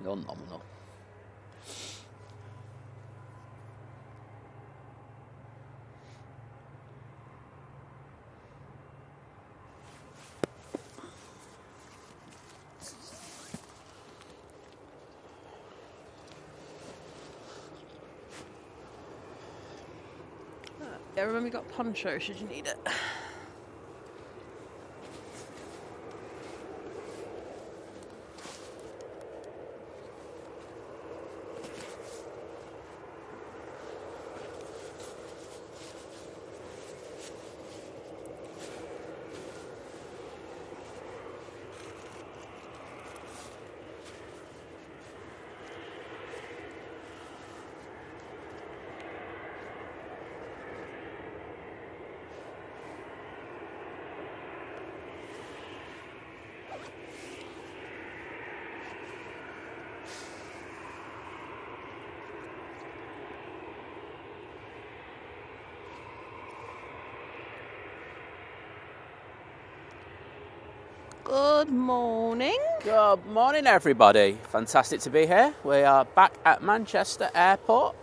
You're nominal. Yeah, remember you got poncho should you need it. Good morning. Good morning, everybody. Fantastic to be here. We are back at Manchester Airport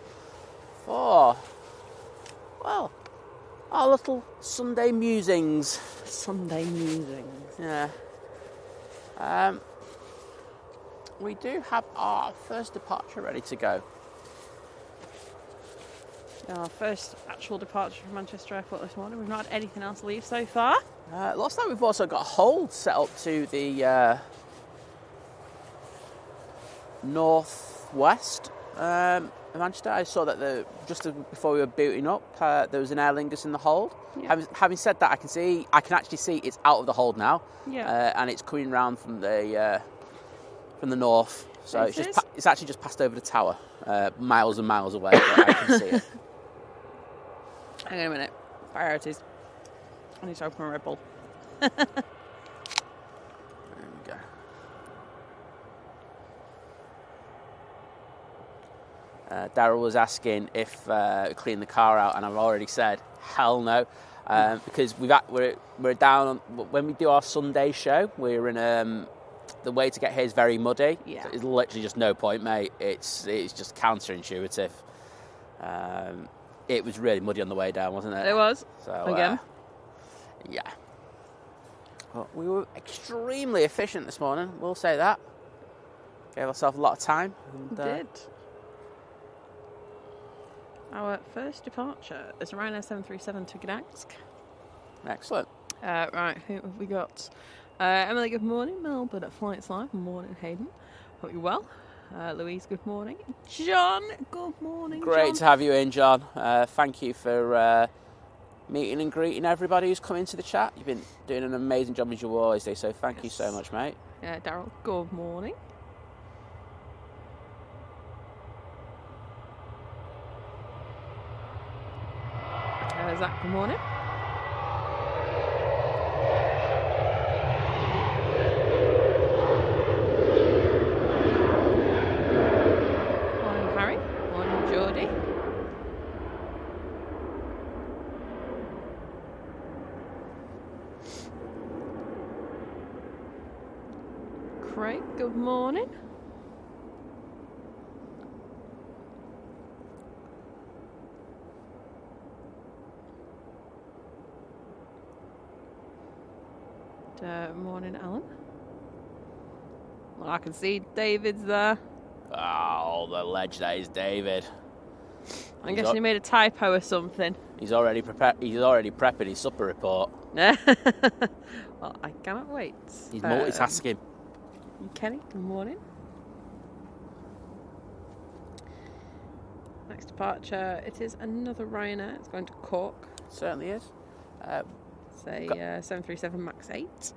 for, well, our little Sunday musings. Sunday musings. Yeah. We do have our first departure ready to go. Our first actual departure from Manchester Airport this morning. We've not had anything else leave so far. Looks like we've also got a hold set up to the northwest of Manchester. I saw that just before we were booting up, there was an Aer Lingus in the hold. Yeah. Having said that, I can actually see it's out of the hold now. Yeah. And it's coming round from the north. So it's actually just passed over the tower, miles and miles away. But I can see it. Hang on a minute. Priorities. I need to open a Red Bull. There we go. Daryl was asking if clean the car out, and I've already said hell no, because we're down on, when we do our Sunday show. We're in the way to get here is very muddy. Yeah. So it's literally just no point, mate. It's just counterintuitive. It was really muddy on the way down, wasn't it? It was. So again. Yeah. Well, we were extremely efficient this morning, we'll say that. Gave ourselves a lot of time. And, we did. Our first departure is a Ryanair 737 to Gdansk. Excellent. Right, who have we got? Emily, good morning. Melbourne at Flights Live. Morning, Hayden. Hope you're well. Louise, good morning. John, good morning. Great John. to have you in, John. Thank you for meeting and greeting everybody who's come into the chat. You've been doing an amazing job as you always do, so thank you so much, mate. Daryl, good morning. Zach, good morning. Morning, Harry. Morning, Geordie. Craig, good morning. Morning, Alan. Well, I can see David's there. Oh, the ledge that is David. I'm guessing he made a typo or something. He's already prepping his supper report. Well, I cannot wait. He's multitasking. Kenny, good morning. Next departure, it is another Ryanair. It's going to Cork. It certainly is. Say 737 MAX 8.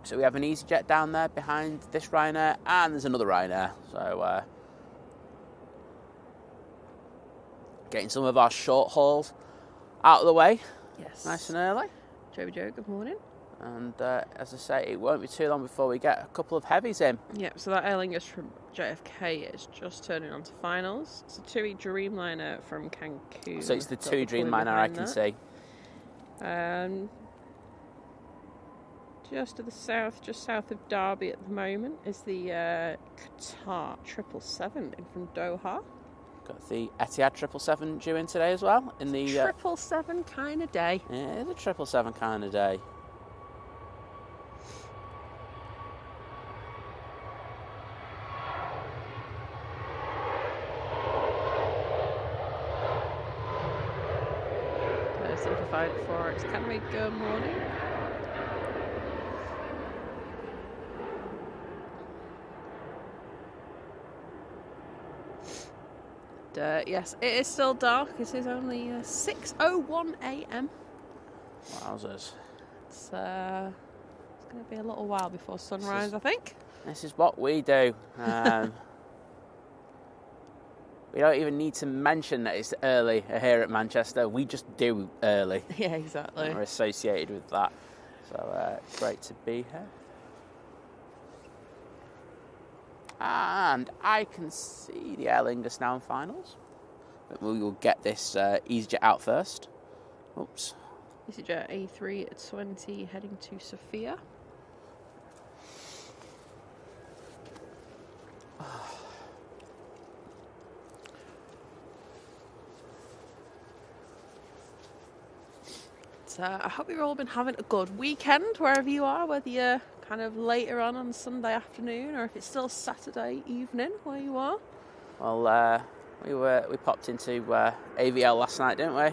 So we have an EasyJet down there behind this Ryanair, and there's another Ryanair. So getting some of our short hauls out of the way. Yes. Nice and early. Joe, good morning. And as I say, it won't be too long before we get a couple of heavies in. Yep, so that Aer Lingus from JFK is just turning on to finals. It's a TUI Dreamliner from Cancun. So it's the TUI Dreamliner I can see. just to the south, just south of Derby at the moment, is the Qatar 777 in from Doha. Got the Etihad 777 due in today as well. In the 777 kind of day. Yeah, it's a 777 kind of day. Simplified for it. Can we go morning? Yes, it is still dark. It is only 6:01 a.m. Wowzers. It's going to be a little while before sunrise, I think. This is what we do. We don't even need to mention that it's early here at Manchester. We just do early. Yeah, exactly. We're associated with that. So great to be here. And I can see the Aer Lingus now in finals. But we will get this EasyJet out first. Oops. EasyJet A320 heading to Sofia. I hope you've all been having a good weekend wherever you are, whether you're kind of later on Sunday afternoon or if it's still Saturday evening where you are. Well, we popped into AVL last night, didn't we?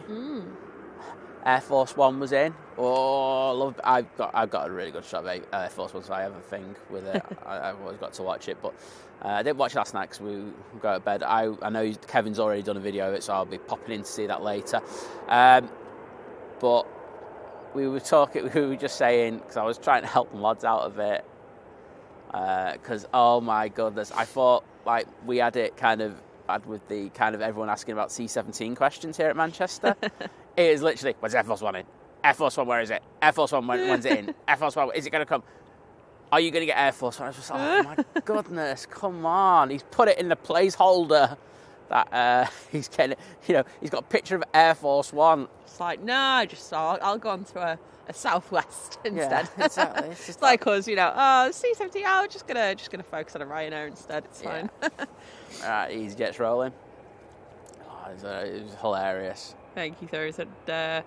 Air Force One was in. Oh, I've got a really good shot of Air Force One, so I have a thing with it. I've always got to watch it, but I didn't watch it last night because we got to bed. I know Kevin's already done a video of it, so I'll be popping in to see that later. But we were just saying, because I was trying to help the mods out of it, because oh my goodness, I thought like we had it kind of bad with the kind of everyone asking about C-17 questions here at Manchester. It is literally, where's Air Force One in? Air Force One, where is it? Air Force One, when's it in? Air Force One, is it going to come? Are you going to get Air Force One? I was just like, oh my goodness, come on. He's put it in the placeholder that he's getting, he's got a picture of Air Force One. It's like, no, I'll go on to a Southwest instead. Yeah, exactly. It's just like us, C-17, we're just gonna focus on a Ryanair instead. It's fine. Alright, EasyJet's rolling. It was hilarious. Thank you, Thor. And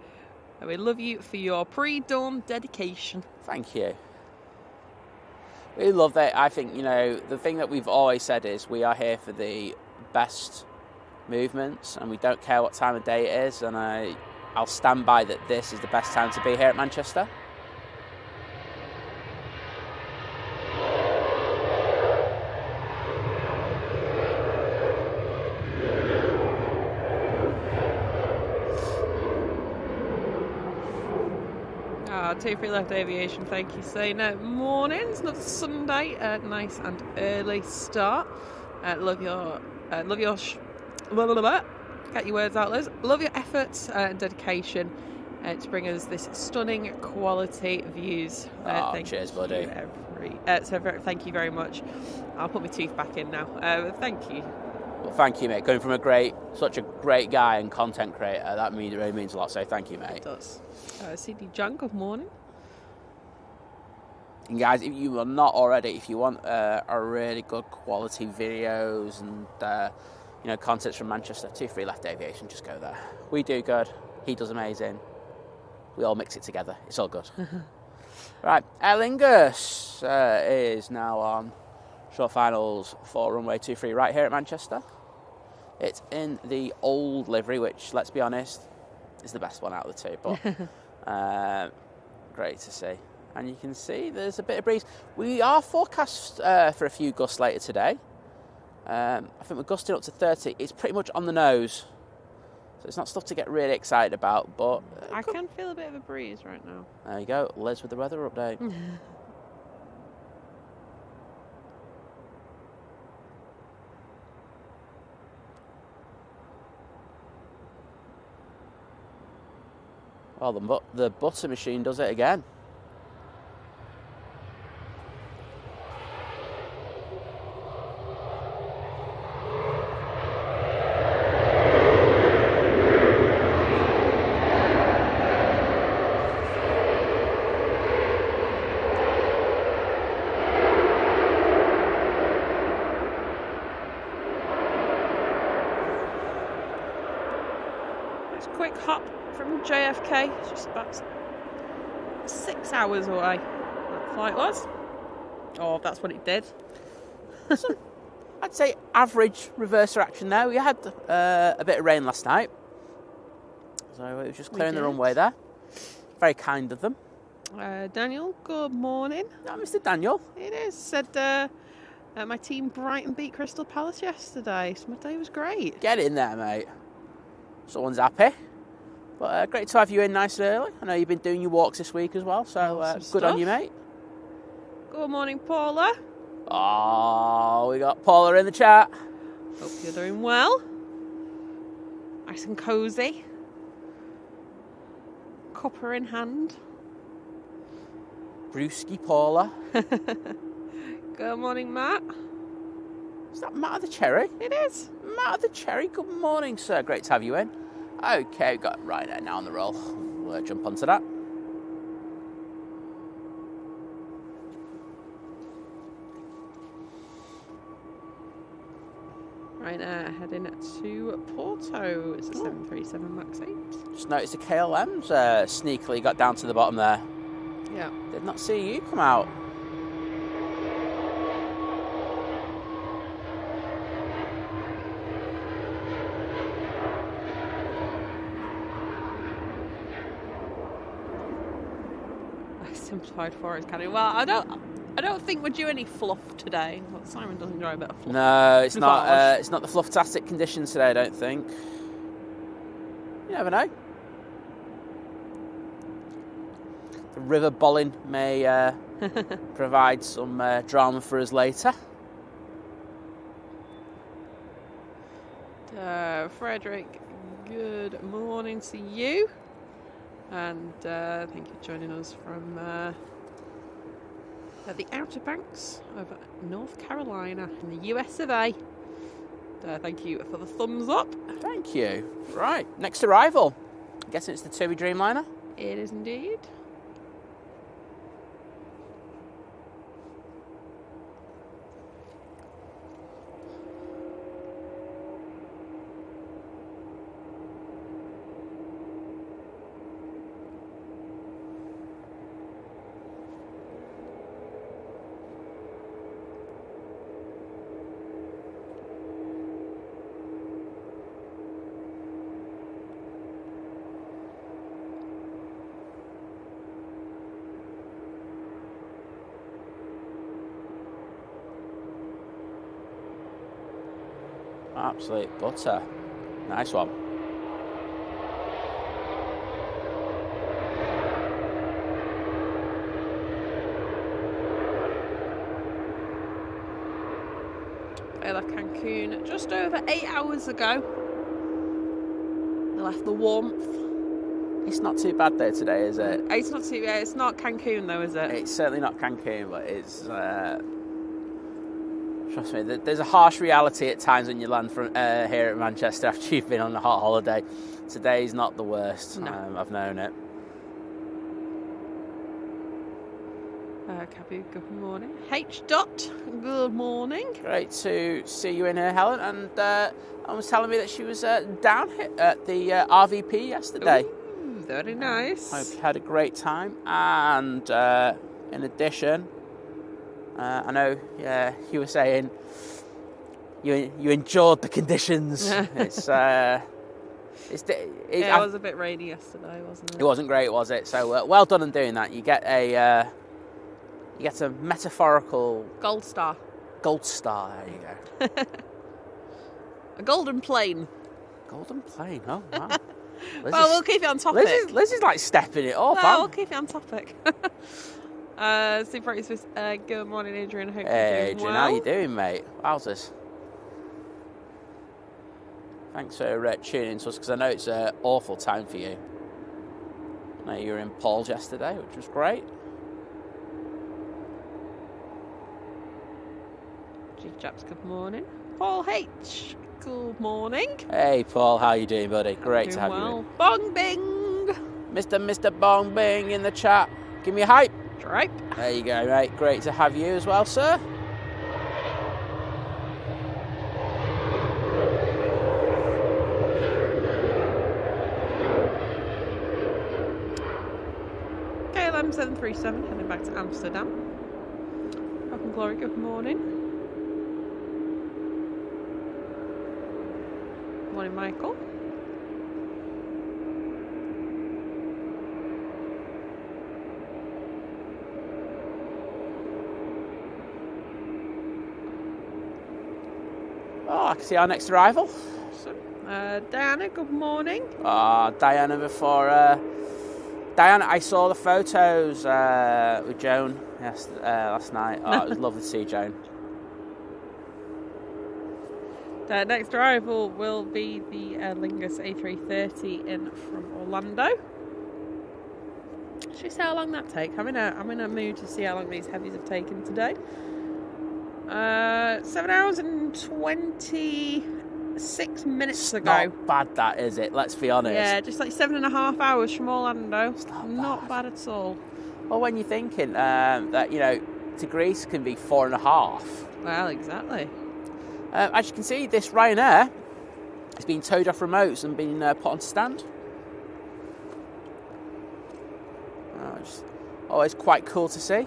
we love you for your pre-dawn dedication. Thank you. We love that. I think, the thing that we've always said is we are here for the best movements and we don't care what time of day it is, and I'll stand by that. This is the best time to be here at Manchester. Two free left aviation, thank you. Saying morning, it's another Sunday, nice and early start. Love your get your words out, Liz. Love your efforts and dedication to bring us this stunning quality views. Cheers, buddy. Thank you very much. I'll put my teeth back in now. Thank you. Well, thank you, mate. Coming from such a great guy and content creator, that really means a lot. So thank you, mate. It does. CD John, good morning. And guys, if you are not already, if you want a really good quality videos and content from Manchester, 2 free left aviation, just go there. We do good. He does amazing. We all mix it together. It's all good. Right, Aer Lingus is now on short finals for runway 23 right here at Manchester. It's in the old livery, which, let's be honest, is the best one out of the two. But great to see. And you can see there's a bit of breeze. We are forecast for a few gusts later today. I think we're gusting up to 30. It's pretty much on the nose. So it's not stuff to get really excited about, but... I can feel a bit of a breeze right now. There you go. Liz with the weather update. Well, the butter machine does it again. Just a quick hop from JFK. It's just about 6 hours away. That flight was. Oh, that's what it did. So, I'd say average reverser action there. We had a bit of rain last night, so it was just clearing the runway there. Very kind of them. Daniel, good morning. Oh, Mr. Daniel. It is. Said my team Brighton beat Crystal Palace yesterday, so my day was great. Get in there, mate. Someone's happy. But great to have you in nice and early. I know you've been doing your walks this week as well, so good on you, mate. Good morning, Paula. Oh, we got Paula in the chat. Hope you're doing well. Nice and cosy. Cuppa in hand. Brewski Paula. Good morning, Matt. Is that Matt of the Cherry? It is. Matt of the Cherry, good morning, sir. Great to have you in. Okay, we've got Ryanair now on the roll. We'll jump onto that. Ryanair heading to Porto. It's a 737 MAX 8. Just noticed the KLM's sneakily got down to the bottom there. Yeah. Did not see you come out. I simplified for it, Canny. Well, I don't think we're due any fluff today. Well, Simon doesn't enjoy a bit of fluff. No, it's not. It's not the fluff-tastic conditions today, I don't think. You never know. The river Bollin may provide some drama for us later. Frederick, good morning to you. And thank you for joining us from the Outer Banks of North Carolina in the US of A. Thank you for the thumbs up. Thank you. Right, next arrival. I'm guessing it's the TUI Dreamliner. It is indeed. Absolute butter. Nice one. I left Cancun just over 8 hours ago. I left the warmth. It's not too bad though today, is it? It's not too. It's not Cancun though, is it? It's certainly not Cancun, but it's. Trust me, there's a harsh reality at times when you land from here at Manchester after you've been on a hot holiday. Today's not the worst. No. I've known it. Cabu, good morning. H. Dot, good morning. Great to see you in here, Helen. And I was telling me that she was down here at the RVP yesterday. Ooh, very nice. Hope you had a great time. And in addition, I know you were saying you endured the conditions. It was a bit rainy yesterday, wasn't it? It wasn't great, was it? So well done on doing that. You get a metaphorical gold star. Gold star. There you go. A golden plane. Golden plane. Oh wow. Well, we'll keep it on topic. Liz is like stepping it up. Well, we'll keep it on topic. Super Swiss, good morning, Adrian. Hope you're doing Adrian, well. how you doing, mate? Wowzers. Thanks for tuning in to us, because I know it's an awful time for you. I know you were in Paul's yesterday, which was great. G-Chaps, good morning. Paul H, good morning. Hey, Paul, how you doing, buddy? Great to have you in. Bong Bing. Mr. Bong Bing in the chat. Give me a hype. Stripe. There you go, mate. Great to have you as well, sir. 737 heading back to Amsterdam. Hope and Glory, good morning. Morning, Michael. Oh, I can see our next arrival. So, Diana, good morning. Diana before... Diana, I saw the photos with Joan last night. Oh, it was lovely to see Joan. The next arrival will be the Aer Lingus A330 in from Orlando. Should we see how long that takes? I'm in a mood to see how long these heavies have taken today. 7 hours and 26 minutes ago. Not bad, that is it? Let's be honest. Yeah, just like 7.5 hours from Orlando. It's not bad at all. Well, when you're thinking that to Greece can be 4.5. Well, exactly. As you can see, this Ryanair has been towed off remotes and been put on stand. It's always quite cool to see.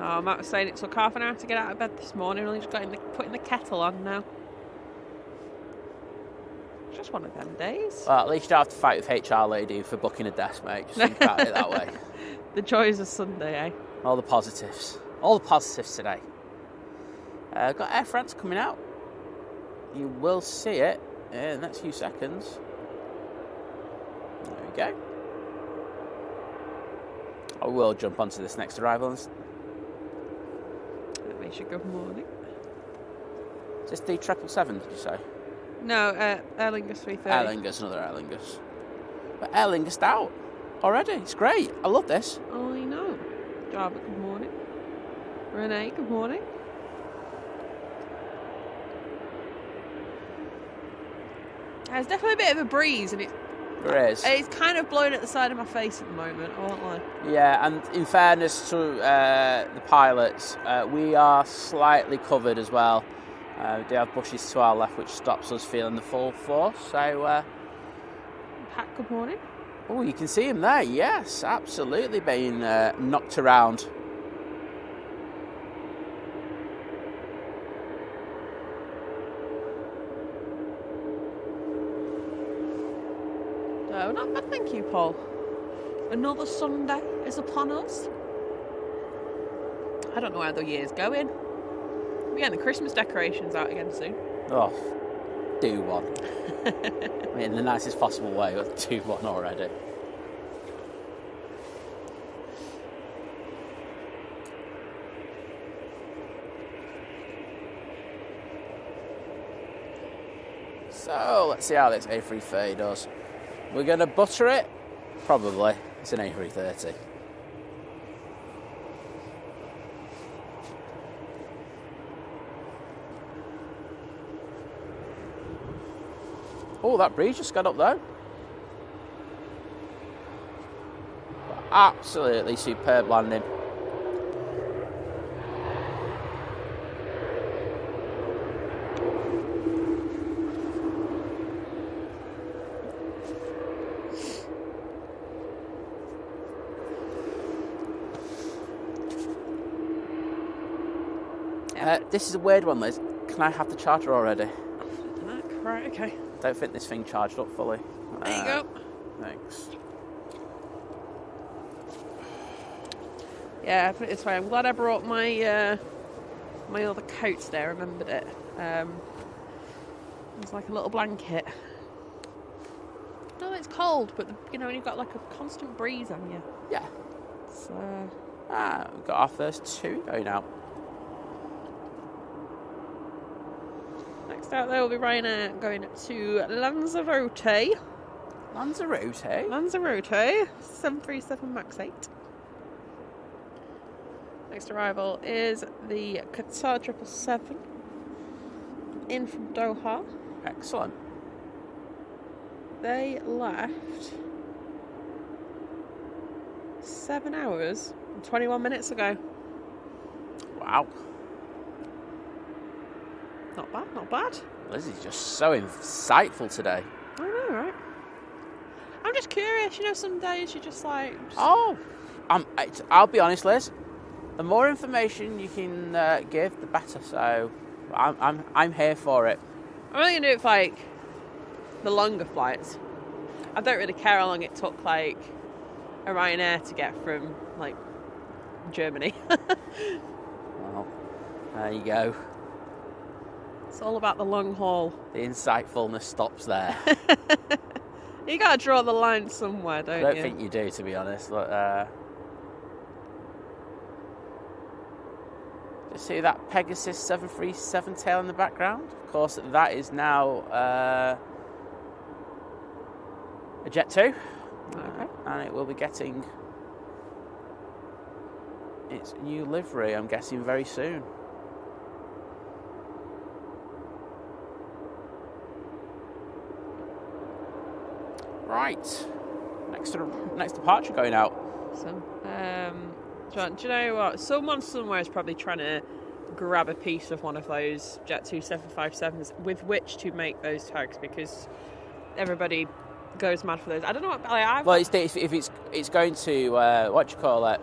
Oh, Matt was saying it took half an hour to get out of bed this morning. Only just putting the kettle on now. Just one of them days. Well, at least you don't have to fight with HR lady for booking a desk, mate. Just think about it that way. The joys of Sunday, eh? All the positives. All the positives today. Got Air France coming out. You will see it in the next few seconds. There we go. I will jump onto this next arrival. That makes you good morning. Is this the 777, did you say? No, Aer Lingus 330. Aer Lingus, another Aer Lingus. But Aer Lingus out already. It's great. I love this. I know. Java, good morning. Renee, good morning. There's definitely a bit of a breeze, and There is. it's kind of blowing at the side of my face at the moment, I won't lie. Yeah, and in fairness to the pilots, we are slightly covered as well. We do have bushes to our left, which stops us feeling the full force. So, Pat, good morning. oh, you can see him there. Yes, absolutely being knocked around. No, not bad, thank you, Paul. Another Sunday is upon us. I don't know how the year's going. We're getting the Christmas decorations out again soon. Oh, do one. I mean, in the nicest possible way, but do one already. So, let's see how this A330 does. We're going to butter it? Probably. It's an A330. Oh, that breeze just got up though. Absolutely superb landing. This is a weird one, Liz. Can I have the charger already? Right, okay. Don't think this thing charged up fully. There you go. Thanks. Yeah, put it this way. I'm glad I brought my my other coat today. I remembered it. It's like a little blanket. No, it's cold, but when you've got like a constant breeze on you. Yeah. So. We've got our first two going out. Next out there will be Ryanair going to Lanzarote. Lanzarote? Lanzarote, 737 MAX 8. Next arrival is the Qatar 777 in from Doha. Excellent. They left 7 hours and 21 minutes ago. Wow. Not bad, not bad. Liz is just so insightful today. I know, right? I'm just curious. You know, some days you're just like. I'll be honest, Liz. The more information you can give, the better. So, I'm here for it. I'm only gonna do it for like the longer flights. I don't really care how long it took, like a Ryanair to get from like Germany. Well, there you go. It's all about the long haul. The insightfulness stops there. You gotta draw the line somewhere, don't you? I don't think you do, to be honest. But, you see that Pegasus 737 tail in the background? Of course, that is now a Jet 2. Okay. And it will be getting its new livery, I'm guessing, very soon. Right. Next departure going out. So, John, do you know what? Someone somewhere is probably trying to grab a piece of one of those Jet 2 757s with which to make those tags, because everybody goes mad for those. I don't know what. Well, if it's going to what do you call it?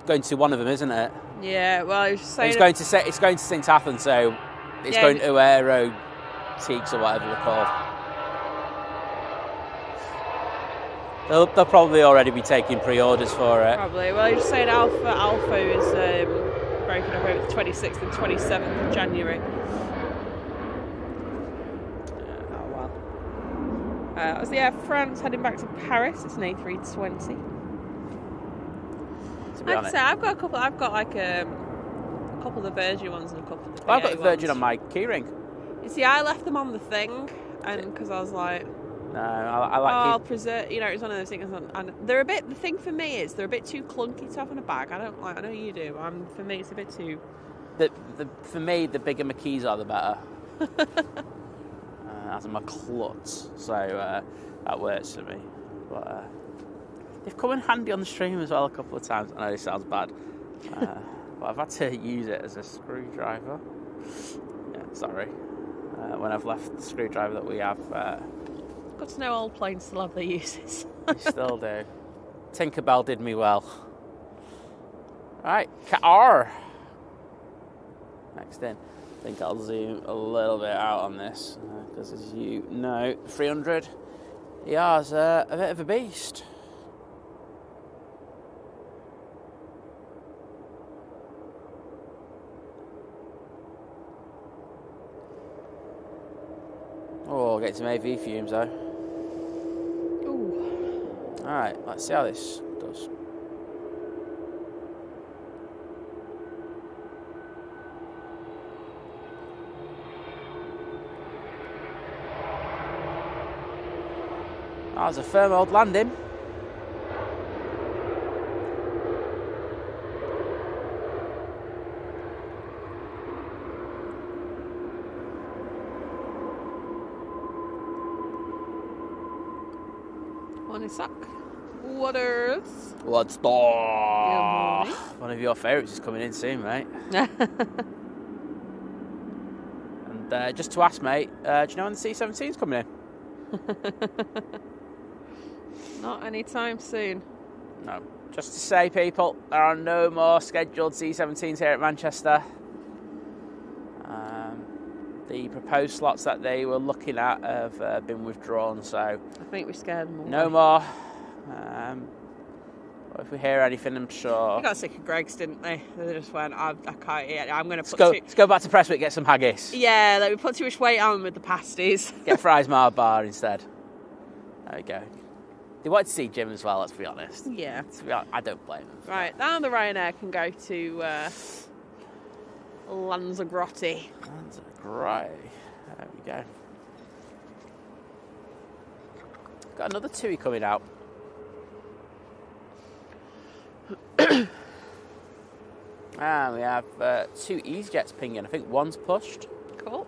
Going to one of them, isn't it? Yeah. Well, I was just saying it's going to St Athan, so it's going to Aero Teagues or whatever they're called. They'll probably already be taking pre-orders for it. Probably. Well, you're saying Alpha is broken up over the 26th and 27th of January. Oh well. So yeah, France heading back to Paris. It's an A320. To be honest, I've got a couple. I've got like a couple of the Virgin ones and a couple of the. I've got the Virgin ones on my keyring. You see, I left them on the thing, and because I was like. No, I like. I'll preserve. You know, it's one of those things, and they're a bit. The thing for me is they're a bit too clunky to have in a bag. I don't like. I know you do. For me, it's a bit too. For me, the bigger my keys are, the better. As I'm a klutz, so that works for me. But they've come in handy on the stream as well a couple of times. I know this sounds bad, but I've had to use it as a screwdriver. Yeah, sorry. When I've left the screwdriver that we have. Got to know old planes still have their uses. They still do. Tinkerbell did me well. Right, Qatar. Next in. I think I'll zoom a little bit out on this because, as you know, 300 ER's a bit of a beast. Oh, get some AV fumes though. Ooh. Alright, let's see how this does. That was a firm old landing. Waters. What's the? One of your favourites is coming in soon, mate. And just to ask, mate, do you know when the C-17's coming in? Not anytime soon. No. Just to say, people, there are no more scheduled C-17s here at Manchester. The proposed slots that they were looking at have been withdrawn, so I think we scared them away. No more. If we hear anything, I'm sure. They got sick of Greg's, didn't they? They just went, I can't eat it. I'm going to Let's go back to Prestwick, get some haggis. Yeah, like we put too much weight on with the pasties. Get fries Mard bar instead. There we go. They wanted to see Jim as well, let's be honest. Yeah. I don't blame them. Right, now the Ryanair can go to Lanzarote. Lanzarote. There we go. Got another TUI coming out. And we have two EasyJets pinging. I think one's pushed. Cool.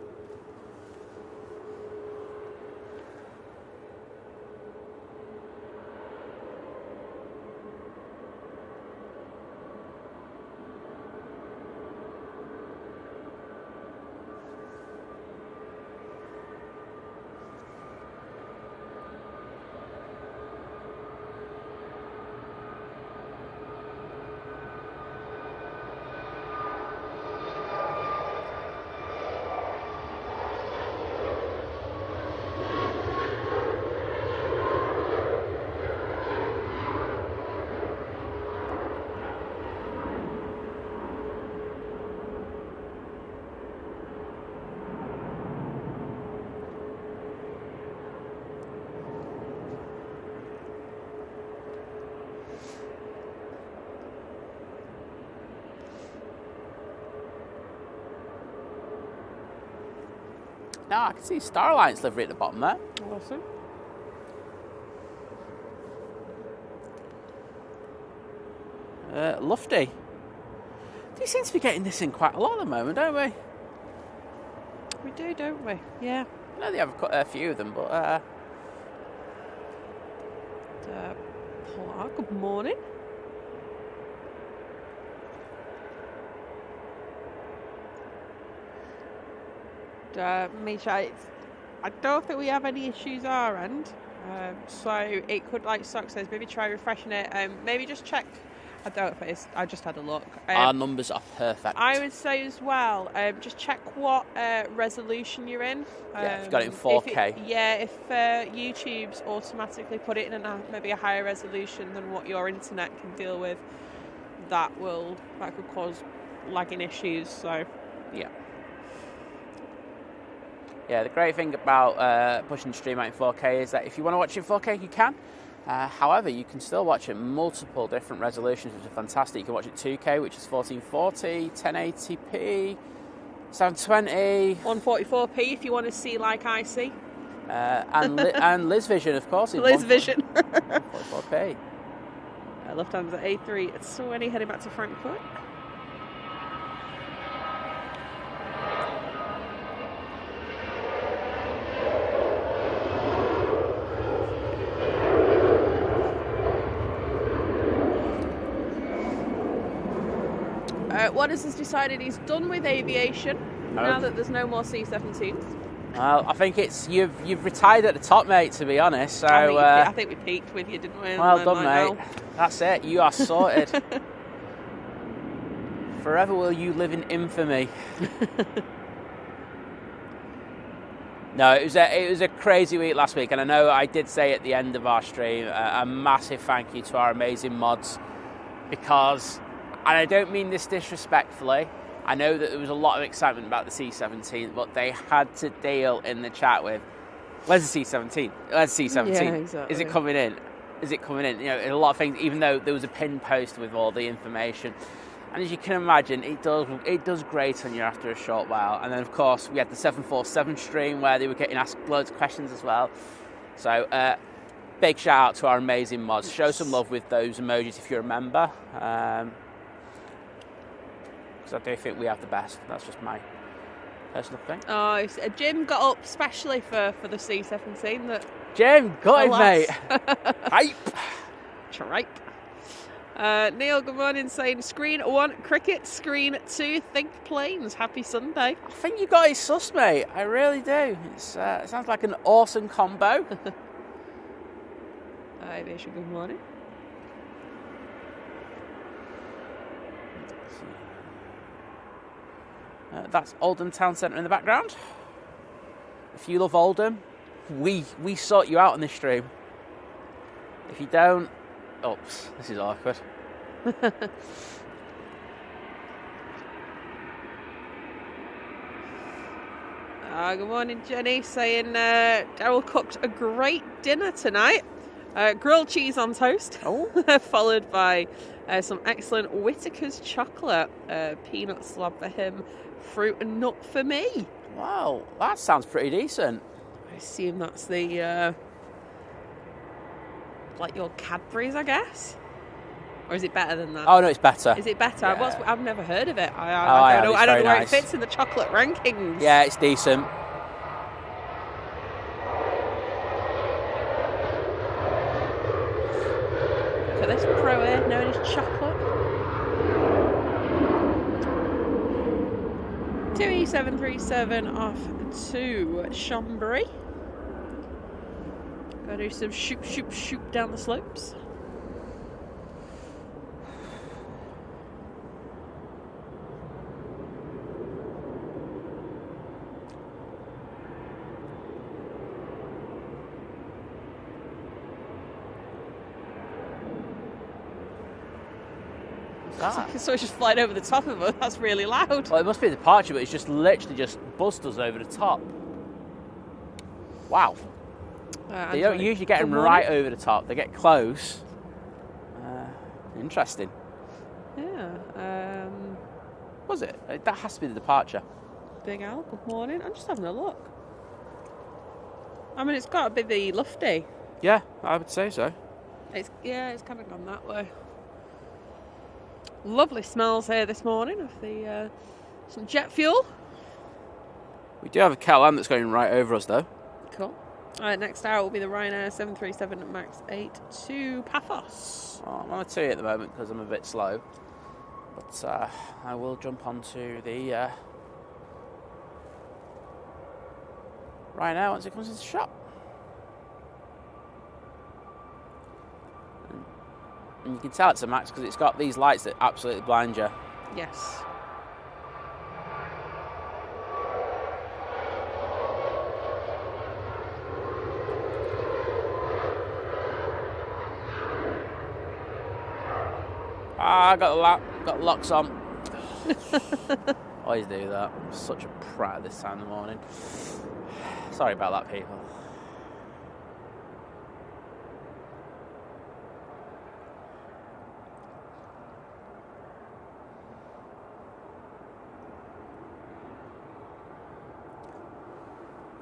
No, I can see Star Alliance livery at the bottom there. Awesome. Lufty. We seem to be getting this in quite a lot at the moment, don't we? We do, don't we? Yeah. I know they have a few of them, but... Good morning. Misha, I don't think we have any issues our end. So it could, like Sock says, maybe try refreshing it. Maybe just check. I don't know if it is. I just had a look. Our numbers are perfect. I would say as well, just check what resolution you're in. Yeah, if you've got it in 4K. If YouTube's automatically put it in maybe a higher resolution than what your internet can deal with, that could cause lagging issues. So, yeah. Yeah, the great thing about pushing the stream out in 4K is that if you want to watch it in 4K, you can. However, you can still watch it in multiple different resolutions, which is fantastic. You can watch it 2K, which is 1440, 1080p, 720, 144p if you want to see like I see, and Liz Vision, of course. Liz Vision. 144p. Lufthansa A380 heading back to Frankfurt. Wadders has decided he's done with aviation now that there's no more C-17s. Well, I think it's you've retired at the top, mate. To be honest, so I think we peaked with you, didn't we? Well done, mate. That's it. You are sorted. Forever will you live in infamy. No, it was a crazy week last week, and I know I did say at the end of our stream a massive thank you to our amazing mods, because. And I don't mean this disrespectfully. I know that there was a lot of excitement about the C-17, but they had to deal in the chat with, where's the C-17? Where's the C-17? Yeah, exactly. Is it coming in? Is it coming in? You know, a lot of things, even though there was a pin post with all the information. And as you can imagine, it does grate on you after a short while. And then, of course, we had the 747 stream where they were getting asked loads of questions as well. So, big shout out to our amazing mods. Show some love with those emojis if you're a member. Because I do think we have the best. That's just my personal thing. Oh, Jim got up specially for the C-17. Jim, got him, mate. Hype. Tripe. Neil, good morning, saying screen 1, cricket, screen 2, think planes. Happy Sunday. I think you got his sus, mate. I really do. It sounds like an awesome combo. Aviation, good morning. That's Oldham Town Centre in the background. If you love Oldham, we sort you out on this stream. If you don't, oops, this is awkward. Good morning, Jenny, saying Daryl cooked a great dinner tonight. Grilled cheese on toast, followed by some excellent Whittaker's chocolate, peanut slob for him, fruit and nut for me. Wow, that sounds pretty decent. I assume that's the like your Cadbury's, I guess, or is it better than that? Oh no, it's better. Is it better? Yeah. I've never heard of it. I don't know where it fits in the chocolate rankings. Yeah, it's decent. For this Pro Air known as chocolate. 2E737 off to Chambéry. Gotta do some shoot down the slopes. So it's just flying over the top of us. That's really loud. Well, it must be a departure, but it's just literally just buzzed us over the top. Wow. They don't usually get them right over the top. They get close. Interesting. Yeah. Was it? That has to be the departure. Big Al, good morning. I'm just having a look. I mean, it's got to be the Lufty. Yeah, I would say so. It's kind of gone that way. Lovely smells here this morning of the some jet fuel. We do have a Cal-Am that's going right over us, though. Cool. Next out will be the Ryanair 737 MAX 8 to Paphos. Oh, I'm on a 2 at the moment because I'm a bit slow. But I will jump onto the Ryanair once it comes into shop. And you can tell it's a MAX because it's got these lights that absolutely blind you. Yes. I got the locks on. Always do that. I'm such a prat at this time of the morning. Sorry about that, people.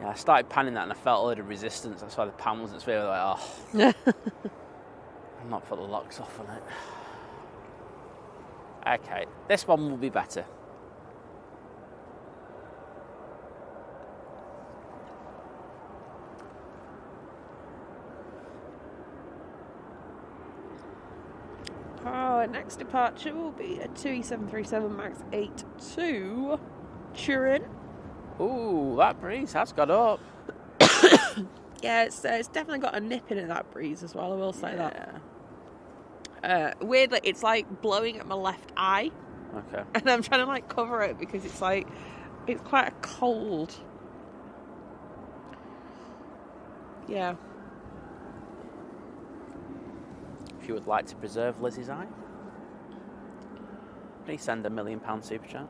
Yeah, I started panning that and I felt a lot of resistance. That's why the pan wasn't feeling like, oh. I'll not put the locks off on it. Okay, this one will be better. Our next departure will be a 737 MAX 8 to Turin. Ooh, that breeze has got up. Yeah, it's definitely got a nip in it, that breeze as well, I will say that. Weirdly, it's like blowing at my left eye. Okay. And I'm trying to like cover it because it's like, it's quite a cold. Yeah. If you would like to preserve Lizz's eye, please send £1 million super chat.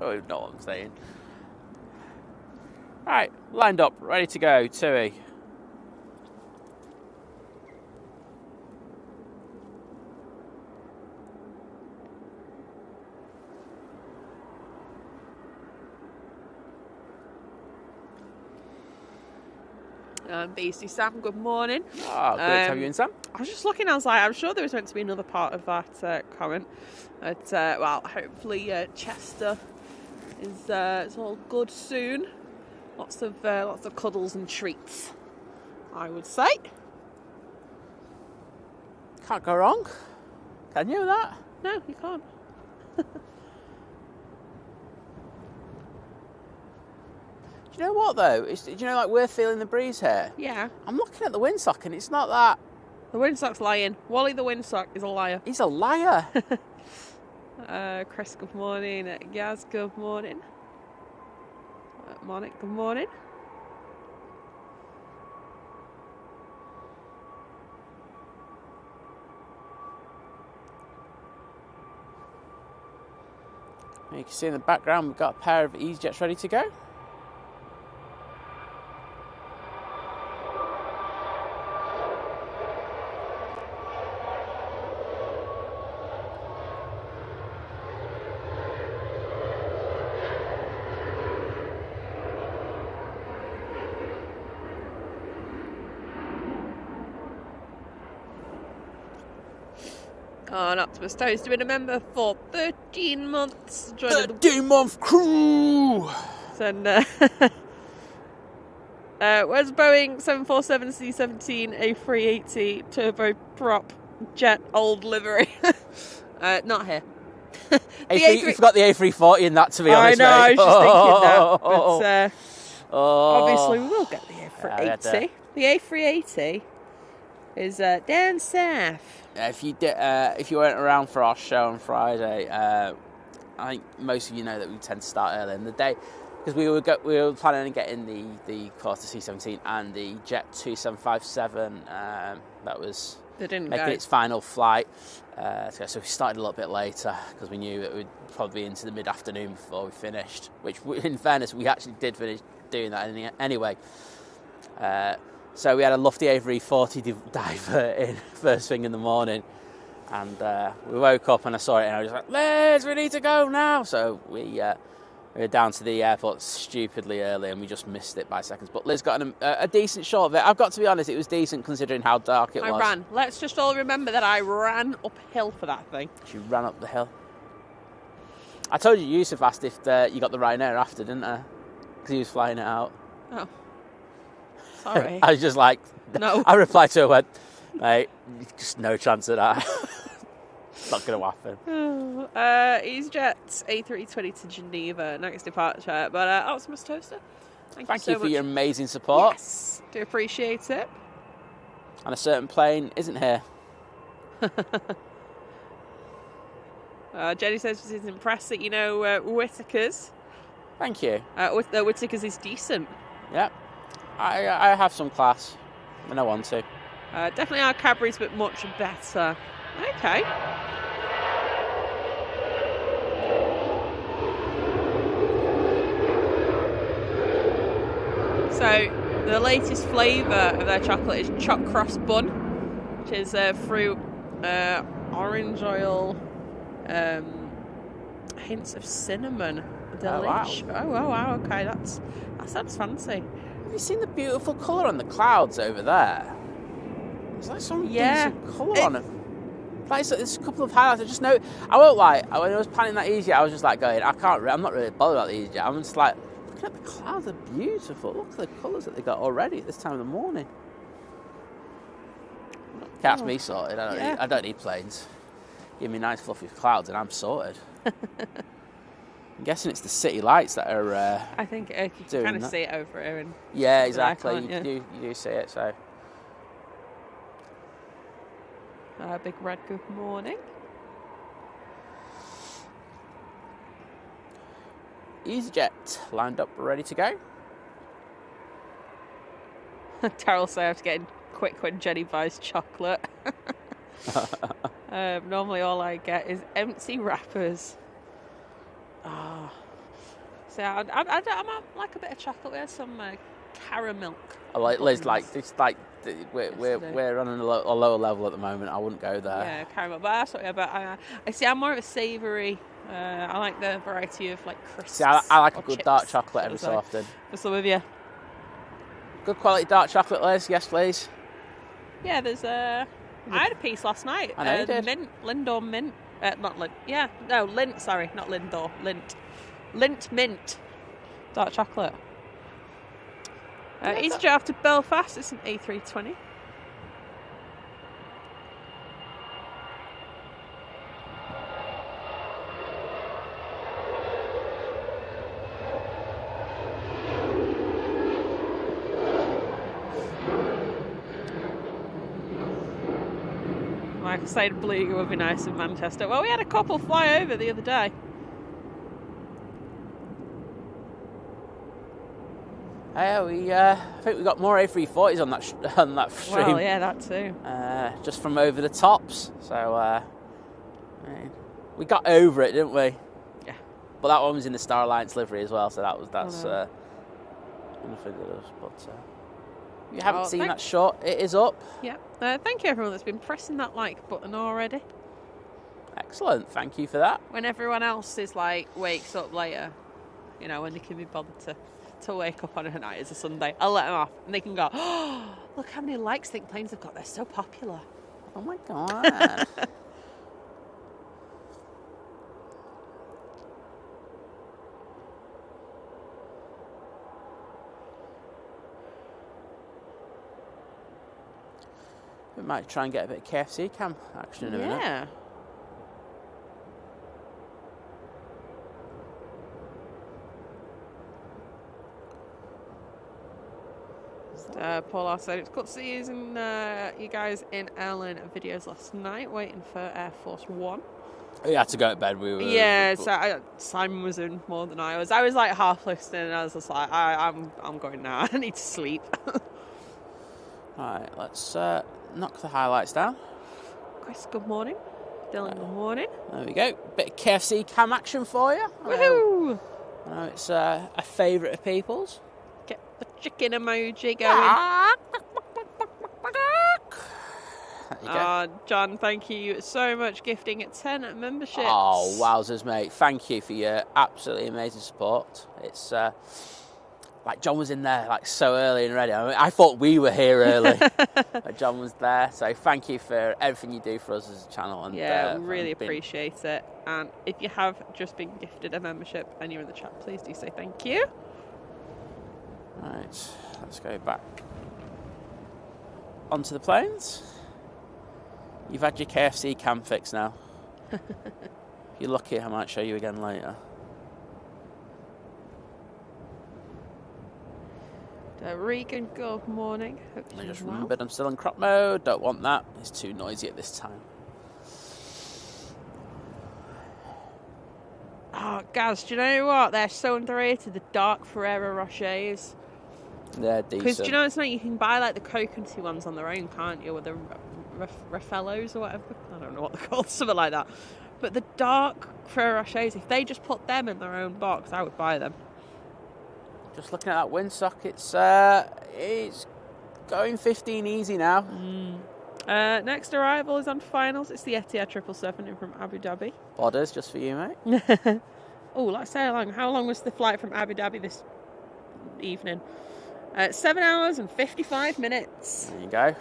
Oh, you know what I'm saying. Right, lined up, ready to go, Tui. BC Sam, good morning. Ah, great to have you in, Sam. I was just looking, I was like, I'm sure there was meant to be another part of that comment. But, well, hopefully Chester is it's all good soon. Lots of cuddles and treats, I would say. Can't go wrong. Can you with that? No, you can't. Do you know what, though? Do you know, like, we're feeling the breeze here? Yeah. I'm looking at the windsock and it's not that... The windsock's lying. Wally the windsock is a liar. He's a liar. Chris, good morning. Yaz, good morning. Monik, good morning. You can see in the background we've got a pair of EasyJets ready to go. Oh, an Optimus Toast been a member for 13 months. 13-month crew! And where's Boeing 747 C-17 A380 turboprop jet old livery? Not here. You forgot the A340 in that, to be honest. I know, mate. I was just thinking that. But obviously we will get the A380. The A380 is down south. If you weren't around for our show on Friday, I think most of you know that we tend to start early in the day because we were planning on getting the Quarter C-17 and the Jet 2757 that was making its final flight. So we started a little bit later because we knew it would probably be into the mid-afternoon before we finished, which in fairness we actually did finish doing that anyway. So we had a lofty A340 divert in first thing in the morning, and we woke up and I saw it and I was like, Liz, we need to go now. So we We were down to the airport stupidly early and we just missed it by seconds. But Liz got a decent shot of it. I've got to be honest, it was decent considering how dark it was. I ran. Let's just all remember that I ran uphill for that thing. She ran up the hill. I told you Yusuf asked if you got the Ryanair after, didn't I? Because he was flying it out. Oh. Sorry. I was just like... No. I replied to her, went, mate, just no chance of that. It's not going to happen. EasyJet A320 to Geneva, next departure. But Optimus Toaster, thank you so for much. your amazing support. Yes, do appreciate it. And a certain plane isn't here. Jenny says she's impressed that you know Whittaker's. Thank you. Whittaker's is decent. Yeah, I have some class when I want to. Definitely our Cadbury's, but much better. Okay. So the latest flavour of their chocolate is choc cross bun, which is fruit, orange oil, hints of cinnamon. Delish. Oh wow. Okay, that sounds fancy. Have you seen the beautiful colour on the clouds over there? There's like some decent colour on it. Like, there's a couple of highlights. I just know. I won't lie. When I was planning that EasyJet, I was just like going, I'm not really bothered about the EasyJet. I'm just like, looking at the clouds. They're beautiful. Look at the colours that they got already at this time of the morning. Cat's me sorted. I don't need planes. Give me nice fluffy clouds and I'm sorted. I'm guessing it's the city lights that are. I think you can kind of see it over here. And yeah, exactly. You do see it. So. Big Red, good morning. EasyJet lined up, ready to go. Terrell says I have to get in quick when Jenny buys chocolate. Normally all I get is empty wrappers. Oh. So I like a bit of chocolate with some caramel. Liz, we're on a lower level at the moment. I wouldn't go there. Yeah, caramel. But I see. I'm more of a savoury. I like the variety of like crisps. See, I like a good chips, dark chocolate every so often. For some of you. Good quality dark chocolate, Liz. Yes, please. Yeah, there's I had a piece last night. I know you did. Mint, Lindor mint. Not Lint. Yeah, no, Lint. Sorry, not Lindor. Lint mint. Dark chocolate. EasyJet after Belfast. It's an A320. Michael said Beluga would be nice in Manchester. Well, we had a couple fly over the other day. I think we got more A340s on that stream. Well, yeah, that too. Just from over the tops. So we got over it, didn't we? Yeah. But that one was in the Star Alliance livery as well. So that's nothing to us. But you haven't seen that shot. It is up. Yeah. Thank you everyone that's been pressing that like button already. Excellent. Thank you for that. When everyone else is like wakes up later, you know, when they can be bothered to wake up on a night as a Sunday, I'll let them off and they can go, oh, look how many likes Think Planes have got. They're so popular. Oh my God. We might try and get a bit of KFC cam action in a minute. Yeah. Paul said it's good to see you guys in airline videos last night, waiting for Air Force One. We had to go to bed. So Simon was in more than I was. I was like half listening, and I was just like, I'm going now. I need to sleep. All right, let's knock the highlights down. Chris, good morning. Dylan, good morning. There we go. Bit of KFC cam action for you. Woohoo! I know it's a favourite of people's. Get the chicken emoji going. There you go. John, thank you so much, gifting 10 memberships. Oh, wowzers, mate. Thank you for your absolutely amazing support. It's like John was in there like so early and ready. I mean, I thought we were here early, but John was there. So thank you for everything you do for us as a channel. And yeah, really appreciate it. And if you have just been gifted a membership and you're in the chat, please do say thank you. Right, let's go back onto the planes. You've had your KFC cam fix now. If you're lucky, I might show you again later. Regan, good morning. I just remembered I'm still in crop mode. Don't want that. It's too noisy at this time. Oh, Gaz, do you know what? They're so underrated, the dark Ferrero Rochers. They're decent. Because, do you know, it's like you can buy like the coconutty ones on their own, can't you? Or the Raffaellos or whatever. I don't know what they're called, something like that. But the dark Ferrero Rochers, if they just put them in their own box, I would buy them. Just looking at that windsock, it's going 15 easy now. Next arrival is on finals. It's the Etihad 777 from Abu Dhabi. Bodders, just for you, mate. Oh, let's say how long was the flight from Abu Dhabi this evening? 7 hours and 55 minutes. There you go.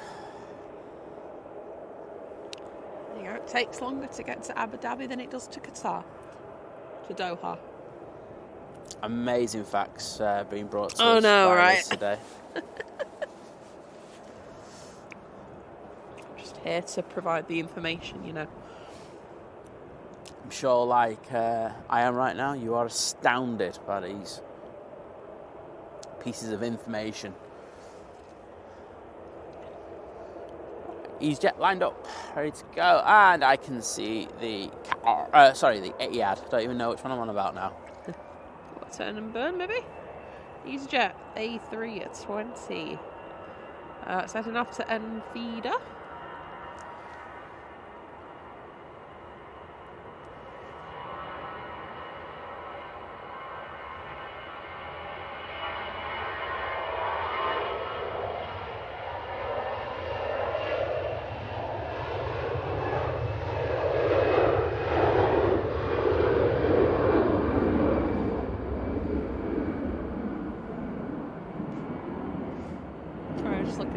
There you go. It takes longer to get to Abu Dhabi than it does to Qatar, to Doha. Amazing facts being brought to us by Liz today. I'm just here to provide the information, you know. I'm sure, like I am right now, you are astounded by these pieces of information. EasyJet lined up, ready to go, and I can see the Etihad. Don't even know which one I'm on about now. Turn and burn, maybe? EasyJet A320. Setting off to Enfida.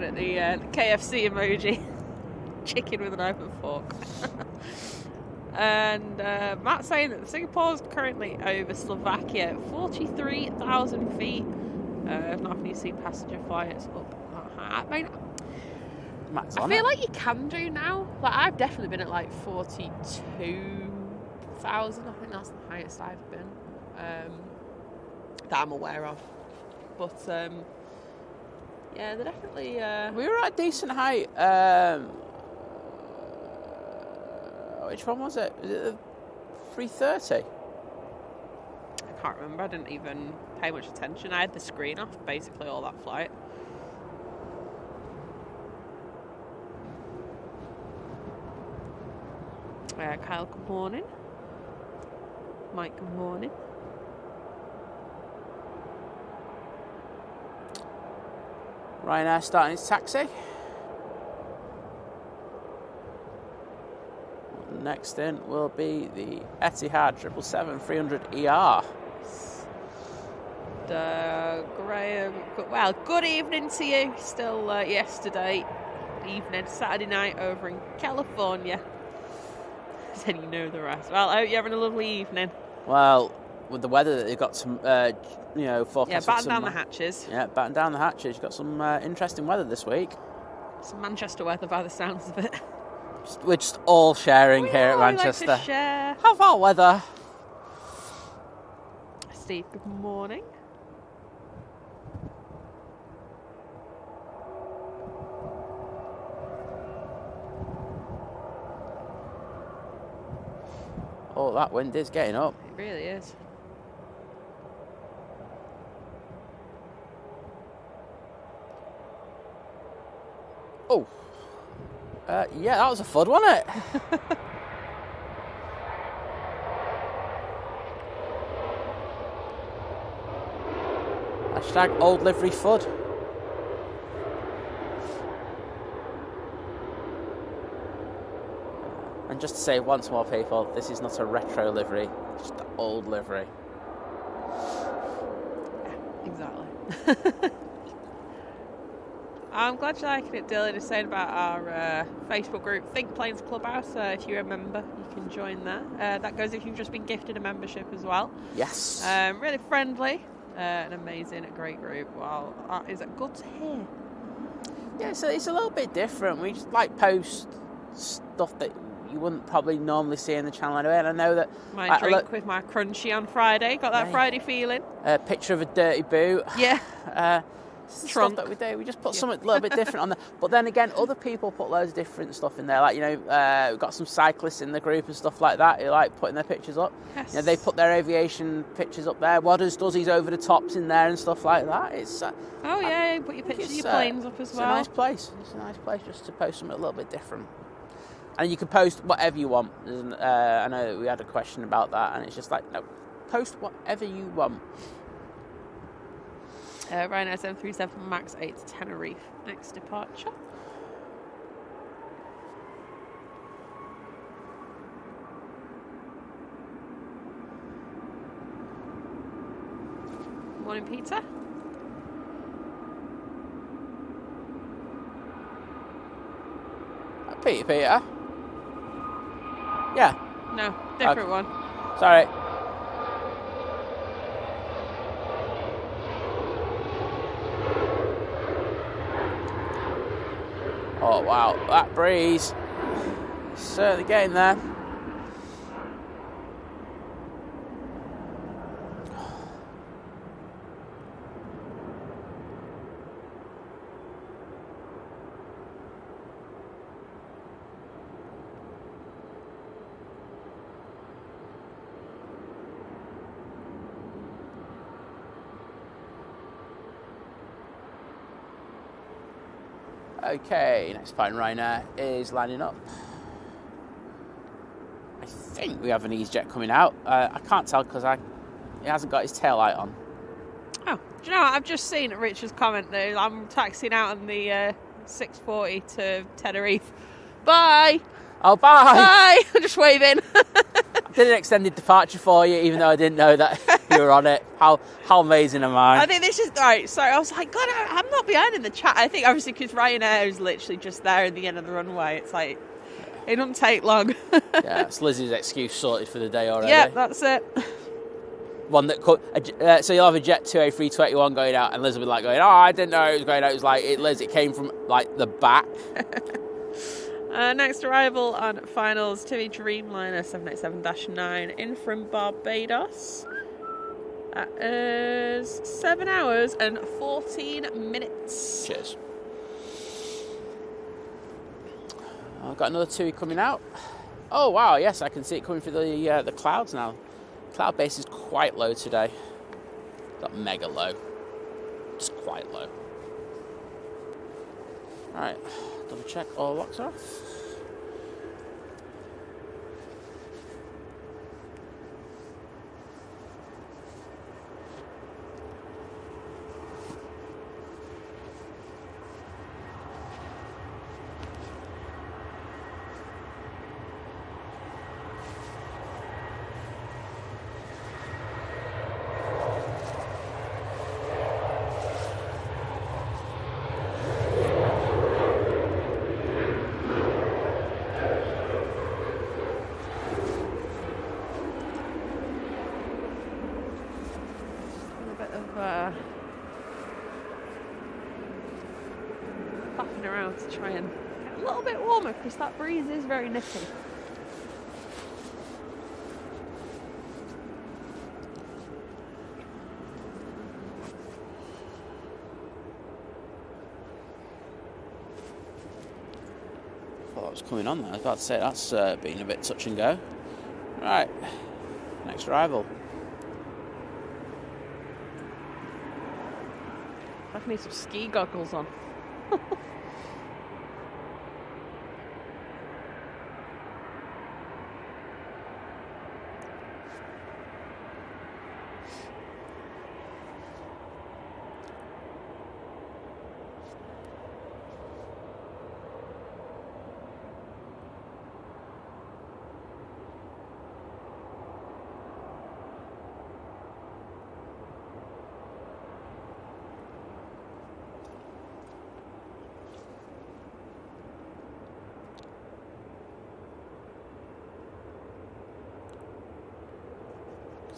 The KFC emoji. Chicken with an open fork. And Matt's saying that Singapore's currently over Slovakia at 43,000 feet. I've not often seen passenger flights up that high. I mean, I feel like you can do now. Like, I've definitely been at like 42,000. I think that's the highest I've been that I'm aware of. But yeah, they're definitely... We were at a decent height. Which one was it? Was it the 330? I can't remember. I didn't even pay much attention. I had the screen off, basically, all that flight. Kyle, good morning. Mike, good morning. Ryanair starting his taxi. Next in will be the Etihad 777-300ER. Graham, well, good evening to you. Still yesterday evening, Saturday night over in California. Then you know the rest. Well, I hope you're having a lovely evening. Well, with the weather that they've got some, forecast. Yeah, batten down the hatches. Yeah, batten down the hatches. You've got some interesting weather this week. Some Manchester weather by the sounds of it. We're just all sharing here at Manchester. Like to share. Have our weather. Steve, good morning. Oh, that wind is getting up. It really is. Oh. Yeah, that was a FUD, wasn't it? Hashtag old livery FUD. And just to say once more, people, this is not a retro livery, it's just an old livery. Yeah, exactly. I'm glad you're liking it, Dylan. Just saying about our Facebook group, Think Planes Clubhouse. If you're a member, you can join that. That goes if you've just been gifted a membership as well. Yes. Really friendly, an amazing, great group. Well, is it good to hear? Yeah, so it's a little bit different. We just like post stuff that you wouldn't probably normally see in the channel anyway. And I know that my drink with my crunchy on Friday, got that Friday feeling. A picture of a dirty boot. Yeah. Stuff that we do. We just put something a little bit different on there. But then again, other people put loads of different stuff in there. Like, we've got some cyclists in the group and stuff like that who like putting their pictures up. Yes. They put their aviation pictures up there. Wadders does his over the tops in there and stuff like that. It's put your pictures of your planes up as well. It's a nice place. It's a nice place just to post something a little bit different. And you can post whatever you want. I know we had a question about that, and it's just like, no, post whatever you want. Ryanair 737 MAX 8 to Tenerife, next departure. Morning, Peter. Peter? Yeah. No, different one. Sorry. Oh wow, that breeze. Certainly getting there. Okay, next plane Ryanair is lining up. I think we have an EasyJet coming out. I can't tell because he hasn't got his tail light on. Oh, do you know what? I've just seen Richard's comment there. I'm taxiing out on the 640 to Tenerife. Bye! Oh, bye! Bye! I'm just waving. I did an extended departure for you, even though I didn't know that you were on it. How amazing am I? I think this is... Right, sorry, I was like, God, I'm not behind in the chat. I think, obviously, because Ryanair is literally just there at the end of the runway. It's like, it doesn't take long. Yeah, it's Lizzie's excuse sorted for the day already. Yeah, that's it. One that so you'll have a Jet 2 A321 going out, and Liz will be like going, oh, I didn't know it was going out. It was like, Liz, it came from like the back. Next arrival on finals, TUI Dreamliner 787-9 in from Barbados. That is 7 hours and 14 minutes. Cheers. I've got another TUI coming out. Oh wow, yes, I can see it coming through the clouds now. Cloud base is quite low today. Not mega low, just quite low. All right, double check all locks are off. Faffing around to try and get a little bit warmer because that breeze is very nippy. Thought that was coming on there. I was about to say that's been a bit touch and go. Right, next arrival. I need some ski goggles on.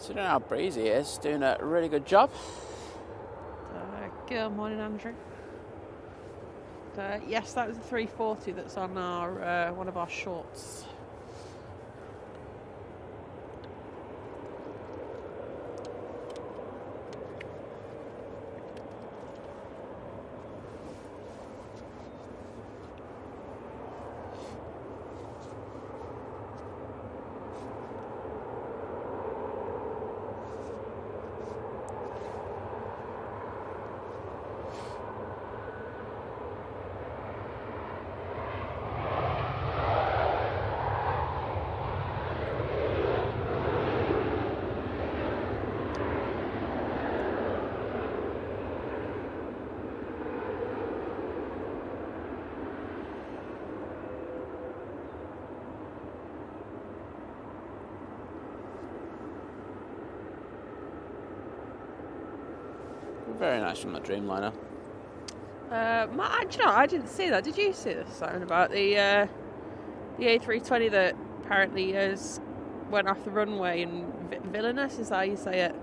So I don't know how breezy it is. Doing a really good job. Good morning, Andrew. Yes, that was the 340 that's on our one of our shorts. Very nice from that Dreamliner. I didn't see that. Did you see this, Simon, about the A320 that apparently went off the runway in Villainous, is how you say it?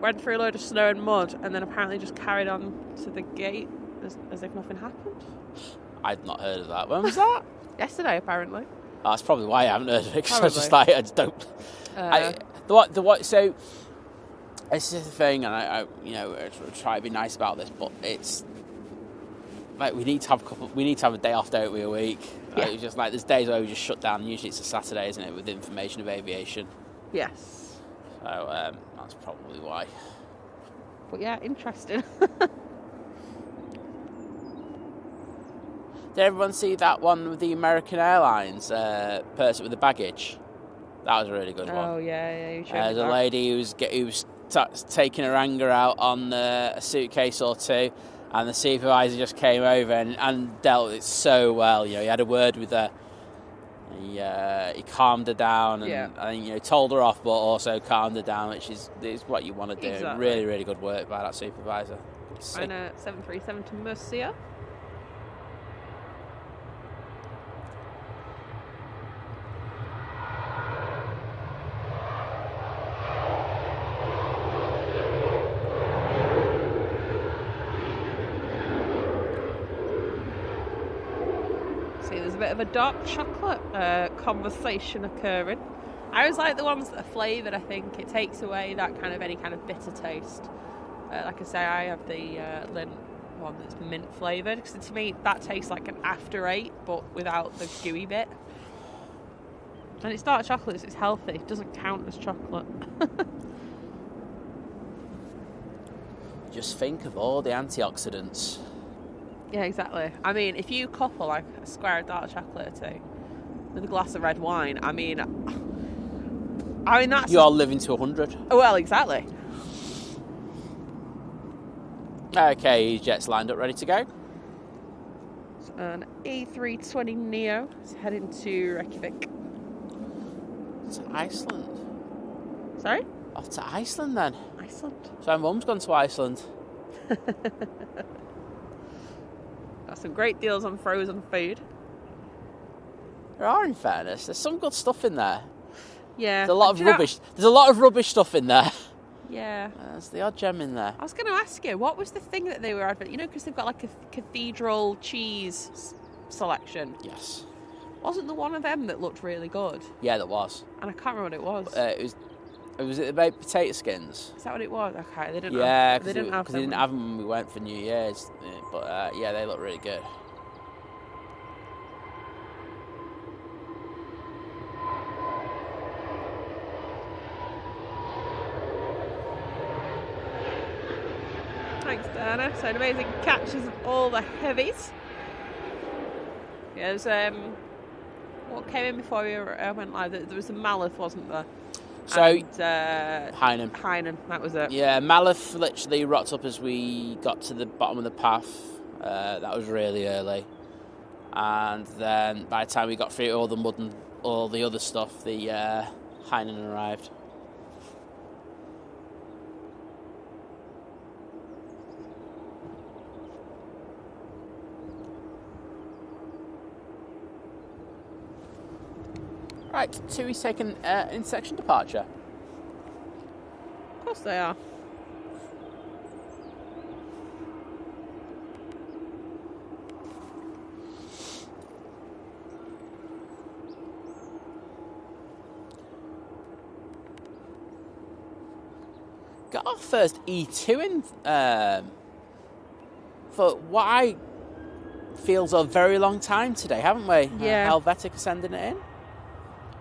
Went through a load of snow and mud, and then apparently just carried on to the gate as if nothing happened. I'd not heard of that. When was that? Yesterday, apparently. Oh, that's probably why I haven't heard of it. Because I just don't. So this is the thing, and I try to be nice about this, but it's like we need to have a day off, don't we, a week? Yeah. It's just like there's days where we just shut down. Usually it's a Saturday, isn't it, with information of aviation. Yes. So that's probably why. But yeah, interesting. Did everyone see that one with the American Airlines person with the baggage? That was a really good one. Oh yeah. You showed me There's a lady who was taking her anger out on a suitcase or two, and the supervisor just came over and dealt with it so well. He had a word with her. He calmed her down and told her off, but also calmed her down, which is what you want to do. Exactly. Really, really good work by that supervisor. Ryanair 737 to Murcia. There's a bit of a dark chocolate conversation occurring. I always like the ones that are flavoured. I think it takes away that any kind of bitter taste. Like I say, I have the Lindt one that's mint flavoured, because to me that tastes like an after eight but without the gooey bit. And it's dark chocolate, so it's healthy. It doesn't count as chocolate. Just think of all the antioxidants. Yeah, exactly. I mean, if you couple like a square of dark chocolate or two with a glass of red wine, I mean that's... You are living to 100. Oh, well, exactly. Okay, jet's lined up, ready to go. An A320 Neo is heading to Reykjavik. To Iceland. Sorry? Off to Iceland then. Iceland. So Mum's gone to Iceland. Got some great deals on frozen food. There are, in fairness. There's some good stuff in there. Yeah. There's a lot of rubbish. There's a lot of rubbish stuff in there. Yeah. There's the odd gem in there. I was going to ask you, what was the thing that they were advertising? Because they've got like a cathedral cheese selection. Yes. Wasn't there one of them that looked really good? Yeah, there was. And I can't remember what it was. It was the baked potato skins. Is that what it was? Okay, they didn't. Yeah, they didn't have them. They didn't have them when we went for New Year's. But yeah, they look really good. Thanks, Diana. So an amazing catches of all the heavies. Yeah, there's what came in before we went live? There was a Malith, wasn't there? So Heineken, that was it. Yeah, Malith literally rocked up as we got to the bottom of the path. That was really early, and then by the time we got through all the mud and all the other stuff, the Heineken arrived. Right, TUI's taken in section departure. course they are. Got our first E2 in for what I feels a very long time today, haven't we? Yeah. Helvetic are sending it in.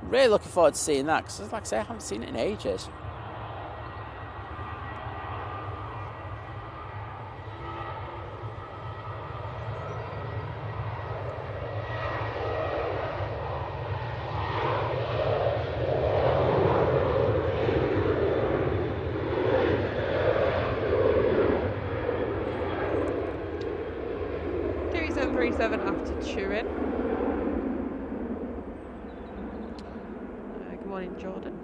Really looking forward to seeing that, because like I say, I haven't seen it in ages. After chewing. Good morning, Jordan.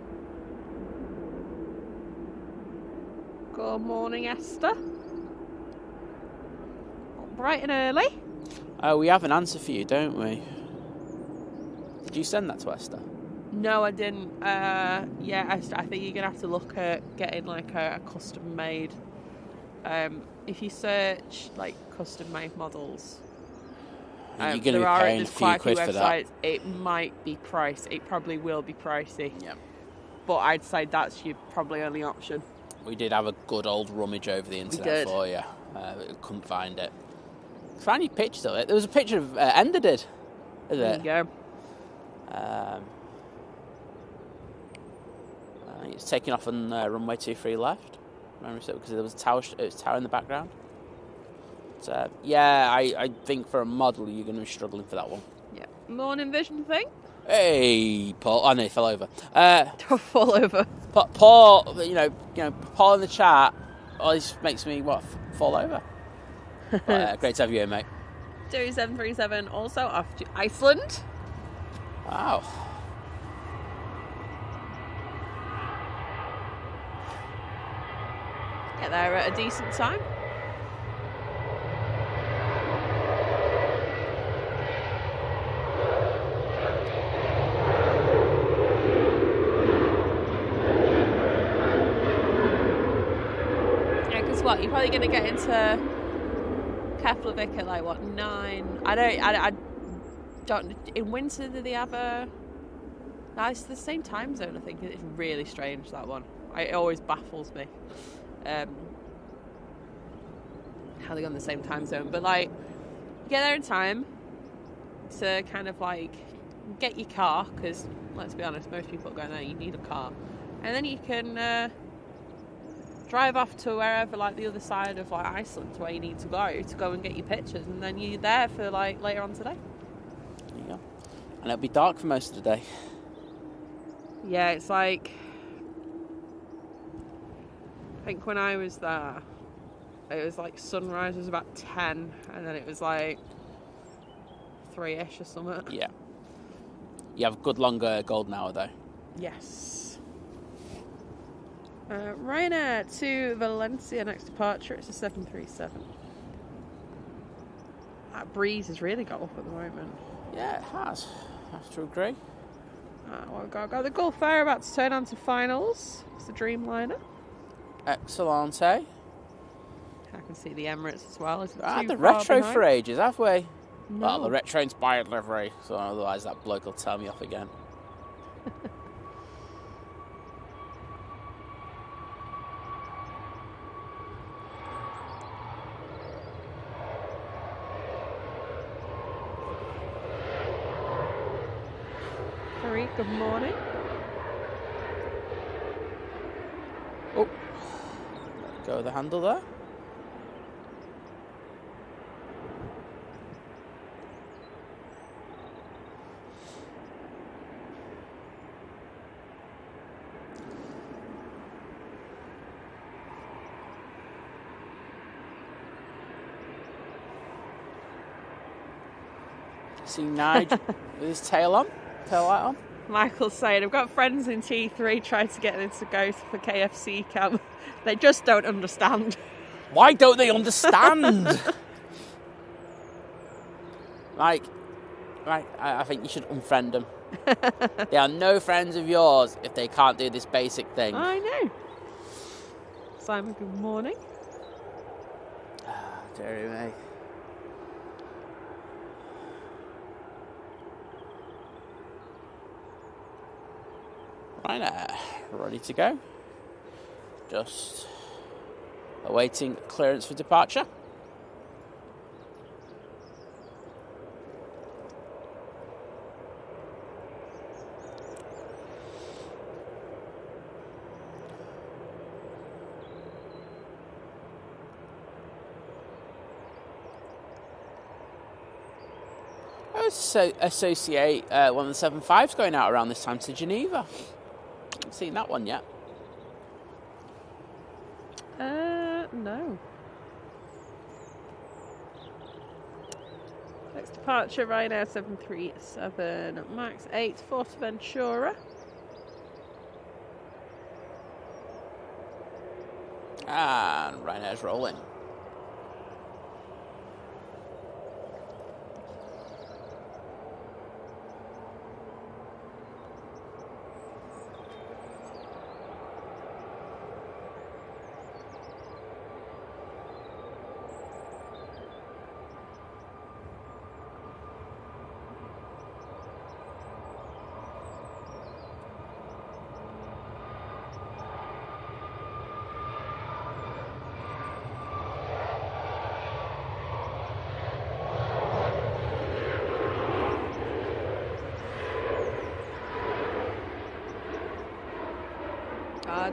Good morning, Esther. Bright and early. Oh, we have an answer for you, don't we? Did you send that to Esther? No, I didn't. Yeah, Esther, I think you're going to have to look at getting like a custom made. If you search like custom made models, you're going to be paying a few quid for that. It might be pricey. It probably will be pricey. Yeah. But I'd say that's your probably only option. We did have a good old rummage over the internet for you. Couldn't find it. Found your pictures of it. There was a picture of Ender did. There you go. It's taking off on runway 23 left. Remember, because there was a tower. It was a tower in the background. So, yeah, I think for a model you're going to be struggling for that one. Yeah. Morning vision thing. Hey, Paul. Oh no, he fell over. Don't fall over. Paul, you know, Paul in the chat always makes me fall over. Great to have you here, mate. 2737 also off to Iceland. Wow. Get there at a decent time. What, you're probably going to get into Keflavik at like what, 9? I don't. In winter, do they have a? No, it's the same time zone. I think it's really strange, that one. It always baffles me how they go on the same time zone. But like, you get there in time to kind of like get your car, because let's be honest, most people going there, you need a car, and then you can. Drive off to wherever, like the other side of like Iceland, to where you need to go and get your pictures, and then you're there for like later on today. There you go. And it'll be dark for most of the day. Yeah, it's like, I think when I was there, it was like sunrise was about 10, and then it was like 3ish or something. Yeah. You have a good longer golden hour though. Yes. Ryanair to Valencia next departure. It's a 737. That breeze has really got up at the moment. Yeah, it has. I have to agree. We've got the Gulf Air about to turn on to finals. It's the Dreamliner. Excellent. I can see the Emirates as well. The retro behind? for ages, have we? No. Well, the retro's by livery, so otherwise that bloke will tell me off again. Good morning. Oh, let go of the handle there. See Nigel with his tail light on. Michael's saying, I've got friends in T3 trying to get them to go for KFC camp. They just don't understand. Why don't they understand? I think you should unfriend them. They are no friends of yours if they can't do this basic thing. I know. Simon, good morning. Dear me. Ryanair, ready to go. Just awaiting clearance for departure. I associate one of the 75s going out around this time to Geneva. Haven't seen that one yet. No. Next departure, Ryanair 737 MAX 8, Fuerteventura. And Ryanair's rolling.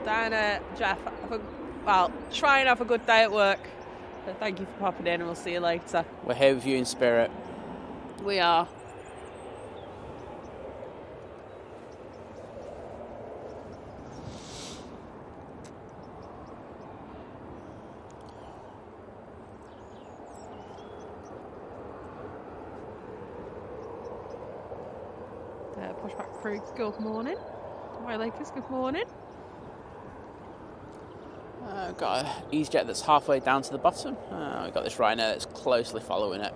Diana, Jeff, try and have a good day at work. So thank you for popping in, and we'll see you later. We're here with you in spirit. We are. Push back through. Good morning. Hi, Lakers. Good morning. Got an EasyJet that's halfway down to the bottom. We've got this Ryanair that's closely following it.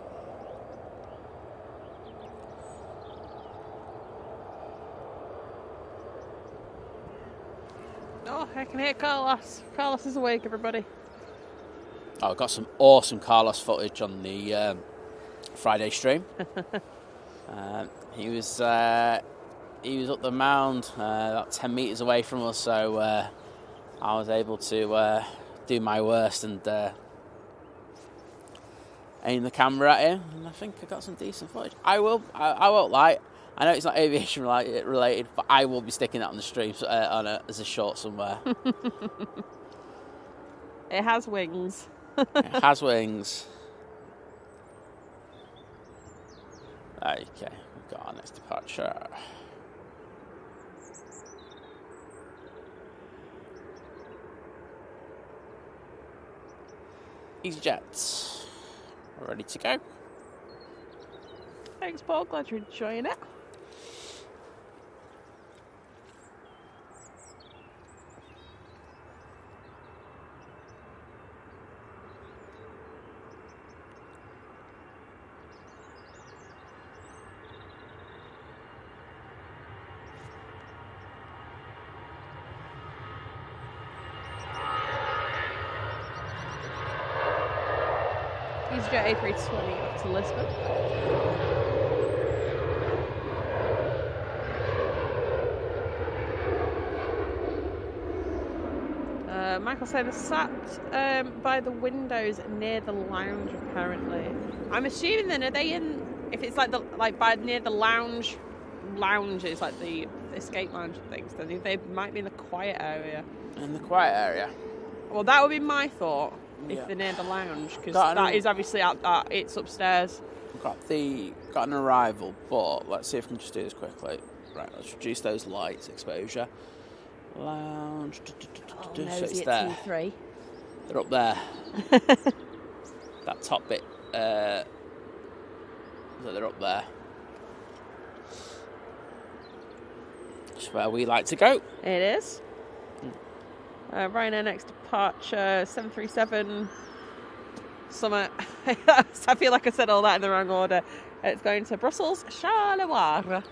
Oh, I can hear Carlos. Carlos is awake, everybody. I've got some awesome Carlos footage on the Friday stream. He was up the mound about 10 metres away from us, so I was able to do my worst and aim the camera at him, and I think I got some decent footage. I won't lie. I know it's not aviation related, but I will be sticking that on the stream as a short somewhere. It has wings. It has wings. Okay, we've got our next departure. EasyJet, we're ready to go. Thanks, Paul. Glad you're enjoying it. EasyJet A320 up to Lisbon. Michael said it's sat by the windows near the lounge. Apparently, I'm assuming then are they in? If it's like by near the lounges, like the escape lounge and things, then they might be in the quiet area. In the quiet area. Well, that would be my thought. Yeah. If they're near the lounge, because that is obviously it's upstairs. Got an arrival, but let's see if we can just do this quickly. Right, let's reduce those lights exposure. Lounge. So it's there. T3. They're up there. That top bit. So they're up there. That's where we like to go. It is. Ryanair next departure 737 Summer. I feel like I said all that in the wrong order. It's going to Brussels Charleroi.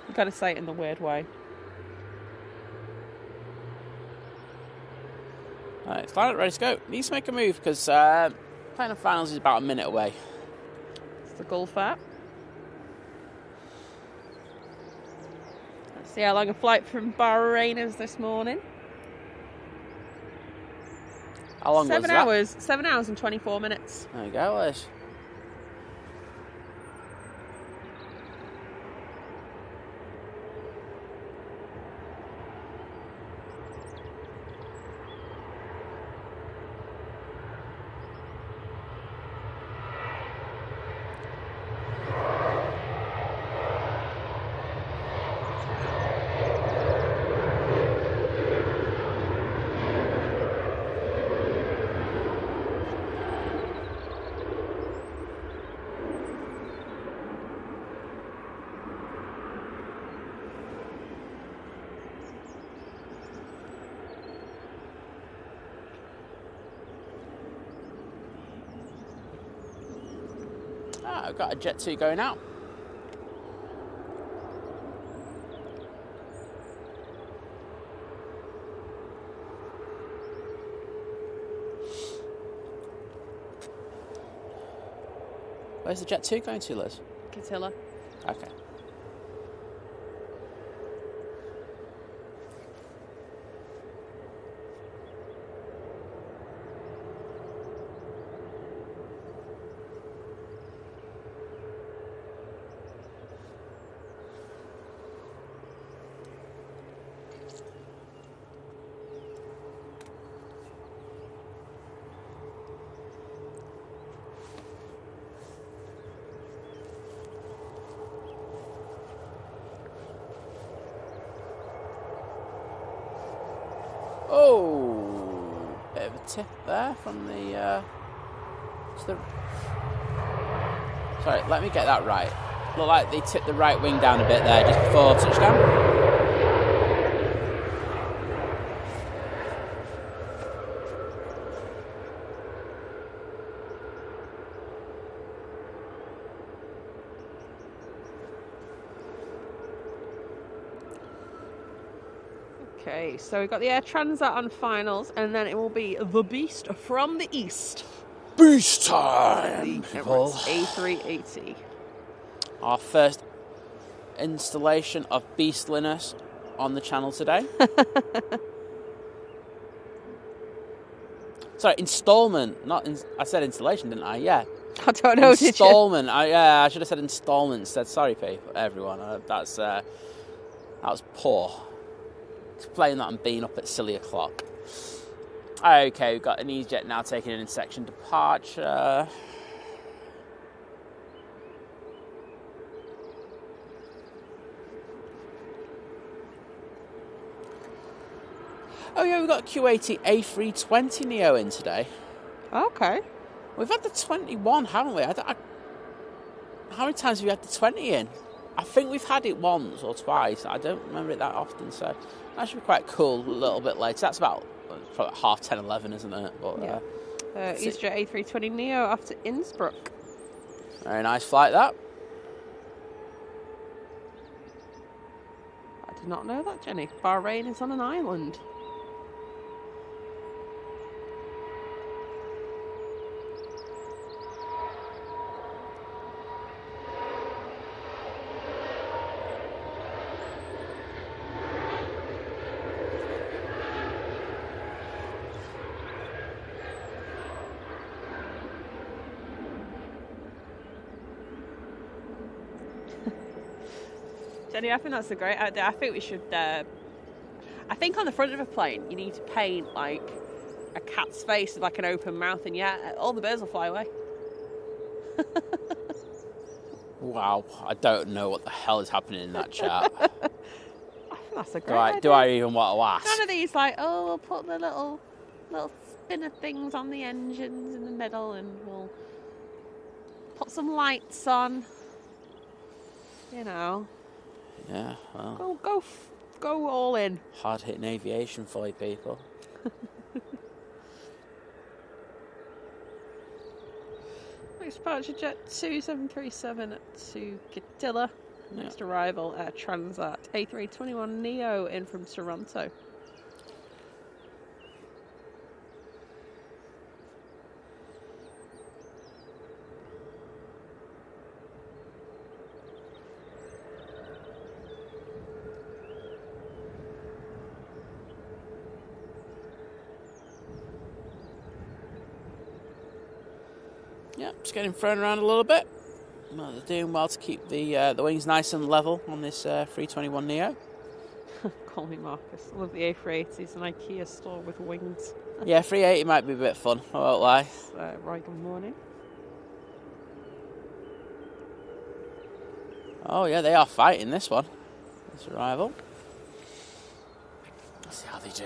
You've got to say it in the weird way. Right, it's lined up, ready to go. Needs to make a move because playing the finals is about a minute away. It's the Gulf app. Let's see how long a flight from Bahrain is this morning. How long was that? 7 hours and 24 minutes. There you go, Liz. I've got a Jet 2 going out. Where's the Jet 2 going to, Liz? Catilla. Okay. Oh, bit of a tip there from the, sorry, let me get that right. Looked like they tipped the right wing down a bit there just before touchdown. Okay, so we've got the Air Transat on finals, and then it will be the Beast from the East. Beast time, The people. Emirates A380. Our first installation of beastliness on the channel today. Sorry, installment. I said installation, didn't I? Yeah. I don't know, installment. I should have said installment instead. Sorry, people, everyone. That was poor. Explain that I'm being up at silly o'clock. Okay, we've got an EasyJet now taking an in-section departure. Oh yeah, we've got a Q80 A320 Neo in today. Okay. We've had the 21, haven't we? How many times have we had the 20 in? I think we've had it once or twice. I don't remember it that often, so that should be quite cool a little bit later. That's about probably 10:30, 11, isn't it? But, yeah. EasyJet A320 Neo off to Innsbruck. Very nice flight, that. I did not know that, Jenny. Bahrain is on an island. Jenny, I think that's a great idea. I think we should. I think on the front of a plane, you need to paint like a cat's face with like an open mouth, and yeah, all the birds will fly away. Wow, I don't know what the hell is happening in that chat. I think that's a great idea. Do I even want to ask? None of these like, oh, we'll put the little spinner things on the engines in the middle, and we'll put some lights on. You know. Yeah, well. Go all in. Hard hitting aviation for you people. Next departure Jet 2737 to Catilla. Next arrival Air Transat A321 Neo in from Toronto. Yeah, just getting thrown around a little bit. Well, they're doing well to keep the wings nice and level on this 321 Neo. Call me Marcus. I love the A380. It's an IKEA store with wings. Yeah, 380 might be a bit fun, I won't lie. Right, good morning. Oh yeah, they are fighting this one. This arrival. Let's see how they do.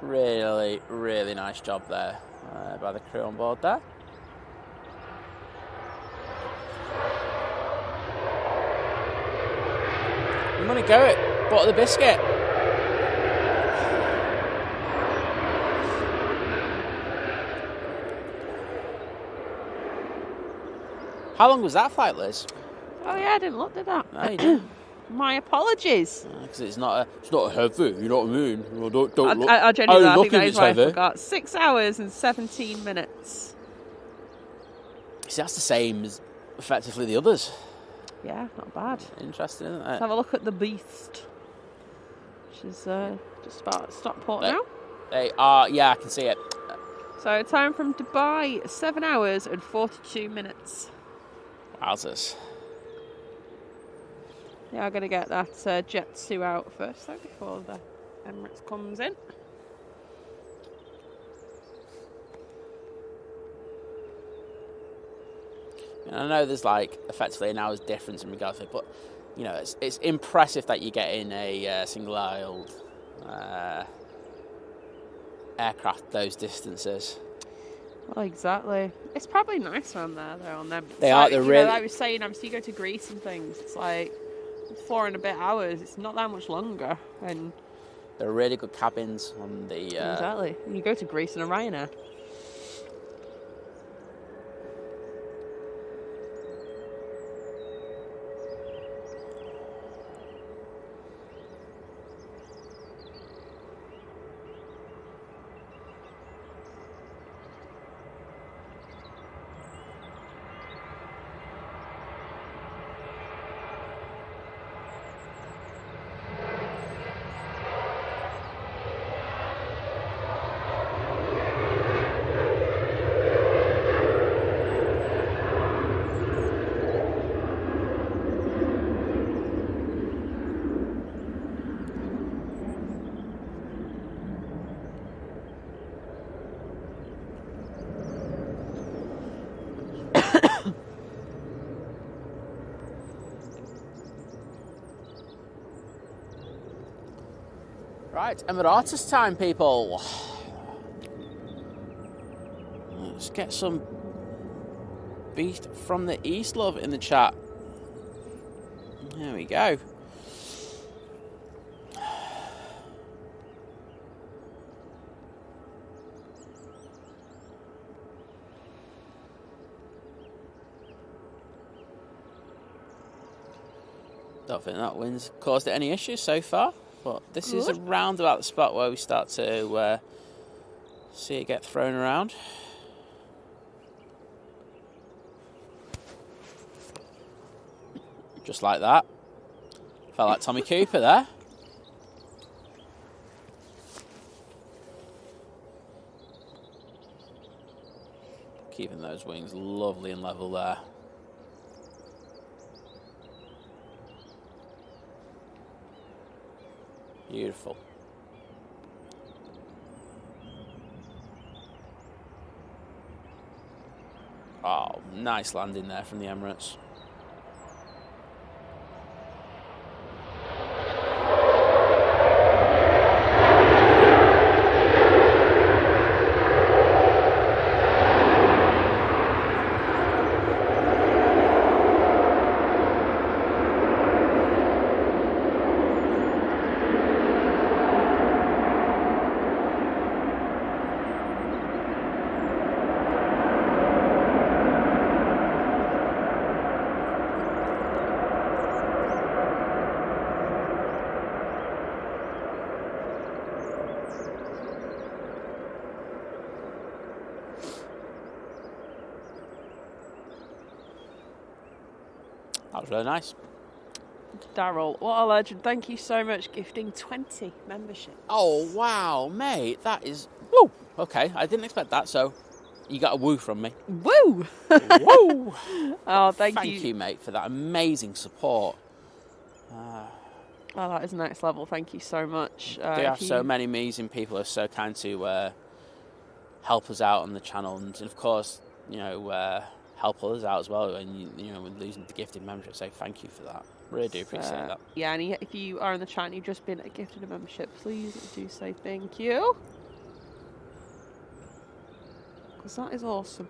Really, really nice job there by the crew on board there. I'm going to go it. Butter the biscuit. How long was that flight, Liz? Oh yeah, I didn't look at that. No, you didn't. My apologies. Because it's not heavy, you know what I mean? Well, don't look. I genuinely think that if is it's why heavy. I forgot. 6 hours and 17 minutes. See, that's the same as effectively the others. Yeah, not bad. Interesting, isn't it? Let's have a look at the beast. Which is just about to stop port now. They are, yeah, I can see it. So time from Dubai, 7 hours and 42 minutes. Wowzers. Yeah, I'm going to get that Jet 2 out first, though, before the Emirates comes in. And I know there's like effectively an hour's difference in regards to it, but you know it's impressive that you get in a single-aisled aircraft those distances. Well, exactly. It's probably nice around there, though, on them. They are. They're really. Like I was saying, obviously, you go to Greece and things. It's like 4 and a bit hours. It's not that much longer, and there are really good cabins on the. Exactly. You go to Greece in a Ryanair. Right, Emirates time, people. Let's get some beast from the East love in the chat. There we go. Don't think that wind's caused it any issues so far. But this is around about the spot where we start to see it get thrown around. Just like that. Felt like Tommy Cooper there. Keeping those wings lovely and level there. Beautiful. Oh, nice landing there from the Emirates. That was really nice. Daryl, what a legend. Thank you so much, gifting 20 memberships. Oh, wow, mate. That is... Woo! Okay, I didn't expect that, so you got a woo from me. Woo! Woo! Oh, thank you. Thank you, mate, for that amazing support. Oh, that is next level. Thank you so much. We have so many amazing people who are so kind to help us out on the channel, and of course, help others out as well. And with losing the gifted membership, so thank you for that. Really do appreciate that. Yeah, and if you are in the chat and you've just been gifted a membership, please do say thank you, because that is awesome.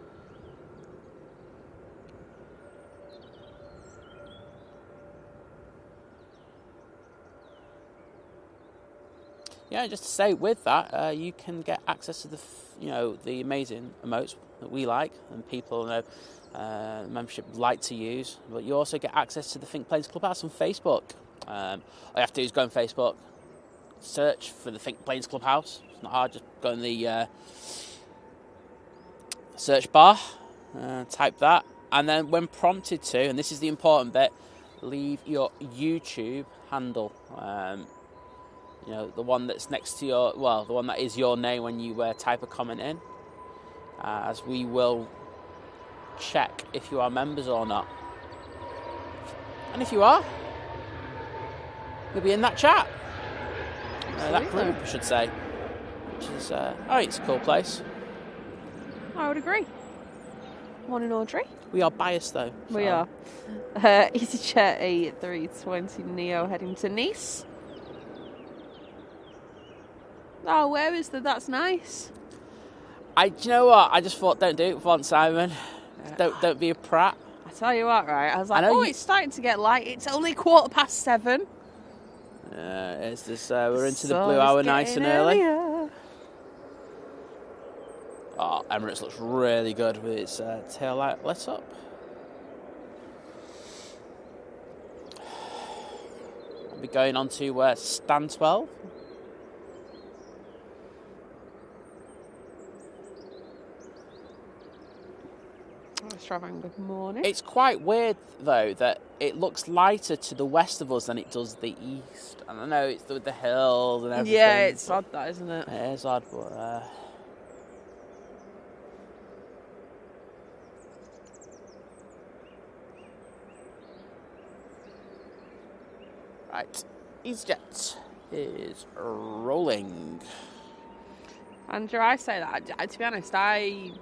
Yeah, just to say with that, you can get access to the amazing emotes that we like and people membership like to use. But you also get access to the Think Planes Clubhouse on Facebook. All you have to do is go on Facebook, search for the Think Planes Clubhouse. It's not hard, just go in the search bar, type that, and then when prompted to, and this is the important bit, leave your YouTube handle. The one that's next to the one that is your name when you type a comment in, as we will check if you are members or not. And if you are, you'll be in that chat. That group, I should say. Which is, it's a cool place. I would agree. Morning, Audrey. We are biased, though. So. We are. EasyJet A320 Neo heading to Nice. Oh, where is the? That's nice. Do you know what? I just thought, don't do it once, Simon. Don't be a prat. I tell you what, right? I was like, it's starting to get light. It's only 7:15. It's this. We're into the blue hour, nice and early. Oh, Emirates looks really good with its tail light lit up. I'll be going on to stand 12. Good morning. It's quite weird, though, that it looks lighter to the west of us than it does the east. And I know it's with the hills and everything. Yeah, it's odd, that, isn't it? It is odd, but... Right. EasyJet is rolling. And dare I say that, to be honest, I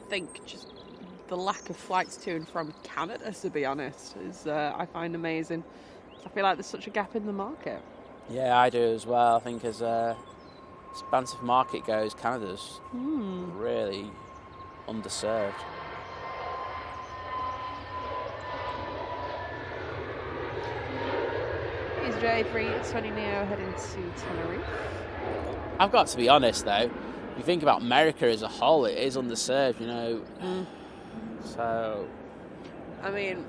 think just the lack of flights to and from Canada, to be honest, is I find amazing. I feel like there's such a gap in the market. Yeah, I do as well. I think as expansive market goes, Canada's really underserved. EasyJet A320 Neo heading to Tenerife. I've got to be honest, though. If you think about America as a whole, it is underserved, So, I mean,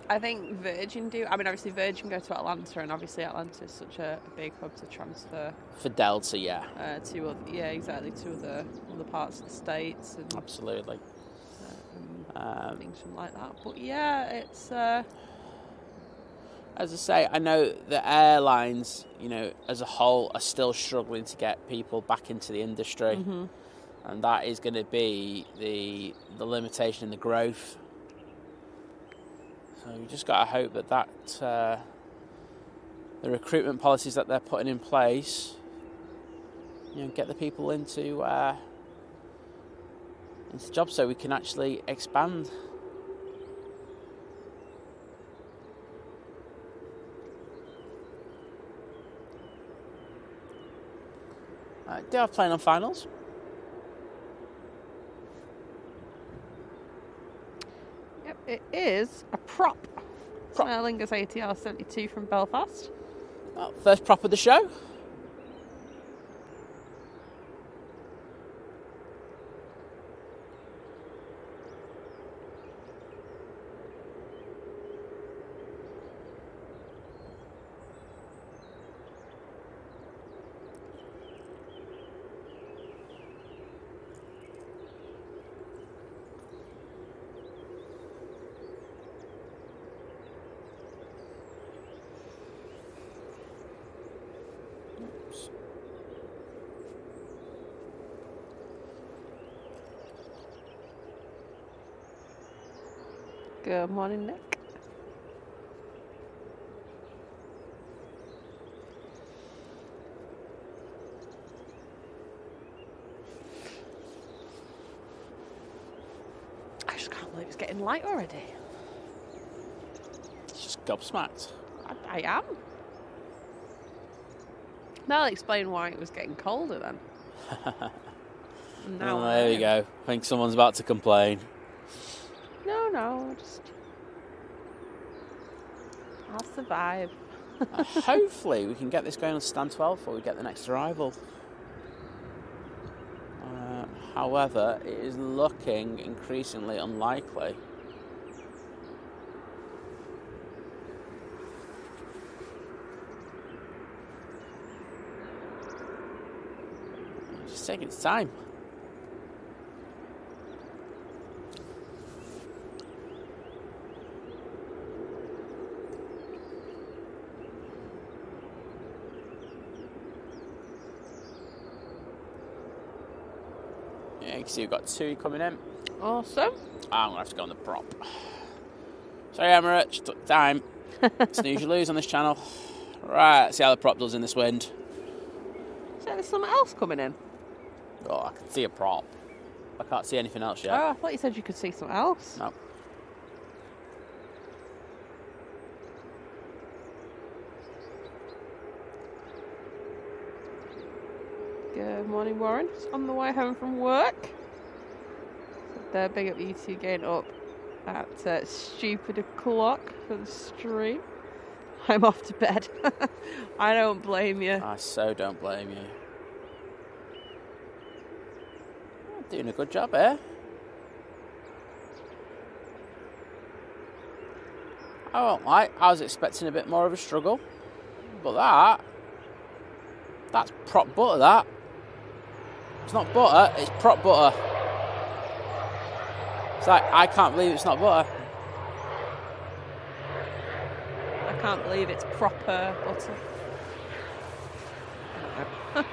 I think Virgin do. I mean, obviously Virgin go to Atlanta, and obviously Atlanta is such a big hub to transfer for Delta, yeah. To other parts of the States. And, absolutely. Things like that. But yeah, it's. As I say, I know the airlines, as a whole, are still struggling to get people back into the industry. Mm-hmm. And that is going to be the limitation in the growth. So you just got to hope that the recruitment policies that they're putting in place, get the people into jobs so we can actually expand. Do I have plane on finals? Yep, it is a prop. Aer Lingus ATR 72 from Belfast. Well, first prop of the show. Good morning, Nick. I just can't believe it's getting light already. It's just gobsmacked. I am. That'll explain why it was getting colder then. Well, there we go. I think someone's about to complain. No, I'll survive. Hopefully we can get this going on stand 12 before we get the next arrival. However, it is looking increasingly unlikely. It's just taking its time. Yeah, you can see we've got 2 coming in. Awesome. I'm going to have to go on the prop. Sorry, Emirates, took time. Snooze you lose on this channel. Right, let's see how the prop does in this wind. So there's something else coming in? Oh, I can see a prop. I can't see anything else yet. Oh, I thought you said you could see something else. No. Good morning, Warren. Just on the way home from work. Big up you two getting up at stupid o'clock for the stream. I'm off to bed. I don't blame you. I so don't blame you. Doing a good job here. I won't lie, I was expecting a bit more of a struggle. But that's prop butter, that. It's not butter, it's prop butter. It's like, I can't believe it's not butter. I can't believe it's proper butter. So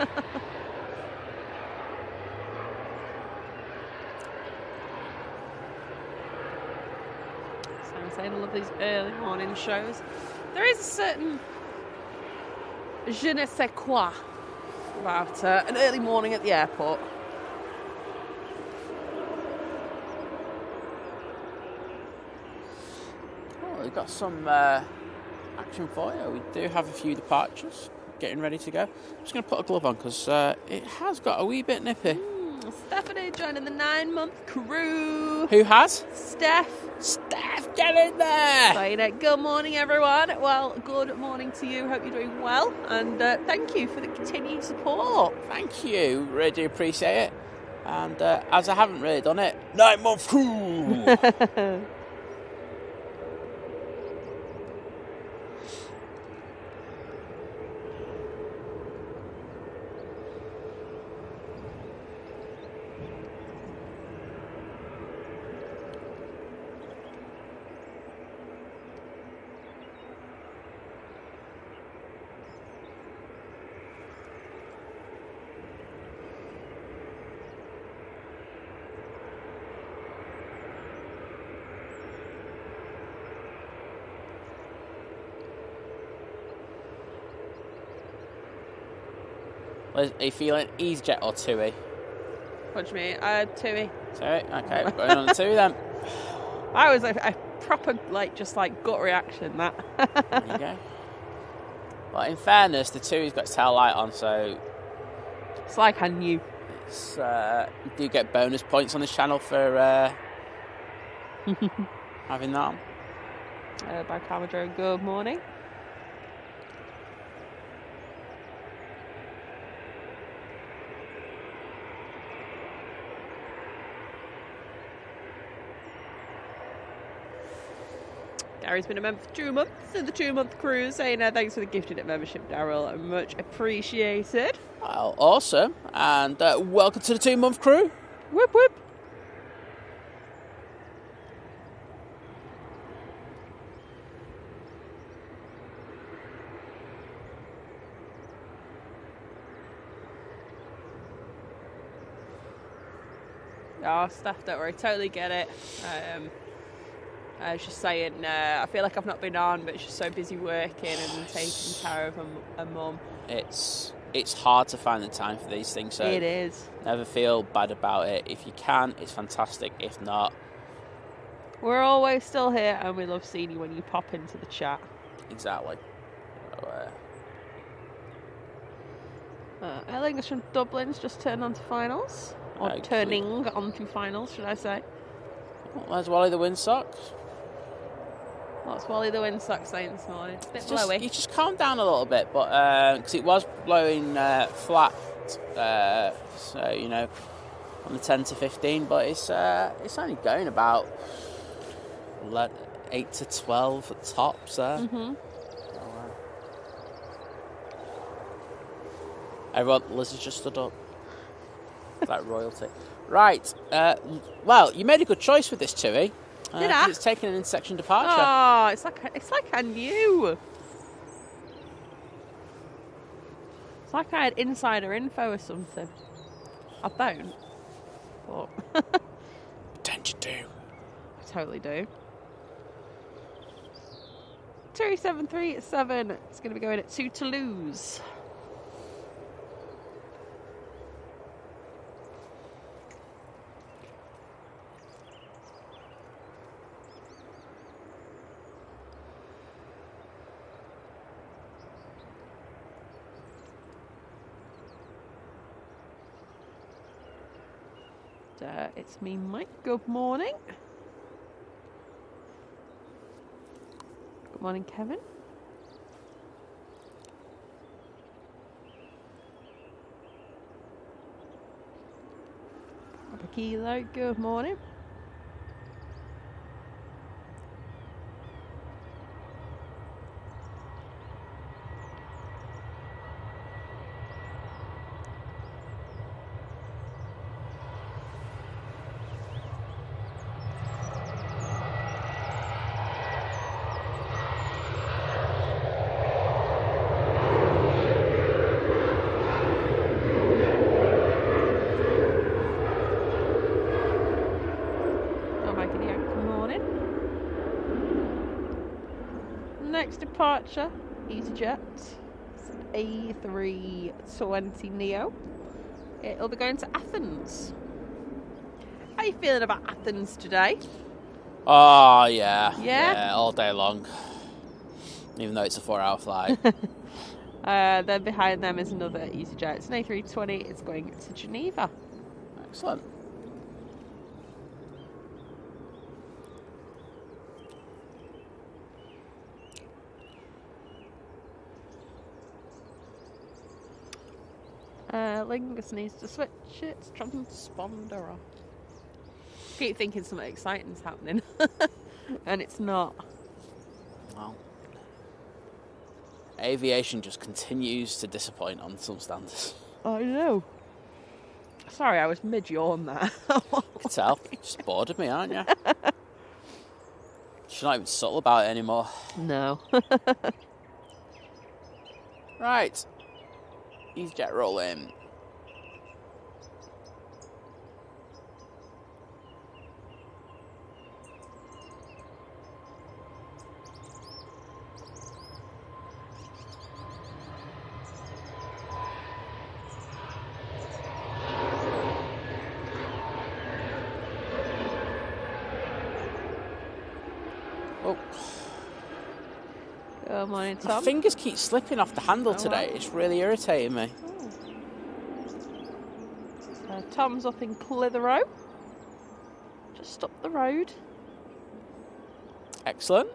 I'm saying I love these early morning shows. There is a certain je ne sais quoi about an early morning at the airport. We've got some action for you. We do have a few departures getting ready to go. I'm just going to put a glove on because it has got a wee bit nippy. Stephanie joining the 9-month crew. Who has? Steph, get in there! Saying good morning, everyone. Well, good morning to you. Hope you're doing well. And thank you for the continued support. Thank you. Really do appreciate it. And as I haven't really done it, 9-month crew! Are you feeling EasyJet or TUI? What do you mean? TUI. TUI? Okay, we're going on the TUI then. I was a proper, just gut reaction, that. There you go. Well, in fairness, the TUI's got its tail light on, so... It's like I knew. It's, you do get bonus points on this channel for having that on. By Camadro, good morning. Gary's been a member for 2 months in the 2-month cruise, saying thanks for the gifted membership, Daryl. Much appreciated. Well, awesome. And welcome to the 2-month crew. Whoop, whoop. Oh, Steph, don't worry, totally get it. I was just saying, I feel like I've not been on, but she's so busy working and taking care of her mum. It's hard to find the time for these things, so it is. Never feel bad about it. If you can, it's fantastic. If not, we're always still here, and we love seeing you when you pop into the chat. Exactly. Aer Lingus from Dublin's just turned on to finals. Or turning onto finals, should I say. Oh, there's Wally the Windsock. What's Wally the Windsock saying this morning? It's a bit blowy. You just calmed down a little bit, but because it was blowing flat, so, you know, on the 10 to 15, but it's only going about 8 to 12 at tops there. Mm-hmm. Everyone, Liz has just stood up. Like royalty. Right. Well, you made a good choice with this, Tui. Did I? It's taken an intersection departure. Oh, it's like I knew. It's like I had insider info or something. I don't. But Pretend you do. I totally do. 27387. It's going to be going to Toulouse. It's me, Mike. Good morning. Good morning, Kevin. Papa Kilo, good morning. Next departure, EasyJet, A320 Neo. It'll be going to Athens. How are you feeling about Athens today? Oh, yeah. Yeah? Yeah, all day long. Even though it's a 4-hour flight. Then behind them is another EasyJet. It's an A320. It's going to Geneva. Excellent. Lingus needs to switch its transponder off. Keep thinking something exciting's happening, and it's not. Well, aviation just continues to disappoint on some standards. I know. Sorry, I was mid-yawn there. You can tell. Just bored of me, aren't you? She's not even subtle about it anymore. No. Right. EasyJet roll in. Oh. Good morning, Tom. My fingers keep slipping off the handle today. It's really irritating me. Tom's up in Clitheroe. Just up the road. Excellent.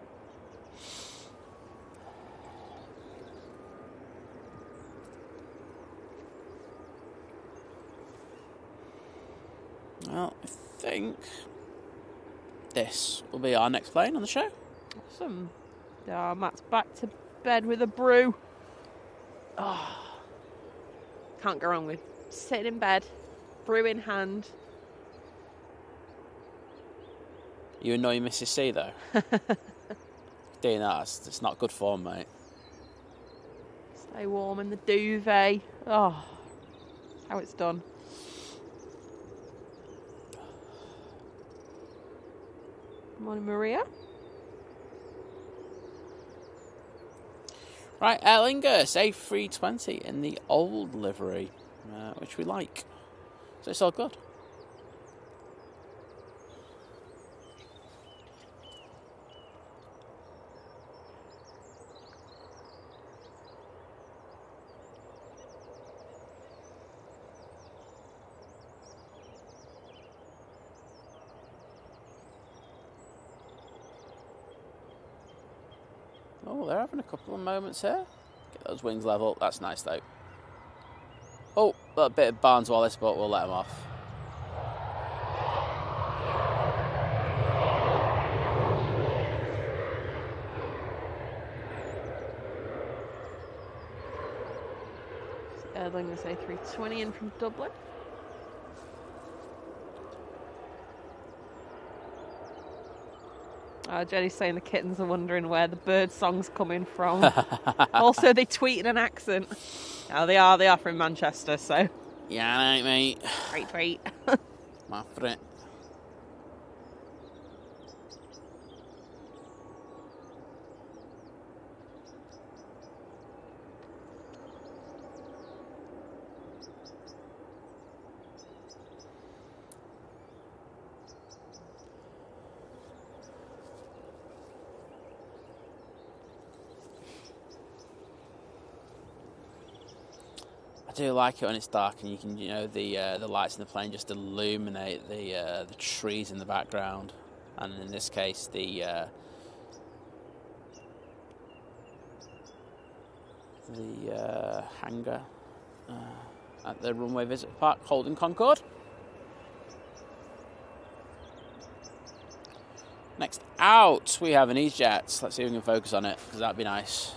Well, I think this will be our next plane on the show. Awesome. Matt's back to bed with a brew. Oh, can't go wrong with sitting in bed, brew in hand. You annoy Mrs. C, though. Doing that, it's not good form, mate. Stay warm in the duvet. Oh, how it's done. Good morning, Maria. Right, Aer Lingus A320 in the old livery, which we like. So it's all good. Oh, they're having a couple of moments here. Get those wings level. That's nice, though. Oh, a little bit of Barnes Wallis, but we'll let them off. Aer Lingus A320 in from Dublin. Jenny's saying the kittens are wondering where the bird song's coming from. Also, they tweet in an accent. Oh, they are from Manchester, so. Yeah, right, mate. Great. My friend. I do like it when it's dark and you can, the lights in the plane just illuminate the trees in the background, and in this case the hangar at the runway visit park holding Concorde. Next out, we have an EasyJet. Let's see if we can focus on it, because that'd be nice.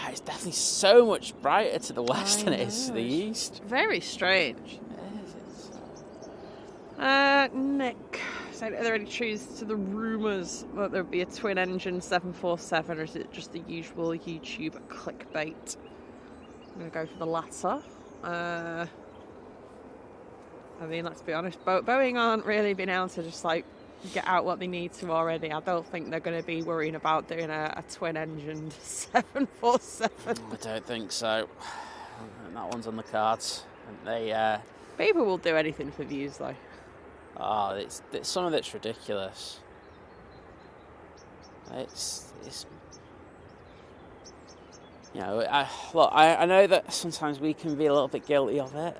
It's definitely so much brighter to the west than it is to the east. Very strange. Nick said, are there any truths to the rumours that there would be a twin-engine 747, or is it just the usual YouTube clickbait? I'm going to go for the latter. I mean, let's be honest, Boeing aren't really being able to just, get out what they need to already. I don't think they're going to be worrying about doing a twin-engined 747. I don't think so. That one's on the cards. People will do anything for views, though. Oh, it's some of it's ridiculous. It's I know that sometimes we can be a little bit guilty of it.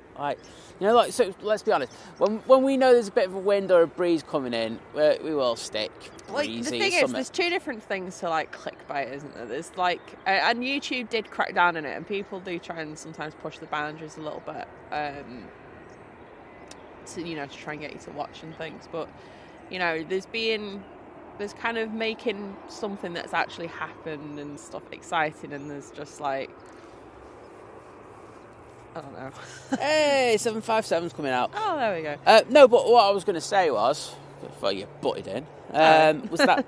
So let's be honest. When we know there's a bit of a wind or a breeze coming in, we will stick breezy. The thing is, there's two different things to clickbait, isn't there? There's and YouTube did crack down on it, and people do try and sometimes push the boundaries a little bit, to try and get you to watch and things. But there's kind of making something that's actually happened and stuff exciting, and there's just I don't know. Hey, 757's coming out. Oh, there we go. No, but what I was going to say was, before you butted in, was that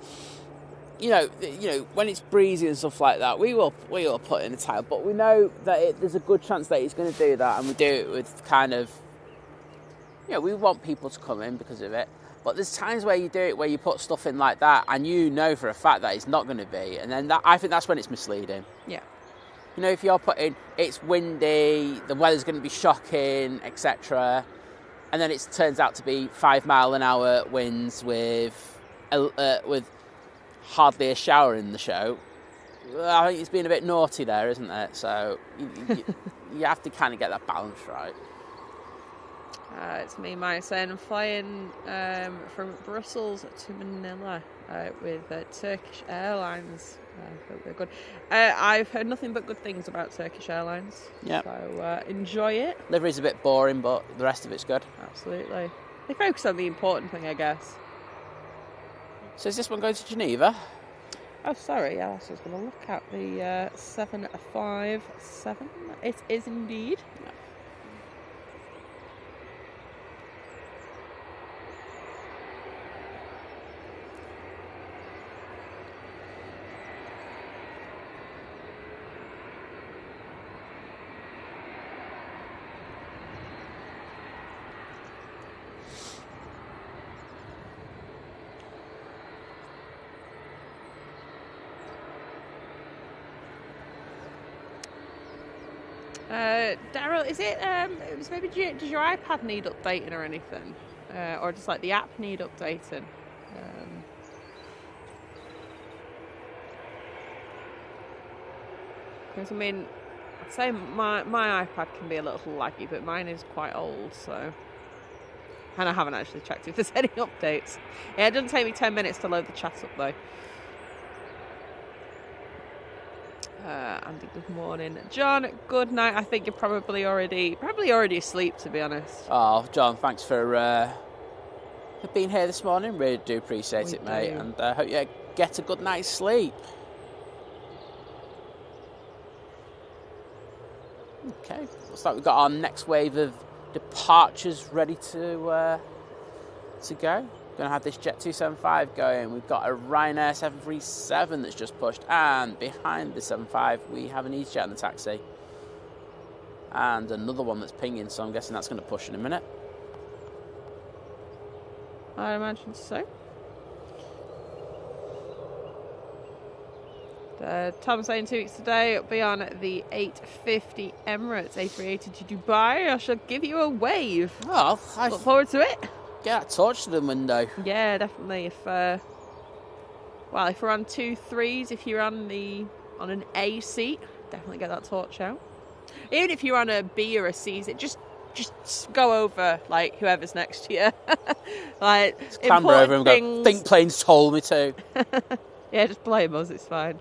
when it's breezy and stuff like that, we will put in a title, but we know that there's a good chance that he's going to do that, and we do it with kind of, we want people to come in because of it. But there's times where you do it where you put stuff in like that and you know for a fact that it's not going to be, and then I think that's when it's misleading. Yeah. If you're putting it's windy, the weather's going to be shocking, etc., and then it turns out to be 5 mile an hour winds with hardly a shower in the show, I think it's been a bit naughty there, isn't it? So you have to kind of get that balance right. It's me, Mike, saying I'm flying from Brussels to Manila with Turkish Airlines. I hope they're good. I've heard nothing but good things about Turkish Airlines. Yeah. So enjoy it. Livery's a bit boring, but the rest of it's good. Absolutely. They focus on the important thing, I guess. So is this one going to Geneva? Oh, sorry. Yeah, I was just going to look at the 757. It is indeed. Daryl, is it was maybe does your iPad need updating or anything, or does like the app need updating? Because I mean, I'd say my iPad can be a little laggy, but mine is quite old, so. And I haven't actually checked if there's any updates. Yeah, it doesn't take me 10 minutes to load the chat up though. Andy, good morning. John, good night. I think you're probably already asleep, to be honest. Oh, John, thanks for being here this morning. Really do appreciate it, mate. And I hope you get a good night's sleep. Okay, looks like we've got our next wave of departures ready to go. Going to have this Jet 275 going. We've got a Ryanair 737 that's just pushed, and behind the 75 we have an EasyJet on the taxi, and another one that's pinging. So I'm guessing that's going to push in a minute. I imagine so. Tom saying 2 weeks today, it'll be on the 850 Emirates A380 to Dubai. I shall give you a wave. Oh, look forward to it. Get that torch to the window. Yeah, definitely. If we're on 2-3s, if you're on an A seat, definitely get that torch out. Even if you're on a B or a C seat, just go over like whoever's next to you. Like just clamber over and go, think planes told me to. Yeah, just blame us, it's fine.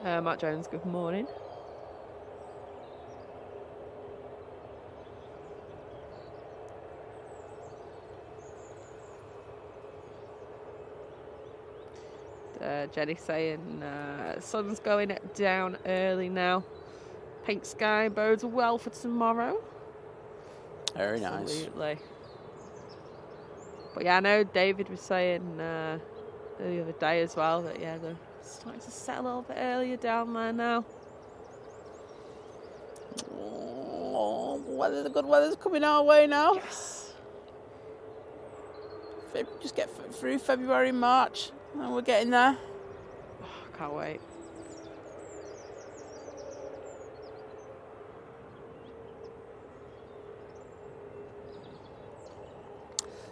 Matt Jones, good morning. Jenny saying sun's going down early now. Pink sky bodes well for tomorrow. Very nice. Absolutely. But yeah, I know David was saying the other day as well that they're starting to set a little bit earlier down there now. Oh, the good weather's coming our way now. Yes. Just get through February, March, and we're getting there. Oh, I can't wait.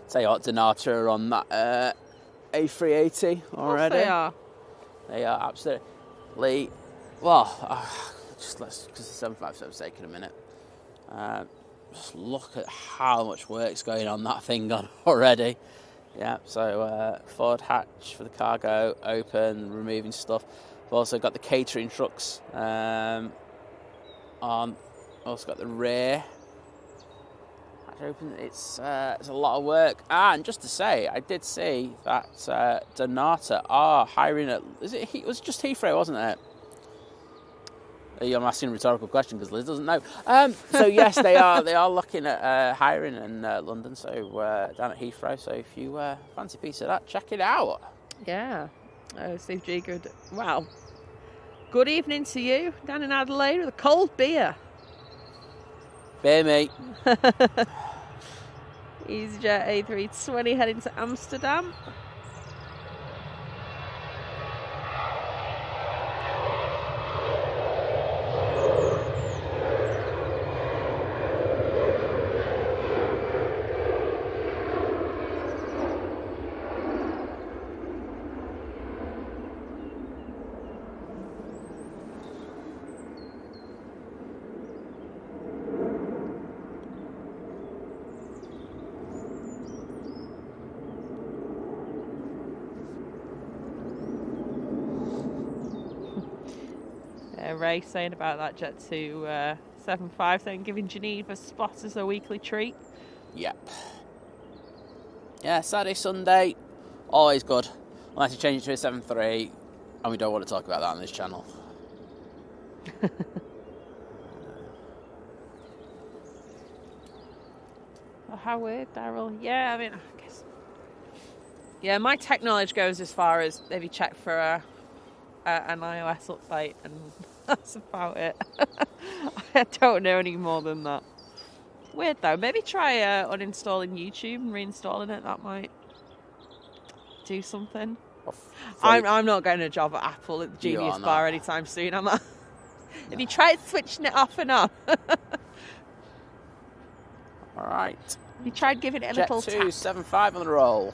Tell you what, Donata are on that A380 already. Of course they are. They are absolutely. Well, let's because the 757's taking a minute. Just look at how much work's going on that thing already. Yeah, so forward hatch for the cargo open, removing stuff. We've also got the catering trucks on. Also got the rear hatch open. It's a lot of work. And just to say, I did see that Donata are hiring at. It was just Heathrow, wasn't it? I'm asking a rhetorical question because Liz doesn't know. So yes, they are looking at hiring in London, so down at Heathrow. So if you fancy a piece of that, check it out. Yeah. Steve G, good. Wow. Good evening to you down in Adelaide with a cold beer. Beer me. EasyJet A320 heading to Amsterdam. Ray saying about that Jet 275 saying giving Geneva spotters a weekly treat. Yep. Yeah, Saturday, Sunday, always good. Unless you change it to a 7.3, and we don't want to talk about that on this channel. How weird, Daryl. Yeah, I mean, I guess. Yeah, my tech knowledge goes as far as maybe check for an iOS update, and that's about it. I don't know any more than that. Weird though. Maybe try uninstalling YouTube and reinstalling it. That might do something. I'm not getting a job at Apple at the Genius Bar anytime soon, am I? No. Have you tried switching it off and on? All right. You tried giving it a little tap. 275 on the roll.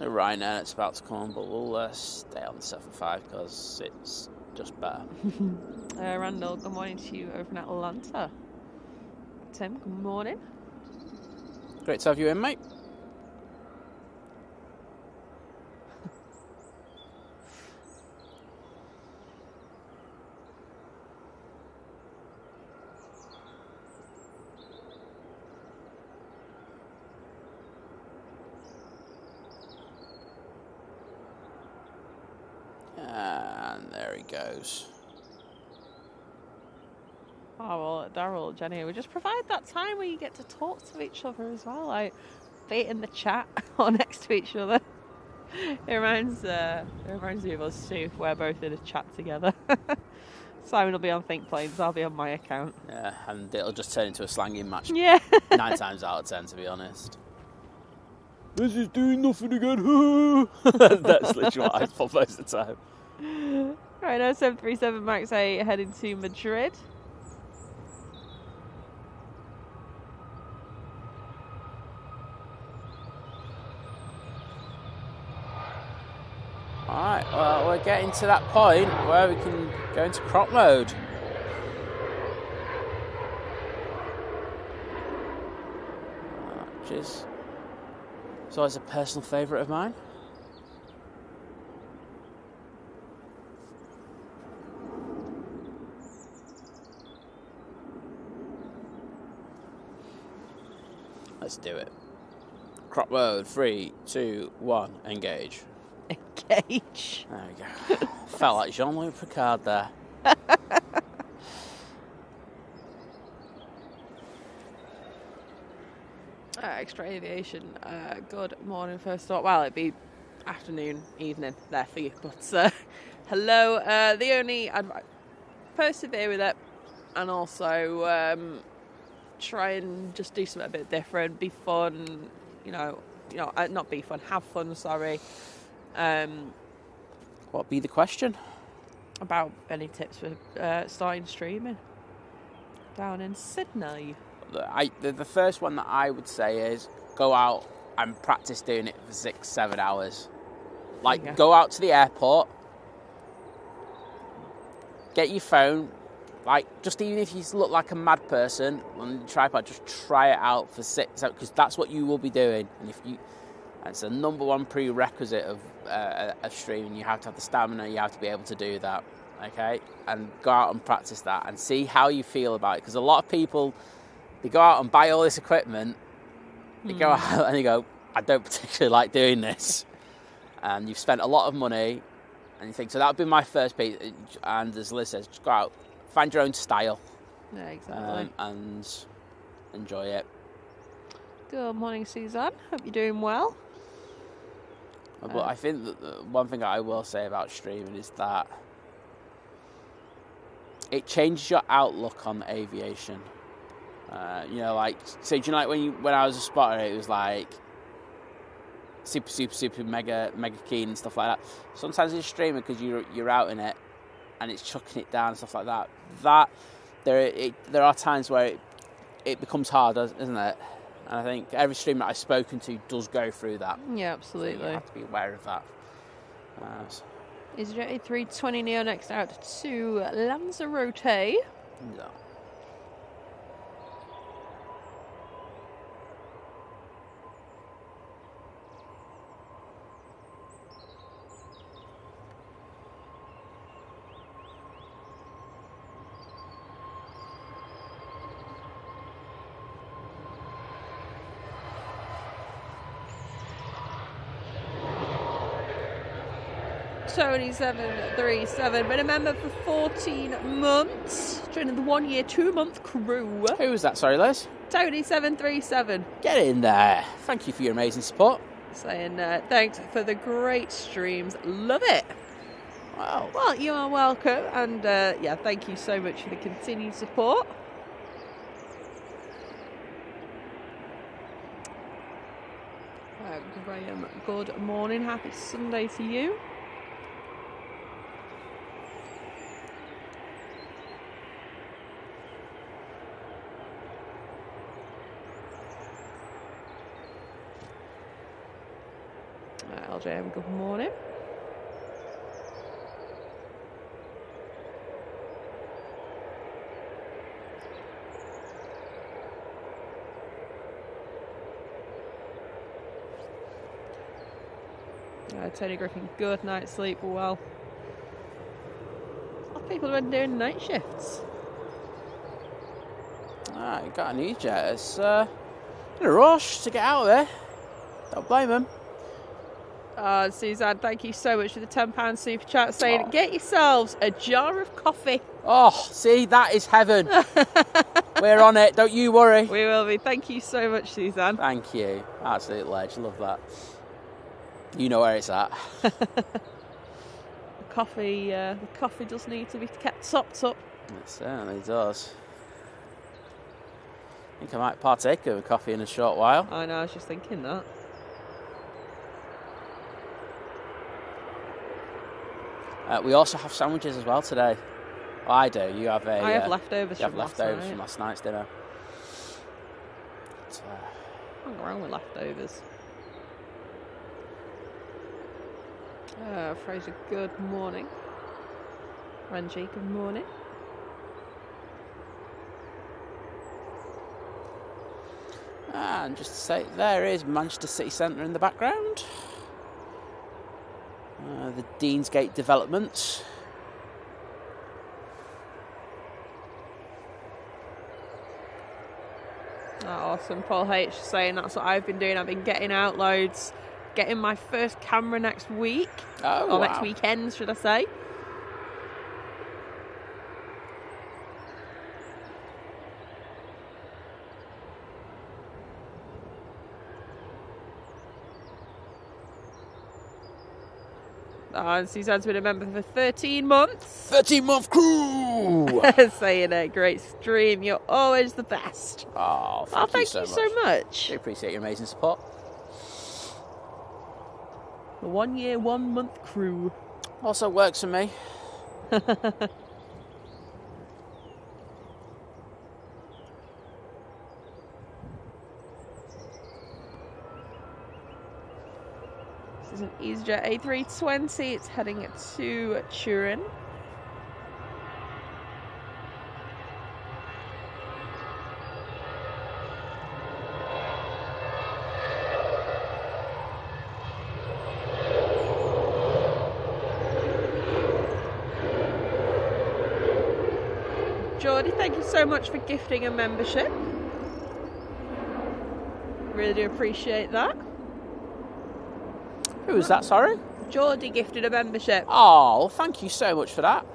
Ryanair, it's about to come, but we'll stay on the 7.5 because it's just better. Randall, good morning to you over in Atlanta. Tim, good morning. Great to have you in, mate. And there he goes. Oh, well, Daryl, Jenny, we just provide that time where you get to talk to each other as well, like be it in the chat or next to each other. It reminds me of us two. We're both in a chat together. Simon will be on Think Planes, I'll be on my account. Yeah, and it'll just turn into a slanging match. Yeah. 9 times out of 10, to be honest. This is doing nothing again. That's literally what I put most of the time. Right now, 737 MAX 8 heading to Madrid. Alright, well, we're getting to that point where we can go into crop mode. Which is always a personal favourite of mine. Let's do it. Crop mode, 3, 2, 1, engage. Engage. There we go. Felt like Jean-Luc Picard there. Extra aviation. Good morning, first thought. Well, it'd be afternoon, evening there for you. But hello. The only persevere with it, and also try and just do something a bit different. Be fun. Not be fun. Have fun. Sorry. What be the question? About any tips for starting streaming down in Sydney? The first one that I would say is go out and practice doing it for 6-7 hours. Go out to the airport, get your phone, just even if you look like a mad person on the tripod, just try it out for 6 hours, because that's what you will be doing. And it's the number one prerequisite of streaming. You have to have the stamina, you have to be able to do that, okay? And go out and practice that and see how you feel about it, because a lot of people, they go out and buy all this equipment, they go out and they go, I don't particularly like doing this. And you've spent a lot of money, and you think, so that would be my first piece. And as Liz says, just go out, find your own style. Yeah, exactly. And enjoy it. Good morning, Suzanne. Hope you're doing well. But I think that one thing I will say about streaming is that it changes your outlook on aviation. You know, like, so do you know, like when I was a spotter, it was like super mega keen and stuff like that. Sometimes it's a streamer because you're out in it and it's chucking it down and stuff like that. There are times where it becomes hard, isn't it? And I think every streamer that I've spoken to does go through that. Yeah, absolutely. So you have to be aware of that. EasyJet A320 Neo next out to Lanzarote. No. Tony 737, been a member for 14 months, joining the 1 year, 2 month crew. Who was that? Sorry, Liz. Tony 737. Get in there. Thank you for your amazing support. Saying thanks for the great streams. Love it. Wow. Well, you are welcome. And yeah, thank you so much for the continued support. Graham, good morning. Happy Sunday to you. LJM, good morning. Tony Griffin, good night's sleep. Well, a lot of people have been doing night shifts. You got an EasyJet. It's in a rush to get out of there. Don't blame them. Suzanne, thank you so much for the £10 super chat saying, get yourselves a jar of coffee. Oh, see, that is heaven. We're on it, don't you worry. We will be. Thank you so much, Suzanne. Thank you. Absolute ledge. Love that. You know where it's at. The coffee does need to be kept topped up. It certainly does. I think I might partake of a coffee in a short while. I know, I was just thinking that. We also have sandwiches as well today. Well, I do. You have a. I have leftovers. You have leftovers from last night's dinner. Nothing wrong with leftovers. Fraser, good morning. Ranji, good morning. And just to say, there is Manchester City Centre in the background. The Deansgate development. Awesome. Paul H saying that's what I've been doing. I've been getting out loads, getting my first camera next week. Oh, or next weekend, should I say. And Suzanne's been a member for 13 months. 13-month crew! Saying a great stream. You're always the best. Oh, thank you so much. I appreciate your amazing support. The 1 year, 1 month crew. Also works for me. This is an EasyJet A320. It's heading to Turin. Geordie, thank you so much for gifting a membership. Really do appreciate that. Who was that, sorry? Geordie gifted a membership. Oh, thank you so much for that.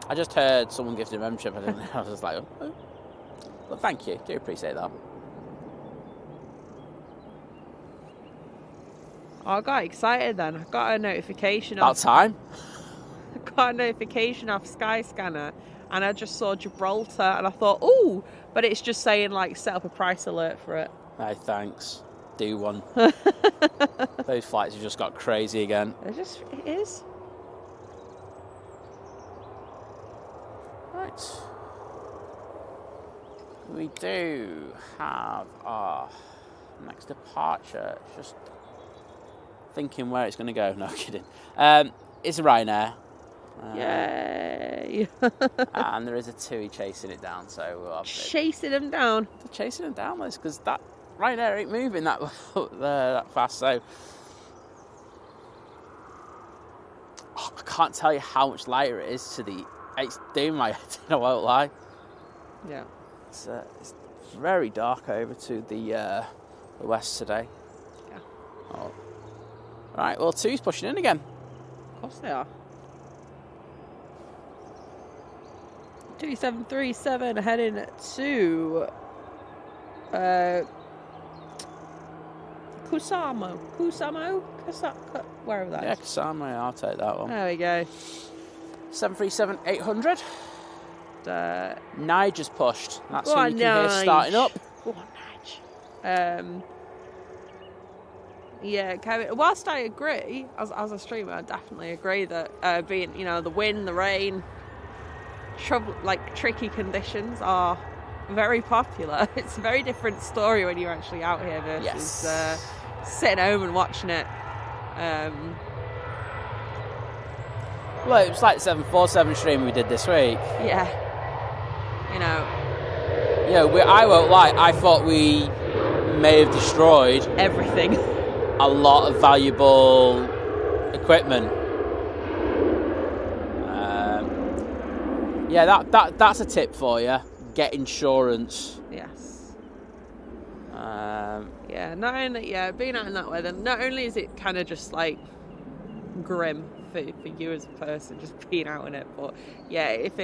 I just heard someone gifted a membership. I was just like, oh. Well, thank you. Do appreciate that. I got excited then. I got a notification. About time. got a notification off Skyscanner, and I just saw Gibraltar, and I thought, oh, but it's just saying like set up a price alert for it. Hey, thanks. Do one. Those flights have just got crazy again. It is. Right. We do have our next departure. Just thinking where it's going to go. No kidding. It's a Ryanair. Yay! And there is a TUI chasing it down. So we'll have chasing them down. Chasing them down, Liz, because that Ryanair ain't moving that fast. So I can't tell you how much lighter it is to the. It's doing my head. I won't lie. Yeah. It's very dark over to the west today. Yeah. Oh. Right, well, TUI's pushing in again. Of course they are. 2737 heading to Kusamo, wherever that is. Yeah, Kusamo, I'll take that one. There we go. 737-800. Nigel's pushed. That's who you can hear starting up. Go on, Nige. Yeah, Kevin. Whilst I agree, as a streamer, I definitely agree that being, the wind, the rain, tricky conditions are very popular. It's a very different story when you're actually out here versus sitting home and watching it. Well, it was like the 747 stream we did this week. Yeah. I won't lie, I thought we may have destroyed everything. A lot of valuable equipment. That's a tip for you. Get insurance. Yes. Not only being out in that weather, not only is it kind of just like grim for you as a person just being out in it, but if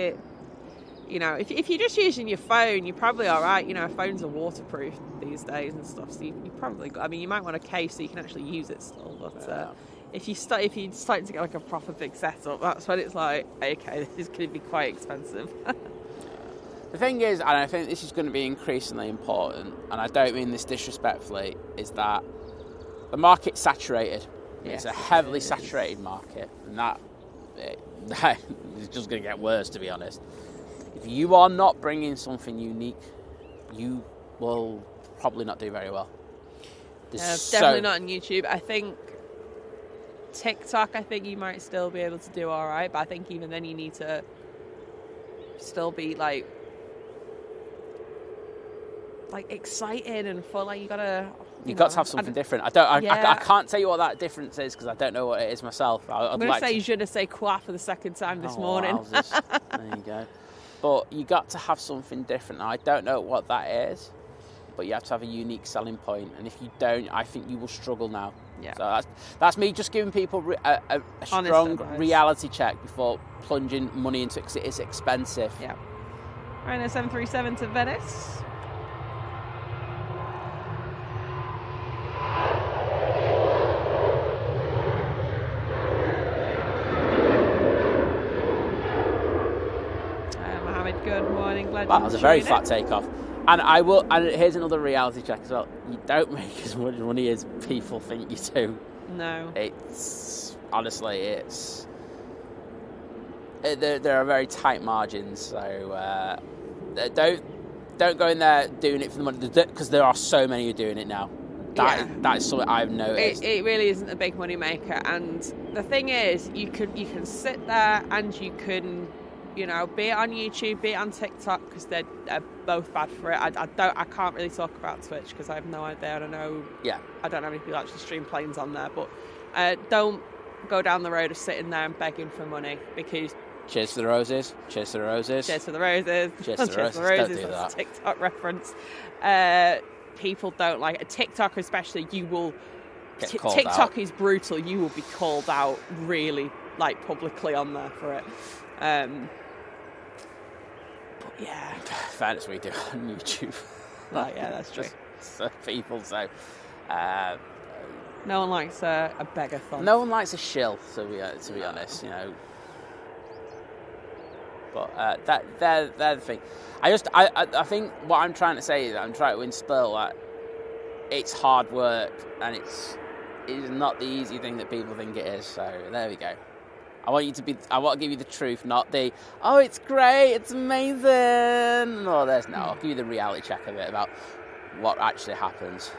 you're just using your phone, you're probably all right. Phones are waterproof these days and stuff, so you probably you might want a case so you can actually use it still, but if you're starting to get like a proper big setup, that's when it's like, okay, this is going to be quite expensive. The thing is, and I think this is going to be increasingly important, and I don't mean this disrespectfully, is that the market's saturated. It's a heavily saturated market, and that is just going to get worse, to be honest. If you are not bringing something unique, you will probably not do very well. Definitely not on YouTube. I think TikTok, you might still be able to do all right, but I think even then you need to still be like exciting and fun. Like you got to have something different. I can't tell you what that difference is because I don't know what it is myself. I'm going to say je ne sais quoi for the second time this morning. There you go. But you got to have something different. Now, I don't know what that is, but you have to have a unique selling point. And if you don't, I think you will struggle now. Yeah. So that's me just giving people a strong reality check before plunging money into it because it is expensive. Yeah. Ryanair 737 to Venice. Good morning, glad that was a very flat takeoff. And here's another reality check as well. You don't make as much money as people think you do. No. Honestly, there are very tight margins, so don't go in there doing it for the money, because there are so many who are doing it now. That is something I've noticed. It really isn't a big money maker, and the thing is, you can sit there and you can, be it on YouTube, be it on TikTok, because they're both bad for it. I can't really talk about Twitch because I have no idea. I don't know. Yeah. I don't know how many people actually stream planes on there, but don't go down the road of sitting there and begging for money, because. Cheers to the roses. Cheers to the roses. Cheers to the roses. Cheers to the roses. Don't do that. That's a TikTok reference. People don't like it. TikTok especially, you will. TikTok out. Is brutal. You will be called out really, publicly on there for it. But yeah. Fairness, we do on YouTube. Yeah, that's true. People, so. No one likes a begathon. No one likes a shill, to be honest. But they're the thing. I think what I'm trying to say is I'm trying to instill that it's hard work and it's not the easy thing that people think it is. So there we go. I want to give you the truth, not the, oh, it's great, it's amazing. No, I'll give you the reality check of it about what actually happens.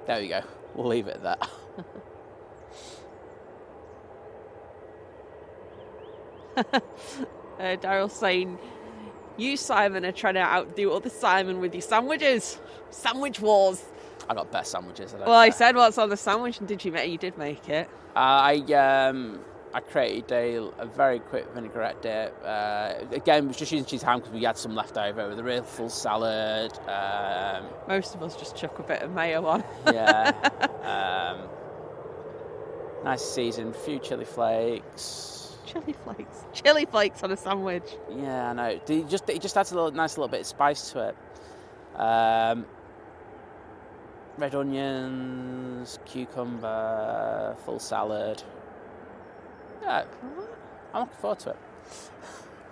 There we go. We'll leave it at that. Daryl's saying, you, Simon, are trying to outdo other Simon with your sandwiches. Sandwich wars. I got best sandwiches. I said what's on the sandwich, and you did make it. I created a very quick vinaigrette dip. Again, was just using cheese ham because we had some left over with a real full salad. Most of us just chuck a bit of mayo on. Yeah. Nice seasoned, a few chili flakes. Chili flakes on a sandwich. Yeah, I know. It just adds a nice little bit of spice to it. Red onions, cucumber, full salad. Yeah, I'm looking forward to it.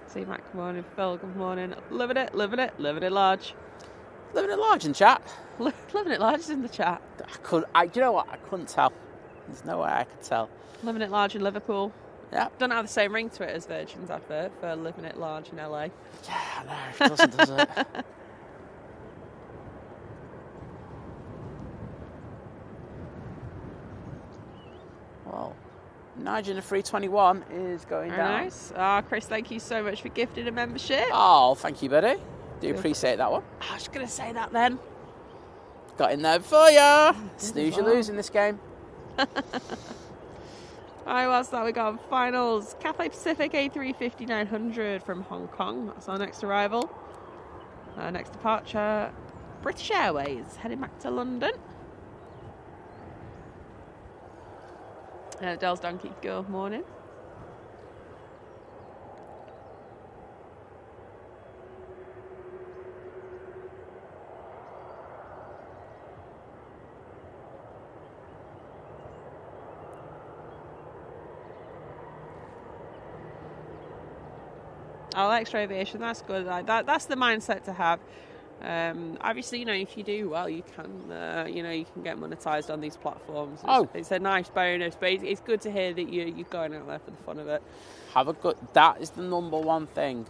See, Matt, good morning. Phil, good morning. Living it large. Living it large in chat. Living it large is in the chat. Do you know what? I couldn't tell. There's no way I could tell. Living it large in Liverpool. Yeah. Don't have the same ring to it as Virgin's advert for living it large in LA. Yeah, I know. It doesn't, does it? Well, Nigel A321 is going down. Nice. Chris, thank you so much for gifting a membership. Oh, thank you, buddy. Do appreciate that one. I was going to say that then. Got in there for ya. Snooze, you lose in this game. Alright, what's that? We got finals. Cathay Pacific A350 900 from Hong Kong. That's our next arrival. Next departure, British Airways, heading back to London. Dell's Donkey, good morning. I like extra aviation. That's good. That's the mindset to have. Obviously, if you do well, you can, you can get monetized on these platforms. It's a nice bonus, but it's good to hear that you're going out there for the fun of it. That is the number one thing.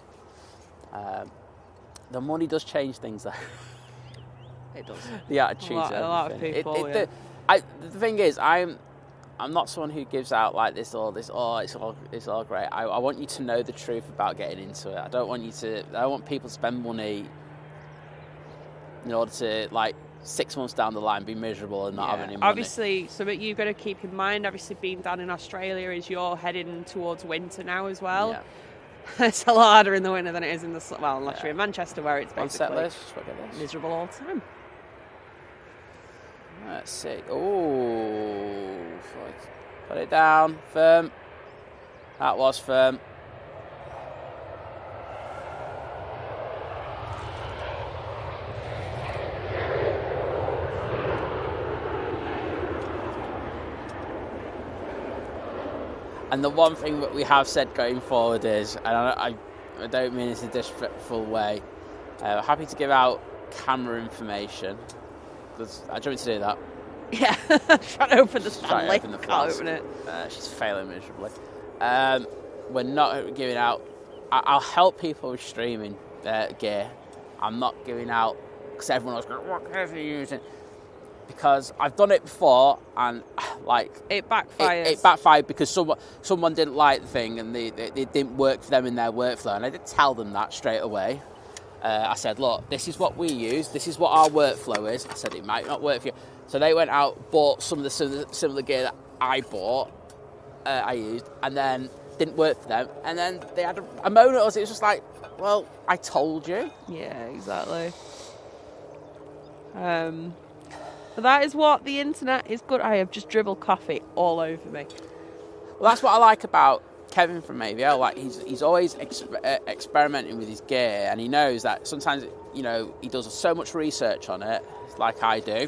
The money does change things, though. It does. The attitude. A lot of people. The thing is, I'm not someone who gives out like this. It's all great. I want you to know the truth about getting into it. I don't want people to spend money in order to 6 months down the line be miserable and not have any money. Obviously, something you've got to keep in mind, obviously being down in Australia, is you're heading towards winter now as well. Yeah. It's a lot harder in the winter than it is in the unless you're in Manchester, where it's basically miserable all the time. Let's see. Oh, put it down. Firm. That was firm. And the one thing that we have said going forward is, and I don't mean this in a disrespectful way, happy to give out camera information. Do you want me to do that? Yeah, trying to open the Stanley. Can't open it. She's failing miserably. We're not giving out. I'll help people with streaming gear. I'm not giving out because everyone else goes, "What gear are you using?" Because I've done it before and it backfires. It backfired because someone didn't like the thing and it didn't work for them in their workflow, and I did tell them that straight away. I said, look, this is what we use, this is what our workflow is. I said it might not work for you. So they went out, bought some of the similar gear that I bought, I used, and then didn't work for them. And then they had a moan at us. It was just like, well, I told you. Yeah, exactly. But that is what the internet is good. I have just dribbled coffee all over me. Well, that's what I like about Kevin from AVL. He's always experimenting with his gear, and he knows that sometimes he does so much research on it, like I do.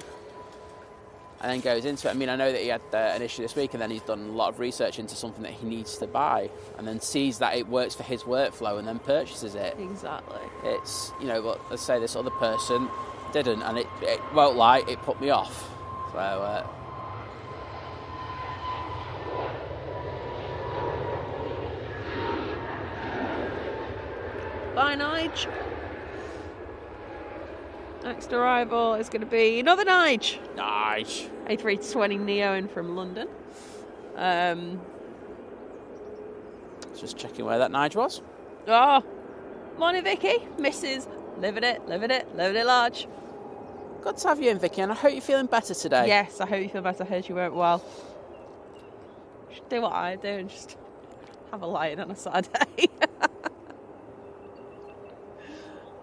and then goes into it. I mean, I know that he had an issue this week, and then he's done a lot of research into something that he needs to buy, and then sees that it works for his workflow, and then purchases it. Exactly. It's, but let's say this other person didn't, and it won't lie, it put me off. So. Bye, Nige. Next arrival is going to be another Nige. Nige. A320 Neo in from London. Just checking where that Nige was. Oh, morning, Vicky. Mrs. Living it large. Good to have you in, Vicky, and I hope you're feeling better today. Yes, I hope you feel better. I heard you weren't well. Just do what I do and just have a lie-in on a Saturday.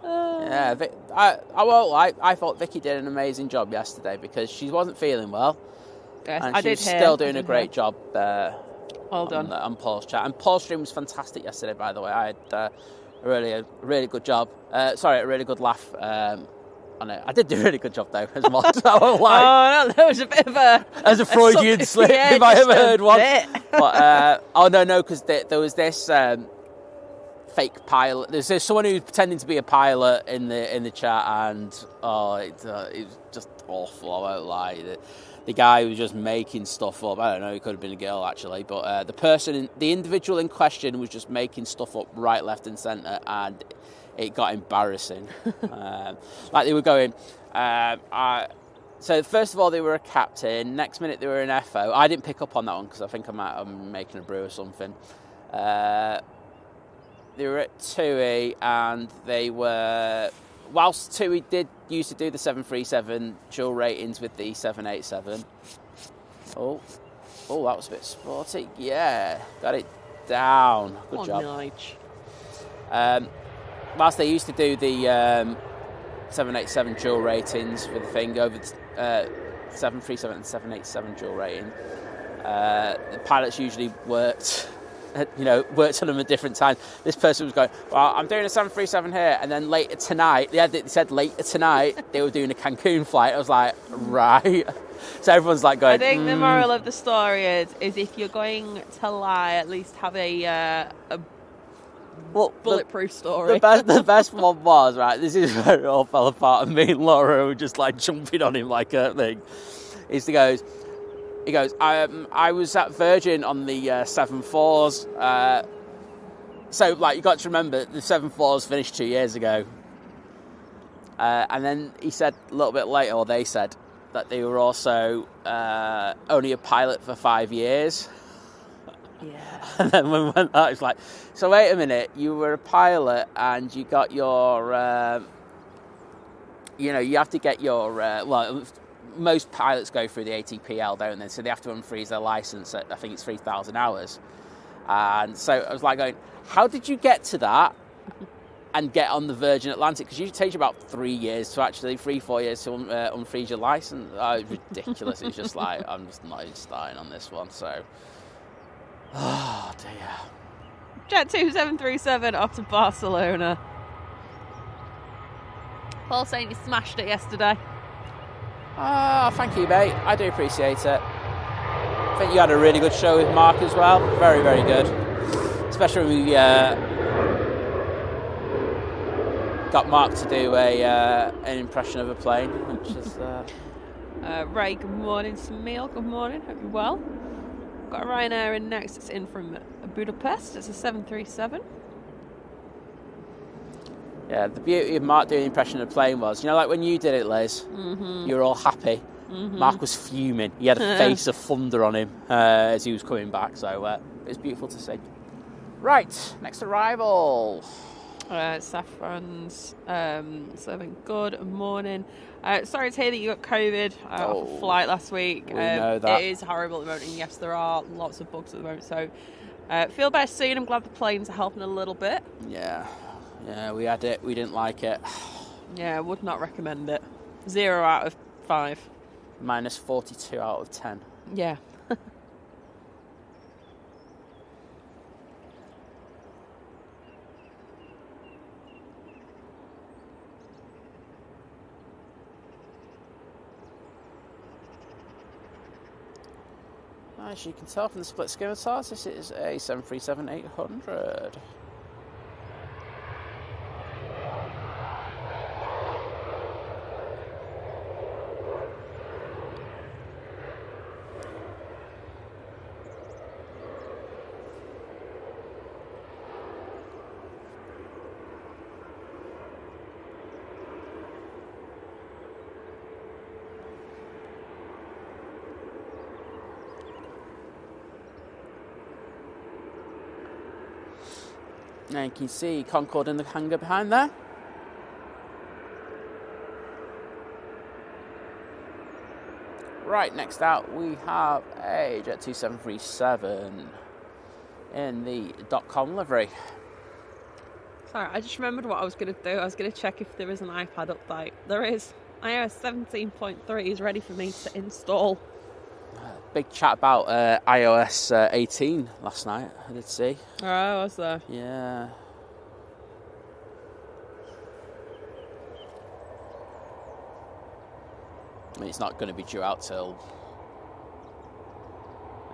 Yeah, I won't lie. I thought Vicky did an amazing job yesterday because she wasn't feeling well. Yes, and I she did was hear. still doing a great job Well done. on Paul's chat. And Paul's stream was fantastic yesterday, by the way. I had a really good job. A really good laugh on it. I did do a really good job, though, as much. I won't lie. Oh, no, that was a bit of a... As a Freudian slip, if I ever heard one. But, no, because there was this... fake pilot. There's someone who's pretending to be a pilot in the chat, and it was just awful. I won't lie. The guy was just making stuff up. I don't know. It could have been a girl actually, but the individual in question was just making stuff up right, left, and centre, and it got embarrassing. Like they were going. So first of all, they were a captain. Next minute, they were an FO. I didn't pick up on that one because I think I'm making a brew or something. They were at TUI, and they were, whilst TUI used to do the 737 dual ratings with the 787. Oh, that was a bit sporty. Yeah, got it down. Good job. Nige. Whilst they used to do the 787 dual ratings with the thing over the 737 and 787 dual rating, the pilots usually worked on them at different times. This person was going, well, I'm doing a 737 here, and then later tonight, they said later tonight they were doing a Cancun flight. I was like, right. So everyone's like going, I think the moral of the story is if you're going to lie, at least have a bulletproof story. The best one was, right, this is where it all fell apart, and me and Laura were just like jumping on him like a thing. He goes, I was at Virgin on the 747s. So, you got to remember, the 747s finished 2 years ago. And then he said a little bit later, or they said, that they were also only a pilot for 5 years. Yeah. And then when we went out, it's like, so wait a minute, you were a pilot and you got your, you have to get your, most pilots go through the ATPL, don't they? So they have to unfreeze their license at, I think it's 3,000 hours. And so I was like going, how did you get to that and get on the Virgin Atlantic? Because it takes you about 3 years to actually, 3-4 years to unfreeze your license. Oh, it's ridiculous. It's just like, I'm just not even starting on this one. So, oh dear. Jet 2737 off to Barcelona. Paul saying he smashed it yesterday. Thank you, mate. I do appreciate it. I think you had a really good show with Mark as well. Very, very good. Especially when we got Mark to do an impression of a plane, which is... Ray, good morning. Samil, good morning. Hope you're well. Got a Ryanair in next. It's in from Budapest. It's a 737. Yeah, the beauty of Mark doing an impression of a plane was, like when you did it, Liz, you were all happy. Mm-hmm. Mark was fuming. He had a face of thunder on him as he was coming back. So it was beautiful to see. Right, next arrival. Saffron's serving good morning. Sorry to hear that you got COVID off a flight last week. We know that. It is horrible at the moment, and yes, there are lots of bugs at the moment. So feel better soon. I'm glad the planes are helping a little bit. Yeah, we had it. We didn't like it. Yeah, would not recommend it. 0 out of 5. Minus 42 out of 10. Yeah. As you can tell from the split skin stars, this is a 737-800. Now you can see Concorde in the hangar behind there. Right, next out we have a Jet 2737 in the .com livery. Sorry, I just remembered what I was going to do. I was going to check if there is an iPad update. There is. iOS 17.3 is ready for me to install. Big chat about iOS 18 last night, I did see. Oh, was there? Yeah. I mean, it's not going to be due out till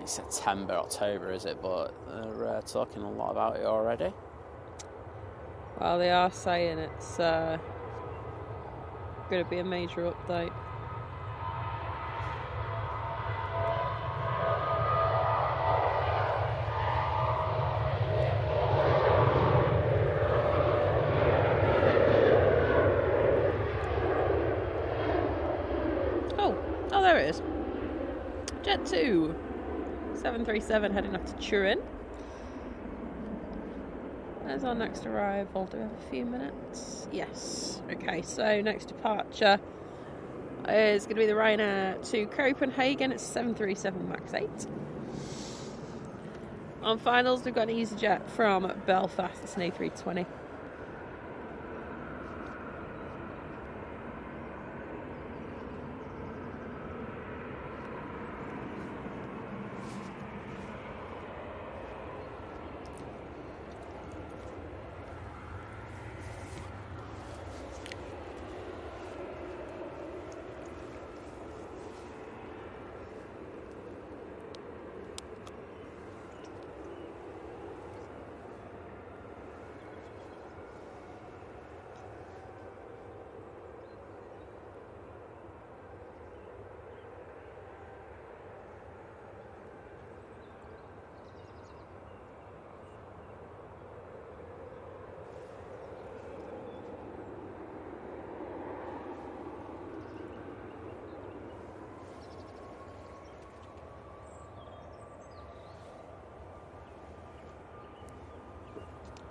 September, October, is it? But they're talking a lot about it already. Well, they are saying it's going to be a major update. Oh, there it is. Jet 2, 737 heading up to Turin. There's our next arrival. Do we have a few minutes? Yes. Okay, so next departure is going to be the Ryanair to Copenhagen. It's 737 MAX 8. On finals, we've got an EasyJet from Belfast. It's an A320.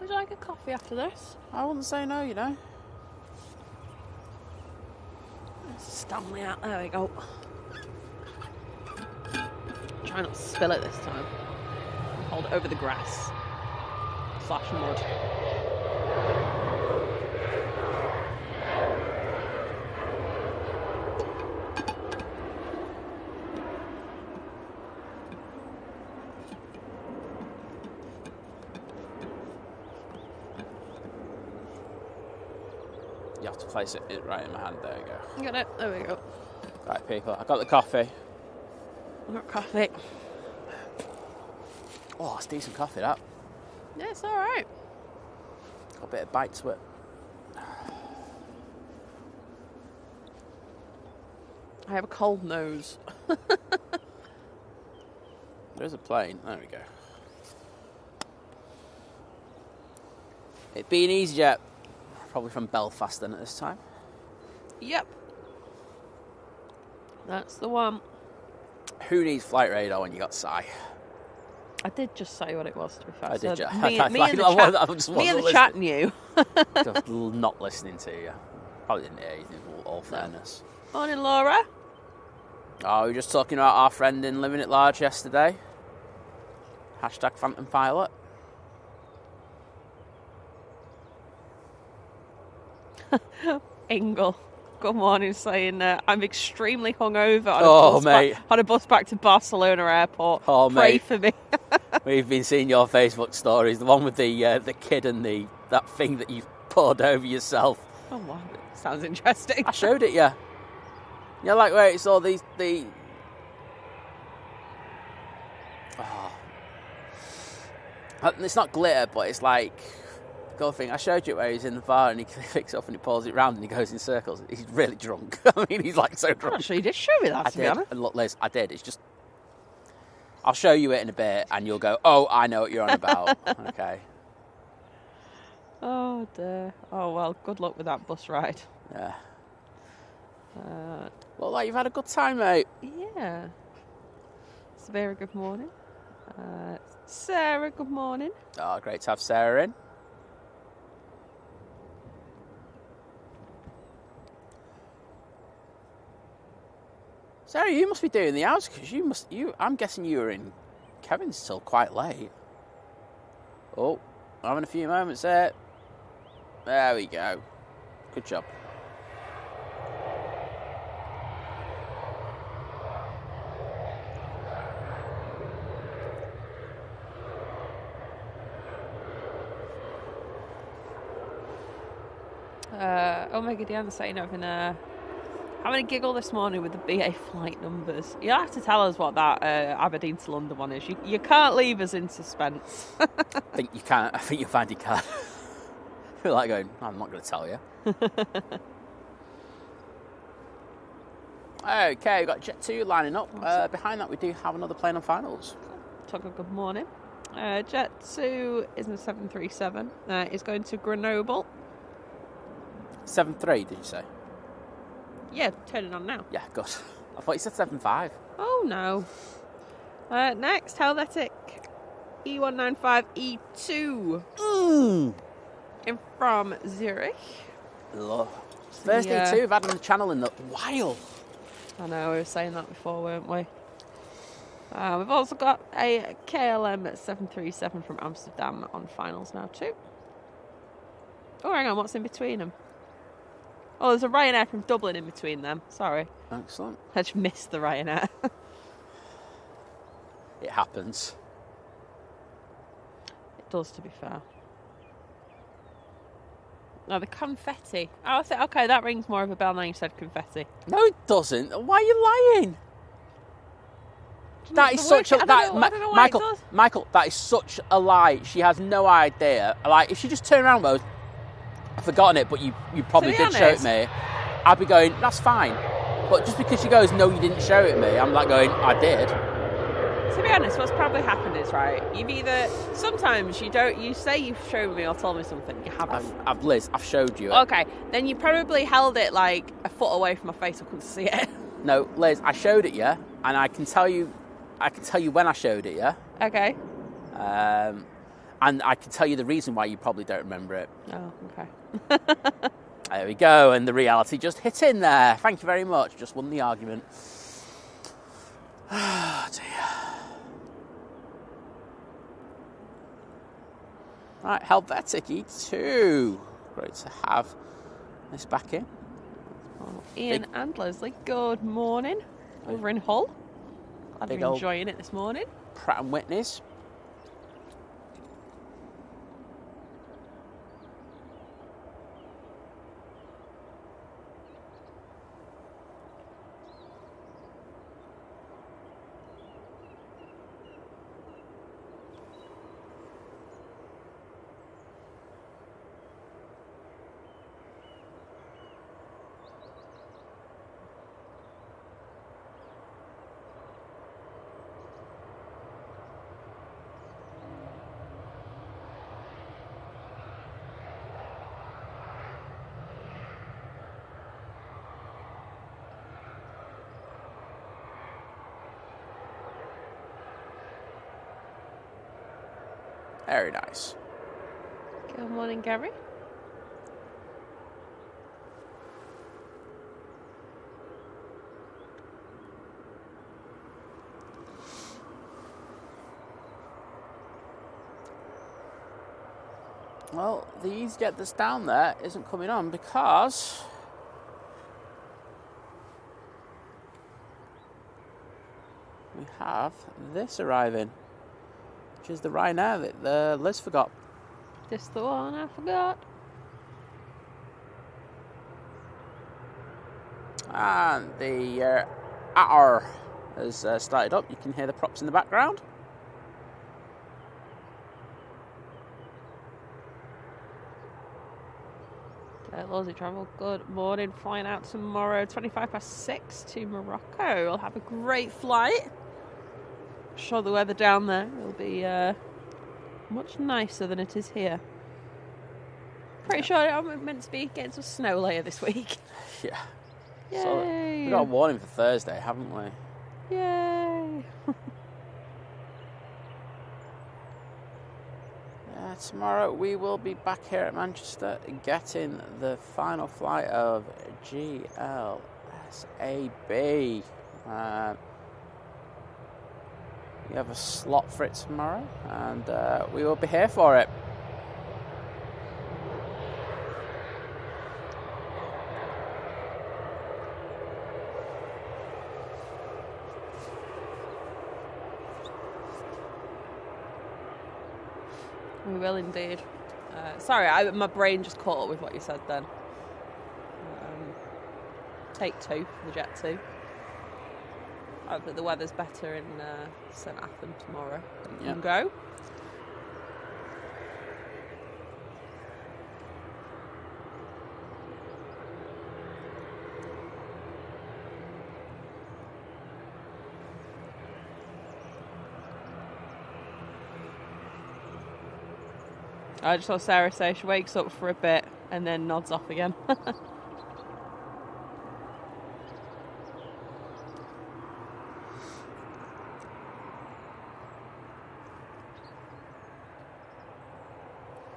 Would you like a coffee after this? I wouldn't say no, you know. There's Stanley out. There we go. Try not to spill it this time. Hold it over the grass / mud. You have to place it right in my hand. There you go. You got it. There we go. Right, people. I got the coffee. I got coffee. Oh, it's decent coffee, that. Yeah, it's all right. Got a bit of bite to it. I have a cold nose. There's a plane. There we go. It'd be an EasyJet. Probably from Belfast then at this time. Yep. That's the one. Who needs flight radar when you got Sai? I did just say what it was, to be fair. I did So just. me and the chat knew. Just not listening to you. Probably didn't hear anything, all fairness. Morning, Laura. Oh, we were just talking about our friend in Living at Large yesterday. Hashtag Phantom Pilot. Ingle. Good morning, saying I'm extremely hungover on a bus back to Barcelona Airport. Oh, Pray mate. for me. We've been seeing your Facebook stories, the one with the kid and that thing that you poured over yourself. Oh wow, sounds interesting. I showed it, yeah. You're like, wait, it's all the Oh. It's not glitter, but it's like the gold thing. I showed you where he's in the bar and he picks it up and he pulls it round and he goes in circles. He's really drunk. I mean, he's like so drunk. Actually, you did show me that, to be honest. And look, Liz, I did. It's just... I'll show you it in a bit and you'll go, oh, I know what you're on about. Okay. Oh, dear. Oh, well, good luck with that bus ride. Yeah. Well, like, you've had a good time, mate. Yeah. Severa, good morning. Sarah, good morning. Oh, great to have Sarah in. Sarah, you must be doing the hours because I'm guessing you were in Kevin's till quite late. Oh, having a few moments there. There we go. Good job. Omega Diana saying having a giggle this morning with the BA flight numbers. You'll have to tell us what that Aberdeen to London one is. You can't leave us in suspense. I think you can't. I think you'll find you can. You're like going, I'm not going to tell you. Okay, we've got Jet 2 lining up. Awesome. Behind that, we do have another plane on finals. Tucker, good morning. Jet 2 is in a 737. Is going to Grenoble. 7.3, did you say? Yeah, turning on now. Yeah, good. I thought you said 7.5. Oh, no. Next, Helvetic E195E2. In from Zurich. Love. First E2 we've had on the channel in a while. I know, we were saying that before, weren't we? We've also got a KLM 737 from Amsterdam on finals now too. Oh, hang on, what's in between them? Oh, there's a Ryanair from Dublin in between them. Sorry. Excellent. I just missed the Ryanair. It happens. It does, to be fair. Oh, the confetti. Oh, okay, that rings more of a bell now you said confetti. No, it doesn't. Why are you lying? That is such a... Michael, that is such a lie. She has no idea. Like, if she just turned around and goes, I've forgotten it, but you probably did show it me, I'd be going, that's fine. But just because she goes, no, you didn't show it me, I'm like going, I did. To be honest, what's probably happened is, right, you've either... Sometimes you say you've shown me or told me something, you haven't. Liz, I've showed you it. Okay, then you probably held it like a foot away from my face, I couldn't see it. No, Liz, I showed it, yeah, and I can tell you when I showed it, yeah? Okay. And I can tell you the reason why you probably don't remember it. Oh, okay. There we go, and the reality just hit in there. Thank you very much. Just won the argument. Oh, dear. Right, Helvetic E2. Great to have this back in. Ian and Leslie, good morning. Over in Hull. Glad you're enjoying it this morning. Pratt & Whitney's. Very nice. Good morning, Gary. Well, the EasyJet that's down there isn't coming on because we have this arriving, which is the Ryanair that Liz forgot. This the one I forgot. And the AR has started up. You can hear the props in the background. Lawsy Travel, good morning. Flying out tomorrow, 6:25 to Morocco. We'll have a great flight. I'm sure the weather down there will be much nicer than it is here. Pretty sure I'm meant to be getting some snow later this week. Yeah. Yay. So we got a warning for Thursday, haven't we? Yay. Tomorrow we will be back here at Manchester getting the final flight of GLSAB. We have a slot for it tomorrow, and we will be here for it. We will indeed. Sorry, my brain just caught up with what you said then. Take 2 for the Jet 2. Hopefully the weather's better in St Athan tomorrow. You can go. I just saw Sarah say she wakes up for a bit and then nods off again.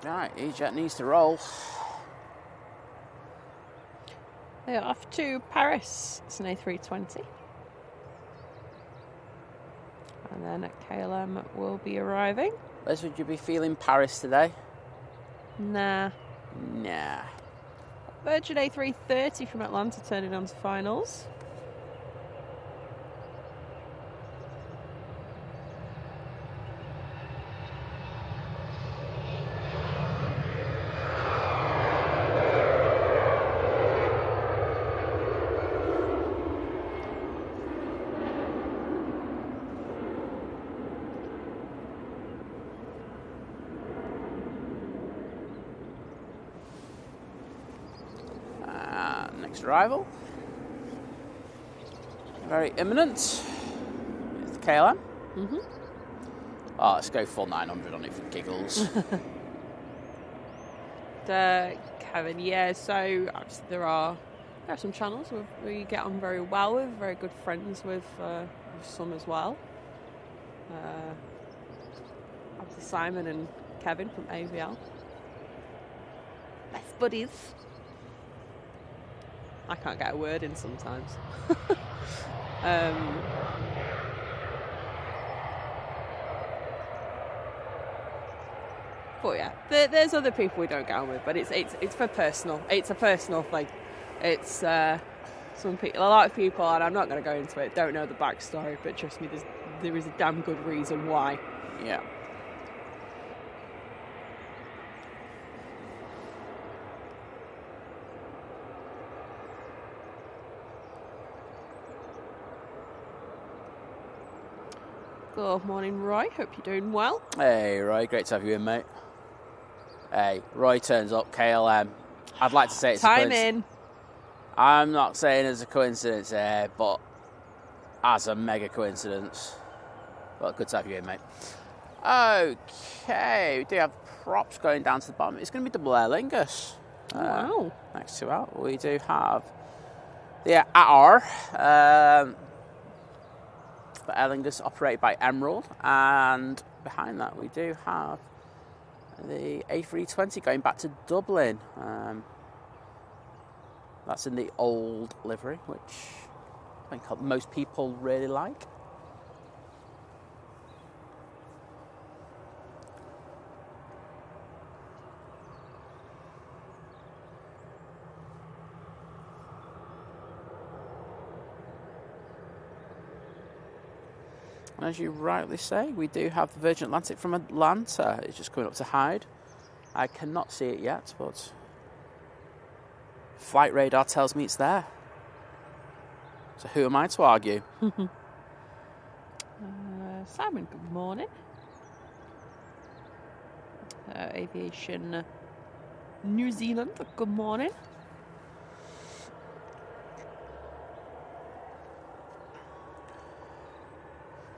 Right, E-Jet needs to roll. They're off to Paris. It's an A320. And then KLM will be arriving. Liz, would you be feeling Paris today? Nah. Nah. Virgin A330 from Atlanta turning on to finals. Arrival. Very imminent. It's KLM. Mm-hmm. Oh, let's go full 900 on it for giggles. Kevin, yeah, so there are some channels we get on very well with, very good friends with some as well. Obviously Simon and Kevin from AVL. Best buddies. I can't get a word in sometimes. But yeah, there's other people we don't get on with, but it's for personal. It's a personal thing. It's a lot of people, and I'm not going to go into it, don't know the backstory, but trust me, there is a damn good reason why. Yeah. Good morning, Roy. Hope you're doing well. Hey, Roy. Great to have you in, mate. Hey, Roy turns up, KLM. I'd like to say it's time in. I'm not saying it's a coincidence here, but as a mega coincidence. But good to have you in, mate. Okay, we do have props going down to the bottom. It's going to be double Aer Lingus. Wow. Next to that, we do have the AR. But Aer Lingus operated by Emerald, and behind that we do have the A320 going back to Dublin. That's in the old livery, which I think most people really like. And as you rightly say, we do have the Virgin Atlantic from Atlanta. It's just coming up to Hyde. I cannot see it yet, but flight radar tells me it's there. So who am I to argue? Simon, good morning. Aviation New Zealand. Good morning.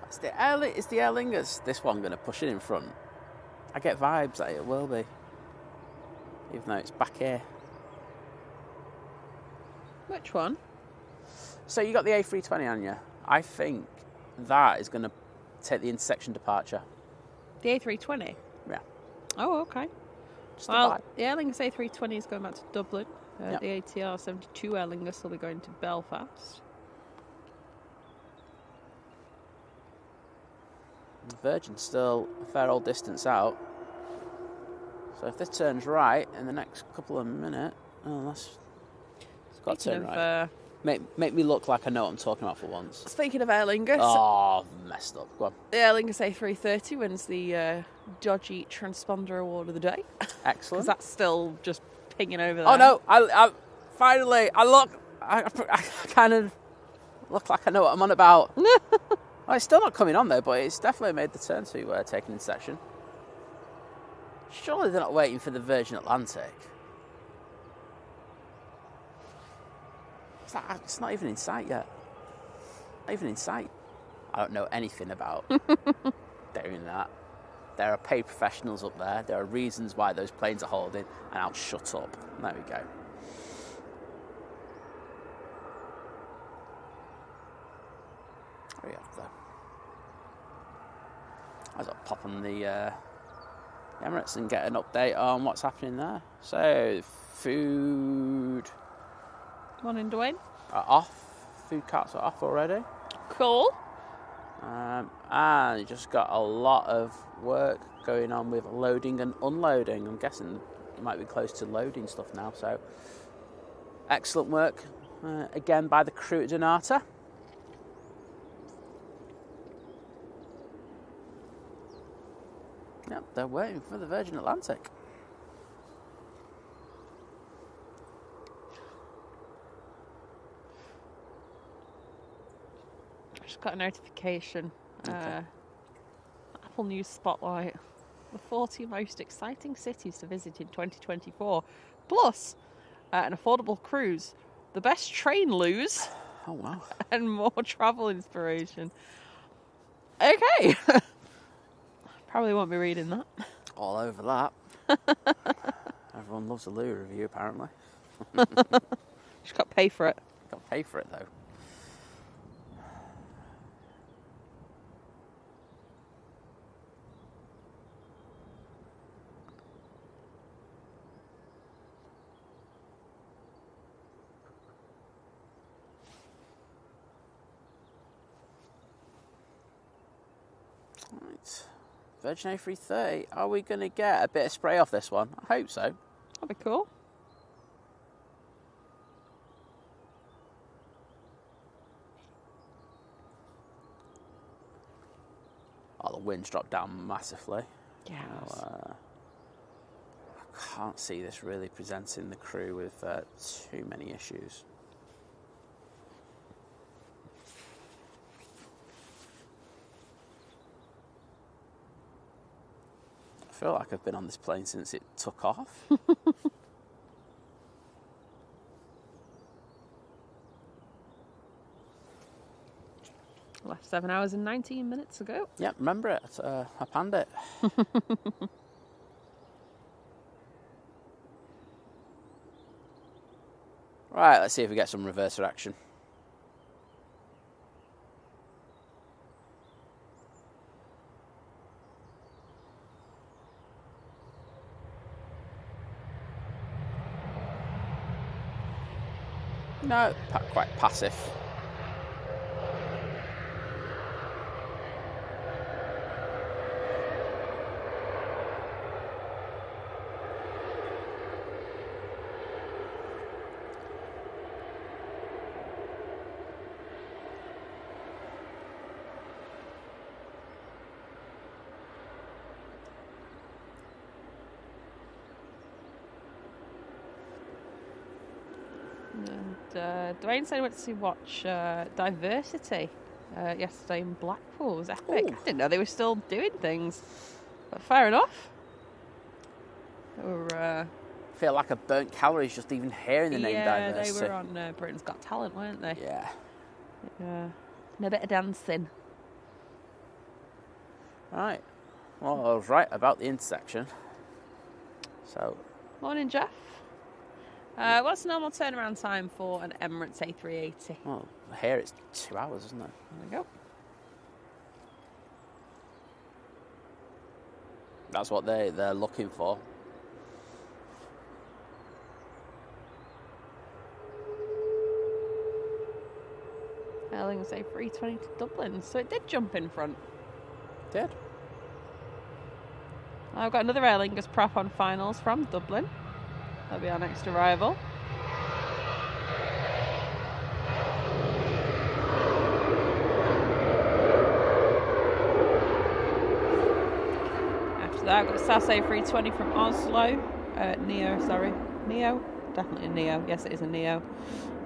Is the Aer Lingus this one going to push it in front? I get vibes that it will be, even though it's back here. Which one? So you got the A320 on you. I think that is going to take the intersection departure. The A320? Yeah. Oh, okay. Well, the Aer Lingus A320 is going back to Dublin. Yep. The ATR 72 Aer Lingus will be going to Belfast. Virgin's still a fair old distance out. So if this turns right in the next couple of minutes, it's got to turn right. Make me look like I know what I'm talking about for once. Speaking of Aer Lingus, messed up. Go on. the Aer Lingus A330 wins the dodgy transponder award of the day. Excellent. Because that's still just pinging over there. Oh no! I finally I kind of look like I know what I'm on about. Well, it's still not coming on though, but it's definitely made the turn to take an intersection. Surely they're not waiting for the Virgin Atlantic. It's not even in sight yet. Not even in sight. I don't know anything about doing that. There are paid professionals up there. There are reasons why those planes are holding, and I'll shut up. There we go. Hurry up, though. I was pop on the Emirates and get an update on what's happening there. So, food Morning, Dwayne. are off. Food carts are off already. Cool. And you just got a lot of work going on with loading and unloading. I'm guessing it might be close to loading stuff now. So, excellent work again by the crew at Donata. Yep, they're waiting for the Virgin Atlantic. I just got a notification. Okay. Apple News Spotlight. The 40 most exciting cities to visit in 2024. Plus, an affordable cruise. The best train loos. Oh, wow. And more travel inspiration. Okay. Probably won't be reading that. All over that. Everyone loves a loo review, apparently. Just got to pay for it. Got to pay for it, though. Right. Virgin A330, are we going to get a bit of spray off this one? I hope so. That'd be cool. Oh, the wind's dropped down massively. Yes. I can't see this really presenting the crew with too many issues. I feel like I've been on this plane since it took off. Left 7 hours and 19 minutes ago. Yep, remember it. I panned it. Right, let's see if we get some reverser action. No, quite passive. Dwayne said he went to watch Diversity yesterday in Blackpool. It was epic. Ooh. I didn't know they were still doing things, but fair enough. They were feel like I burnt calories just even hearing the name Diversity. Yeah, they were on Britain's Got Talent, weren't they? Yeah. Yeah. And a bit of dancing. Right. Well, I was right about the intersection. So. Morning, Jeff. What's the normal turnaround time for an Emirates A380? Well, here it's 2 hours, isn't it? There we go. That's what they're looking for. Aer Lingus A320 to Dublin, so it did jump in front. Did. I've got another Aer Lingus prop on finals from Dublin. That'll be our next arrival. After that, I've got a SAS A320 from Oslo. Neo. Definitely a Neo. Yes, it is a Neo.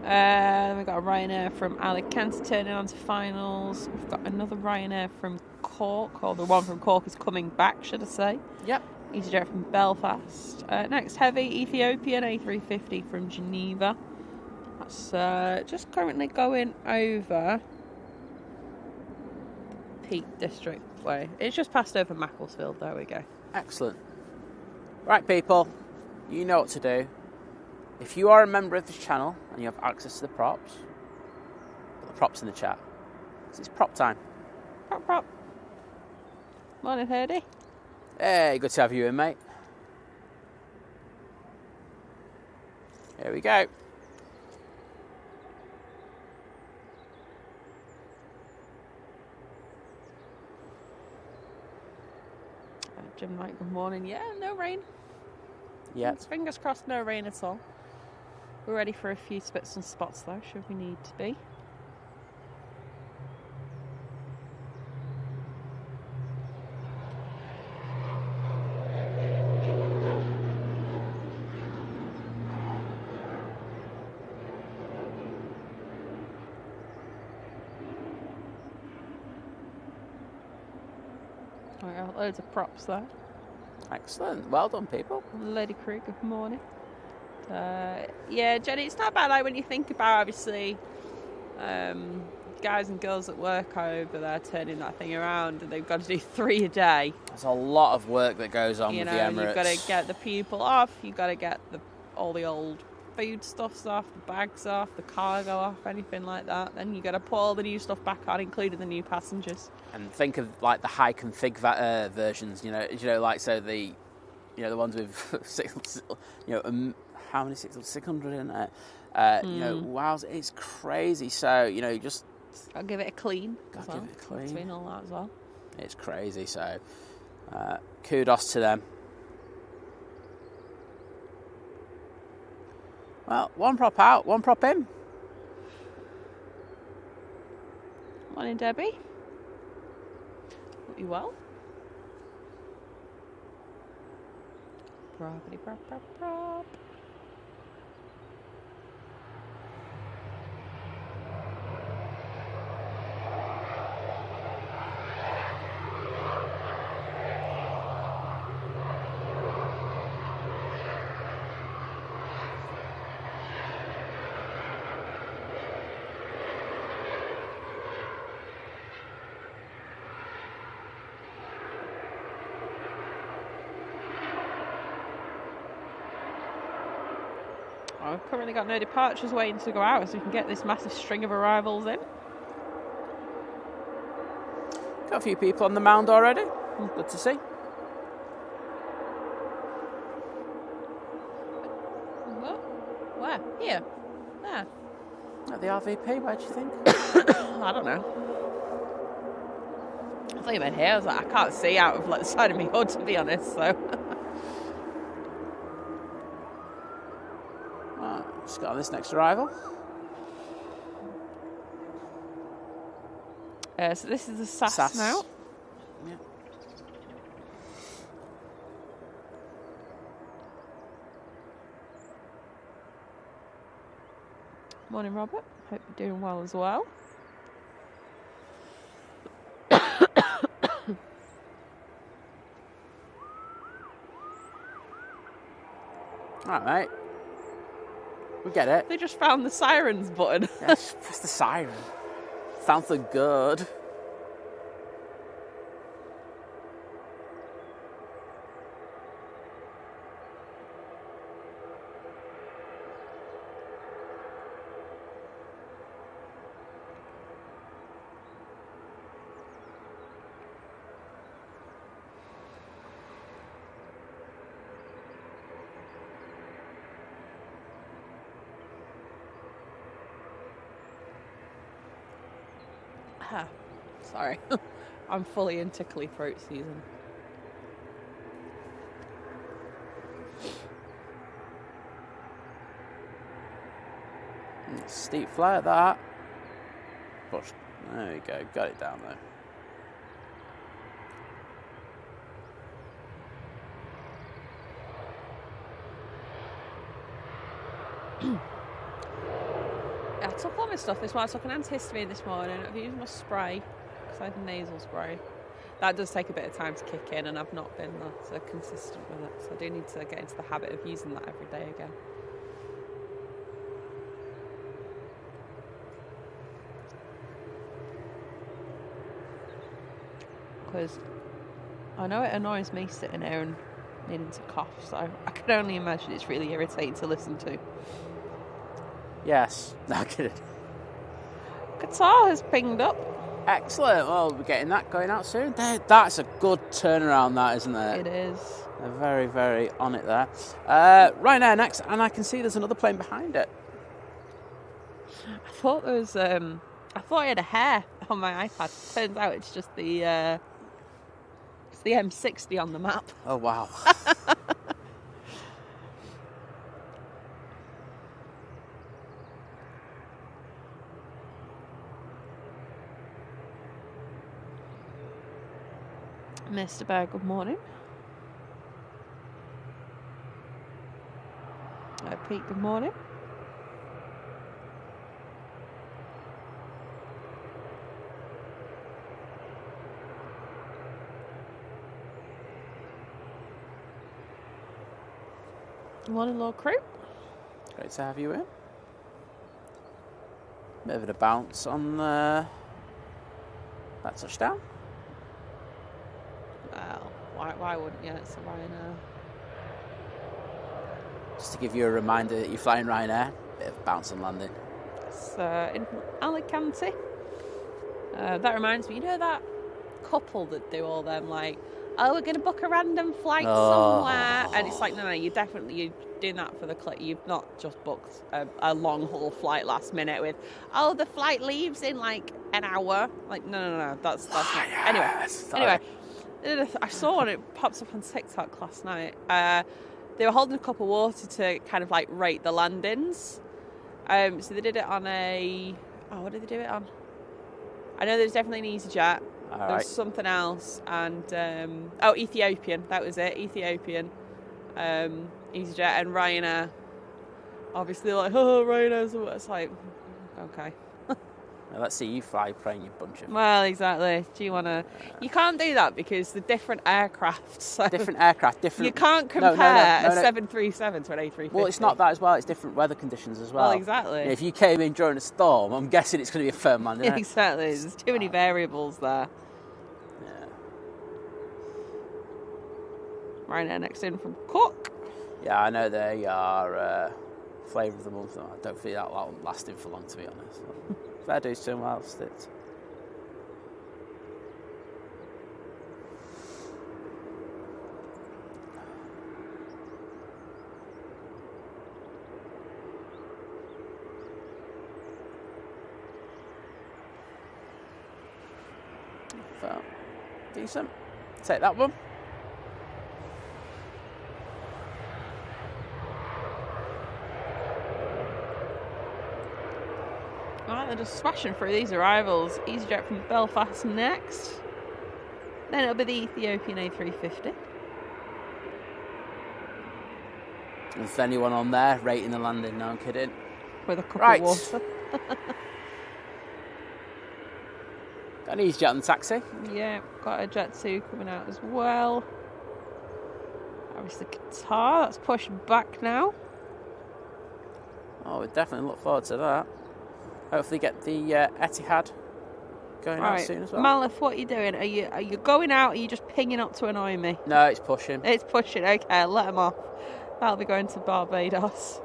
We've got a Ryanair from Alicante turning on to finals. We've got another Ryanair from Cork, or the one from Cork is coming back, should I say. Yep. EasyJet from Belfast. Next, heavy Ethiopian A350 from Geneva. That's just currently going over Peak District way. It's just passed over Macclesfield. There we go. Excellent. Right, people, you know what to do. If you are a member of this channel and you have access to the props, put the props in the chat. Because it's prop time. Prop. Morning, Herdy. Hey, good to have you in, mate. Here we go. Jim Knight, good morning. Yeah, no rain. Yeah. Fingers crossed, no rain at all. We're ready for a few spits and spots, though, should we need to be. Loads of props there. Excellent. Well done, people. Lady Crew, good morning. Yeah, Jenny, it's not bad. Like when you think about, obviously, guys and girls at work over there turning that thing around, and they've got to do 3 a day. There's a lot of work that goes on with the Emirates. You've got to get the people off. You've got to get all the old food stuffs off, the bags off, the cargo off, anything like that. Then you got to put all the new stuff back on, including the new passengers. And think of like the high config versions. Like so the ones with how many 600 in it. Wow, it's crazy. So just I'll give it a clean. Give it a clean. Between all that as well. It's crazy. So kudos to them. Well, one prop out, one prop in. Morning, Debbie. Hope you well. Property, prop. I've currently got no departures waiting to go out, so we can get this massive string of arrivals in. Got a few people on the mound already. Good to see. What? Where? Here? There? At the RVP, where do you think? I don't know. I thought you meant here. I was like, I can't see out of the side of my hood, to be honest, so... Just got on this next arrival. So this is the SAS now. Yeah. Morning, Robert. Hope you're doing well as well. Alright, mate. We get it. They just found the sirens button. Yes, press the siren. Sounds so good. Sorry. I'm fully in tickly throat season. Steep flight at that. Push. There we go. Got it down there. I took all my stuff this morning. I took an antihistamine this morning. I've used my spray because I had a nasal spray. That does take a bit of time to kick in, and I've not been that consistent with it. So I do need to get into the habit of using that every day again. Because I know it annoys me sitting here and needing to cough, so I can only imagine it's really irritating to listen to. Yes. No kidding. Qatar has pinged up. Excellent. Well, we're getting that going out soon. That's a good turnaround, that, isn't it? It is. They're very, very on it there. Ryanair next, and I can see there's another plane behind it. I thought there was. I thought I had a hair on my iPad. Turns out it's just the M60 on the map. Oh wow. Mr. Bear, good morning. Pete, good morning. Good morning, Lord Crew. Great to have you in. Bit of a bounce on that touchdown. Well, why wouldn't you? It's a Ryanair. Just to give you a reminder that you're flying Ryanair, bit of bounce on landing. It's in Alicante. That reminds me, you know that couple that do all them like, oh, we're going to book a random flight somewhere, and it's like, no, you're doing that for the click. You've not just booked a long haul flight last minute with, oh, the flight leaves in like an hour. Like, no, that's not. Yes. Anyway, I saw one. It pops up on TikTok last night. They were holding a cup of water to kind of like rate the landings. So they did it on what did they do it on? I know there's definitely an EasyJet. There was something else, and Ethiopian. That was it. Ethiopian, EasyJet, and Ryanair. Obviously, like, oh, Ryanair's. It's like, okay. Now, let's see you fly praying, you bunch of. Well, exactly. Do you want to? You can't do that because the different aircraft. So different aircraft, different. You can't compare a 737 to an A350. Well, it's not that as well. It's different weather conditions as well. Well, exactly. You know, if you came in during a storm, I'm guessing it's going to be a firm landing. Yeah, exactly. There's too many variables there. Yeah. Ryanair next in from Cork. Yeah, I know they are flavour of the month. I don't feel that lasting for long, to be honest. Fair dues to them whilst it. So, decent. Take that one. Right, they're just smashing through these arrivals. EasyJet from Belfast next. Then it'll be the Ethiopian A350. Is anyone on there rating the landing? No, I'm kidding. With a cup of water. Got an EasyJet on the taxi. Yeah, got a Jet 2 coming out as well. Obviously Qatar, that's pushed back now. Oh, we definitely look forward to that. Hopefully get the Etihad going out soon as well. Malith, what are you doing? Are you going out, or are you just pinging up to annoy me? No, it's pushing. It's pushing. Okay, I'll let him off. That'll be going to Barbados.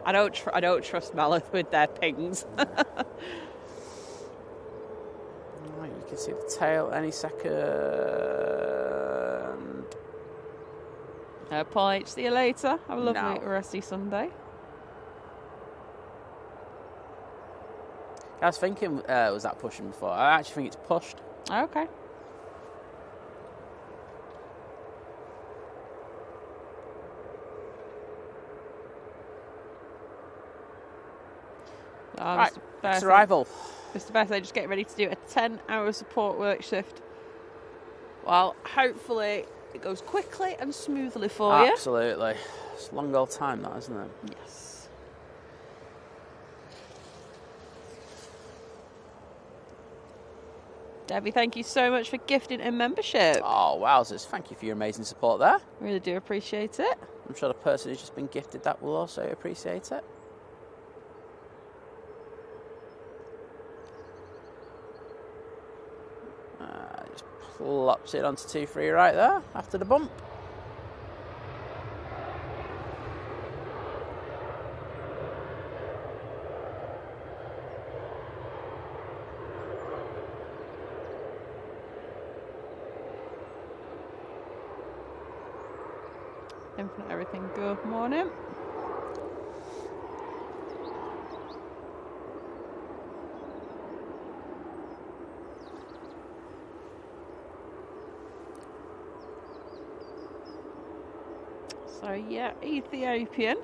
I don't trust Malith with their pings. Right, you can see the tail any second. Paul H, see you later. Have a lovely resty Sunday. I was thinking, was that pushing before? I actually think it's pushed. Okay. Right, next arrival. Mr. Bethany, just getting ready to do a 10-hour support work shift. Well, hopefully it goes quickly and smoothly for you. Absolutely. It's a long old time, that, isn't it? Yes. Debbie, thank you so much for gifting a membership. Oh, wowzers. Thank you for your amazing support there. Really do appreciate it. I'm sure the person who's just been gifted that will also appreciate it. Just plops it onto 2-3 right there after the bump. Infinite everything, good morning. So yeah, Ethiopian.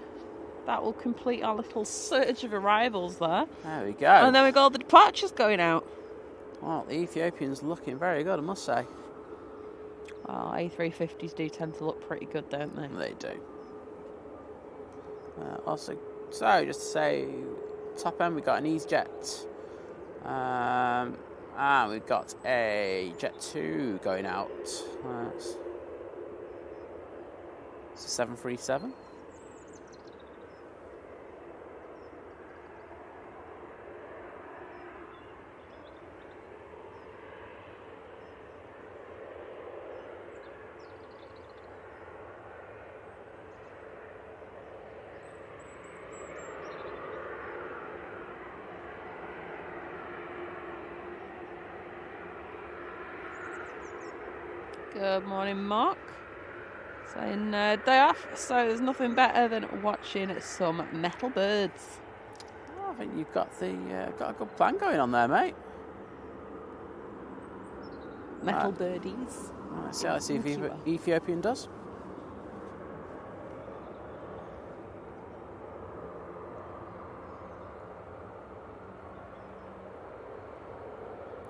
That will complete our little surge of arrivals there. There we go. And then we've got all the departures going out. Well, the Ethiopian's looking very good, I must say. Oh, A350s do tend to look pretty good, don't they? They do. Also, so just to say, top end we've got an EasyJet. And we've got a Jet 2 going out. It's a 737. Good morning, Mark. Saying day off, so there's nothing better than watching some metal birds. Oh, I think you've got got a good plan going on there, mate. Metal birdies. Let's see if Ethiopian does.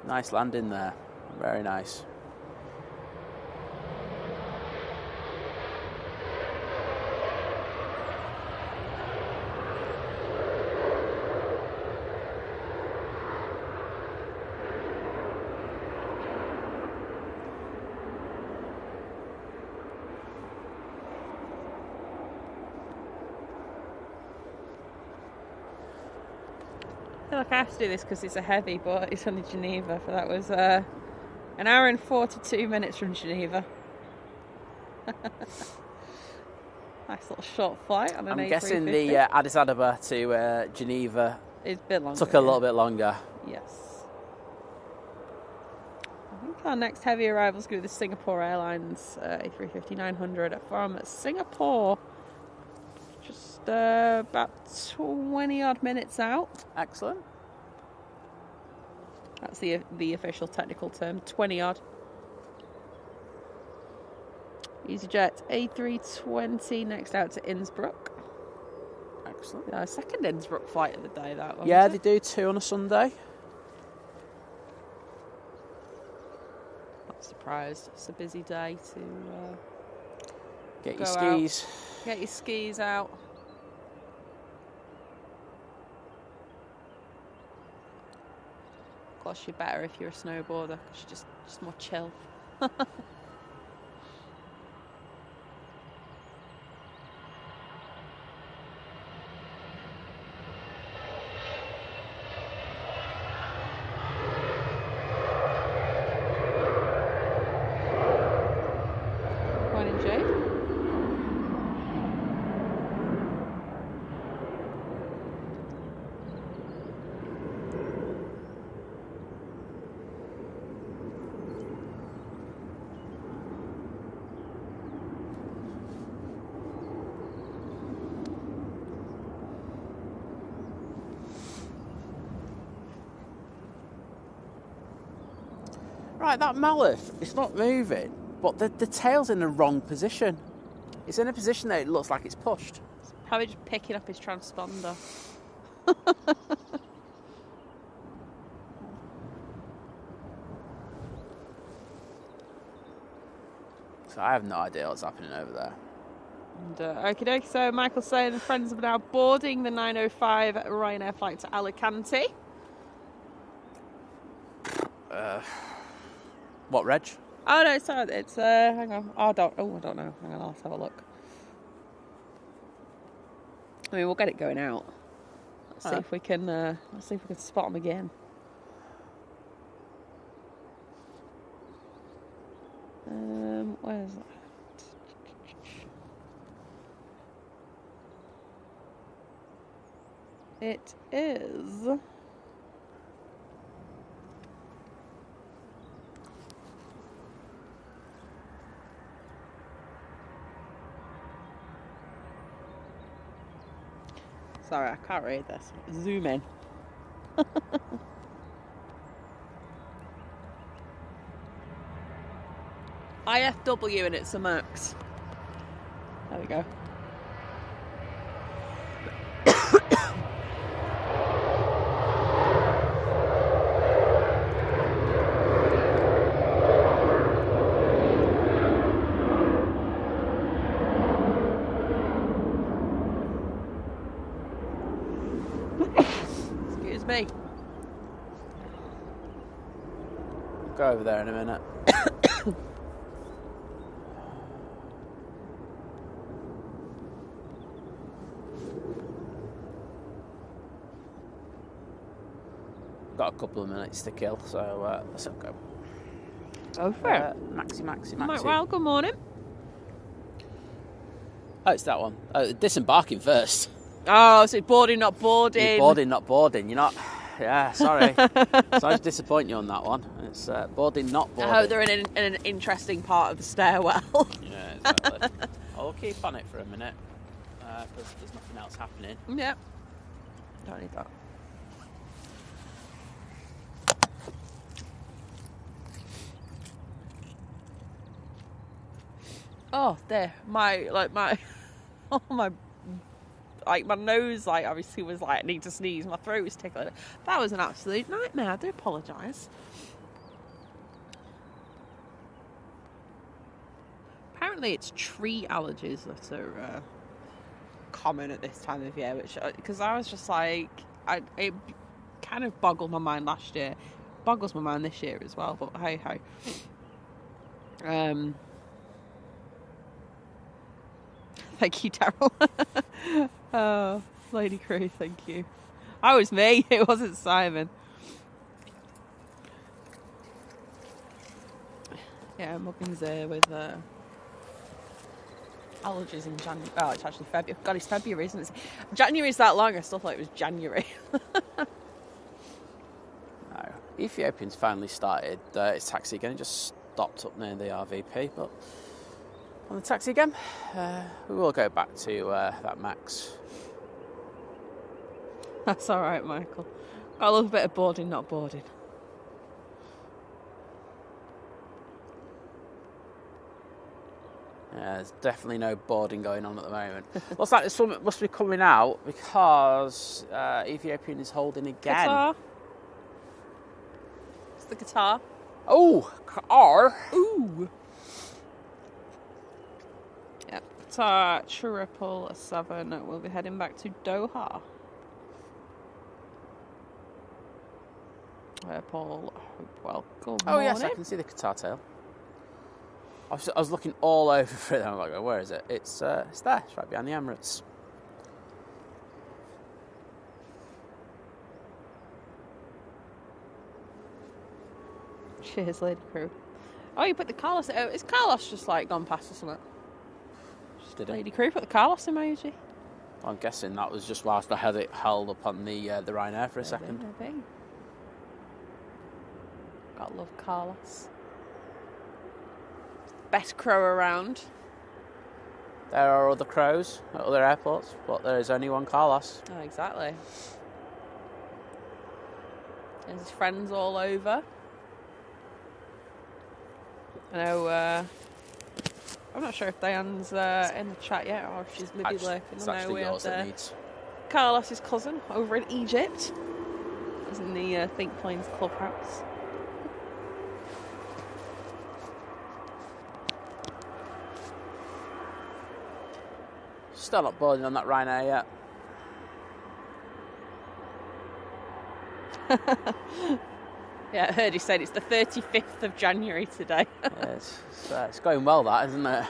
Nice landing there. Very nice. I feel like I have to do this because it's a heavy, but it's only Geneva. But that was an hour and 42 minutes from Geneva. Nice little short flight on an A350. I'm guessing the Addis Ababa to Geneva it's a bit longer, took a little bit longer. Yes. I think our next heavy arrival is going to be the Singapore Airlines A350-900 from Singapore. Just about 20 odd minutes out. Excellent. That's the official technical term, 20 odd. EasyJet A320 next out to Innsbruck. Excellent. Second Innsbruck flight of the day, that one. Yeah, they do 2 on a Sunday. Not surprised. It's a busy day to get your skis. Get your skis out. Of course, you're better if you're a snowboarder because you're just more chill. Right, that mallet, it's not moving, but the tail's in the wrong position. It's in a position that it looks like it's pushed. It's probably just picking up his transponder. So I have no idea what's happening over there. And, okie dokie, so Michael's saying the friends are now boarding the 9:05 Ryanair flight to Alicante. What, reg? Oh no, it's hang on. I don't know. Hang on, I'll have a look. I mean, we'll get it going out. Let's see if we can spot them again. Where's that? It is. Sorry, I can't read this. Zoom in. IFW and it's a Max. There we go. Excuse me. Go over there in a minute. Got a couple of minutes to kill, so let's go. Go for it. Maxi. Well, good morning. Oh, it's that one. Disembarking first. Oh, so boarding, not boarding. You're boarding, not boarding. You're not... Yeah, sorry. Sorry to disappoint you on that one. It's boarding, not boarding. I hope they're in an interesting part of the stairwell. Yeah, exactly. I'll keep on it for a minute, because there's nothing else happening. Yep. Don't need that. Oh, there. My nose, obviously was I need to sneeze. My throat was tickling. That was an absolute nightmare. I do apologise. Apparently it's tree allergies that are common at this time of year, which, because I was just like, it kind of boggled my mind last year. Boggles my mind this year as well, but hey ho. Thank you, Daryl. Oh, Lady Crew, thank you. Oh, it was me. It wasn't Simon. Yeah, Muggins there with allergies in January. Oh, it's actually February. God, it's February, isn't it? January's that long. I still thought it was January. No. Ethiopian's finally started its taxi again. It just stopped up near the RVP, but on the taxi again, we will go back to that Max. That's all right, Michael. I love a bit of boarding, not boarding. Yeah, there's definitely no boarding going on at the moment. Looks like something must be coming out because Ethiopian is holding again. Guitar. It's the guitar. Oh, car. Ooh. Yep. Qatar 777 will be heading back to Doha. Paul, welcome. Oh, yes, I can see the Qatar tail. I was looking all over for it. I'm like, oh, where is it? It's there. It's right behind the Emirates. Cheers, Lady Crew. Oh, you put the Carlos. Is Carlos just gone past or something? Did Lady Crew put the Carlos emoji. I'm guessing that was just whilst I had it held up on the Ryanair for a second. Maybe. Gotta love Carlos. Best crow around. There are other crows at other airports, but there is only one Carlos. Oh, exactly. There's his friends all over. I know. I'm not sure if Diane's in the chat yet, or if she's maybe lurking. It's I know actually we yours that had needs. Carlos's cousin over in Egypt. It was in the Think Planes clubhouse. Still not boarding on that Ryanair yet. Yeah, I heard he said it's the 35th of January today. Yeah, it's going well, that, isn't it?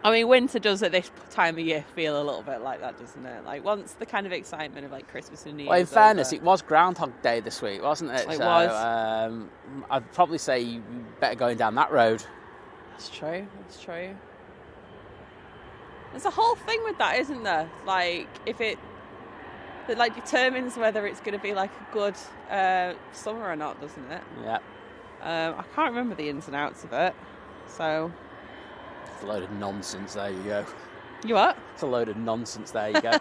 I mean, winter does at this time of year feel a little bit like that, doesn't it? Like, once the kind of excitement of, like, Christmas and New Year's Well, in fairness, over. It was Groundhog Day this week, wasn't it? It was. I'd probably say you better going down that road. That's true. That's true. There's a whole thing with that, isn't there? Like, if it like determines whether it's going to be like a good summer or not, doesn't it? Yeah. I can't remember the ins and outs of it, so. It's a load of nonsense. There you go. You what? It's a load of nonsense. There you go.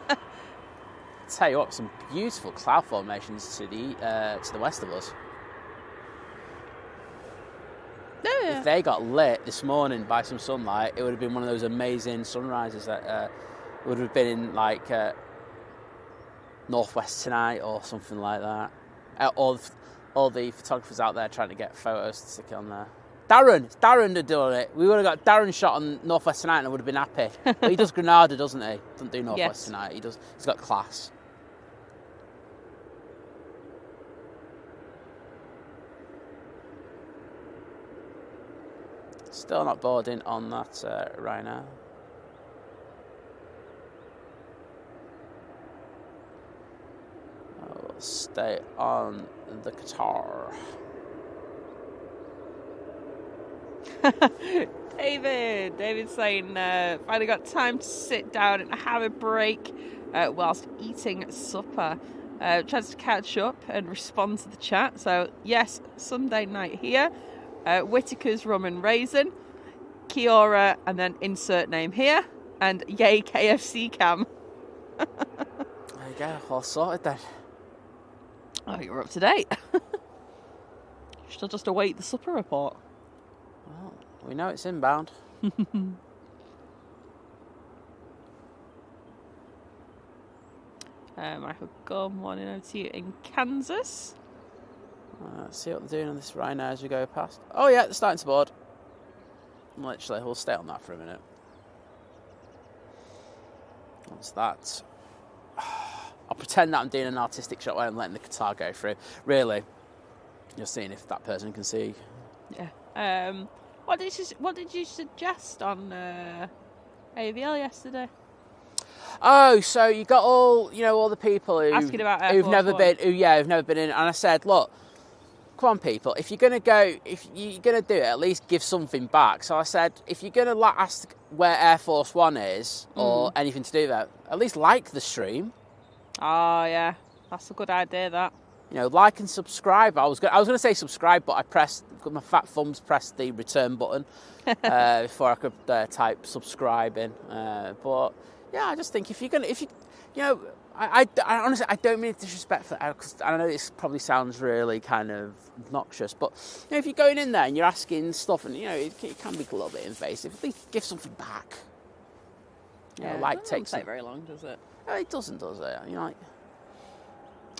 Tell you what, some beautiful cloud formations to the west of us. Yeah. If they got lit this morning by some sunlight, it would have been one of those amazing sunrises that would have been in like Northwest Tonight or something like that. All the photographers out there trying to get photos to stick on there. Darren had done it. We would have got Darren shot on Northwest Tonight and I would have been happy. But he does Granada, doesn't he? Doesn't do Northwest Tonight. He's got class. Still not boarding on that Ryanair. I'll stay on the Qatar. David's saying, finally got time to sit down and have a break whilst eating supper. Tries to catch up and respond to the chat. So, yes, Sunday night here. Whitaker's Rum and Raisin, Kiora, and then insert name here, and yay KFC cam. There you go, all sorted then. Oh, you're up to date. Should I just await the supper report? Well, we know it's inbound. Michael, good morning over to you in Kansas. Let's see what they're doing on this Ryanair as we go past. Oh yeah, they're starting to board. Literally, we'll stay on that for a minute. What's that? I'll pretend that I'm doing an artistic shot where I'm letting the Qatar go through. Really, you're seeing if that person can see. Yeah. What did you suggest on AVL yesterday? Oh, so you got all the people asking about Air who've Force never One. been, who've never been in, and I said, look, come on, people, if you're gonna go, if you're gonna do it, at least give something back. So I said, if you're gonna ask where Air Force One is or anything to do with that, at least like the stream. Oh yeah, that's a good idea. That. Like and subscribe. I was gonna say subscribe, but my fat thumbs pressed the return button before I could type subscribe in. But yeah, I just think I honestly, I don't mean it disrespectful, because I know this probably sounds really kind of obnoxious, but if you're going in there and you're asking stuff, and it can be a little bit invasive, at least give something back. Yeah, like it doesn't take very long, does it? It doesn't, does it?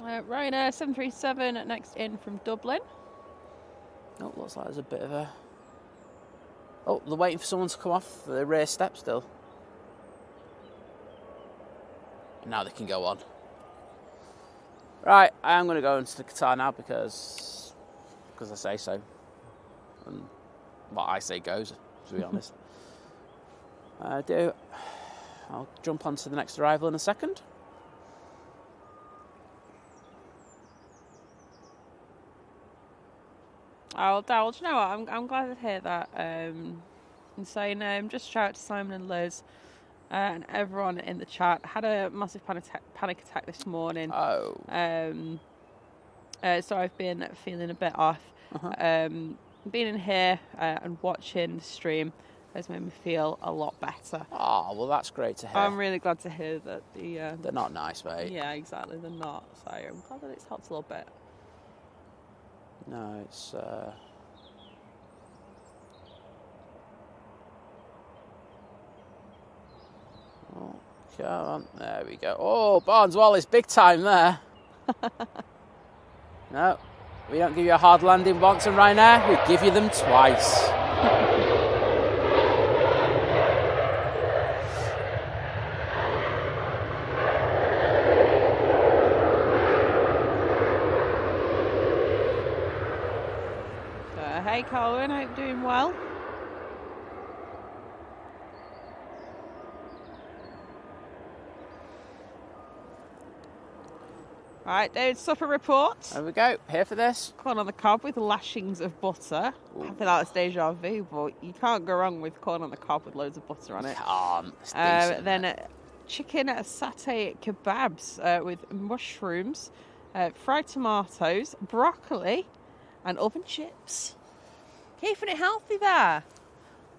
Ryanair 737 next in from Dublin. Oh, looks like there's a bit of a. Oh, they're waiting for someone to come off the rear step still. Now they can go on. Right, I am going to go into the Qatar now because I say so. And what I say goes, to be honest. I'll jump onto the next arrival in a second. Oh, Darryl, do you know what? I'm glad to hear that. And saying, just shout out to Simon and Lizz. And everyone in the chat had a massive panic attack this morning. Oh. So I've been feeling a bit off. Being in here and watching the stream has made me feel a lot better. Oh, well, that's great to hear. I'm really glad to hear that they're not nice, mate. Yeah, exactly. They're not. So I'm glad that it's helped a little bit. No, it's. Come on. There we go. Oh, Barnes Wallis, big time there. No, we don't give you a hard landing once in Ryanair. We give you them twice. Hey Colin, I hope you're doing well. Right, David, supper report. There we go. Here for this. Corn on the cob with lashings of butter. Ooh. I feel like it's deja vu, but you can't go wrong with corn on the cob with loads of butter on it. Then chicken satay kebabs with mushrooms, fried tomatoes, broccoli, and oven chips. Keeping it healthy there.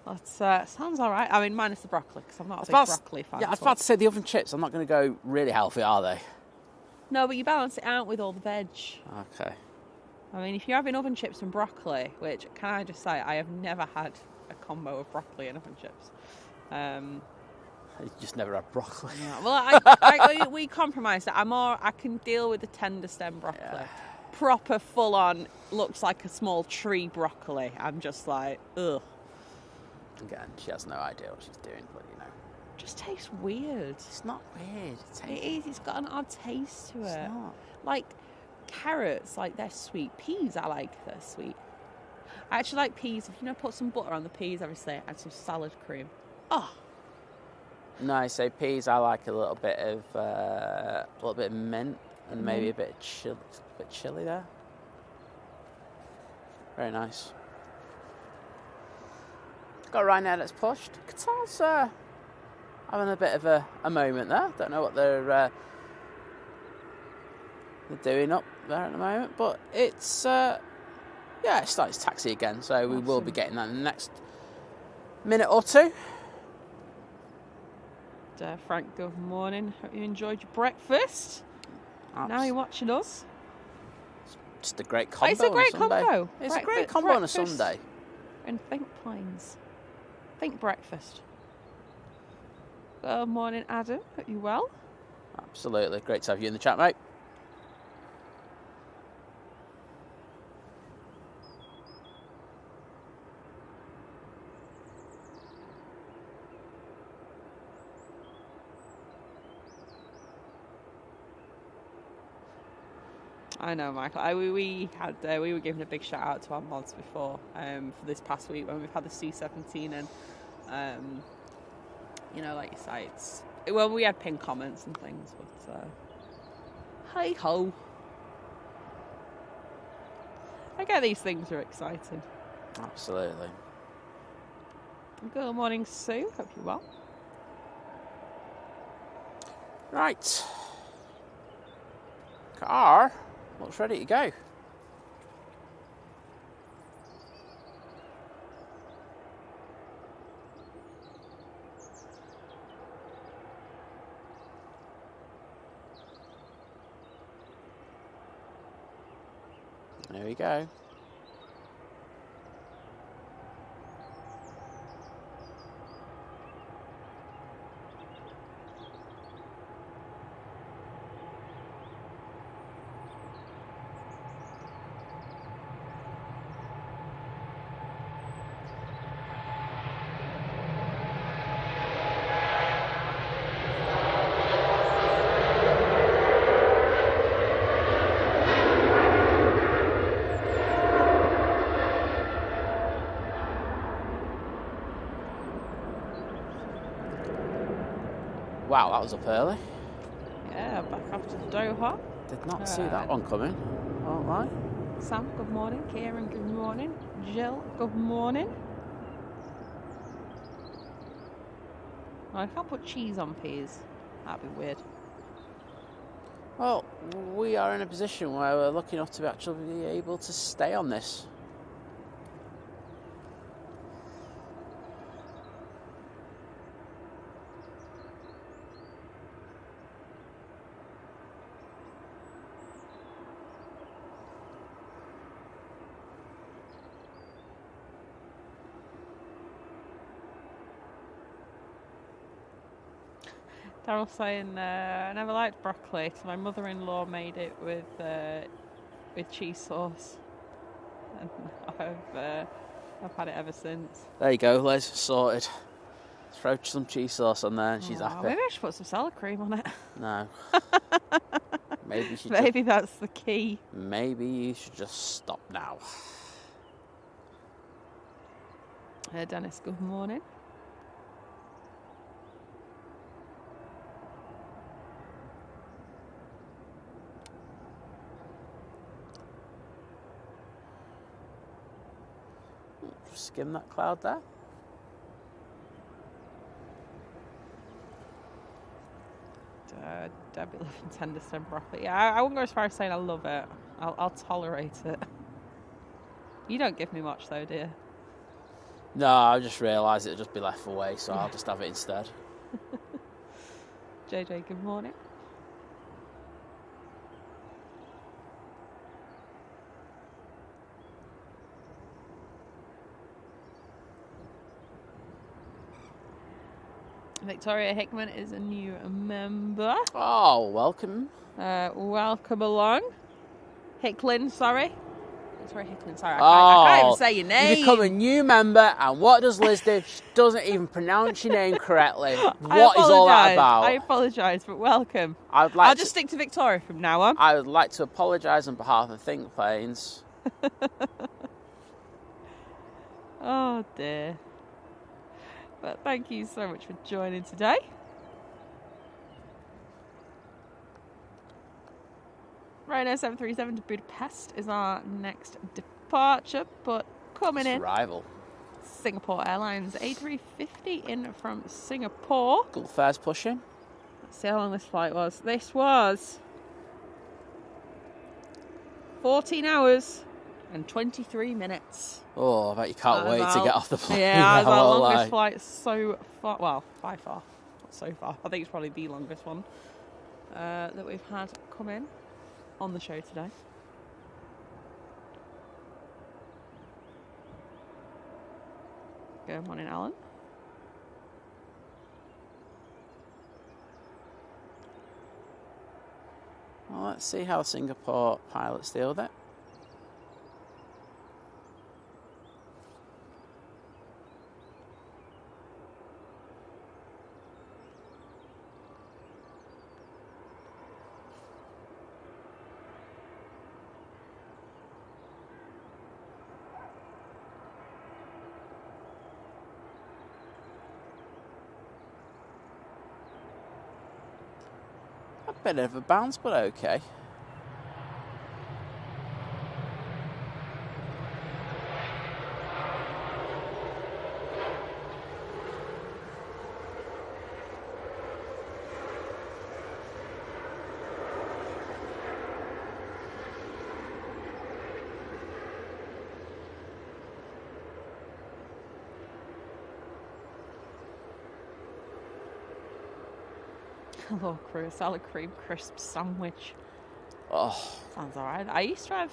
That sounds all right. I mean, minus the broccoli, because I'm not a big broccoli fan. Yeah, I was about to say the oven chips. I'm not going to go really healthy, are they? No, but you balance it out with all the veg. Okay. I mean, if you're having oven chips and broccoli, which, can I just say, I have never had a combo of broccoli and oven chips. You just never had broccoli. Yeah, well, we compromised it. I can deal with the tender stem broccoli. Yeah. Proper full-on, looks like a small tree broccoli. I'm just like, ugh. Again, she has no idea what she's doing, but you know. It just tastes weird. It's not weird. It is. It's got an odd taste to it. It's not. Like carrots, like they're sweet. Peas, I like they're sweet. I actually like peas. If you put some butter on the peas, obviously, and some salad cream. Oh. No, so peas, I like a little bit of mint and maybe a bit of chili there. Very nice. Got Ryanair that's pushed. Qatar's having a bit of a moment there. Don't know what they're doing up there at the moment, but it's it starts taxi again, so we will be getting that in the next minute or two. Frank, good morning. Hope you enjoyed your breakfast. Now you're watching us. It's just a great combo. It's a great combo. It's a great combo on a Sunday. And think planes. Think breakfast. Good morning, Adam. Hope you well. Absolutely. Great to have you in the chat, mate. I know, Michael. We were giving a big shout out to our mods before for this past week when we've had the C-17 and like you say, we had pinned comments and things, but hey ho. I get these things are exciting. Absolutely. Good morning, Sue. Hope you're well. Right. Car looks ready to go. There we go. Wow, that was up early. Yeah, back after Doha. Did not see that one coming. All right. Sam, good morning. Kieran, good morning. Jill, good morning. I can't put cheese on peas. That'd be weird. Well, we are in a position where we're lucky enough to be actually be able to stay on this. Daryl's saying, I never liked broccoli, so my mother-in-law made it with cheese sauce. And I've had it ever since. There you go, Liz. Sorted. Throw some cheese sauce on there and she's happy. Maybe I should put some sour cream on it. No. Maybe that's the key. Maybe you should just stop now. Dennis, good morning. Skim that cloud there. Debbie loving tender stem broccoli. Yeah, I wouldn't go as far as saying I love it. I'll tolerate it. You don't give me much though, do you? No, I just realised it'll just be left away, so I'll just have it instead. JJ, good morning. Victoria Hickman is a new member. Oh, welcome. Welcome along. Hicklin, sorry. Victoria Hicklin, sorry. I can't even say your name. You become a new member, and what does Liz do? She doesn't even pronounce your name correctly. What is all that about? I apologise, but welcome. I'll just stick to Victoria from now on. I would like to apologise on behalf of Think Planes. Oh, dear. But thank you so much for joining today. Ryanair 737 to Budapest is our next departure, but coming in. Arrival. Singapore Airlines A350 in from Singapore. Gulf fares pushing. Let's see how long this flight was. This was 14 hours and 23 minutes. Oh, I bet you can't wait to get off the plane. Yeah, it's our longest flight so far. Well, by far. Not so far. I think it's probably the longest one that we've had come in on the show today. Good morning, Alan. Well, let's see how Singapore pilots deal with it. Bit of a bounce, but okay. Hello, crew. Salad cream crisp sandwich. Oh, sounds alright. I used to have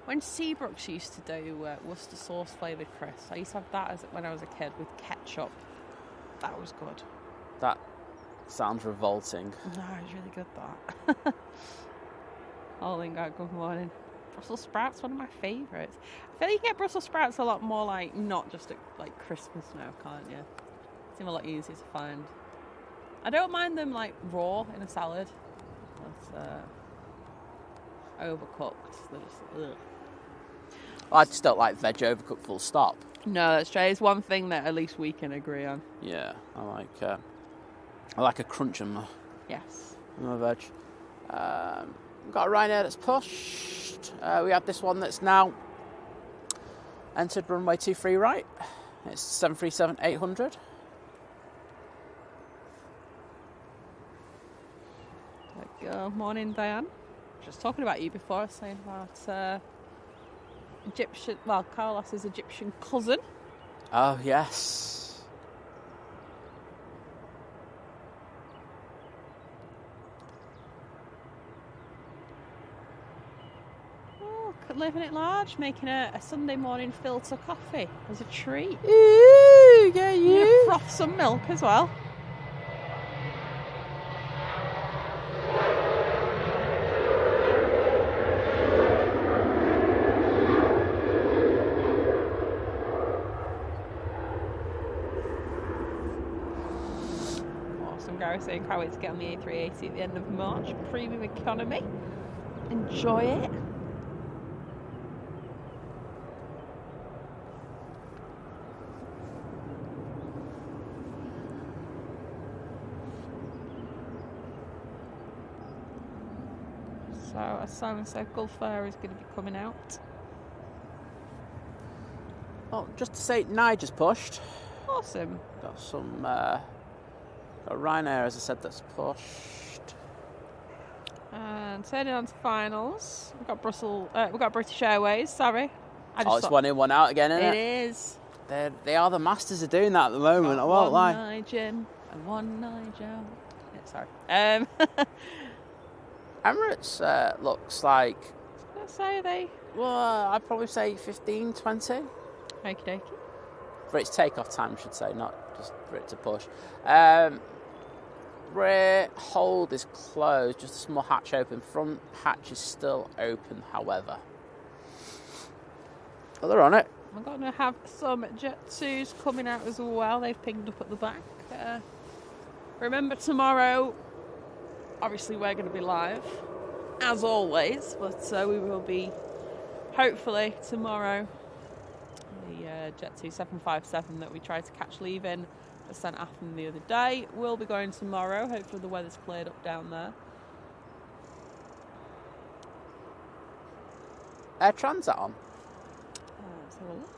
when Seabrooks used to do Worcester sauce flavoured crisps. I used to have that when I was a kid with ketchup. That was good. That sounds revolting. No, it was really good. That. Oh, Lingard, good morning. Brussels sprouts, one of my favourites. I feel like you can get Brussels sprouts a lot more like not just at like Christmas now, can't you? Seem a lot easier to find. I don't mind them like raw in a salad. That's overcooked. They're just, ugh. I just don't like veg overcooked full stop. No, that's true. It's one thing that at least we can agree on. Yeah, I like a crunch in my veg. We've got a Ryanair that's pushed. We have this one that's now entered runway 23 right. It's 737-800. Good morning, Diane. Just talking about you before, saying about Egyptian, well, Carlos's Egyptian cousin. Oh, yes. Oh, living it large, making a Sunday morning filter coffee as a treat. Ooh, yeah, you. Froth some milk as well. go. So can't wait to get on the A380 at the end of March. Premium economy. Enjoy it. So, as Simon said, Gulf Air is going to be coming out. Well, just to say, Nigel's pushed. Awesome. Got some, got Ryanair, as I said, that's pushed. And turning on to finals, we've got British Airways. Sorry, It's 1 in, 1 out again, isn't it? It is. They are the masters of doing that at the moment. I won't lie. 1 Nige in and 1 Nige out. Yeah, sorry. Emirates looks like. Let's say they. Well, I'd probably say 15, 20. Okie dokie. For its takeoff time, I should say, not just for it to push. Rear hold is closed, just a small hatch open. Front hatch is still open, however. Well, they're on it. We're going to have some Jet 2s coming out as well. They've pinged up at the back. Remember, tomorrow, obviously, we're going to be live, as always. But we will be, hopefully, tomorrow. The Jet 2 757 that we tried to catch leaving was sent after the other day. We'll be going tomorrow. Hopefully the weather's cleared up down there. Air Transat on. Let's have a look.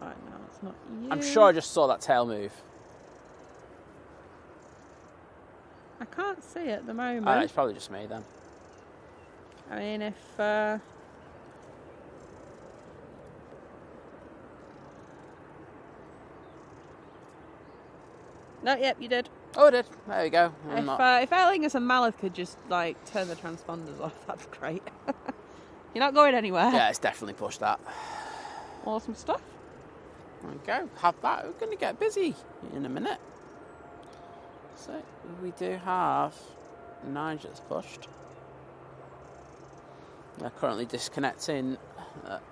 Right, now it's not you. I'm sure I just saw that tail move. I can't see it at the moment. Oh, it's probably just me then. I mean, if... No, yep, you did. Oh, I did. There we go. If Aer Lingus and Malith could just, turn the transponders off, that'd be great. You're not going anywhere. Yeah, it's definitely pushed that. Awesome stuff. There we go. Have that. We're going to get busy in a minute. So, we do have Nigel that's pushed. They're currently disconnecting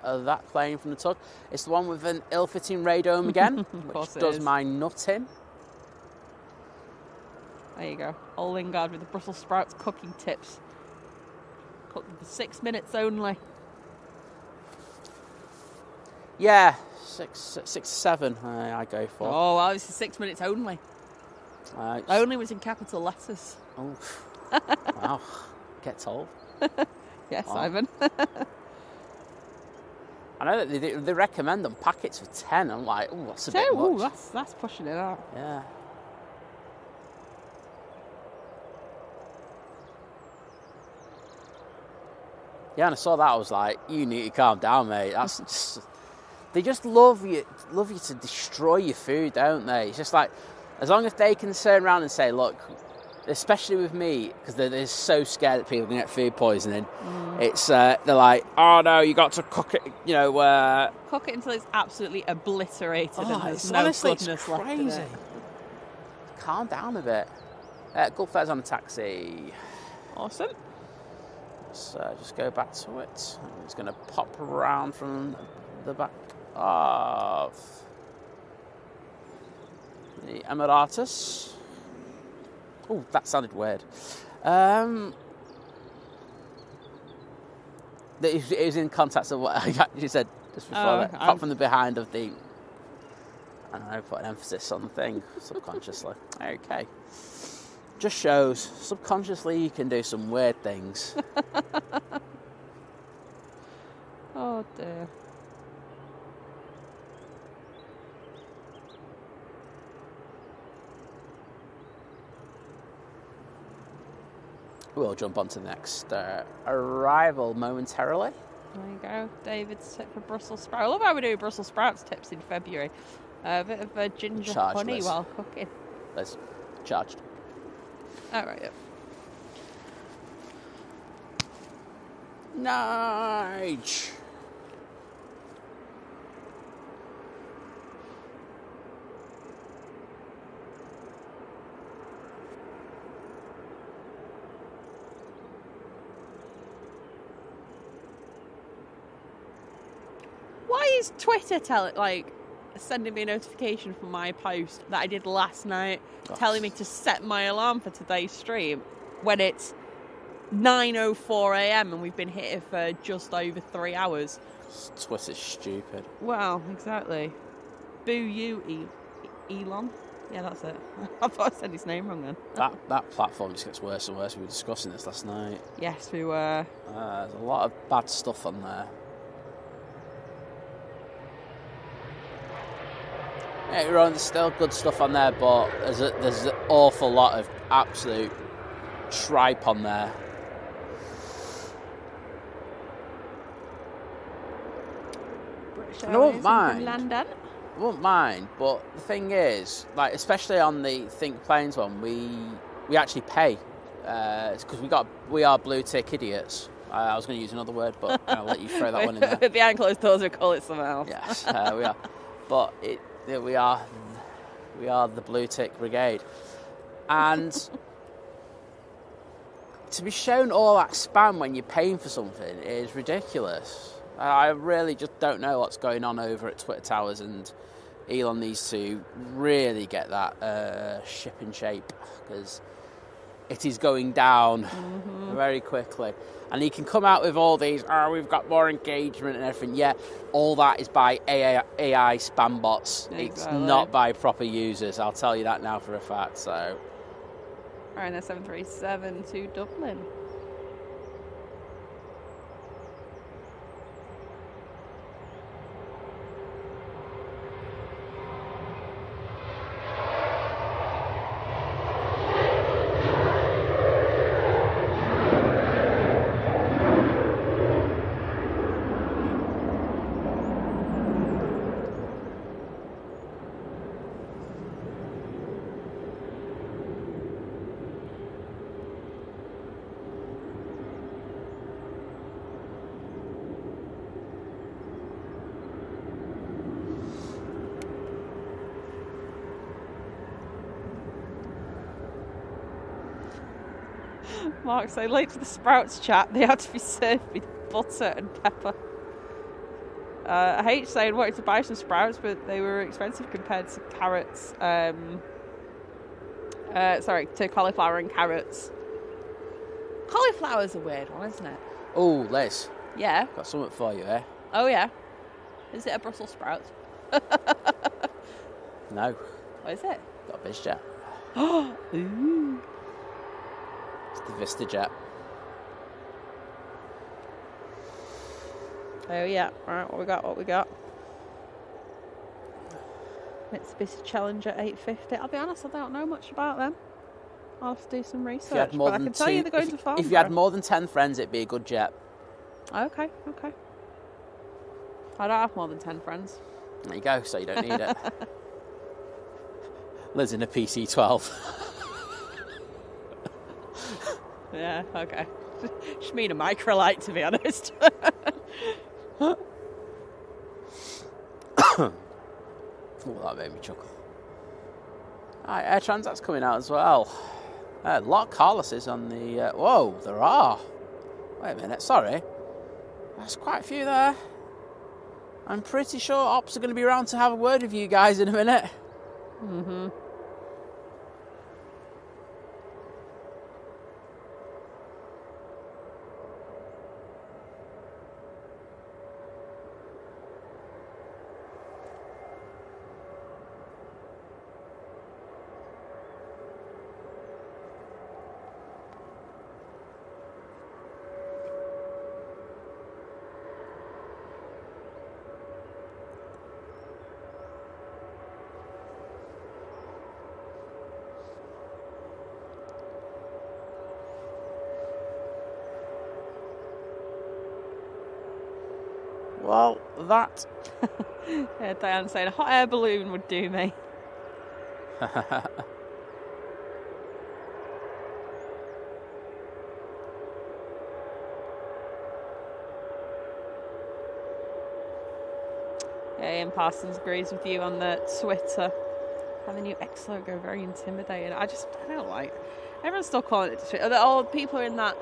that plane from the tug. It's the one with an ill-fitting radome again, which does my nut in. There you go. Old Lingard with the Brussels sprouts cooking tips. Cook them for 6 minutes only. Yeah, 6 to 7 I go for. Oh, well, this is 6 minutes only. Only was in capital letters. Oh, wow. Get told. Yes, wow. Simon. I know that they recommend them packets for 10. I'm like, oh, that's a bit much. Ooh, that's pushing it out. Yeah. Yeah, and I saw that. I was like, "You need to calm down, mate." That's just, they just love you to destroy your food, don't they? It's just like, as long as they can turn around and say, "Look," especially with me, because they're so scared that people can get food poisoning. It's they're like, "Oh no, you got to cook it," cook it until it's absolutely obliterated and there's no honestly, goodness it's left in it. Calm down a bit. Gulf Air's on a taxi. Awesome. So just go back to it. It's going to pop around from the back of the Emirates. Oh, that sounded weird. It was in context of what I actually said just before that. Apart from the behind of the... I don't know, put an emphasis on the thing subconsciously. Okay. Just shows subconsciously you can do some weird things. Oh dear. We'll jump on to the next arrival momentarily. There you go. David's tip for Brussels sprouts. I love how we do Brussels sprouts tips in February. A bit of ginger honey while cooking. Liz, charged. Oh, right, yeah. Nige. Why is Twitter sending me a notification from my post that I did last night, telling me to set my alarm for today's stream when it's 9:04 a.m. and we've been here for just over 3 hours. Twitter's stupid. Well, exactly. Boo you, Elon. Yeah, that's it. I thought I said his name wrong then. That platform just gets worse and worse. We were discussing this last night. Yes, we were. There's a lot of bad stuff on there. Yeah, there's still good stuff on there, but there's an awful lot of absolute tripe on there. I won't mind. London. I won't mind, but the thing is, like, especially on the Think Planes one, we actually pay. It's because we are blue tick idiots. I was going to use another word, but I'll let you throw that one in there. Behind closed doors, we call it something else. Yes, we are. But we are the blue tick brigade, and to be shown all that spam when you're paying for something is ridiculous. I really just don't know what's going on over at Twitter Towers, and Elon needs to really get that ship in shape, because it is going down very quickly. And he can come out with all these, we've got more engagement and everything. Yeah, all that is by AI spam bots. Exactly. It's not by proper users. I'll tell you that now for a fact. So, Ryanair 737 to Dublin. Mark said, late to the Sprouts chat, they had to be served with butter and pepper. H saying wanted to buy some Sprouts, but they were expensive compared to carrots. To cauliflower and carrots. Cauliflower's a weird one, isn't it? Oh, Liz. Yeah. Got something for you, eh? Oh, yeah. Is it a Brussels sprout? No. What is it? Got a BizJet. Ooh. It's the VistaJet. Oh, yeah. Right, what we got? Mitsubishi Challenger 850. I'll be honest, I don't know much about them. I'll have to do some research. But I can tell you they're going to Farnborough. If you had more than 10 friends, it'd be a good jet. Okay. I don't have more than 10 friends. There you go, so you don't need it. Liz in a PC-12. Yeah, okay. Just mean a microlight, to be honest. Oh, that made me chuckle. Alright, Air Transat's coming out as well. A lot of Carlos's on the... whoa, there are. Wait a minute, sorry. There's quite a few there. I'm pretty sure Ops are going to be around to have a word with you guys in a minute. Mm-hmm. Well, that... Yeah, Diane saying a hot air balloon would do me. Yeah, Ian Parsons agrees with you on the Twitter. And the new X logo, very intimidating. I don't like... Everyone's still calling it Twitter. All people are in that...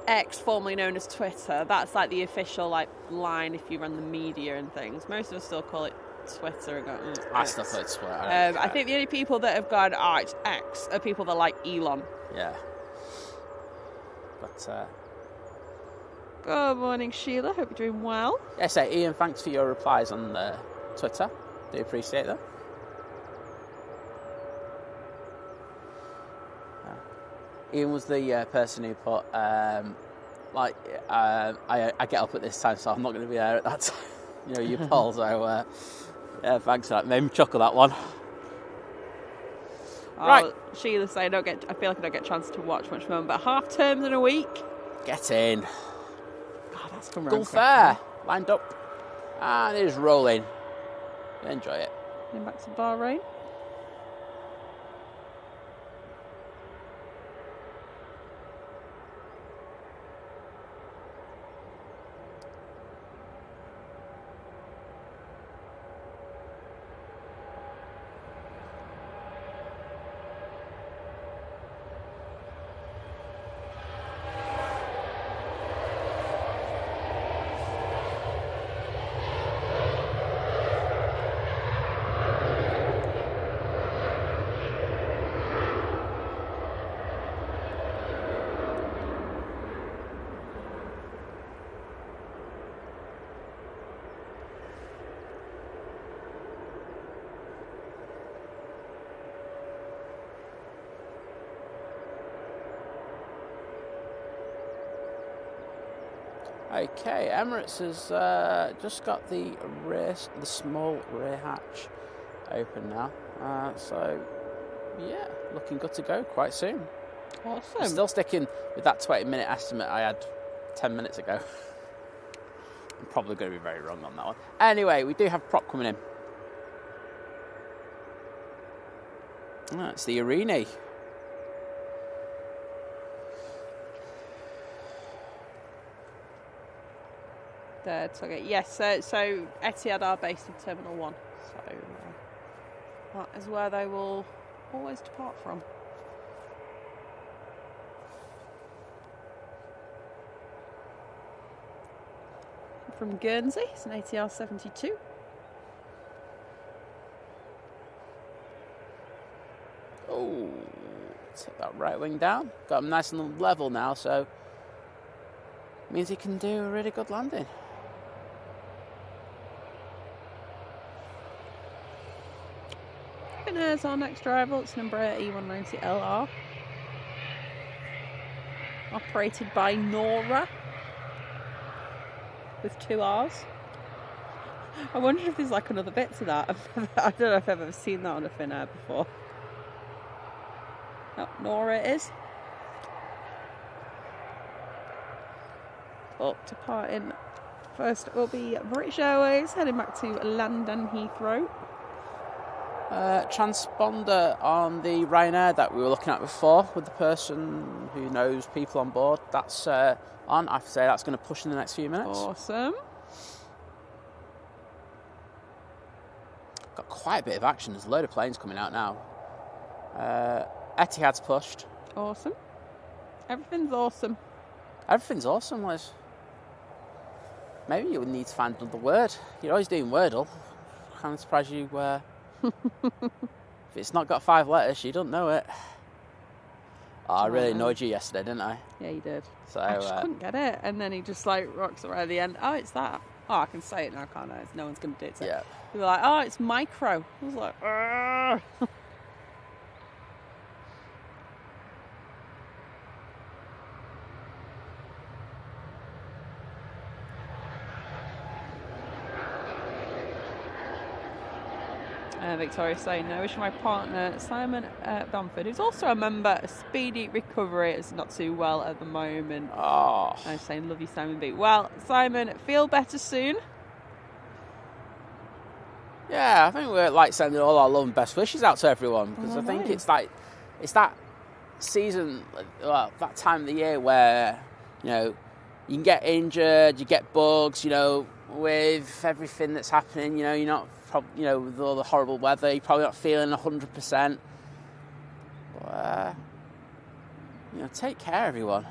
X, formerly known as Twitter. That's like the official like line if you run the media and things. Most of us still call it Twitter. And go, I still call it Twitter. I think the only people that have gone, it's X, are people that like Elon. Yeah. But good morning, Sheila. Hope you're doing well. yes, Ian, thanks for your replies on Twitter. Do appreciate them. Ian was the person who put, I get up at this time, so I'm not going to be there at that time. You know, you poll, so yeah, thanks for that. Made me chuckle, that one. Right. Sheila saying, I feel like I don't get a chance to watch much more, but half terms in a week. Get in. God, that's come Go fair. Lined up. And it is rolling. Enjoy it. Going back to Bahrain. Okay, Emirates has just got the small rear hatch open now. So, yeah, looking good to go quite soon. Awesome. I'm still sticking with that 20-minute estimate I had 10 minutes ago. I'm probably going to be very wrong on that one. Anyway, we do have prop coming in. It's the Arini. Yes, so Etihad are based in Terminal 1, so that is where they will always depart from. From Guernsey, it's an ATR 72. Oh, take that right wing down. Got him nice and level now, so means he can do a really good landing. There's our next driver. It's an Embraer E190 LR, operated by Nora with 2 R's. I wonder if there's like another bit to that. I don't know if I've ever seen that on a Finnair before. Oh, Nora it is. Departing first will be British Airways, heading back to London Heathrow. Transponder on the Ryanair that we were looking at before with the person who knows people on board. That's on. I have to say that's going to push in the next few minutes. Awesome. Got quite a bit of action. There's a load of planes coming out now. Etihad's pushed. Awesome. Everything's awesome. Everything's awesome, Liz. Maybe you would need to find another word. You're always doing Wordle. I'm surprised you... if it's not got 5 letters, you don't know it. Oh, I really annoyed you yesterday, didn't I? Yeah, you did. So I just couldn't get it. And then he just like rocks it right at the end. Oh, it's that. Oh, I can say it now, can't I? No one's going to do it. So yeah. He was like, oh, it's micro. I was like, argh. Victoria's saying, I wish my partner Simon Bamford, who's also a member, a speedy recovery. It's not too well at the moment. Oh. I was saying, love you, Simon B. Well, Simon, feel better soon. Yeah, I think we're like sending all our love and best wishes out to everyone, because I think it's that season, well, that time of the year where, you know, you can get injured, you get bugs, you know, with everything that's happening, you know, you're not, you know, with all the horrible weather, you're probably not feeling 100%. But, you know, take care, everyone.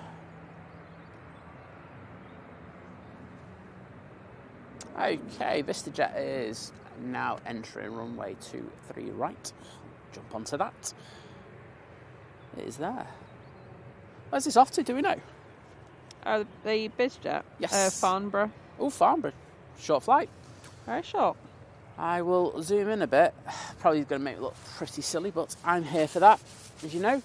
Okay, VistaJet is now entering runway 23 right. Jump onto that. It is there. Where's this off to? Do we know? The BizJet? Yes. Farnborough. Oh, Farnborough. Short flight. Very short. I will zoom in a bit. Probably going to make it look pretty silly, but I'm here for that, as you know.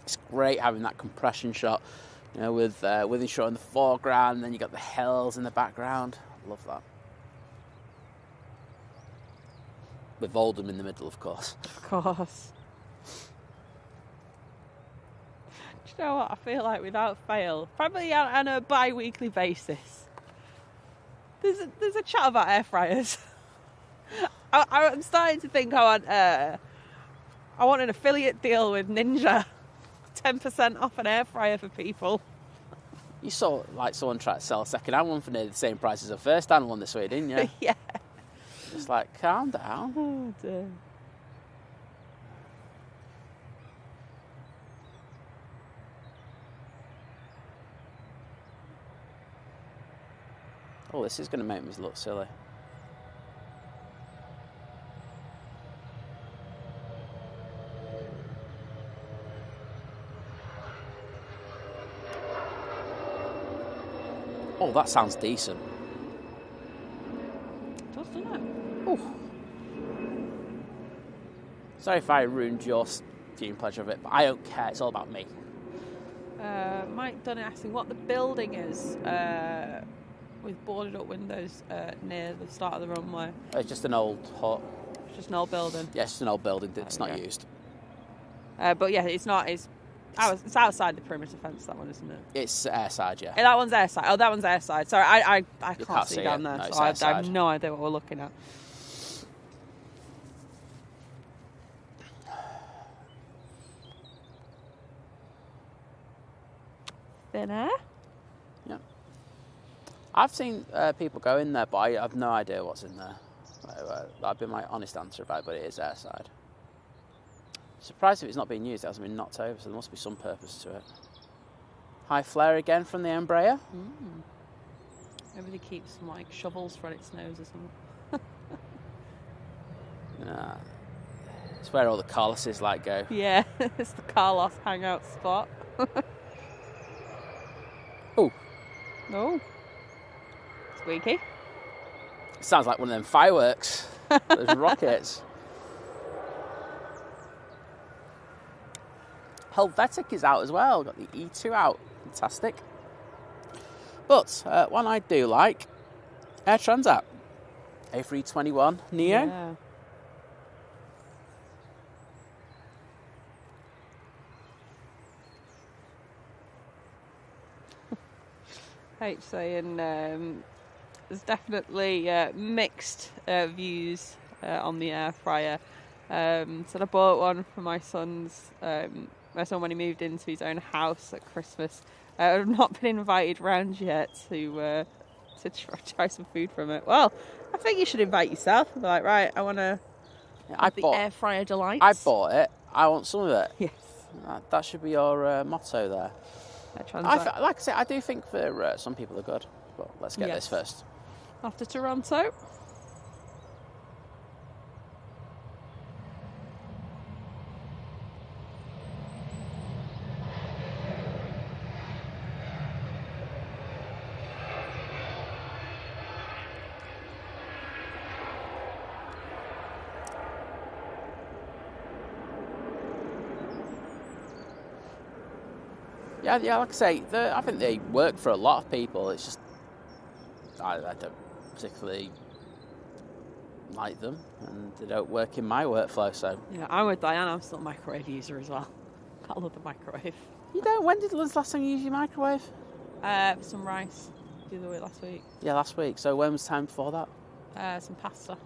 It's great having that compression shot, you know, with shot in the foreground, and then you got the hills in the background. Love that. With Oldham in the middle, of course. Of course. Do you know what? I feel like without fail, probably on a bi-weekly basis, there's a chat about air fryers. I'm starting to think I want an affiliate deal with Ninja. 10% off an air fryer for people. You saw like someone try to sell a second-hand one for nearly the same price as a first-hand one this week, didn't you? Yeah. Just like, calm down. Oh dear. Oh, this is going to make me look silly. Oh, that sounds decent. It does, doesn't it? Oh. Sorry if I ruined your viewing pleasure of it, but I don't care. It's all about me. Mike Dunn asking what the building is with boarded up windows near the start of the runway. It's just an old hut. It's just an old building. Yeah, it's just an old building that's not used. But yeah, it's not. It's outside the perimeter fence, that one, isn't it? It's airside, yeah. That one's airside. Oh, that one's airside. Sorry, I can't see down there, no, so I have no idea what we're looking at. Thin air? Yeah. I've seen people go in there, but I have no idea what's in there. That'd be my honest answer about it, but it is airside. Surprised if it's not being used. It hasn't been knocked over, so there must be some purpose to it. High flare again from the Embraer. Everybody keeps some like shovels for its nose or something. Yeah. It's where all the Carlos's like go. Yeah, it's the Carlos hangout spot. Oh. Oh. Squeaky. Sounds like one of them fireworks. Those rockets. Helvetic is out as well. Got the E2 out. Fantastic. But one I do like, Air Transat. A321 Neo. Yeah. H saying there's definitely mixed views on the air fryer. So I bought one for my son's. My son, when he moved into his own house at Christmas, I've not been invited round yet to try some food from it. Well, I think you should invite yourself and be like, right, I want to the air fryer delights. I bought it. I want some of it. Yes. That should be your motto there. Like I say, I do think for some people they're good. But let's get this first. After Toronto. Yeah, like I say, I think they work for a lot of people. It's just I don't particularly like them, and they don't work in my workflow. So yeah, I'm with Diana. I'm still a microwave user as well. I love the microwave. You don't. When did the last time you use your last Some rice the other week last week. Yeah, last week. So when was the time before that? Some pasta.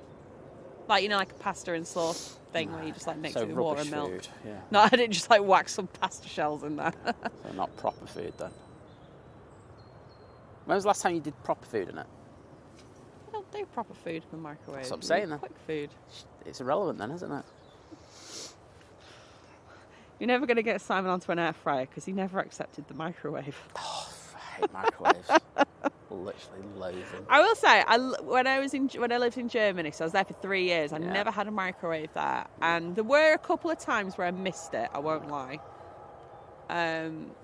Like, like a pasta and sauce thing where you just like mix it with water and milk. Food, yeah. No, I didn't just like whack some pasta shells in there. So not proper food then. When was the last time you did proper food in it? I don't do proper food in the microwave. That's what I'm saying then. Quick food. It's irrelevant then, isn't it? You're never going to get Simon onto an air fryer because he never accepted the microwave. Oh, hate microwaves. Literally loathe them. I will say, when I lived in Germany, so I was there for 3 years, I Yeah. never had a microwave there. And there were a couple of times where I missed it, I won't lie.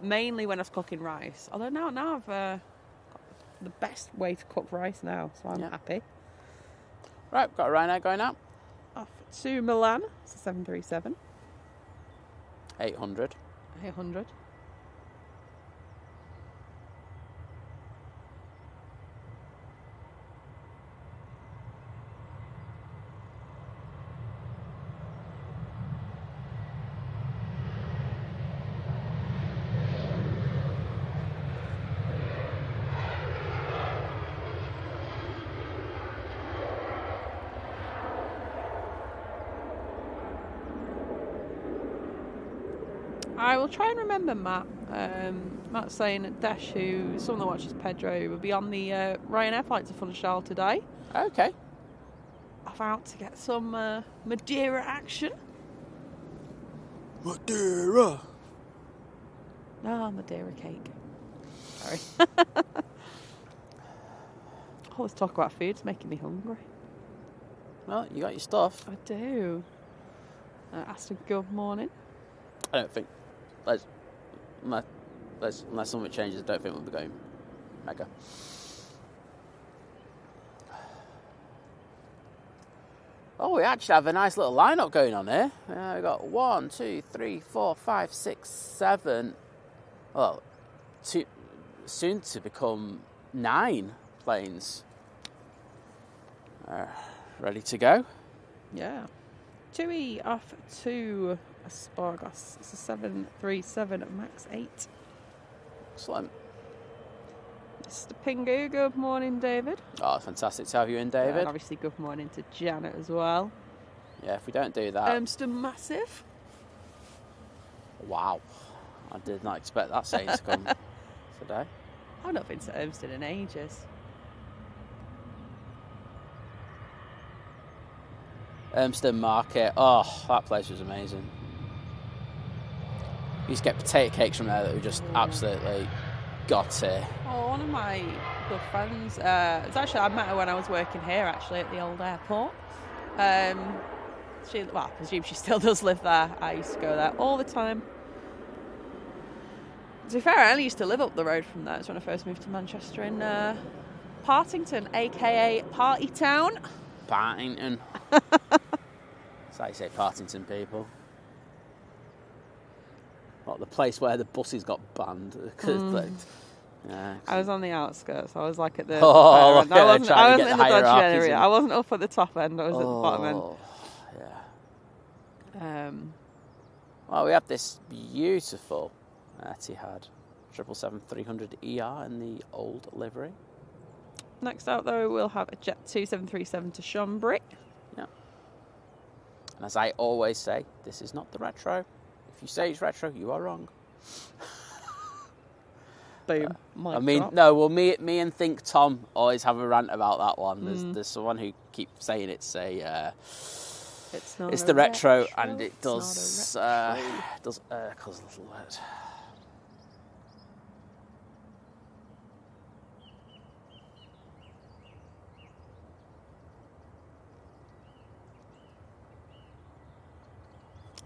Mainly when I was cooking rice. Although now I've got the best way to cook rice now, so I'm happy. Right, got a Ryanair going out. Off to Milan, it's a 737. 800. 800. I will try and remember Matt. Matt's saying at Dash, who someone that watches Pedro, will be on the Ryanair flight to Funchal today. Okay. I'm out to get some Madeira action. Madeira. Ah, Madeira cake. Sorry. Always talk about food, it's making me hungry. Well, you got your stuff. I do. Aston, good morning. I don't think. Unless something changes, I don't think we'll be going mega. Oh, we actually have a nice little lineup going on here. We've got 1, 2, 3, 4, 5, 6, 7. Well, soon to become 9 planes ready to go. Yeah. TUI off to Asparagus. It's a 737 MAX 8. Excellent. Mr. Pingu, good morning, David. Oh, fantastic to have you in, David. And obviously, good morning to Janet as well. Yeah, if we don't do that... Mr. Massive. Wow. I did not expect that saying to come today. I've not been to Ermston in ages. Ermston Market. Oh, that place was amazing. We used to get potato cakes from there that were just absolutely got-tier. Oh, one of my good friends, it's actually, I met her when I was working here, actually, at the old airport. I presume she still does live there. I used to go there all the time. To be fair, I only used to live up the road from there. It's when I first moved to Manchester in Partington, a.k.a. Party Town. Partington. That's how you say Partington, people. What, the place where the buses got banned? Yeah. I was on the outskirts. I was like at the... Oh, I wasn't in the dodgy hierarchies area. I wasn't up at the top end. I was at the bottom end. Yeah. Well, we have this beautiful Etihad 777-300ER in the old livery. Next out, though, we'll have a Jet 2737 to Chambry. Yeah. And as I always say, this is not the retro. If you say it's retro, you are wrong. Boom. Me and Think Tom always have a rant about that one. There's someone who keeps saying it's the retro, and it does cause a little word.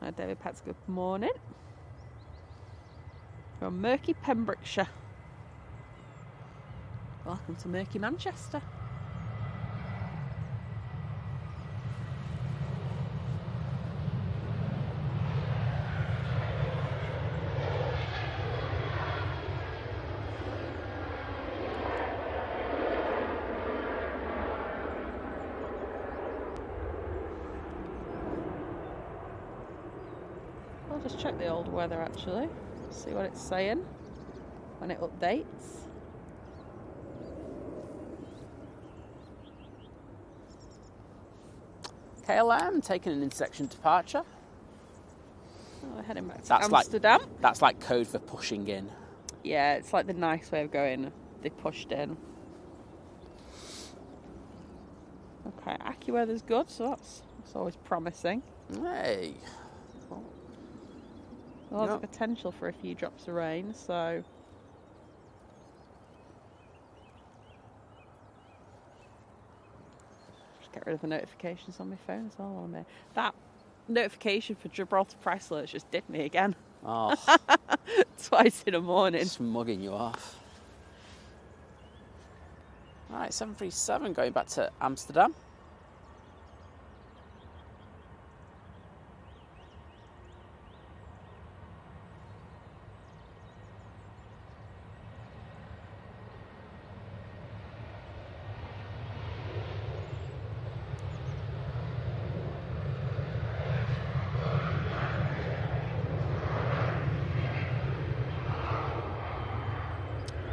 Hi, David Pats, good morning. From murky Pembrokeshire. Welcome to murky Manchester. I'll just check the old weather actually, see what it's saying when it updates. KLM taking an intersection departure. Oh, we're heading back to Amsterdam. That's like code for pushing in. Yeah, it's like the nice way of going. They pushed in. Okay, AccuWeather's good, so that's always promising. Hey. Well, there's a potential for a few drops of rain, so... Get rid of the notifications on my phone as well while I'm here. That notification for Gibraltar price alerts just did me again. Oh. Twice in the morning. Smugging you off. Right, 737 going back to Amsterdam.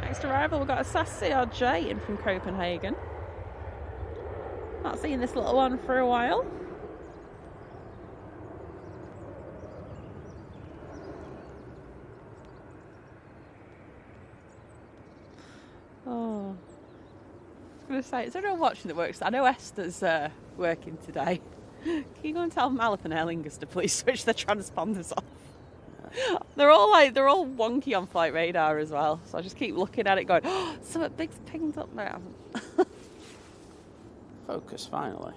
Next arrival, we've got a SAS CRJ in from Copenhagen. Not seen this little one for a while. Oh, I was going to say, is everyone watching that works? I know Esther's working today. Can you go and tell Malif and Aer Lingus to please switch the transponders off? They're all wonky on flight radar as well, so I just keep looking at it going, oh, something big's pinged up now. Focus finally.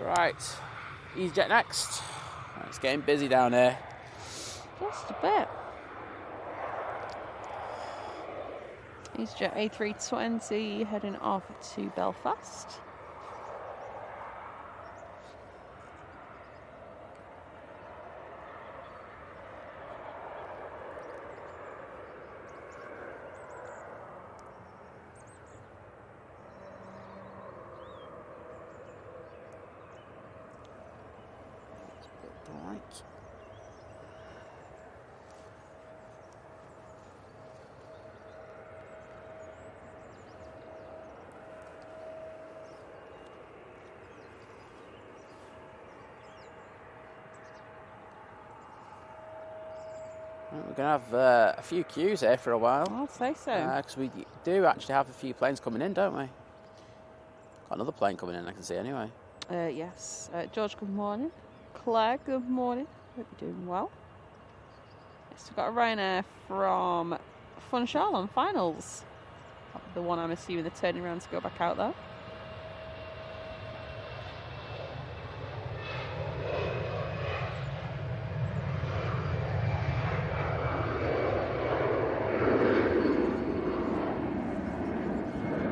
Right, EasyJet next. It's getting busy down here. Just a bit. EasyJet A320 heading off to Belfast. We're going to have a few queues here for a while. I'd say so. Because we do actually have a few planes coming in, don't we? Got another plane coming in, I can see anyway. Yes. George, good morning. Claire, good morning. Hope you're doing well. Yes, we've got a Ryanair from Funchal on finals. The one I'm assuming they're turning around to go back out there.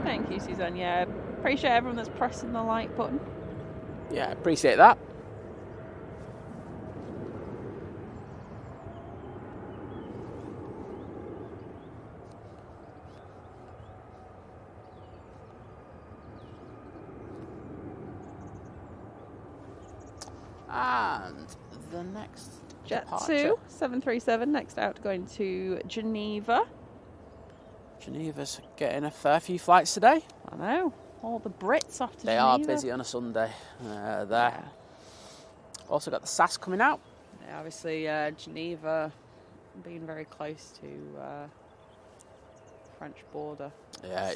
Thank you, Suzanne. Yeah, appreciate everyone that's pressing the like button. Yeah, appreciate that. And the next Jet departure. 2, 737, next out going to Geneva. Geneva's getting a fair few flights today. I know. All the Brits off to They Geneva. are busy on a Sunday there. Yeah. Also got the SAS coming out. Yeah, obviously, Geneva being very close to French border. Yeah,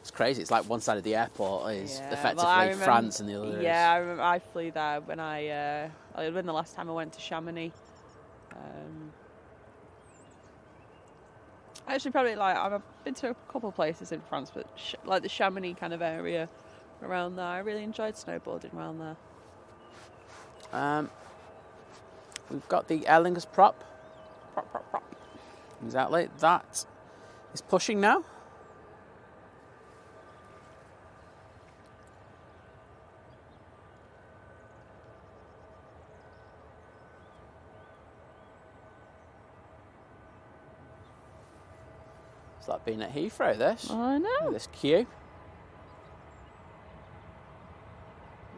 it's crazy. It's like one side of the airport is effectively remember, France and the other Yeah, I remember I flew there when when the last time I went to Chamonix. Actually, probably I've been to a couple of places in France, but like the Chamonix kind of area around there, I really enjoyed snowboarding around there. We've got the Aer Lingus prop. Prop. Exactly. That is pushing now. It's like being at Heathrow, this. I know. This queue.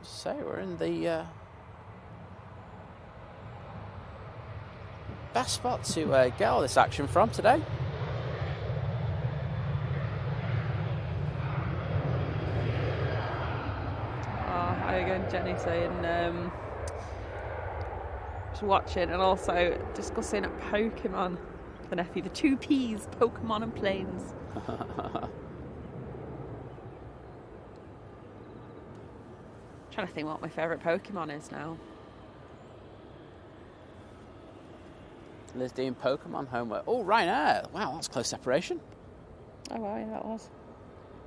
So we're in the best spot to get all this action from today. Hi again, Jenny saying much watching and also discussing Pokemon. The nephew, the two P's, Pokemon and planes. Trying to think what my favourite Pokemon is now. Liz doing Pokemon homework. Oh, Ryanair. Wow, that's close separation. Oh, wow, yeah, that was.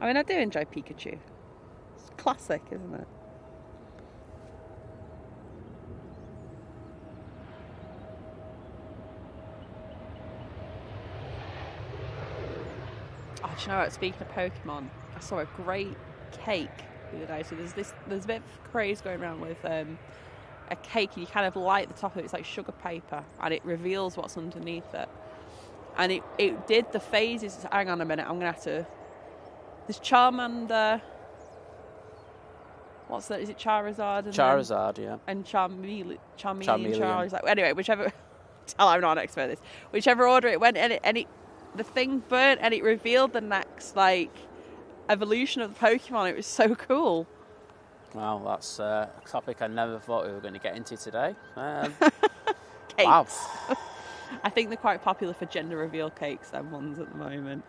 I mean, I do enjoy Pikachu. It's classic, isn't it? Oh, do you know what? Speaking of Pokemon, I saw a great cake the other day. So there's a bit of craze going around with a cake, and you kind of light the top of it. It's like sugar paper, and it reveals what's underneath it. And it did the phases. Hang on a minute, I'm gonna have to. There's Charmander. What's that? Is it Charizard? Charizard, yeah. And Charmeleon. Charizard. Anyway, whichever. Tell I'm not an expert at this. Whichever order it went, and the thing burnt, and it revealed the next evolution of the Pokemon. It was so cool. Wow, that's a topic I never thought we were going to get into today. Cakes. Wow. I think they're quite popular for gender reveal cakes, them ones at the moment.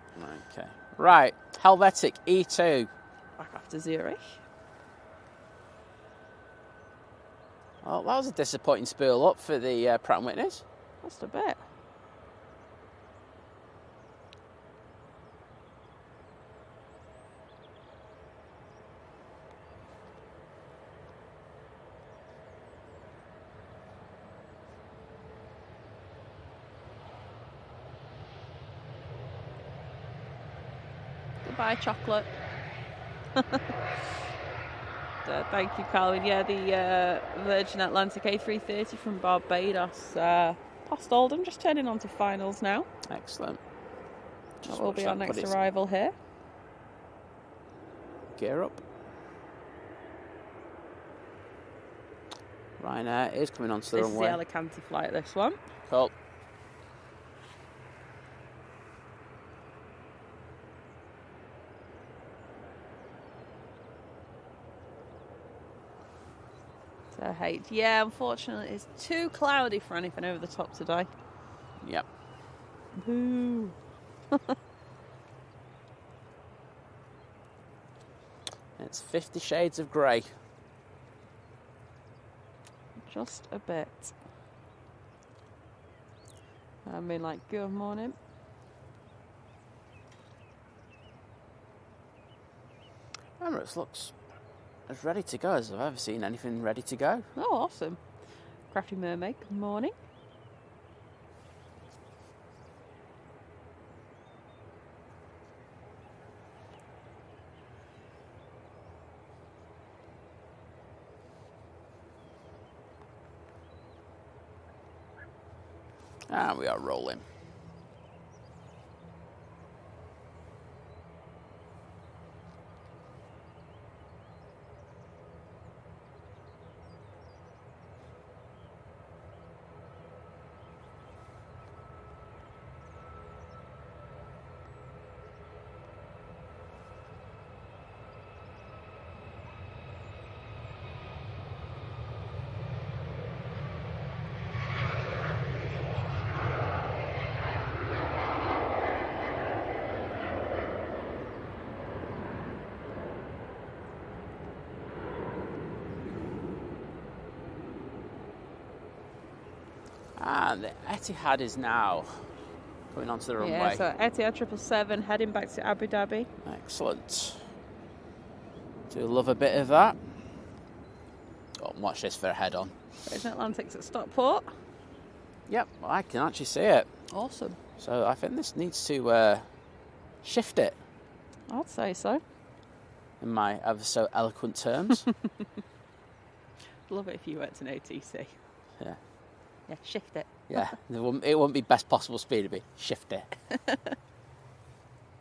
Okay. Right, Helvetic E2. Back after Zurich. Well, that was a disappointing spool up for the Pratt & Whitneys. Just a bit. Goodbye, chocolate. Thank you, Calvin. Yeah, the Virgin Atlantic A330 from Barbados past Oldham, just turning on to finals now. Excellent. That will be our next arrival here. Gear up. Ryanair is coming onto the runway. This is the Alicante flight, this one. Cool. Yeah, unfortunately, it's too cloudy for anything over the top today. Yep. Boo. It's 50 Shades of Grey. Just a bit. I mean, good morning. Emirates looks as ready to go as I've ever seen anything ready to go. Oh, awesome. Crafty Mermaid, good morning. And we are rolling. And the Etihad is now coming onto the runway. Yeah, so Etihad 777 heading back to Abu Dhabi. Excellent. Do love a bit of that. Oh, and watch this for a head on. Virgin Atlantic's at Stockport. Yep, well, I can actually see it. Awesome. So I think this needs to shift it. I'd say so. In my ever so eloquent terms. Love it if you worked in ATC. Yeah. Yeah, shift it. Yeah, it wouldn't be best possible speed, it'd be shift it.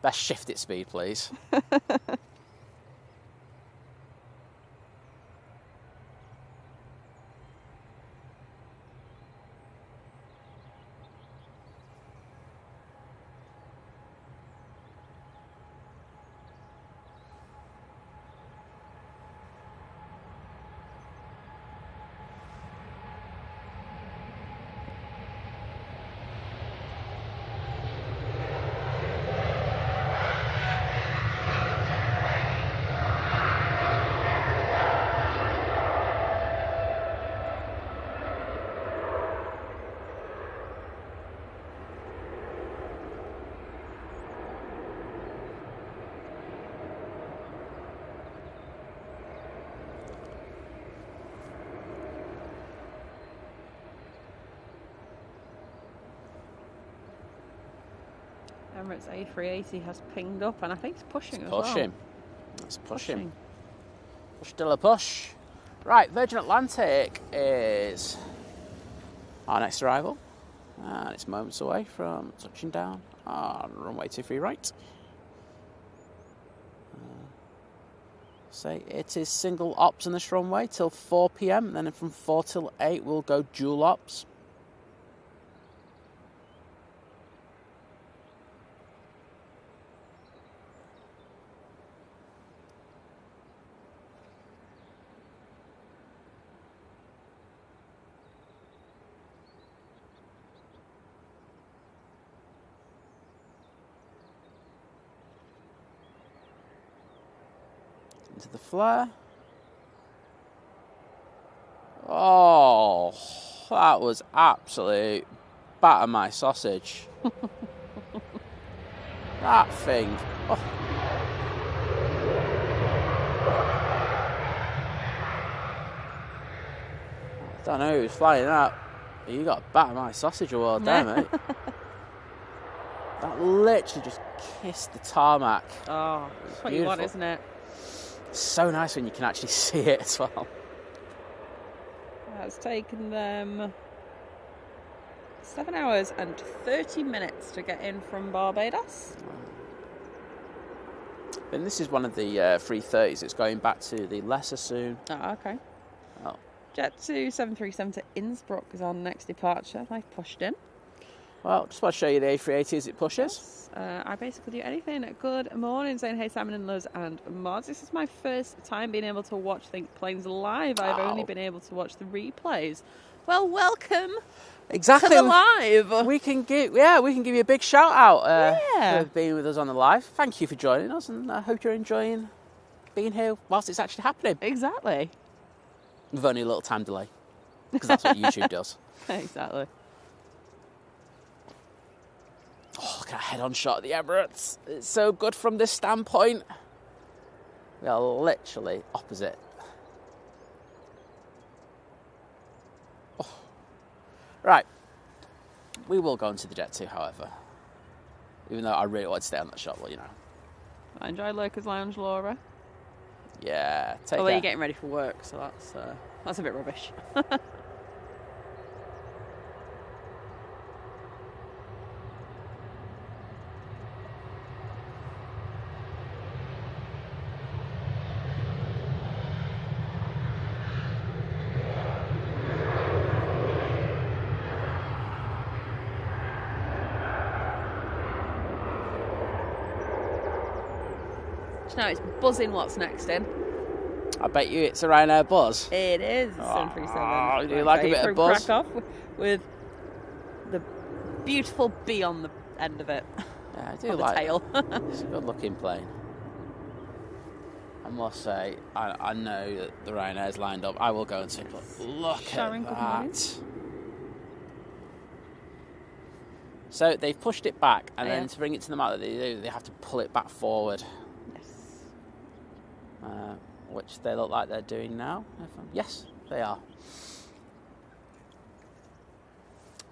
Best shift it speed, please. Emirates A380 has pinged up, and I think it's pushing as Push well. him. Let's push him. Push, still a push. Right, Virgin Atlantic is our next arrival. And it's moments away from touching down on runway 23 right. Say it is single ops on this runway till 4 p.m. and then from 4 till 8 we'll go dual ops. Into the flare. Oh, that was absolute batter my sausage. That thing. Oh. I don't know who's flying that. You got to batter my sausage award there, mate. That literally just kissed the tarmac. Oh, that's what you want, isn't it? So nice when you can actually see it as well. It's taken them 7 hours and 30 minutes to get in from Barbados. And this is one of the 330s. It's going back to the lesser soon. Oh, okay. Oh. Jet 2 737 to Innsbruck is our next departure. I pushed in. Well, just want to show you the A380 as it pushes. Yes. I basically do anything. Good morning, saying hey Simon and Lizz and Mods. This is my first time being able to watch Think Planes live. I've only been able to watch the replays. Well, welcome. Exactly. To the live. We can give you a big shout out for being with us on the live. Thank you for joining us, and I hope you're enjoying being here whilst it's actually happening. Exactly. With only a little time delay, because that's what YouTube does. Exactly. Oh, look at a head-on shot of the Emirates. It's so good from this standpoint. We are literally opposite. Oh. Right. We will go into the Jet 2, however. Even though I really want to stay on that shot, well, you know. I enjoy Lurker's Lounge, Laura. Yeah, take Although care. you're getting ready for work, so that's a bit rubbish. Now it's buzzing what's next in. I bet you it's a Ryanair buzz. It is a 737. Oh, do you like a bit of buzz? Crack off with the beautiful B on the end of it. Yeah, I do on like the tail. It's a good looking plane. I must say, I know that the Ryanair's lined up. I will go and take a look. Look Sharon, at that. So they've pushed it back, and then to bring it to the map, they have to pull it back forward. Which they look like they're doing now. Yes, they are.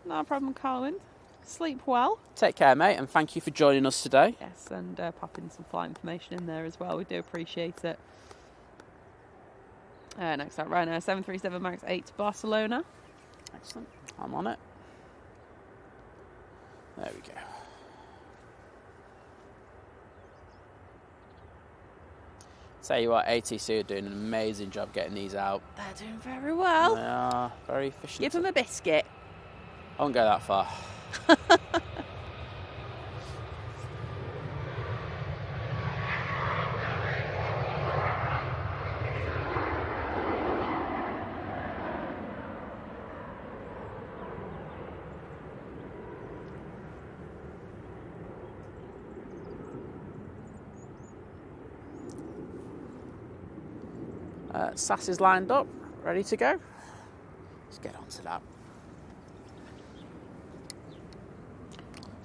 No problem, Colin. Sleep well. Take care, mate, and thank you for joining us today. Yes, and popping some flight information in there as well. We do appreciate it. Next up, Ryanair 737 MAX 8 to Barcelona. Excellent. I'm on it. There we go. Tell you what, ATC are doing an amazing job getting these out. They're doing very well. They are very efficient. Give them a biscuit. I won't go that far. SAS is lined up, ready to go. Let's get on to that.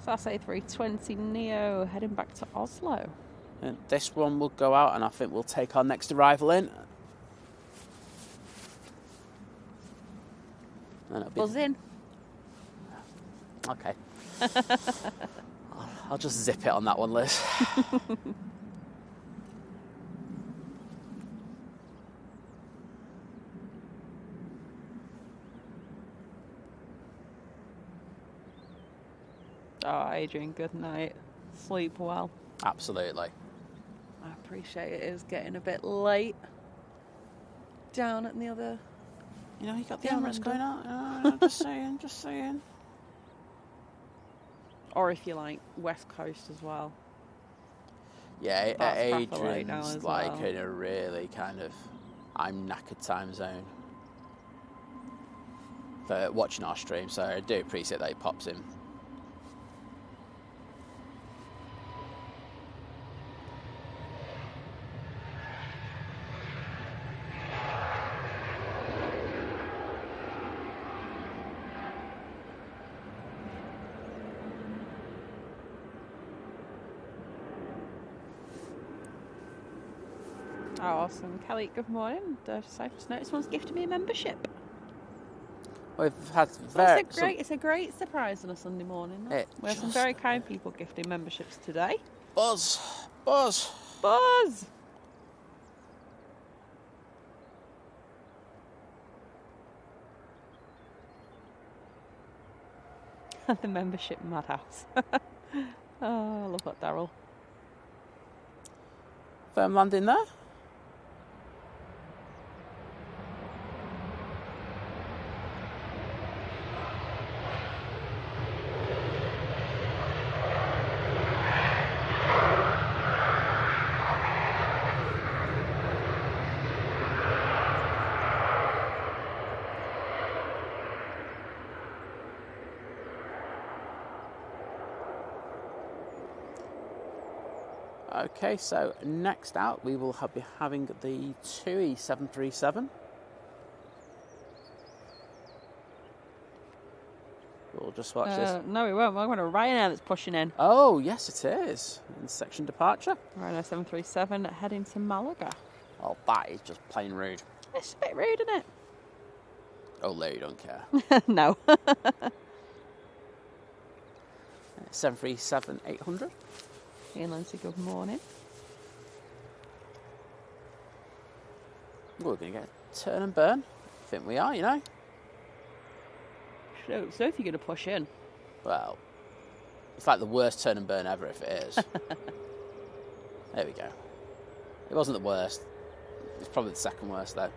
SAS A320 Neo heading back to Oslo. And this one will go out, and I think we'll take our next arrival in. Buzz in. Okay. I'll just zip it on that one, Liz. Oh, Adrian, good night. Sleep well. Absolutely. I appreciate it. It's getting a bit late. Down at the other... You know, you got the Down Emirates under. going out. Just saying, just saying. Or if you like, West Coast as well. Yeah, That's proper late now Adrian's as like well. in a really kind of I'm knackered time zone for watching our stream, so I do appreciate that he pops in. Oh, awesome. Kelly, good morning. Just noticed someone's gifted me a membership. We've had It's a great surprise on a Sunday morning. We have some very kind people gifting memberships today. Buzz. Buzz! The membership madhouse. Oh, I love that, Daryl. Firm landing there. Okay, so next out we will be having the TUI 737. We'll just watch this. No, we won't. We're going to Ryanair that's pushing in. Oh, yes, it is. In section departure. Ryanair 737 heading to Malaga. Oh, that is just plain rude. It's a bit rude, isn't it? Oh, Larry, don't care. No. 737-800. Ian Lindsay, good morning. We're going to get a turn and burn. I think we are, you know. So if you're going to push in. Well, it's like the worst turn and burn ever if it is. There we go. It wasn't the worst. It's probably the second worst, though.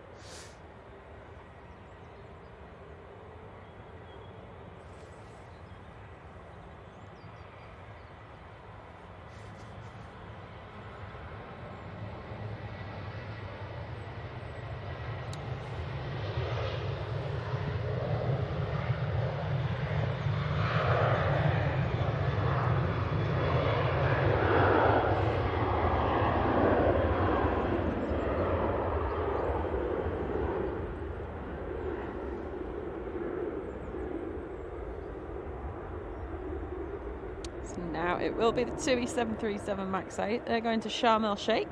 Now it will be the TUI 737 MAX 8. They're going to Sharm el Sheikh.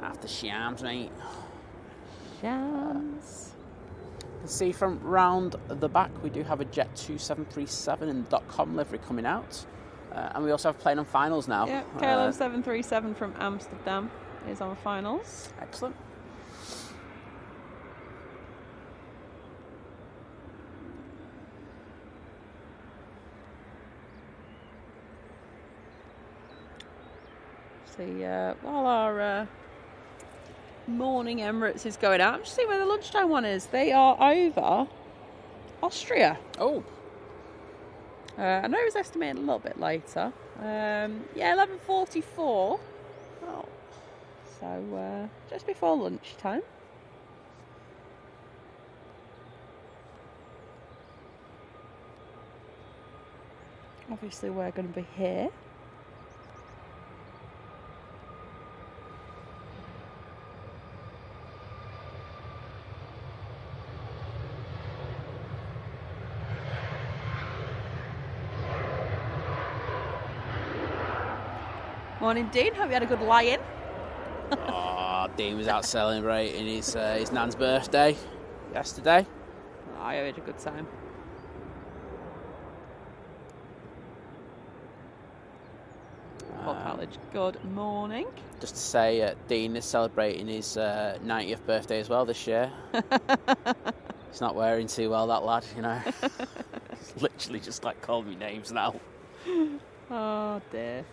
After Shams, mate. Shams. You can see from round the back we do have a Jet 2737 in .com livery coming out. And we also have plane on finals now. Yeah, KLM 737 from Amsterdam is on finals. Excellent. While our morning Emirates is going out, I'm just seeing where the lunchtime one is. They are over Austria. Oh. I know it was estimated a little bit later. Yeah, 11:44. Oh. So just before lunchtime. Obviously, we're going to be here. Morning, Dean. Hope you had a good lie-in. Oh, Dean was out celebrating his nan's birthday yesterday. I had a good time. Port College. Good morning. Just to say, Dean is celebrating his 90th birthday as well this year. He's not wearing too well, that lad, you know. He's literally just like calling me names now. Oh dear.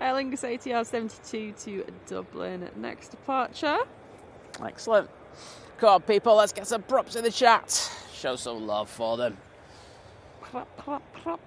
Aer Lingus ATR 72 to Dublin. Next departure. Excellent. Come on, people, let's get some props in the chat. Show some love for them. Prop, prop, prop.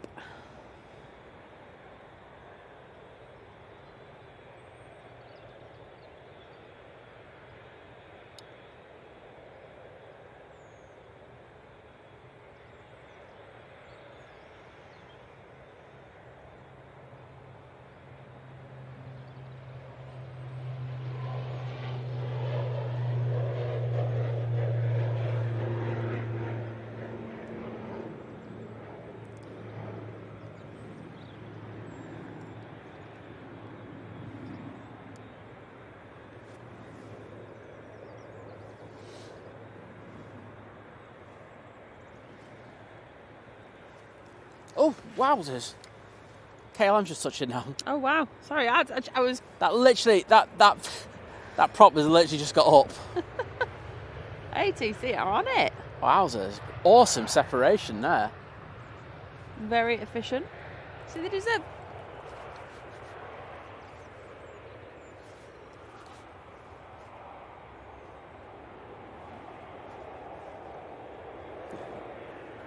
Oh, wowzers. KLM's just touching down. Oh wow! Sorry, I was. That literally, that prop has literally just got up. ATC are on it. Wowzers. Awesome separation there. Very efficient. See, they deserve.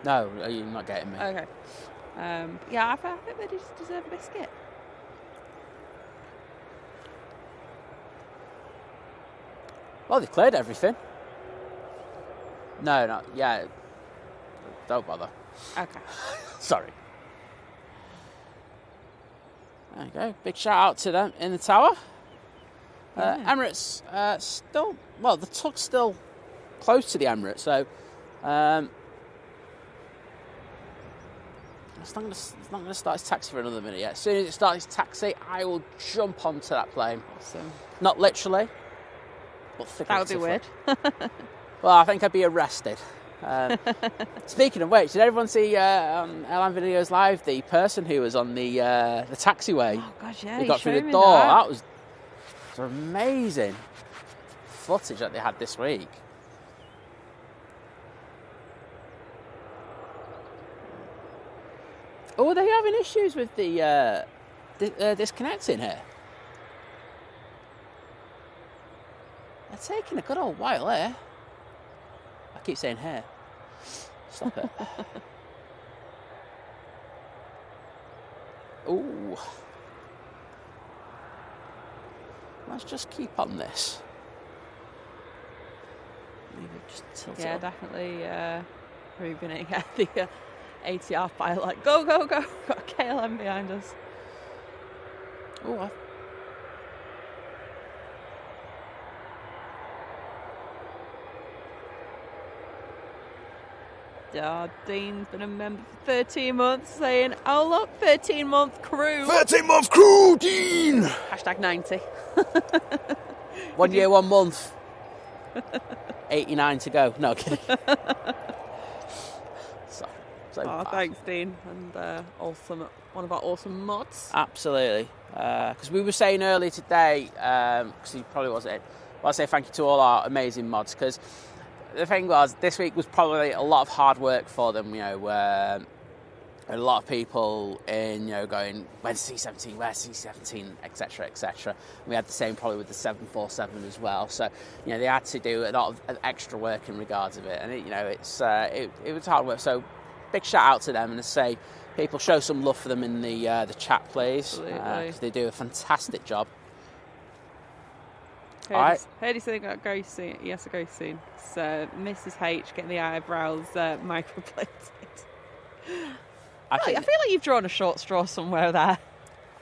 No, you're not getting me. Okay. Yeah, I think they just deserve a biscuit. Well, they've cleared everything. No, yeah. Don't bother. Okay. Sorry. There you go. Big shout out to them in the tower. Yeah. Emirates still, well, the tug's still close to the Emirates, so it's not going to start its taxi for another minute yet. As soon as it starts its taxi, I will jump onto that plane. Awesome. Not literally, but figuratively. That would be weird. Well, I think I'd be arrested. Speaking of which, did everyone see on Airline Videos Live the person who was on the taxiway? Oh gosh, yeah. Who got through the door? That was amazing footage that they had this week. Oh, are they having issues with the disconnecting here? They're taking a good old while here. I keep saying here. Stop it. Ooh. Let's just keep on this. Maybe just tilt it up. Definitely moving it. Yeah, the ATR pilot. Go, go, go. Got a KLM behind us. Oh, Dean's been a member for 13 months saying, oh look, 13-month crew. 13-month crew, Dean! Hashtag 90. 1 year, 1 month. 89 to go. No, kidding. Thanks, Dean. And awesome, one of our awesome mods. Absolutely. Because we were saying earlier today, because he probably wasn't, well, I say thank you to all our amazing mods, because the thing was, this week was probably a lot of hard work for them, you know, a lot of people in, you know, going, where's C-17, where's C-17, etc., etc. We had the same probably with the 747 as well. So, you know, they had to do a lot of extra work in regards of it. And, it, you know, it was hard work. So, big shout out to them, and to say, people show some love for them in the chat, please. Because they do a fantastic job. Heard he said he got a ghost scene. Yes, a ghost scene. So Mrs. H getting the eyebrows microplated. I feel like you've drawn a short straw somewhere there.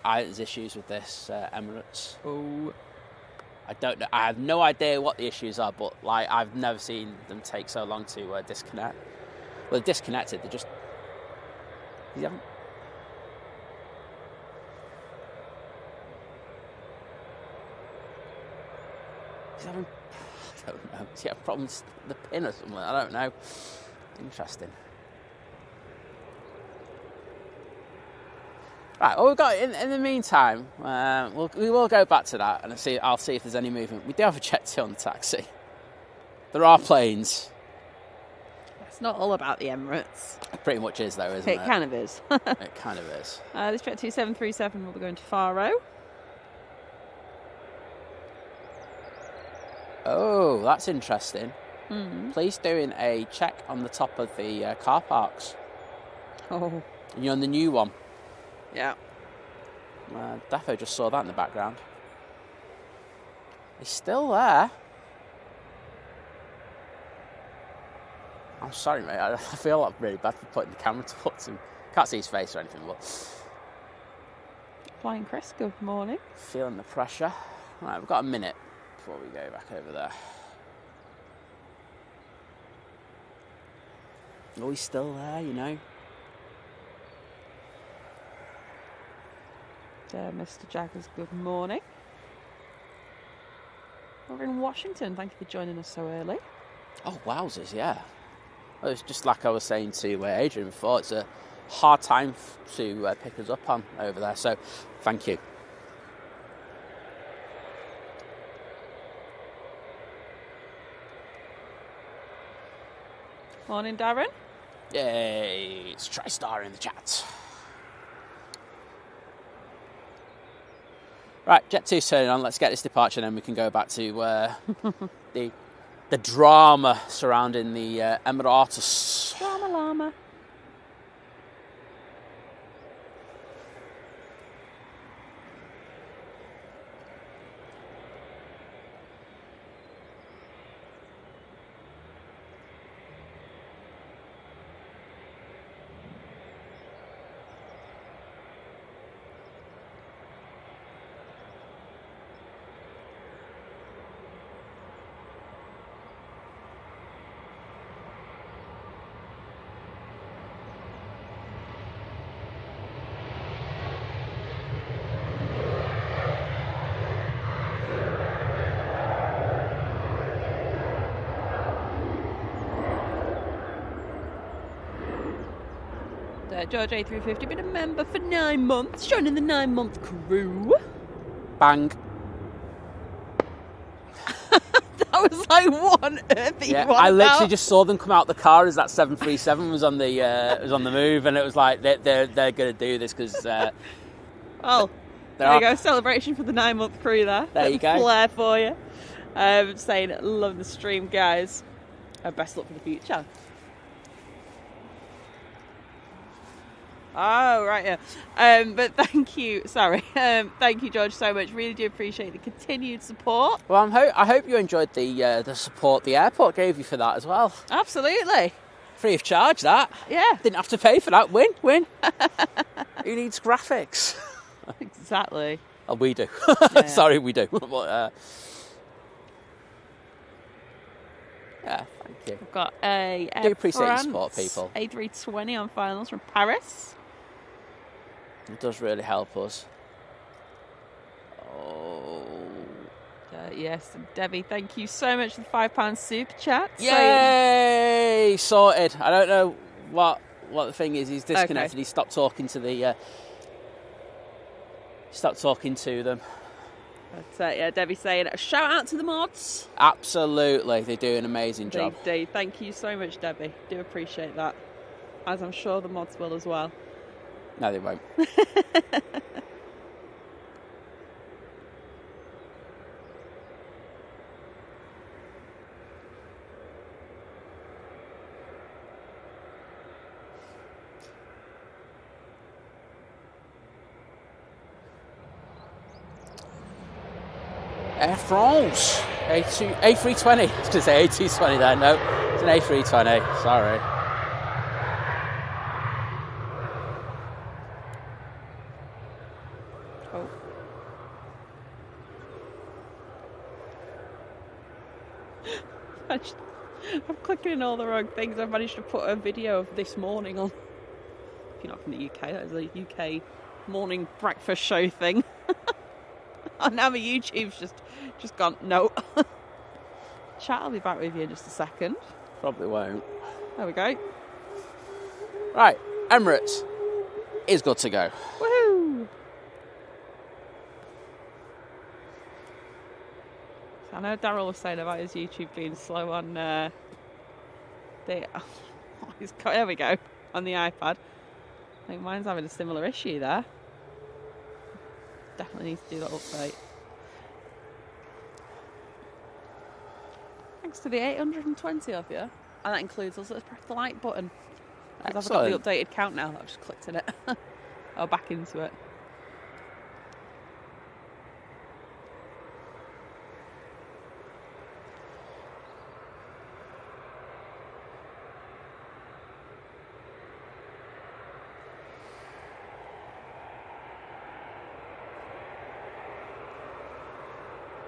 There's issues with this Emirates. Oh, I don't know. I have no idea what the issues are, but like I've never seen them take so long to disconnect. Well, they're disconnected. They're just. You haven't. I don't know. Does he have problems with the pin or something? I don't know. Interesting. Right, well, we've got in the meantime, we will go back to that and I'll see if there's any movement. We do have a Jet 2 on the taxi. There are planes. It's not all about the Emirates. It pretty much is, though, isn't it? It kind of is. It kind of is. This Jet 2 737 will be going to Faro. Oh, that's interesting. Mm. Police doing a check on the top of the car parks. Oh. And you're on the new one. Yeah. Defo just saw that in the background. He's still there. I'm sorry, mate. I feel like really bad for putting the camera towards him. Can't see his face or anything, but... Flying Chris, good morning. Feeling the pressure. Right, we've got a minute before we go back over there. Oh, he's still there, you know. Mr. Jaggers, good morning. We're in Washington. Thank you for joining us so early. Oh, wowzers, yeah. Well, it's just like I was saying to Adrian before, it's a hard time to pick us up on over there, so thank you. Morning, Darren. Yay, it's TriStar in the chat. Right, Jet 2's turning on. Let's get this departure and then we can go back to the drama surrounding the Emirates. Drama llama. George A350 been a member for 9 months, joining the 9-month crew. Bang. That was like one earthy one. I literally just saw them come out the car as that 737 was on the move, and it was like they're going to do this because. Well, there you go, celebration for the 9-month crew there. There you go. Flair for you. Saying love the stream, guys. Best luck for the future. Oh, right, yeah. But thank you, thank you, George, so much. Really do appreciate the continued support. Well, I hope you enjoyed the support the airport gave you for that as well. Absolutely. Free of charge, that. Yeah. Didn't have to pay for that. Win. Who needs graphics? Exactly. Oh, we do. Yeah. Sorry, we do. But, yeah, thank you. We've got a do appreciate your support, people. A320 on finals from Paris. It does really help us. Oh. Yes, Debbie, thank you so much for the £5 super chat. Yay! Sorted. I don't know what the thing is. He's disconnected. Okay. He stopped talking to the. Stopped talking to them. But, yeah, Debbie's saying a shout out to the mods. Absolutely, they do an amazing job. They do. Thank you so much, Debbie. Do appreciate that, as I'm sure the mods will as well. No, they won't. Air France A320. I was going to say A220 there. No, it's an A320. Sorry. Oh. I'm clicking in all the wrong things. I've managed to put a video of this morning on. If you're not from the UK, that is a UK morning breakfast show thing. And now my YouTube's just gone, no. Chat, I'll be back with you in just a second. Probably won't. There we go. Right, Emirates is good to go. Woohoo! I know Darryl was saying about his YouTube being slow on the... There we go, on the iPad. I think mine's having a similar issue there. Definitely needs to do that update. Thanks to the 820 of you. And that includes us. Let's press the like button. Because I've got the updated count now. I've just clicked in it. Or back into it.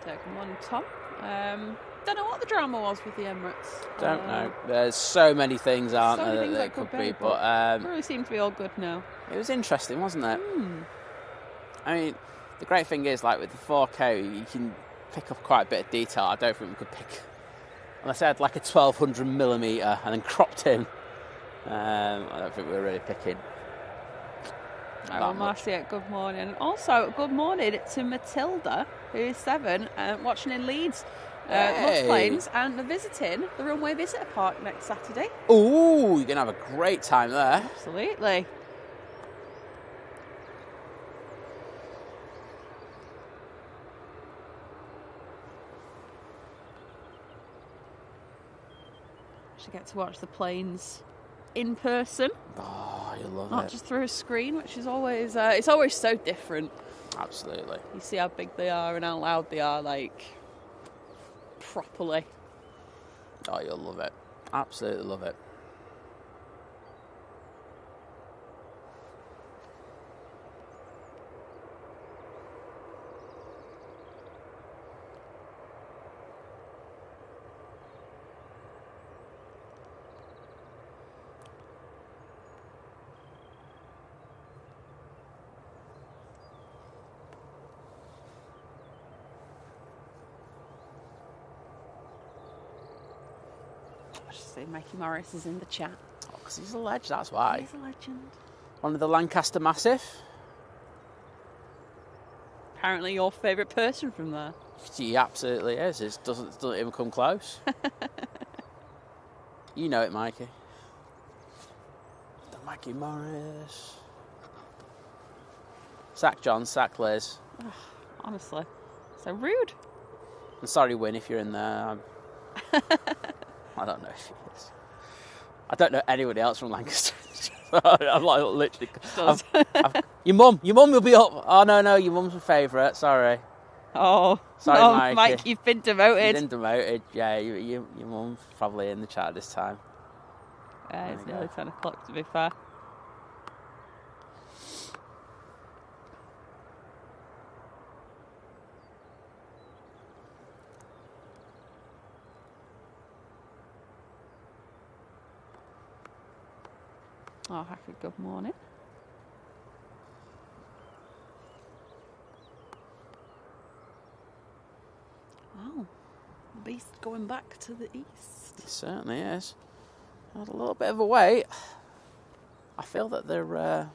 Good morning, Tom. Don't know what the drama was with the Emirates. Don't know. There's so many things, aren't there, that it could be. But it really seemed to be all good now. It was interesting, wasn't it? I mean, the great thing is, like with the 4K, you can pick up quite a bit of detail. I don't think we could pick, unless I had like a 1200mm and then cropped in. I don't think we were really picking. Marcia, good morning. And also, good morning to Matilda, who is 7, watching in Leeds. Loves planes, and they're visiting the Runway Visitor Park next Saturday. Ooh, you're going to have a great time there. Absolutely. Should get to watch the planes in person. Oh, you love it. Not just through a screen, which is always it's always so different. Absolutely. You see how big they are and how loud they are, like, properly. Oh, you'll love it. Absolutely love it. See, Mikey Morris is in the chat. Oh, because he's a legend, that's why. He's a legend. One of the Lancaster Massive. Apparently your favourite person from there. He absolutely is. It doesn't even come close. You know it, Mikey. The Mikey Morris. Sack John, sack Liz. Ugh, honestly, so rude. I'm sorry, Win, if you're in there. I don't know if he is. I don't know anybody else from Lancaster. I'm like literally. Your mum will be up. Oh no, your mum's my favourite. Sorry. Oh, sorry, Mike, you've been demoted. You've been demoted. Yeah, your mum's probably in the chat this time. Yeah, it's nearly 10 o'clock to be fair. Oh, happy good morning. Oh, the beast going back to the east. It certainly is. Had a little bit of a wait. I feel that they're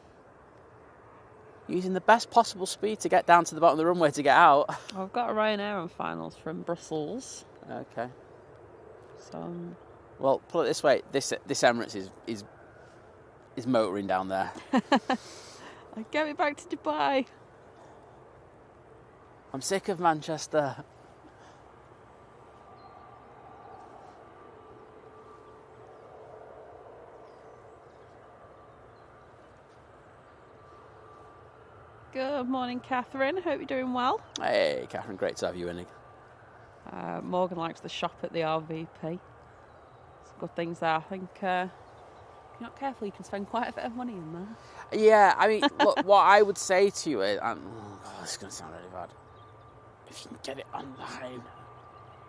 using the best possible speed to get down to the bottom of the runway to get out. I've got a Ryanair on finals from Brussels. Okay. So, well, put it this way: this Emirates is motoring down there. Get me back to Dubai. I'm sick of Manchester. Good morning, Catherine. Hope you're doing well. Hey, Catherine, great to have you in. Morgan likes the shop at the RVP. Some good things there. I think if you're not careful, you can spend quite a bit of money in there. Yeah, I mean, look, what I would say to you is, this is going to sound really bad. If you can get it online.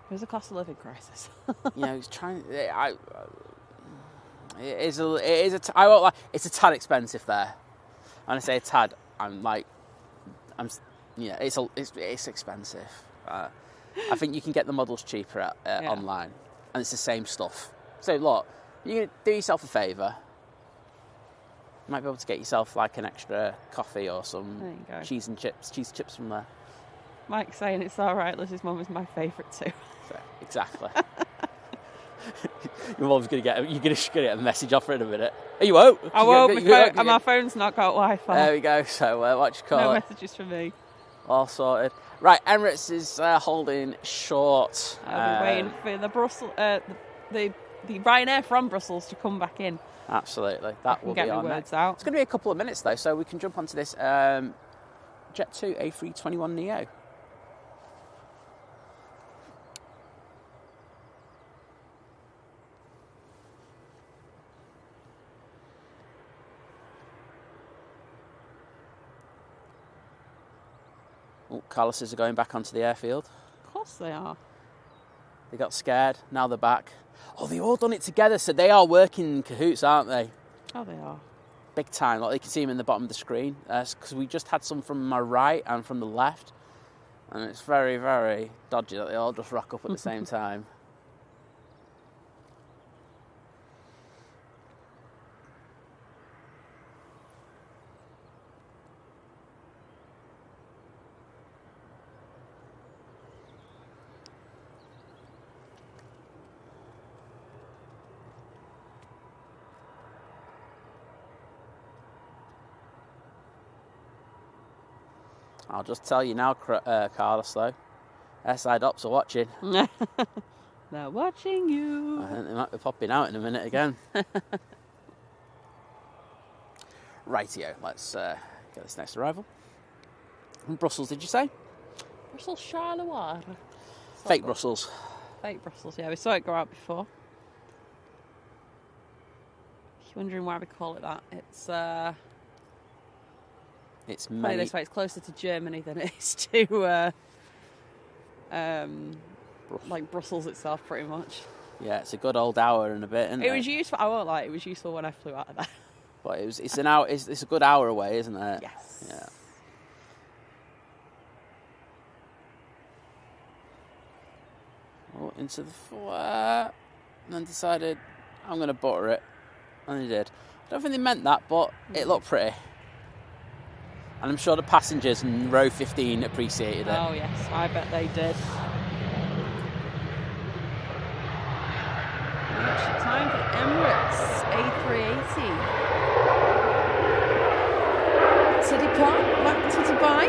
There's a cost of living crisis. It's trying. It's a tad expensive there. When I say a tad, it's expensive. I think you can get the models cheaper online, and it's the same stuff. So look, you can do yourself a favour. You might be able to get yourself like an extra coffee or some cheese and chips from there. Mike's saying it's all right. Liz's mum is my favourite too. So, exactly. Your mum's going to get a message off her in a minute. Oh, you won't? I won't. My phone's not got Wi-Fi. There we go. So what you call it? No messages for me. All sorted. Right, Emirates is holding short. I'll be waiting for the Ryanair from Brussels to come back in. Absolutely. That will be get my on words next. out. It's going to be a couple of minutes, though, so we can jump onto this Jet2 A321neo. Oh, Carlos's are going back onto the airfield. Of course they are. They got scared, now they're back. Oh, they've all done it together, so they are working in cahoots, aren't they? Oh, they are. Big time, like you can see them in the bottom of the screen. Because we just had some from my right and from the left. And it's very, very dodgy that they all just rock up at the same time. I'll just tell you now, Carlos, though. Airside Ops are watching. They're watching you. I think they might be popping out in a minute again. Rightio, let's get this next arrival. From Brussels, did you say? Brussels Charleroi. Fake Brussels. Fake Brussels, yeah. We saw it go out before. If you're wondering why we call it that, It's many... many... this way, it's closer to Germany than it is to like Brussels itself, pretty much. Yeah, it's a good old hour and a bit, isn't it? It was useful. I won't lie, it was useful when I flew out of there. But it's an hour. It's a good hour away, isn't it? Yes. Yeah. Oh, into the flat, and then decided I'm going to butter it, and they did. I don't think they meant that, but it looked pretty. And I'm sure the passengers in row 15 appreciated it. Oh yes, I bet they did. It's time for Emirates A380 to depart back to Dubai.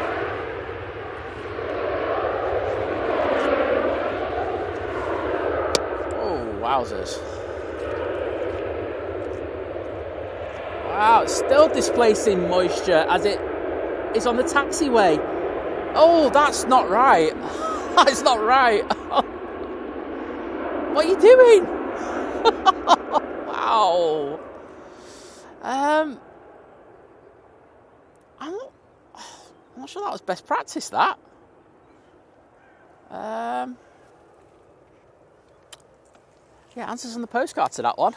Oh, wowzers. Wow, it's still displacing moisture as it is on the taxiway. Oh, that's not right. That's not right. What are you doing? Wow. I'm not sure that was best practice, that. Yeah, answers on the postcard to that one.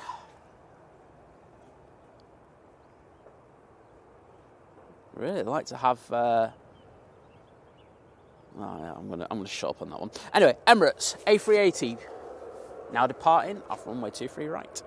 Really like to have. Oh yeah, I'm gonna shut up on that one. Anyway, Emirates A380 now departing off runway 23 right.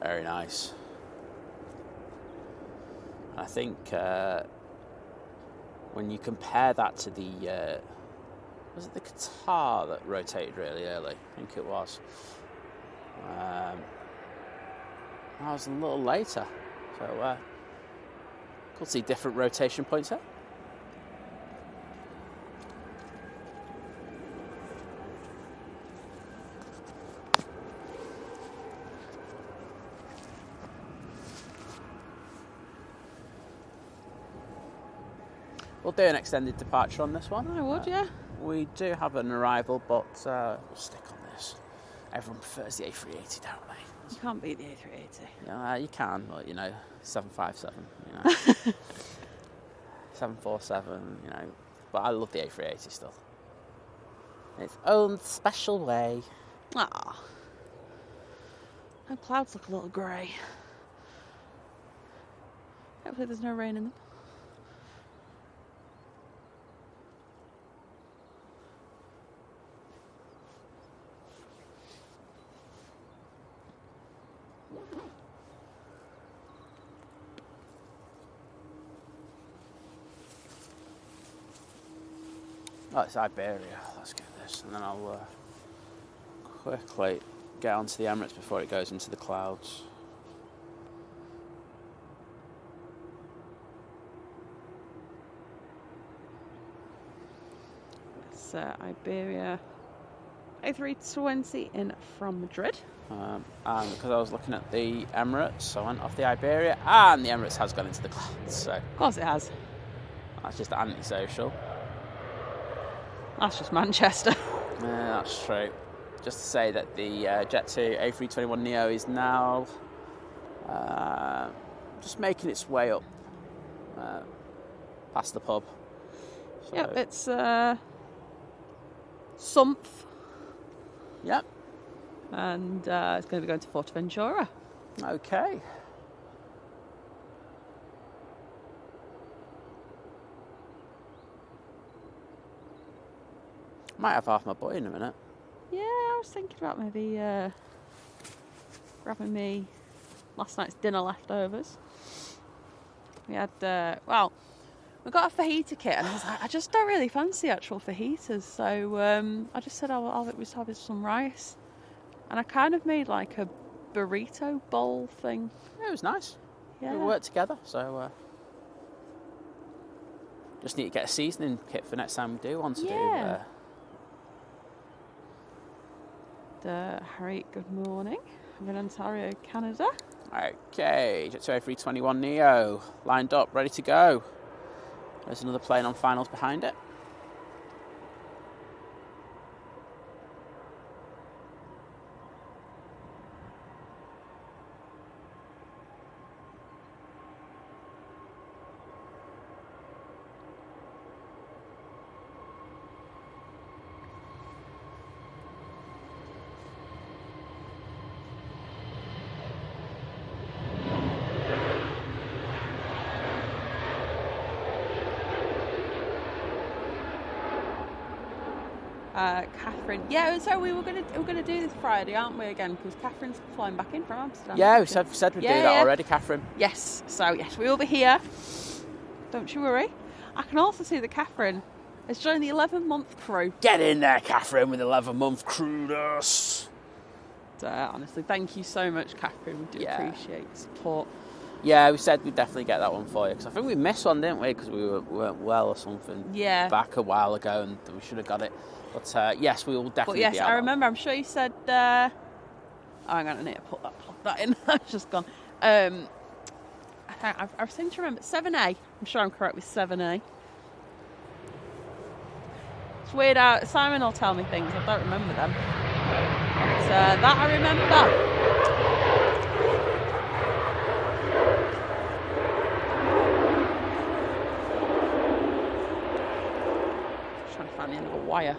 Very nice. I think when you compare that to the, was it the Qatar that rotated really early? I think it was. That was a little later. So could see different rotation points there. do an extended departure on this one. I would, yeah. We do have an arrival, but we'll stick on this. Everyone prefers the A380, don't they? You can't beat the A380. Yeah, you can, but 757, 747, But I love the A380 still. In its own special way. Ah. The clouds look a little grey. Hopefully there's no rain in them. Oh, it's Iberia. Let's get this, and then I'll quickly get onto the Emirates before it goes into the clouds. It's Iberia A320 in from Madrid. And because I was looking at the Emirates, I went off the Iberia, and the Emirates has gone into the clouds. So Of course it has. that's just antisocial. That's just Manchester. Yeah, that's true. Just to say that the Jet2 A321neo is now just making its way up past the pub. So, Yep, it's Sumph. Yep. And it's going to be going to Fuerteventura. Okay. Might have half my butt in a minute. Yeah, I was thinking about maybe grabbing me last night's dinner leftovers. We had, we got a fajita kit, and I was like, I just don't really fancy actual fajitas, so I just said I'll just have some rice. And I kind of made like a burrito bowl thing. Yeah, it was nice. Yeah. We worked together, so just need to get a seasoning kit for next time we do want to do. Harry, good morning. I'm in Ontario, Canada. Okay, Jet2 A321neo lined up, ready to go. There's another plane on finals behind it. Catherine. Yeah, so we're gonna do this Friday, aren't we? Again, because Catherine's flying back in from Amsterdam. Yeah, we said we'd do that already, Catherine. Yes. So yes, we will be here. Don't you worry. I can also see that Catherine has joined the 11-month crew. Get in there, Catherine, with 11-month crewness. Honestly, thank you so much, Catherine. We do appreciate the support. Yeah, we said we'd definitely get that one for you, because I think we missed one, didn't we? Because we weren't well or something. Yeah. Back a while ago, and we should have got it. But yes, we will definitely. But yes, I remember. I'm sure you said. Oh, hang on, I need to plug that in. I've just gone. I seem to remember 7A. I'm sure I'm correct with 7A. It's weird how Simon will tell me things. I don't remember them. But that I remember. Trying to find the end of a wire.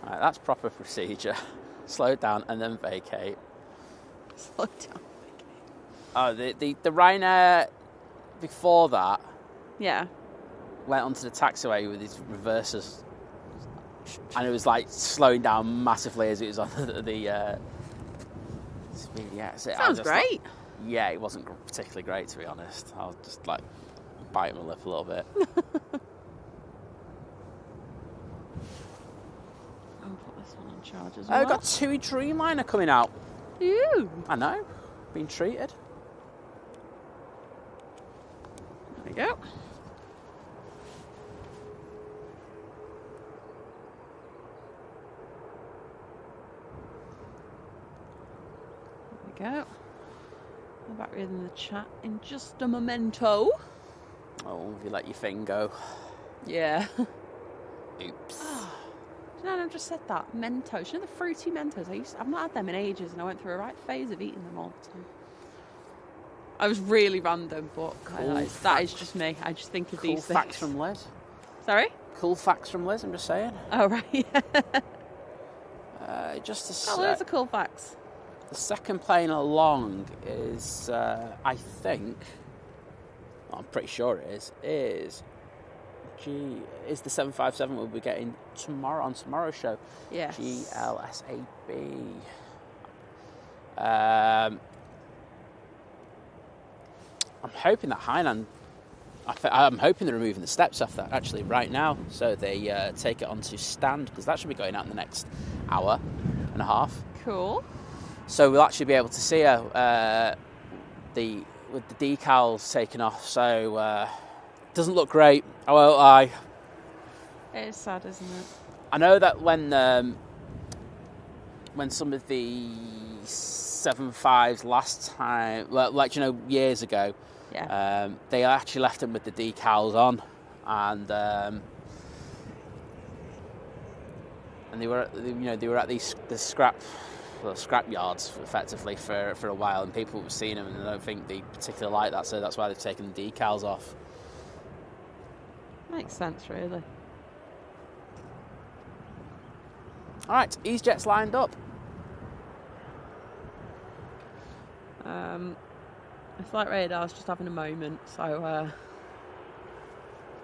Right, that's proper procedure. Slow down and then vacate. Slow down. Oh, the Ryanair before that. Yeah. Went onto the taxiway with his reversers, and it was like slowing down massively as it was on the speed. Yeah, sounds great. Yeah, it wasn't particularly great, to be honest. I was just like biting my lip a little bit. I'll put this one on charge as well. I've got TUI Dreamliner coming out. Ooh. I know. Been treated. There we go. There we go. The battery in the chat in just a momento. Oh, if you let your thing go. Yeah. Oops. Do you know, I've just said that. Mentos. You know the fruity Mentos? I've not had them in ages, and I went through a right phase of eating them all the time. I was really random, but that is just me. I just think of these things. Cool facts from Liz. Sorry? Cool facts from Liz, I'm just saying. Oh, right. Just to Oh, those are cool facts. The second plane along is, I think, I'm pretty sure it is the 757 we'll be getting tomorrow on tomorrow's show. Yes. GLSAB. I'm hoping that Hainan, I'm hoping they're removing the steps off that actually right now, so they take it onto stand, because that should be going out in the next hour and a half. Cool. So we'll actually be able to see her with the decals taken off. So it doesn't look great. I won't lie. It is sad, isn't it? I know that when some of the 75s last time, like years ago, yeah, they actually left them with the decals on, and they were at the scrap yards effectively for a while, and people were seeing them, and I don't think they particularly like that, so that's why they've taken the decals off. Makes sense, really. All right, EasyJet's lined up. The flight radar's just having a moment, so I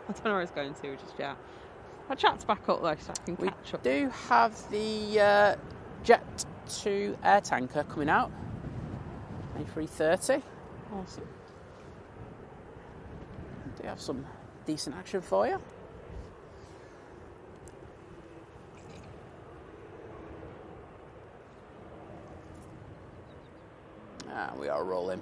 don't know where it's going to just yet. My chat's back up though, so I can catch up. We do have the Jet 2 air tanker coming out, A330. Awesome. Do have some decent action for you. We are rolling.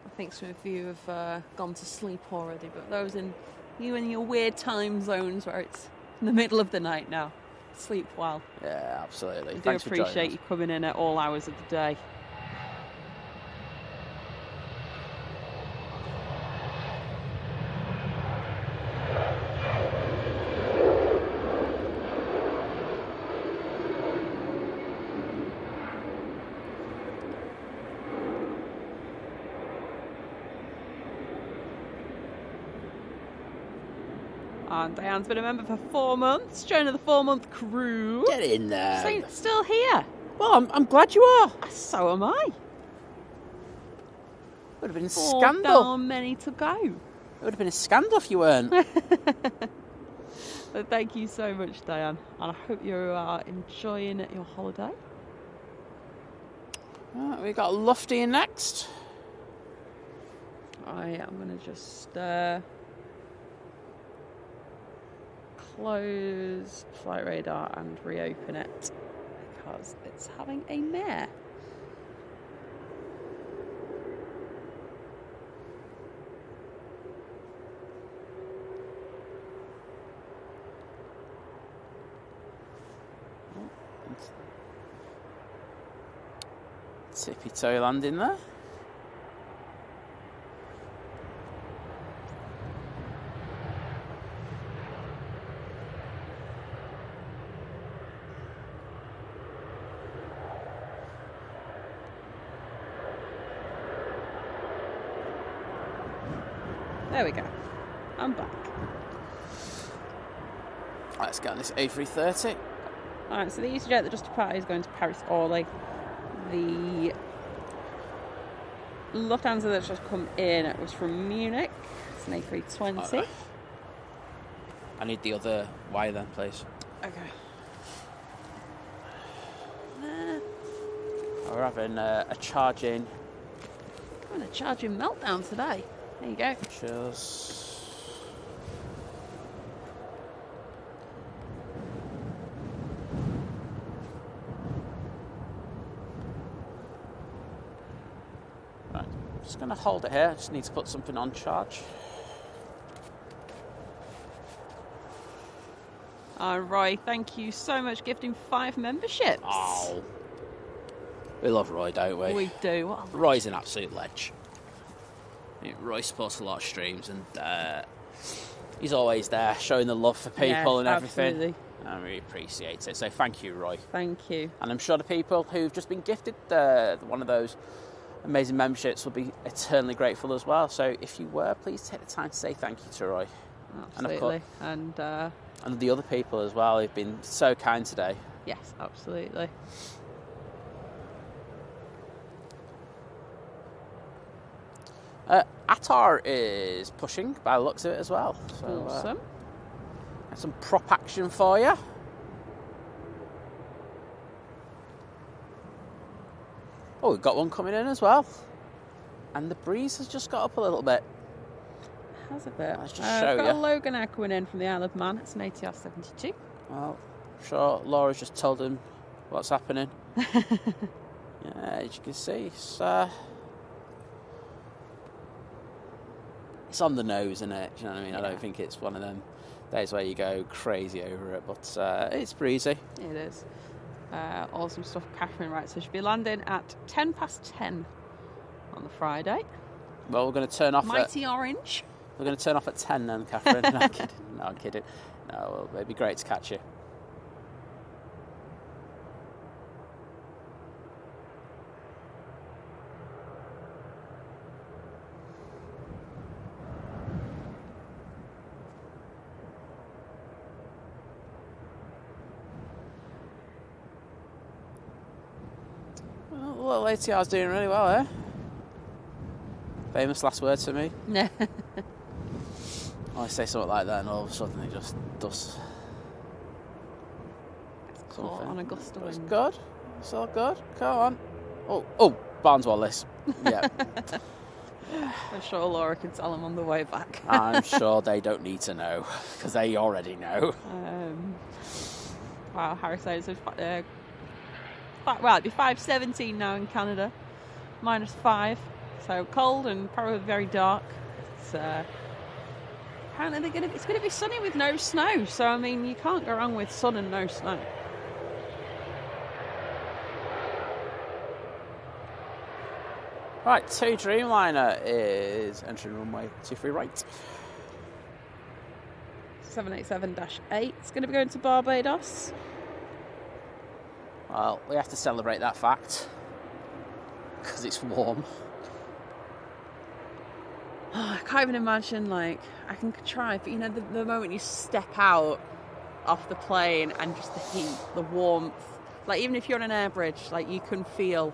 I think some of you have gone to sleep already, but those in your weird time zones where it's in the middle of the night now, sleep well. Yeah, absolutely. I do appreciate you coming in at all hours of the day. And Diane's been a member for 4 months, joining the 4-month crew. Get in there. So you're still here. Well, I'm glad you are. So am I. Would have been a 4 scandal. down, many to go. It would have been a scandal if you weren't. But thank you so much, Diane, and I hope you are enjoying your holiday. We've got Lufty in next. I am going to just close flight radar and reopen it because it's having a mare. Tippy toe landing there. There we go. I'm back. Let's get on this A330. Alright, so the EasyJet that just departed is going to Paris Orly. The Lufthansa that's just come in was from Munich. It's an A320. I need the other wire then, please. Okay. We're having a charging. I'm having a charging meltdown today. There you go. Cheers. Right, just going to hold it here. I just need to put something on charge. Roy, thank you so much, gifting 5 memberships. Oh, we love Roy, don't we? We do. Roy's an absolute ledge. Roy supports a lot of streams, and he's always there, showing the love for people and everything. Absolutely. I really appreciate it. So thank you, Roy. Thank you. And I'm sure the people who've just been gifted one of those amazing memberships will be eternally grateful as well. So if you were, please take the time to say thank you to Roy. Absolutely. And the other people as well who've been so kind today. Yes, absolutely. Atar is pushing by the looks of it as well. So, awesome. Some prop action for you. Oh, we've got one coming in as well. And the breeze has just got up a little bit. Has a bit. Let's just show I've got you. a Logan Air coming in from the Isle of Man. It's an ATR 72. Well, I'm sure Laura's just told him what's happening. Yeah, as you can see, it's on the nose, isn't it? Do you know what I mean? Yeah. I don't think it's one of them days where you go crazy over it, but it's breezy. It is. Awesome stuff, Catherine. Right, so she'll be landing at 10:10 on the Friday. Well, we're going to turn off Mighty Orange. We're going to turn off at 10 then, Catherine. No, I'm kidding. No, I'm kidding. No, well, it'd be great to catch you. Well, ATR's doing really well, eh? Famous last words for me. No. I say something like that and all of a sudden it just does. Caught on a gust of wind. It's good. It's all good. Come on. Oh, Barneswell this. Yeah. I'm sure Laura can tell them on the way back. I'm sure they don't need to know because they already know. Wow, Harry says it'd be 5:17 now in Canada, -5, so cold and probably very dark. It's, apparently it's going to be sunny with no snow, so I mean you can't go wrong with sun and no snow. Right, 2 Dreamliner is entering runway 23 right. 787-8. It's going to be going to Barbados. Well, we have to celebrate that fact because it's warm. Oh, I can't even imagine, I can try, but the moment you step out off the plane and just the heat, the warmth, even if you're on an air bridge, you can feel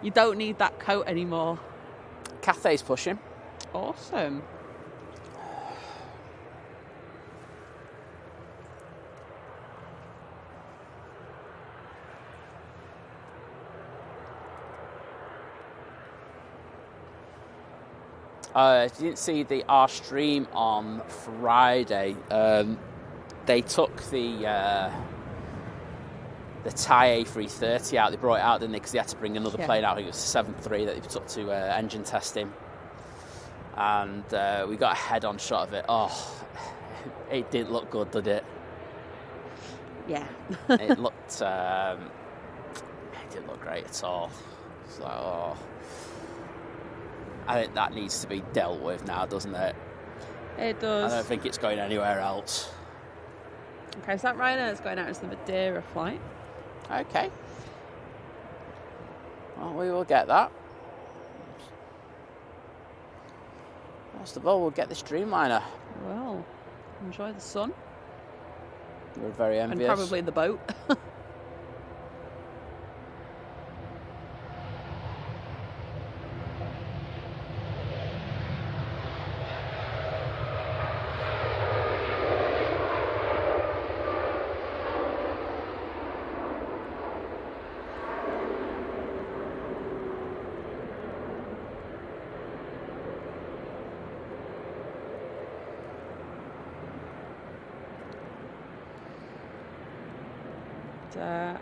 you don't need that coat anymore. Cathay's pushing. Awesome. I didn't see the R stream on Friday. They took the Thai A330 out. They brought it out, didn't they? Because they had to bring another plane out. I think it was the 73 that they took to engine testing. And we got a head-on shot of it. Oh, it didn't look good, did it? Yeah. It looked... it didn't look great at all. It's like, oh... I think that needs to be dealt with now, doesn't it? It does. I don't think it's going anywhere else. Okay, so that Ryanair is going out as the Madeira flight. Okay. Well, we will get that. First of all, we'll get this Dreamliner. Well, enjoy the sun. We're very envious. And probably the boat.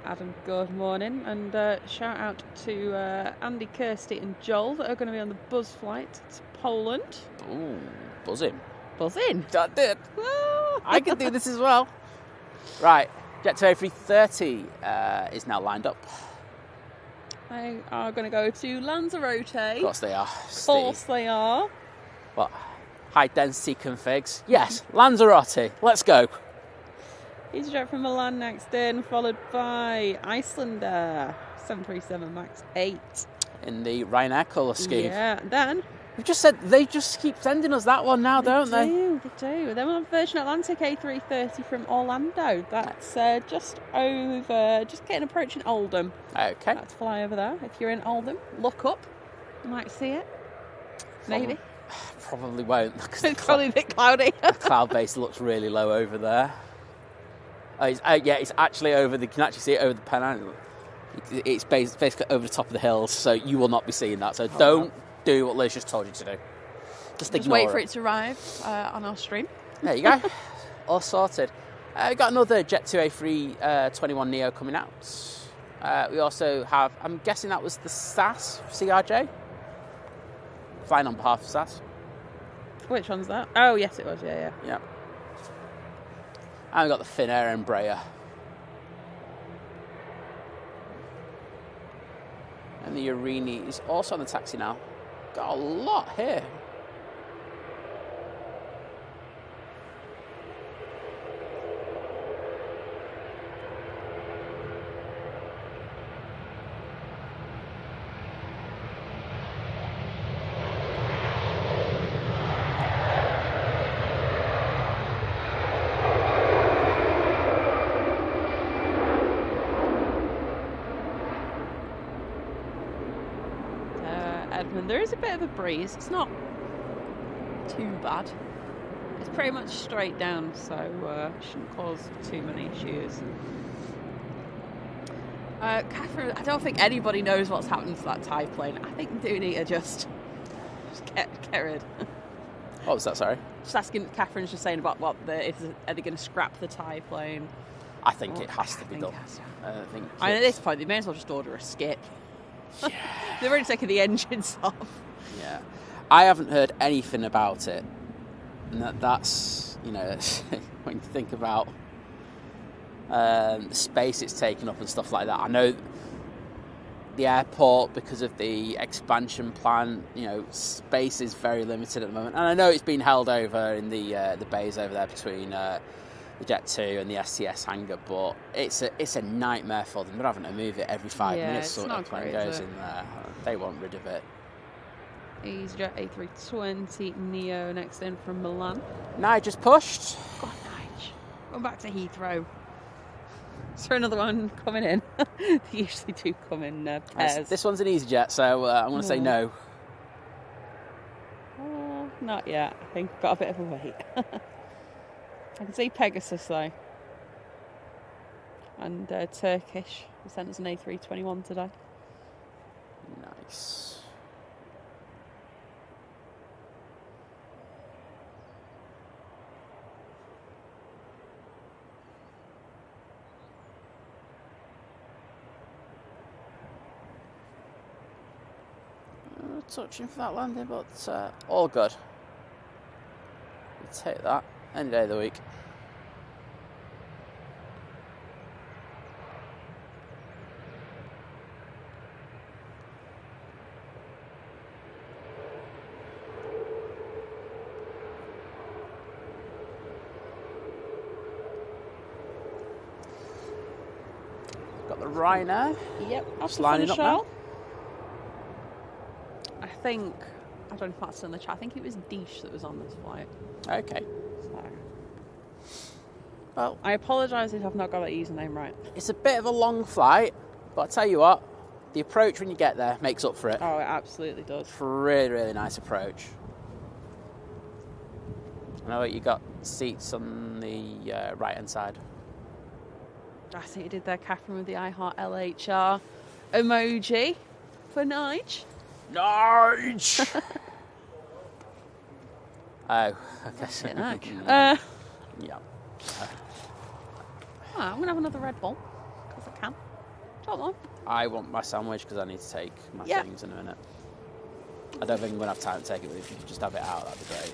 Adam, good morning, and shout out to Andy, Kirsty and Joel that are going to be on the Buzz flight to Poland. Ooh, buzzing. Buzzing? That did. I can do this as well. Right, Jet2 A330 is now lined up. They are going to go to Lanzarote. Of course they are. Of course they are. What? High density configs? Yes, Lanzarote. Let's go. EasyJet from Milan next in, followed by Icelander 737 MAX 8. In the Ryanair colour scheme. Yeah, then... We've just said they just keep sending us that one now, don't they? They do. Then we'll have Virgin Atlantic A330 from Orlando. That's just approaching Oldham. Okay. Let's fly over there. If you're in Oldham, look up. You might see it. Maybe. Probably won't. It's probably a bit cloudy. The cloud base looks really low over there. It's actually over. You can actually see it over the Pennine. It's basically over the top of the hills, so you will not be seeing that. So don't do what Liz just told you to do. Just wait for it to arrive on our stream. There you go. All sorted. We got another Jet2 A321 Neo coming out. We also have, I'm guessing that was the SAS CRJ. Flying on behalf of SAS. Which one's that? Oh, yes, it was. Yeah. And we've got the Finnair Embraer. And the Urini is also on the taxi now. Got a lot here. There is a bit of a breeze. It's not too bad. It's pretty much straight down, so shouldn't cause too many issues. Catherine, I don't think anybody knows what's happened to that Thai plane. I think they do need to just get rid. What was that, sorry? Just asking, Catherine's just saying about are they going to scrap the Thai plane? I think it has to be done. At this point, they may as well just order a skip. Yeah. They've already taken the engines off. Yeah. I haven't heard anything about it. And that's, when you think about the space it's taken up and stuff like that. I know the airport, because of the expansion plan, space is very limited at the moment. And I know it's been held over in the bays over there between the Jet2 and the STS hangar, but it's a nightmare for them. They're having to move it every 5 minutes. Sort of plane goes in there. They want rid of it. EasyJet A320 Neo next in from Milan. Nige just pushed. Go on, Nige. Going back to Heathrow. Is there another one coming in? They usually do come in pairs. This one's an EasyJet, so I'm going to say no. Not yet. I think got a bit of a wait. I can see Pegasus though. And Turkish. They sent us an A321 today. Nice. Touching for that landing, but all good. We take that any day of the week. Got the Ryanair. Yep, just lining up now. I don't know if that's in the chat. I think it was Dish that was on this flight. Okay. So. Well, I apologise if I've not got that username right. It's a bit of a long flight, but I tell you what, the approach when you get there makes up for it. Oh, it absolutely does. It's a really, really nice approach. I know you got seats on the right-hand side. I see you did there, Catherine, with the iHeart LHR emoji for Nige. Nige! Oh, okay. Yeah. Yeah. I'm going to have another Red Bull, because I can. Come on. I want my sandwich because I need to take my things in a minute. I don't think I'm going to have time to take it, but if you could just have it out, that'd be great.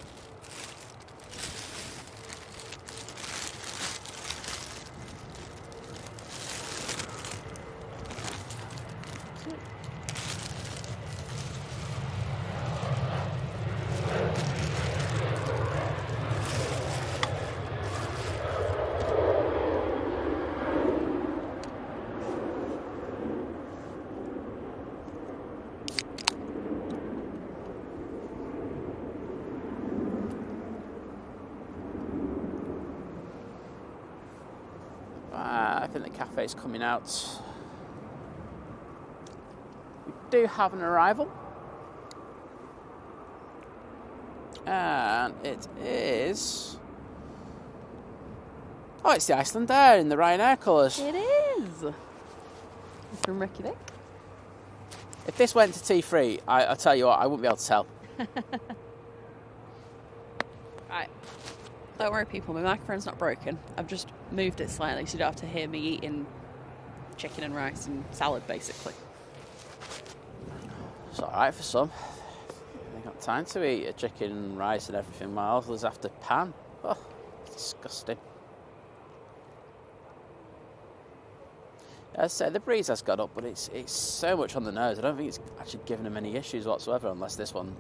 cafes coming out. We do have an arrival. And it is... Oh, it's the Iceland Air in the Ryanair colours. It is. It's from Reykjavik. If this went to T3, I'll tell you what, I wouldn't be able to tell. Right. Don't worry, people. My microphone's not broken. I've just moved it slightly so you don't have to hear me eating chicken and rice and salad, basically. It's alright for some. They got time to eat a chicken and rice and everything while others have to pan. Oh, it's disgusting. As I say, the breeze has got up, but it's so much on the nose. I don't think it's actually given them any issues whatsoever, unless this one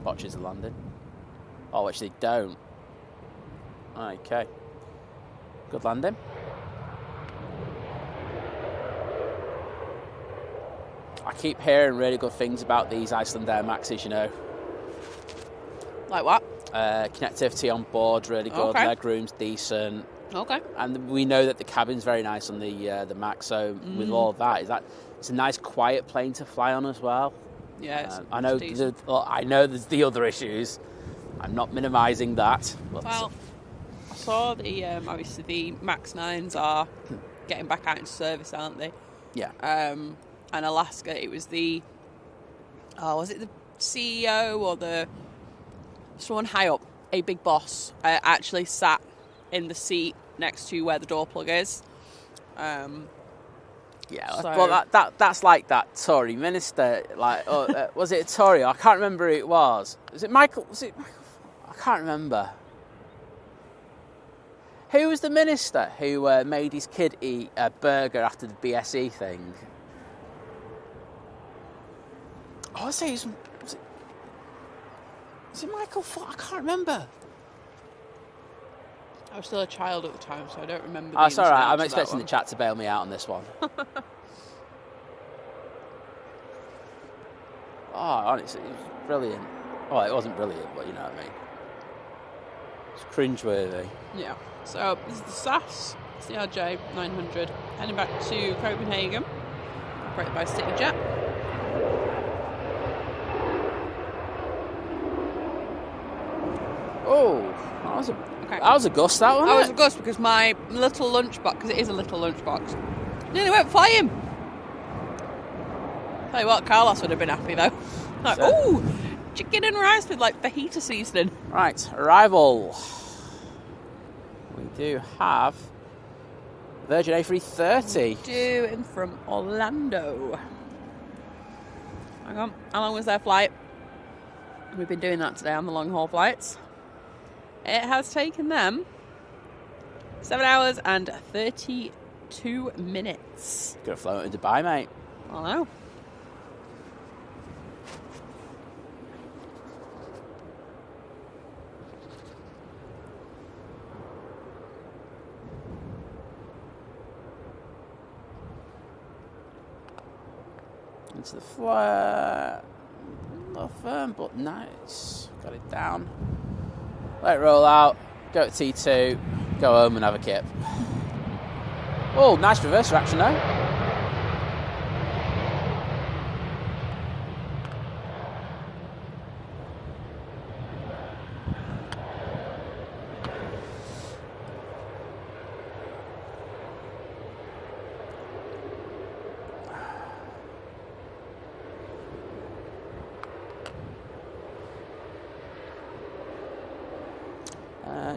botches the landing. Oh, which they don't. Okay. Good landing. I keep hearing really good things about these Iceland Air Maxes, you know. Like what? Connectivity on board, really good. Okay. Leg room's decent. Okay. And we know that the cabin's very nice on the Max. So with all of that, it's a nice, quiet plane to fly on as well. Yeah, I know. I know there's the other issues. I'm not minimising that. But well, I saw the obviously the Max 9s are getting back out into service, aren't they? yeah. And Alaska, it was was it the CEO or someone high up, a big boss, actually sat in the seat next to where the door plug is. Yeah, so- well, that's like that Tory minister. Like, was it a Tory? I can't remember who it was. Was it Michael? I can't remember. Who was the minister who made his kid eat a burger after the BSE thing? Oh, was it Michael? I can't remember. I was still a child at the time, so I don't remember. Oh, it's all right. I'm expecting the chat to bail me out on this one. Oh, honestly, it was brilliant. Well, it wasn't brilliant, but you know what I mean. It's cringeworthy. Yeah. So this is the SAS CRJ 900 heading back to Copenhagen, operated by CityJet. Oh, that was a gust, that one. That was a gust because my little lunchbox, because it is a little lunchbox, nearly went flying. Tell you what, Carlos would have been happy though. Like, ooh, chicken and rice with like fajita seasoning. Right, arrival. We do have Virgin A330. Do in from Orlando. Hang on, how long was their flight? We've been doing that today on the long haul flights. It has taken them 7 hours and 32 minutes. Could have flown to Dubai, mate. I know. Into the flare. Not firm, but nice. Got it down. Let it roll out. Go to T2. Go home and have a kip. Oh, nice reverse reaction though.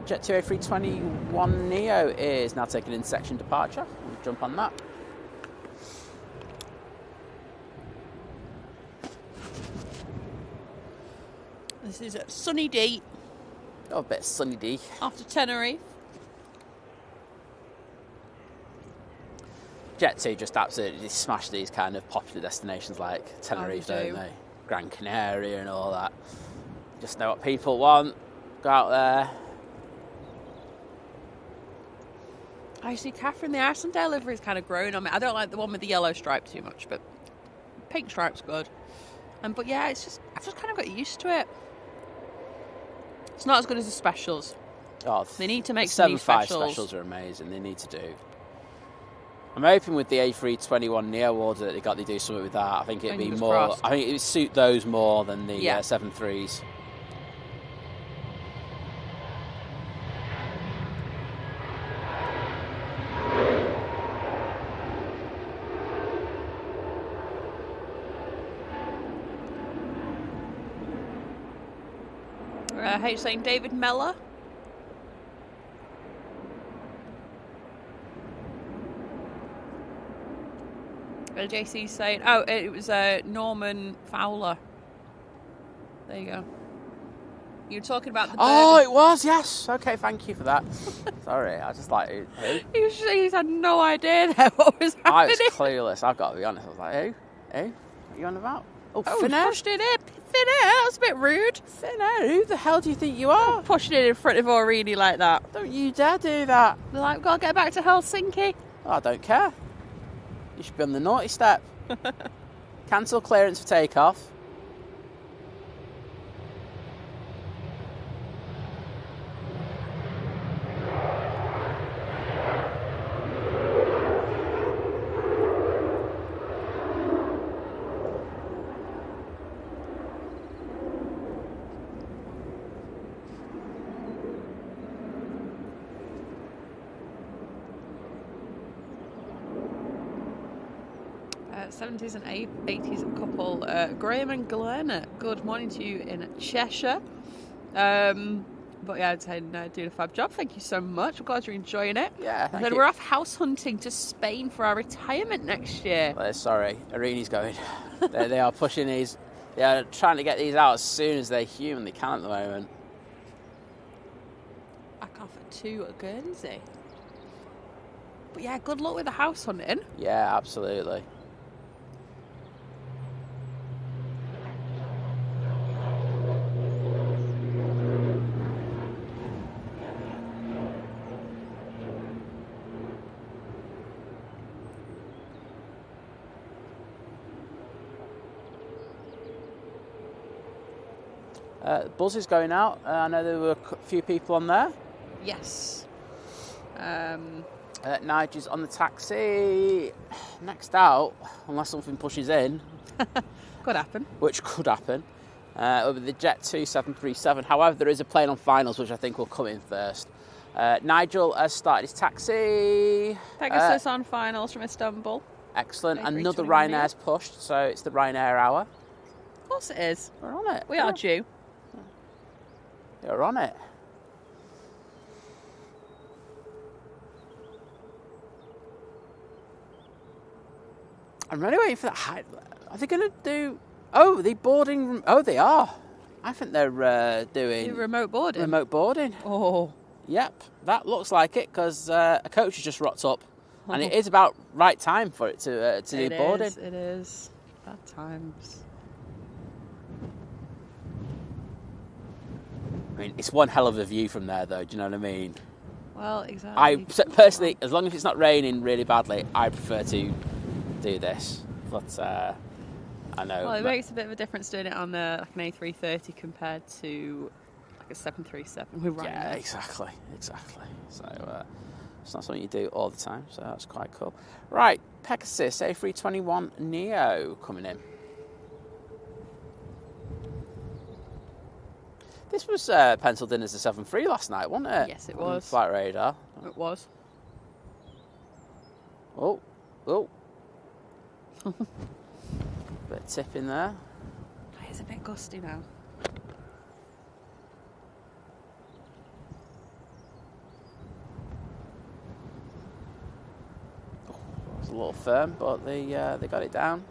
Jet2 A321 Neo is now taking in section departure. We'll jump on that. This is a sunny day Oh, a bit of sunny D. after Tenerife. Jet2 just absolutely smash these kind of popular destinations like Tenerife, Oh, they don't do. they? Gran Canaria and all that. Just know what people want. Go out there. I see Catherine, the Iceland Air livery is kind of grown on me. I don't like the one with the yellow stripe too much, but pink stripe's good. But yeah, I've just kind of got used to it. It's not as good as the specials. Oh, They need to make some new 7.5 specials. specials are amazing. They need to do. I'm hoping with the A321 Neo order that they do something with that. I think it'd be more. Crossed. I think it would suit those more than the Yeah. 73s. How you saying, David Mellor? JC's saying, oh, it was Norman Fowler. There you go. You were talking about the bird. Oh, it was, yes. Okay, thank you for that. Sorry, I was just like, who? He's had no idea there what was happening. I was clueless, I've got to be honest. I was like, who? Who? What are you on about? Oh, Finnair? Pushed it in. Finnair, that was a bit rude. Finnair, who the hell do you think you are? Pushing it in front of Aureli like that. Don't you dare do that. They're like, we've got to get back to Helsinki. Oh, I don't care. You should be on the naughty step. Cancel clearance for takeoff. '70s and '80s couple, Graham and Glenn. Good morning to you in Cheshire. But yeah, I'd say doing a fab job. Thank you so much. I'm glad you're enjoying it. Yeah, thank you. We're off house hunting to Spain for our retirement next year. Sorry, Irini's going. they are pushing these. They are trying to get these out as soon as they humanly can at the moment. Back off at 2 at Guernsey. But yeah, good luck with the house hunting. Yeah, absolutely. Buzz is going out. I know there were a few people on there. Yes. Nigel's on the taxi. Next out, unless something pushes in. Could happen. Which could happen. Will be the Jet 2737. However, there is a plane on finals, which I think will come in first. Nigel has started his taxi. Pegasus on finals from Istanbul. Excellent. A320 Another Ryanair's pushed, so it's the Ryanair hour. Of course it is. We're on it. We are due. You're on it. I'm really waiting for that. Are they going to do... Oh, the boarding... Oh, they are. I think they're doing... Remote boarding? Remote boarding. Oh. Yep, that looks like it, because a coach has just rocked up. And it is about right time for it to do boarding. It is. Bad times. I mean, it's one hell of a view from there, though. Do you know what I mean? Well, exactly. I personally, as long as it's not raining really badly, I prefer to do this. But I know. Well, it makes a bit of a difference doing it on like an A330 compared to like a 737 with Ryanair. Yeah, exactly. So it's not something you do all the time. So that's quite cool. Right, Pegasus A321 Neo coming in. This was penciled in as a 7.3 last night, wasn't it? Yes, it On was. Flight Radar. It was. Oh. Bit of tip in there. It's a bit gusty now. It's a little firm, but they got it down.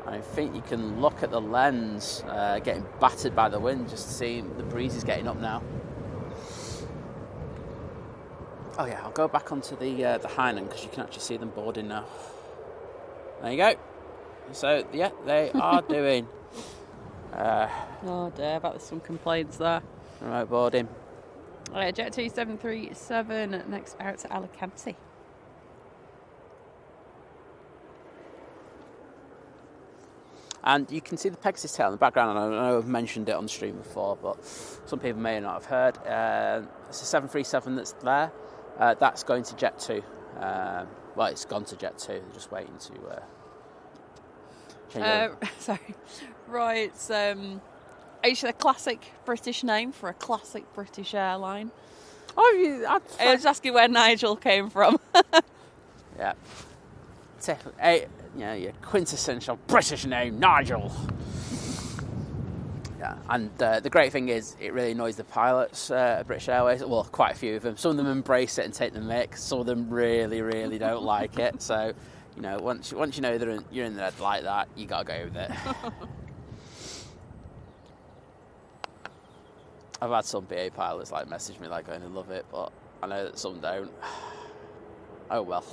I think you can look at the lens getting battered by the wind, just to see the breeze is getting up now. Oh yeah, I'll go back onto the Hainan because you can actually see them boarding now. There you go. So yeah, they are doing. Oh dear, I bet there's some complaints there. Remote boarding. Jet 2737 next out to Alicante. And you can see the Pegasus tail in the background. And I know I've mentioned it on the stream before, but some people may not have heard. It's a 737 that's there. That's going to Jet 2. Well, it's gone to Jet 2. They're just waiting to change over. Sorry. Right. It's actually a classic British name for a classic British airline. Oh, I was asking where Nigel came from. Yeah. Your quintessential British name, Nigel. Yeah, and the great thing is, it really annoys the pilots at British Airways. Well, quite a few of them. Some of them embrace it and take the mick. Some of them really, really don't like it. So, once you know you're in there like that, you gotta go with it. I've had some BA pilots message me going to love it, but I know that some don't. Oh well.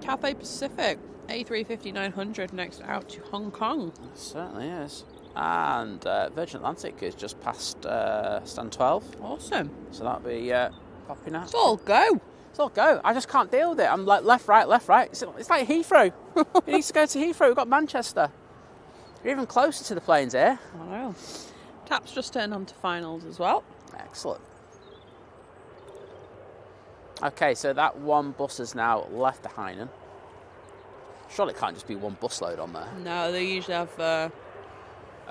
Cathay Pacific A350-900 next out to Hong Kong. It certainly is. And Virgin Atlantic is just past stand 12. Awesome. So that'll be popping out. It's all go. It's all go. I just can't deal with it. I'm like left, right. It's like Heathrow. It needs to go to Heathrow. We've got Manchester. You're even closer to the planes here. I know. TAP's just turned on to finals as well. Excellent. Okay, so that one bus has now left the Hainan. Surely it can't just be one busload on there. No, they usually have a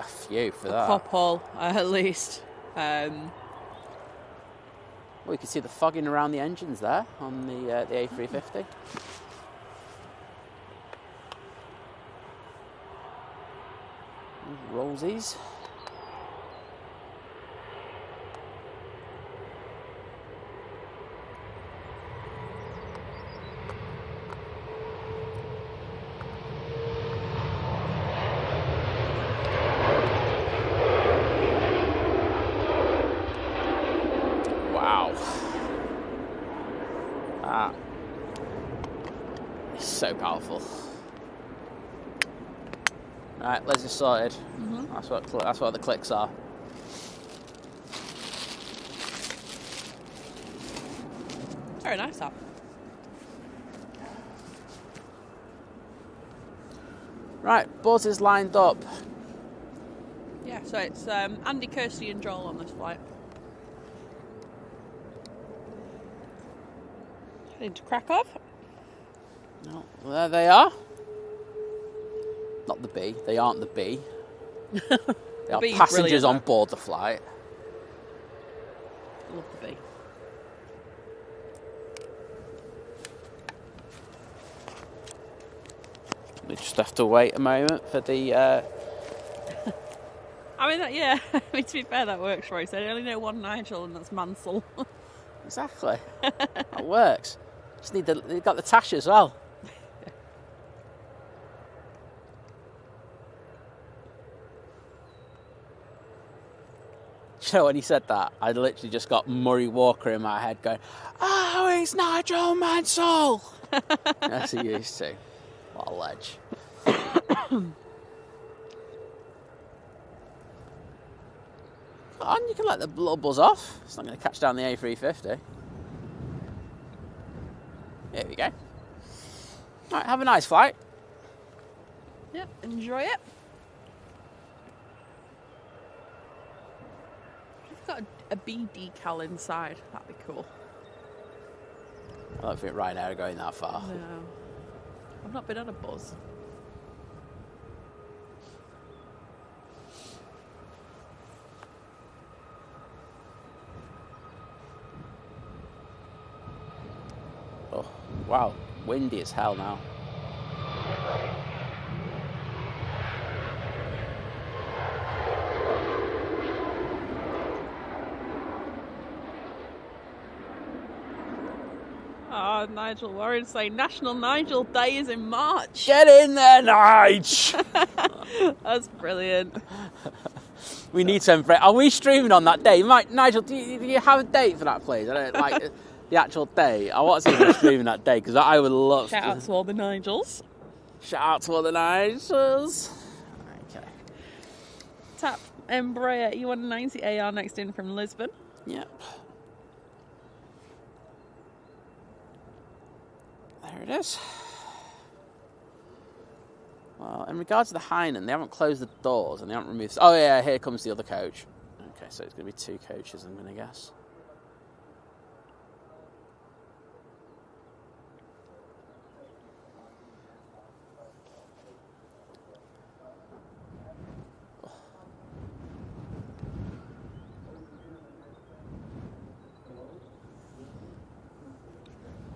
few for that. A couple, at least. Well, you can see the fogging around the engines there on the A350. Rollsies. So powerful. Right, let's just sorted. Mm-hmm. That's what the clicks are. Very nice that. Right, Buzz is lined up. Yeah, so it's Andy, Kirsty and Joel on this flight. Heading to Krakow. No, well, there they are. Not the B. They aren't the B. They are passengers on board the flight. Love the B. We just have to wait a moment for the... I mean, yeah. I mean, to be fair, that works for us. I only know one Nigel, and that's Mansell. Exactly. That works. Just need they've got the Tash as well. So when he said that, I literally just got Murray Walker in my head going, "Oh, it's Nigel Mansell." As he used to. What a ledge. On, you can let the little buzz off. It's not going to catch down the A350. There we go. Right, have a nice flight. Yep, enjoy it. I've got a B decal inside. That'd be cool. I don't think Ryanair are going that far. No. I've not been on a buzz. Oh, wow. Windy as hell now. Oh, Nigel Warren saying National Nigel Day is in March. Get in there, Nige! That's brilliant. We need to embrace. Are we streaming on that day? Nigel, do you have a date for that, please? I don't like the actual day. I want to see you streaming that day because I would love. Shout out to all the Nigels. Shout out to all the Nigels. Okay. Tap Embraer E190 AR next in from Lisbon. Yep. There it is. Well, in regards to the Hainan, they haven't closed the doors and they haven't removed... Oh, yeah, here comes the other coach. Okay, so it's going to be 2 coaches, I'm going to guess.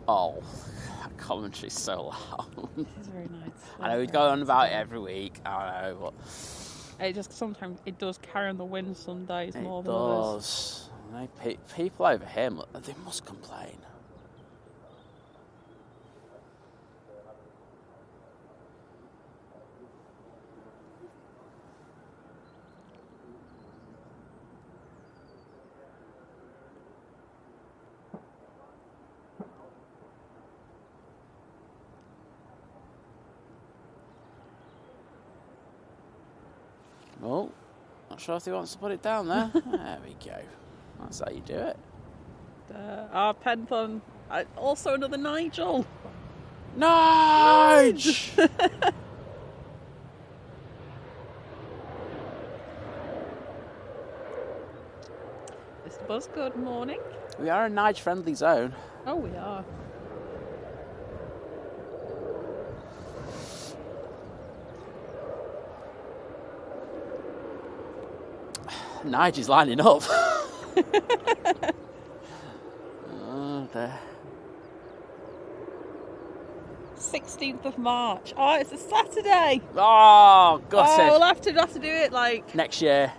Oh, that commentary's so loud. It's very nice. I know we go on about it every week. I know, but it just sometimes it does carry on the wind some days more than others. others. It does. People over here, they must complain. Oh, not sure if he wants to put it down there. There we go. That's how you do it. Our pen pun. Also another Nigel. Nige! Mr. Buzz, good morning. We are a Nige-friendly zone. Oh, we are. Nige is lining up. Oh, there. 16th of March. Oh, it's a Saturday. Oh, got it. We'll have to do it like next year.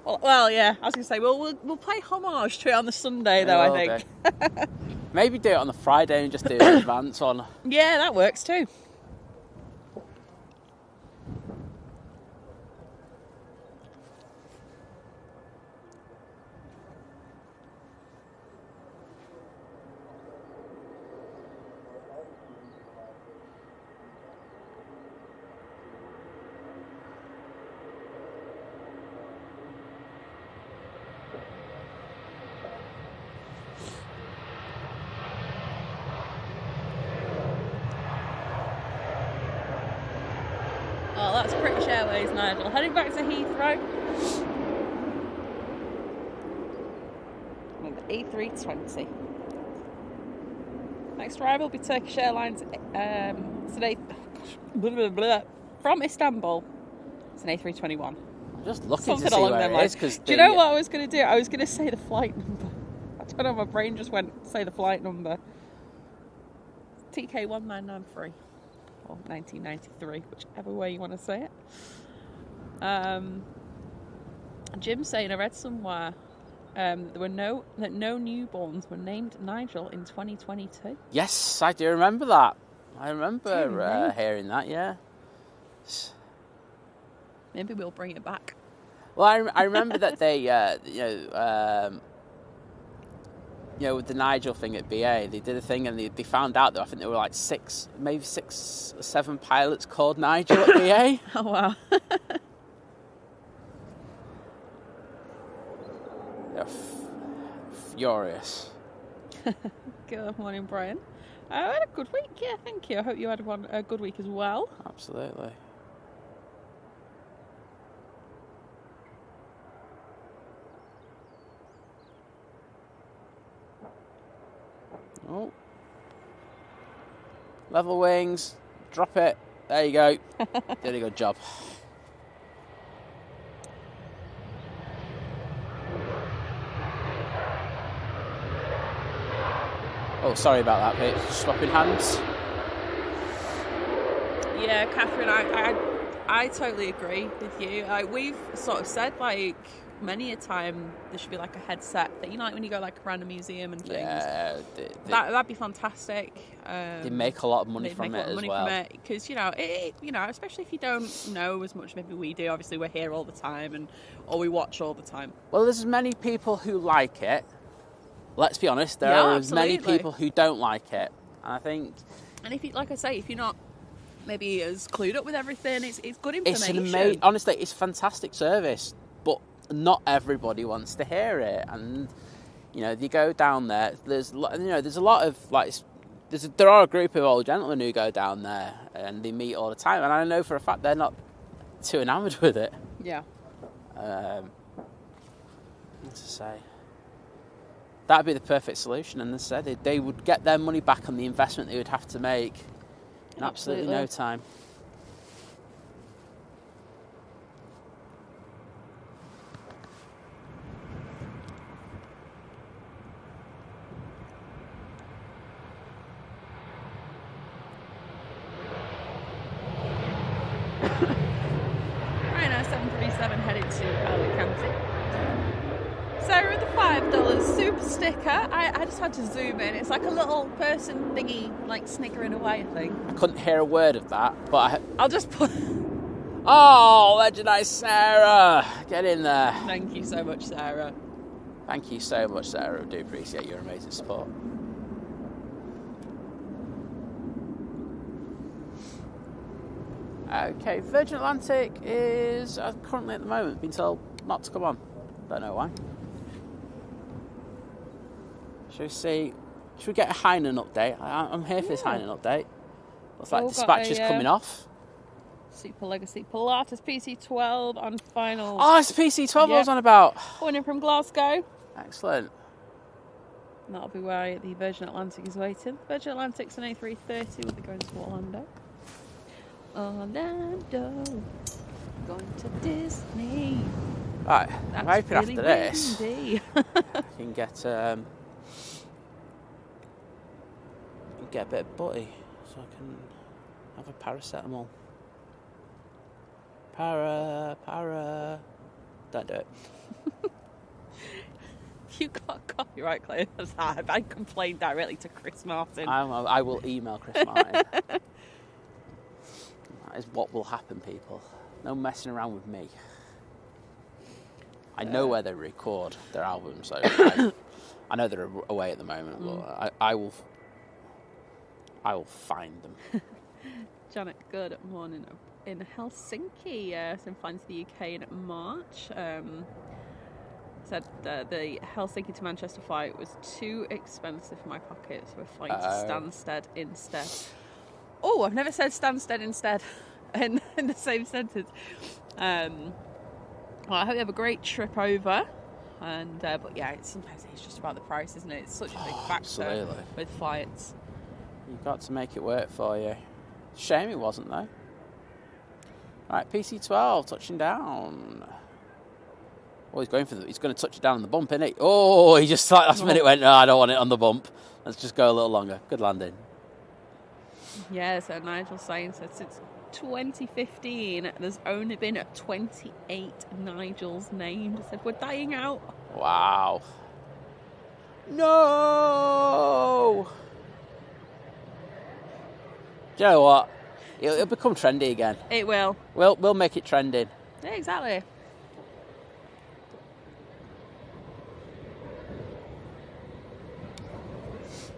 Well, yeah. I was going to say, we'll pay homage to it on the Sunday, though. I think. Maybe do it on the Friday and just do an advance on. Yeah, that works too. Oh, that's British Airways, Nigel. Heading back to Heathrow. With the A320. Next arrival will be Turkish Airlines today. From Istanbul. It's an A321. I'm just looking Something to see along where them it lines. is. Do you know what I was going to do? I was going to say the flight number. I don't know, my brain just went, say the flight number. TK1993. Or 1993, whichever way you want to say it. Jim's saying, I read somewhere that no newborns were named Nigel in 2022. Yes, I do remember that. I remember hearing that. Yeah. Maybe we'll bring it back. Well, I remember that they, with the Nigel thing at BA, they did a thing and they found out that I think there were like 6 or 7 pilots called Nigel at BA. Oh, wow. They're furious. Good morning, Brian. I had a good week, yeah, thank you. I hope you had a good week as well. Absolutely. Oh. Level wings. Drop it. There you go. Did a good job. Oh, sorry about that, Pete. Swapping hands. Yeah, Catherine, I totally agree with you. We've sort of said, many a time there should be like a headset that, you know, like when you go like around a museum and things. Yeah, that'd be fantastic. They make a lot of money from it as well. Because you know, especially if you don't know as much maybe we do. Obviously, we're here all the time, or we watch all the time. Well, there's many people who like it. Let's be honest, there are as many people who don't like it, and I think. And if you, like I say, if you're not maybe as clued up with everything, it's good information. It's honestly, it's a fantastic service, but not everybody wants to hear it. And you know, you go down there. There's a lot of like. There are a group of old gentlemen who go down there and they meet all the time, and I know for a fact they're not too enamoured with it. Yeah. What to say? That'd be the perfect solution, and they said they would get their money back on the investment they would have to make in absolutely no time. Ryanair 737 headed to Alicante. Sarah, the $5 super sticker. I just had to zoom in. It's like a little person thingy, like snickering away, I think. I couldn't hear a word of that, but I'll just put... Oh, legendary Sarah! Get in there. Thank you so much, Sarah. Thank you so much, Sarah. I do appreciate your amazing support. Okay, Virgin Atlantic is currently at the moment being told not to come on. Don't know why. Should we get a Hainan update? I'm here for this Hainan update. Looks like dispatch is coming off. Super Legacy Pilatus PC12 on finals. Oh, it's PC12 I was on about. Winning from Glasgow. Excellent. And that'll be where the Virgin Atlantic is waiting. Virgin Atlantic's an A330. We'll be going to Orlando. Going to Disney. Right, I'm hoping really after this windy. I can get a bit of butty so I can have a paracetamol. Para. Don't do it. You got copyright claim. I complained directly to Chris Martin. I will email Chris Martin. That is what will happen, people. No messing around with me. I know where they record their albums, so I know they're away at the moment. But I will find them. Janet, good morning. In Helsinki, some flying to the UK in March. Said the Helsinki to Manchester flight was too expensive for my pocket, so we're flying to Stansted instead. Oh, I've never said Stansted instead in the same sentence. Well, I hope you have a great trip over. And but yeah, sometimes it's just about the price, isn't it? It's such a big factor with flights. You've got to make it work for you. Shame it wasn't though. Right, PC12 touching down. Oh, he's going he's going to touch it down on the bump, isn't he? Oh, he just like last minute went, no, I don't want it on the bump. Let's just go a little longer. Good landing. Yeah, so Nigel saying so since 2015, there's only been 28 Nigels named. He said, we're dying out. Wow. No! Do you know what? It'll become trendy again. It will. We'll make it trending. Yeah, exactly.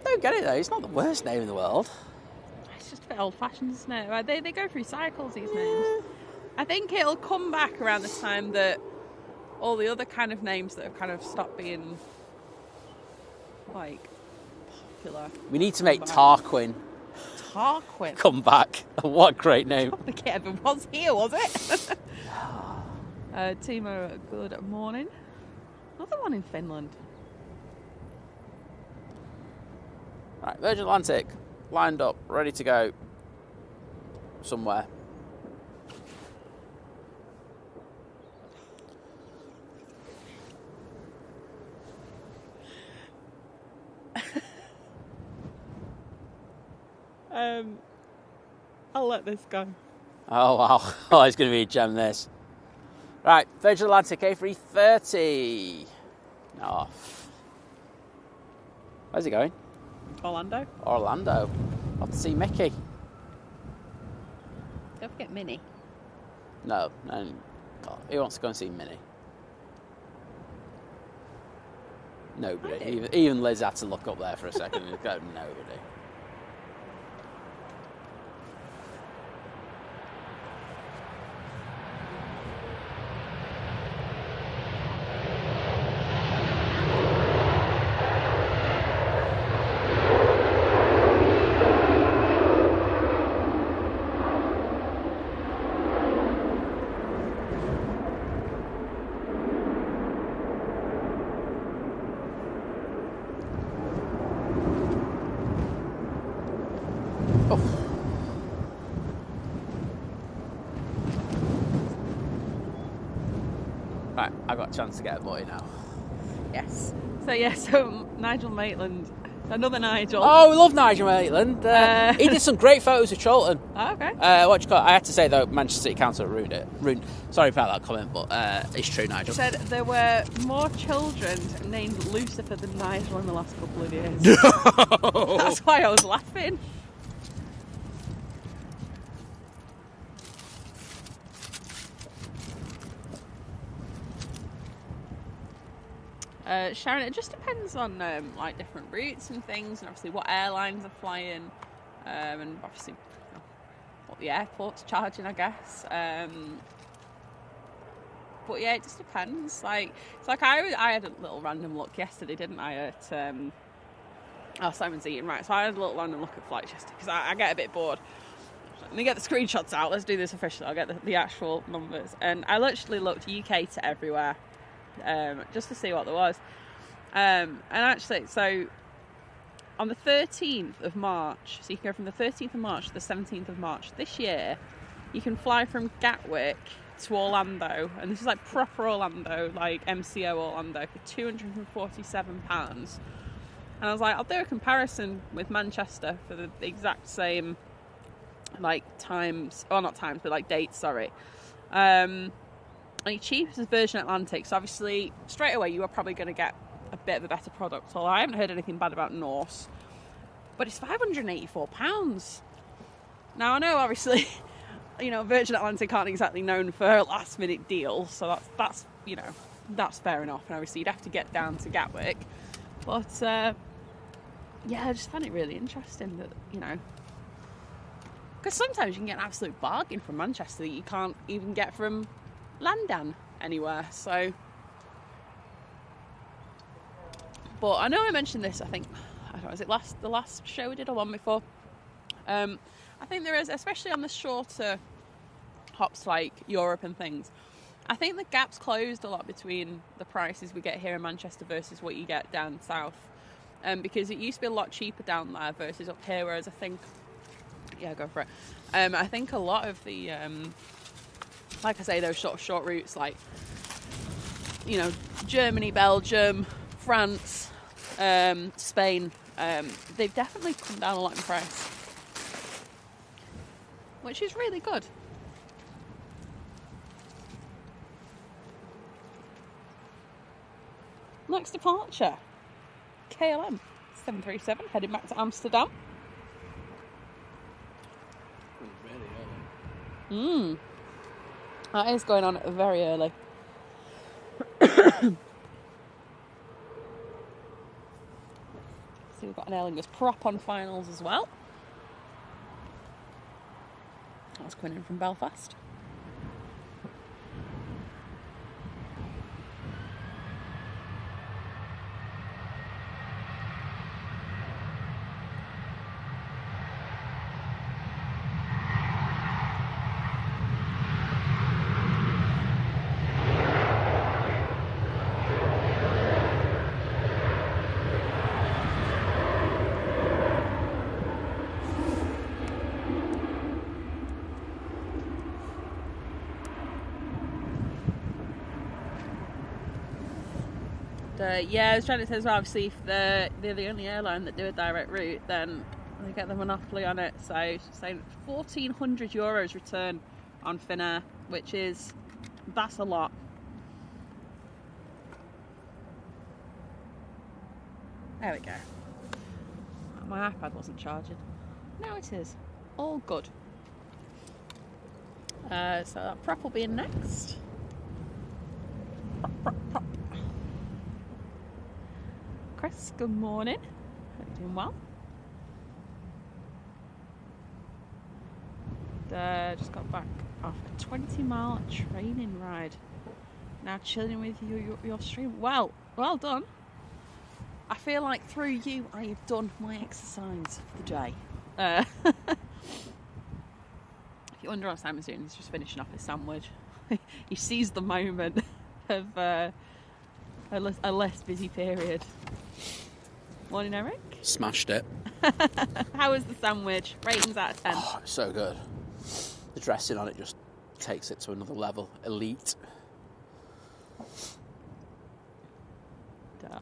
Don't get it though. It's not the worst name in the world. It's just a bit old-fashioned, isn't it? They go through cycles, these names. I think it'll come back around the time that all the other kind of names that have kind of stopped being like popular. We need to make Tarquin. Tarquin. Come back. What a great name. I don't think it ever was here, was it? Timo, good morning. Another one in Finland. Right, Virgin Atlantic, lined up, ready to go somewhere. I'll let this go. Oh, wow. Oh, it's going to be a gem, this. Right, Virgin Atlantic A330. Off. Where's it going? Orlando. Off to see Mickey. Don't forget Minnie. No, who wants to go and see Minnie? Nobody. Even Liz had to look up there for a second and go, nobody. Right, I've got a chance to get a boy now. Yes. So Nigel Maitland, another Nigel. Oh, we love Nigel Maitland. He did some great photos of Charlton. Oh, okay. What do you call it? I had to say though, Manchester City Council ruined it. Sorry about that comment, but it's true, Nigel. He said there were more children named Lucifer than Nigel in the last couple of years. That's why I was laughing. Sharon, it just depends on like different routes and things, and obviously what airlines are flying, and obviously what the airport's charging, I guess. But yeah, it just depends. I had a little random look yesterday, didn't I? At Simon's eating, right? So I had a little random look at flights yesterday because I get a bit bored. Let me get the screenshots out. Let's do this officially. I'll get the actual numbers, and I literally looked UK to everywhere. Just to see what there was, and actually, so on the 13th of March, so you can go from the 13th of March to the 17th of March this year, you can fly from Gatwick to Orlando, and this is like proper Orlando, like MCO Orlando, for £247. And I was like, I'll do a comparison with Manchester for the exact same like times, or not times, but like dates, sorry. And cheapest is Virgin Atlantic, so obviously straight away you are probably going to get a bit of a better product. Although I haven't heard anything bad about Norse, but it's £584. Now I know obviously, Virgin Atlantic aren't exactly known for last minute deals, so that's that's fair enough. And obviously you'd have to get down to Gatwick, but I just find it really interesting that because sometimes you can get an absolute bargain from Manchester that you can't even get from London anywhere. So, but I know I mentioned this, I don't know, was it the last show we did or one before? I think there is, especially on the shorter hops like Europe and things, I think the gap's closed a lot between the prices we get here in Manchester versus what you get down south, because it used to be a lot cheaper down there versus up here, whereas I think, go for it, I think a lot of the like I say, those sort of short routes like, Germany, Belgium, France, Spain, they've definitely come down a lot in price, which is really good. Next departure, KLM 737, heading back to Amsterdam. That is going on very early. See, we've got an Aer Lingus prop on finals as well. That's coming in from Belfast. I was trying to say as well, obviously, if they're the only airline that do a direct route, then they get the monopoly on it. So it's saying €1,400 return on Finnair, that's a lot. There we go. My iPad wasn't charging. Now it is. All good. So that prop will be in next. Prop. Chris, good morning. Hope you're doing well. Just got back off a 20-mile training ride. Now chilling with your stream. Well done. I feel like through you I have done my exercise for the day. If you wonder what Simon's doing, he's just finishing off his sandwich. He sees the moment of a less busy period. Morning, Eric. Smashed it. How was the sandwich? Ratings out of 10. Oh, it's so good. The dressing on it just takes it to another level. Elite.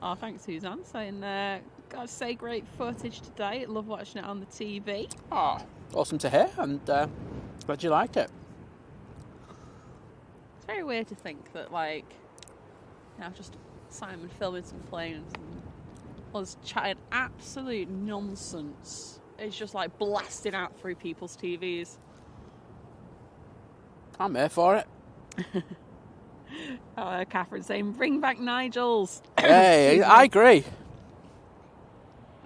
Oh, thanks, Suzanne. Saying, gotta say, great footage today. Love watching it on the TV. Oh, awesome to hear, and glad you liked it. It's very weird to think that, like, just Simon filming some planes and us chatting absolute nonsense. It's just like blasting out through people's TVs. I'm here for it. Catherine saying, bring back Nigel's. Hey, I agree.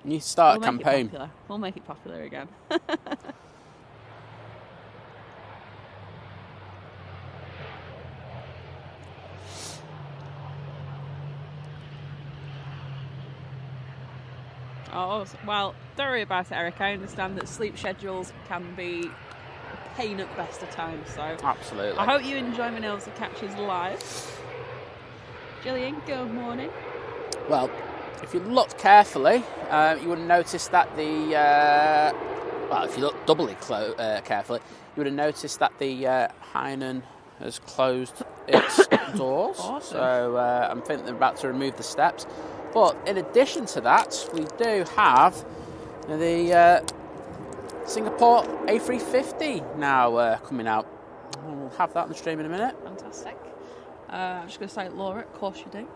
You need to start a campaign. We'll make it popular again. Oh, well, don't worry about it, Eric. I understand that sleep schedules can be a pain at the best of times, so... Absolutely. I hope you enjoy being able to catch us live. Gillian, good morning. Well, if you looked carefully, you would have noticed that if you look doubly carefully, you would have noticed that the Hainan has closed its doors. Awesome. So I'm thinking they're about to remove the steps. But in addition to that, we do have the Singapore A350 now coming out. We'll have that on the stream in a minute. Fantastic. I'm just going to say, Laura, of course you do.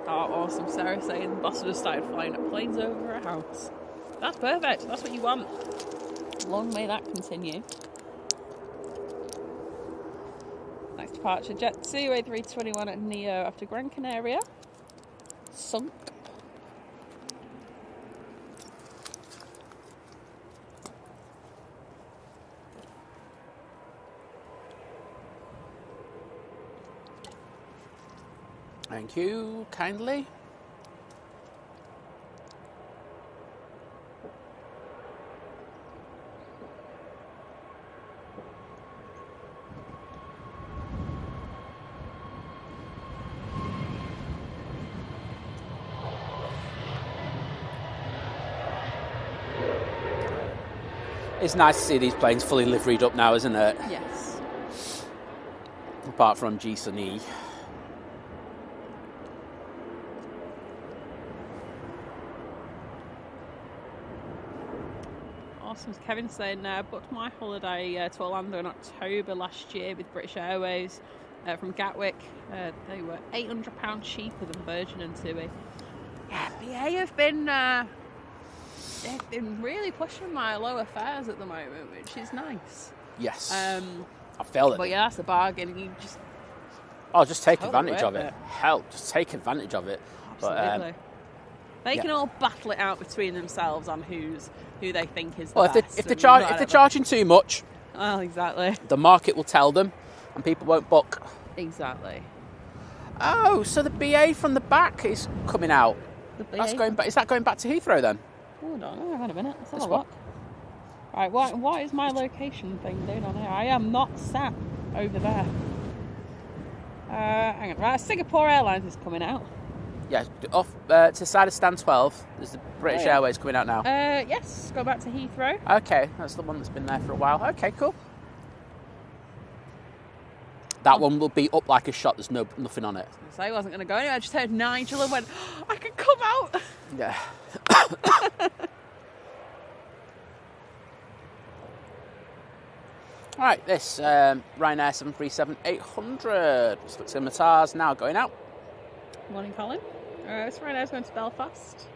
Oh, awesome. Sarah saying the boss would have started flying at planes over her house. That's perfect. That's what you want. Long may that continue. Next departure, Jet 2, A321 at Neo after Gran Canaria. Sunk. Thank you, kindly. It's nice to see these planes fully liveried up now, isn't it? Yes. Apart from G-Sun E. Awesome. Kevin saying, booked my holiday to Orlando in October last year with British Airways from Gatwick. They were £800 cheaper than Virgin and TUI. Yeah, BA have been they've been really pushing my lower fares at the moment, which is nice. Yes. I felt it. But yeah, that's a bargain. You just take advantage of it. Hell, just take advantage of it. Absolutely. They can all battle it out between themselves on who they think is the best. If they're charging too much, well, exactly, the market will tell them, and people won't book. Exactly. Oh, so the BA from the back is coming out. That's going back. Is that going back to Heathrow then? Hold on, hang on a minute. Let's have a look. Right, what is my location thing doing on here? I am not sat over there. Hang on. Right, Singapore Airlines is coming out. Yeah, off to the side of stand 12. There's the British Airways coming out now. Yes, go back to Heathrow. Okay, that's the one that's been there for a while. Okay, cool. That one will be up like a shot. There's nothing on it. So I wasn't going to go anywhere. I just heard Nigel and went, I can come out. Yeah. Right, this Ryanair 737-800. Looks in Matars now going out. Morning, Colin. This Ryanair's going to Belfast.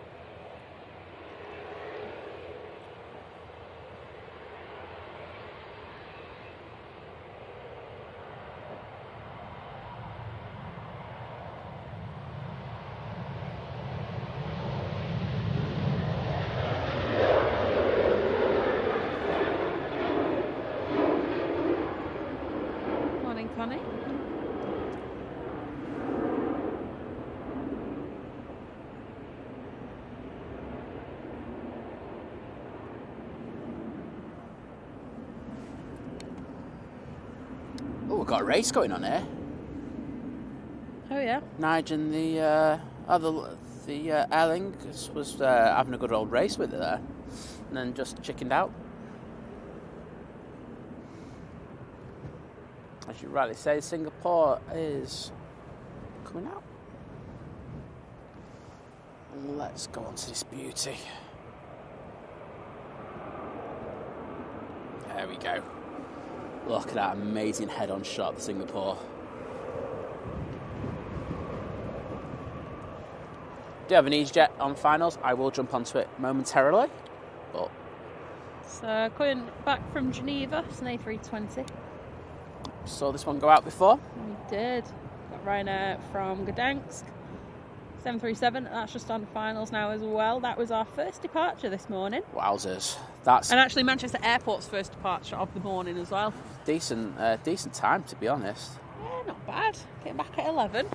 Morning, Connie. Oh, we've got a race going on here. Oh, yeah. Nigel and the Erling was having a good old race with it there, and then just chickened out. As you rightly say, Singapore is coming out. Let's go on to this beauty. There we go. Look at that amazing head-on shot of Singapore. Do you have an EasyJet on finals? I will jump onto it momentarily. But So, coming back from Geneva, it's an A320. saw this one go out before. We did. Got Ryanair from Gdansk. 737, that's just on finals now as well. That was our first departure this morning. Wowzers. That's And actually Manchester Airport's first departure of the morning as well. decent time, to be honest. Yeah, not bad. Getting back at 11.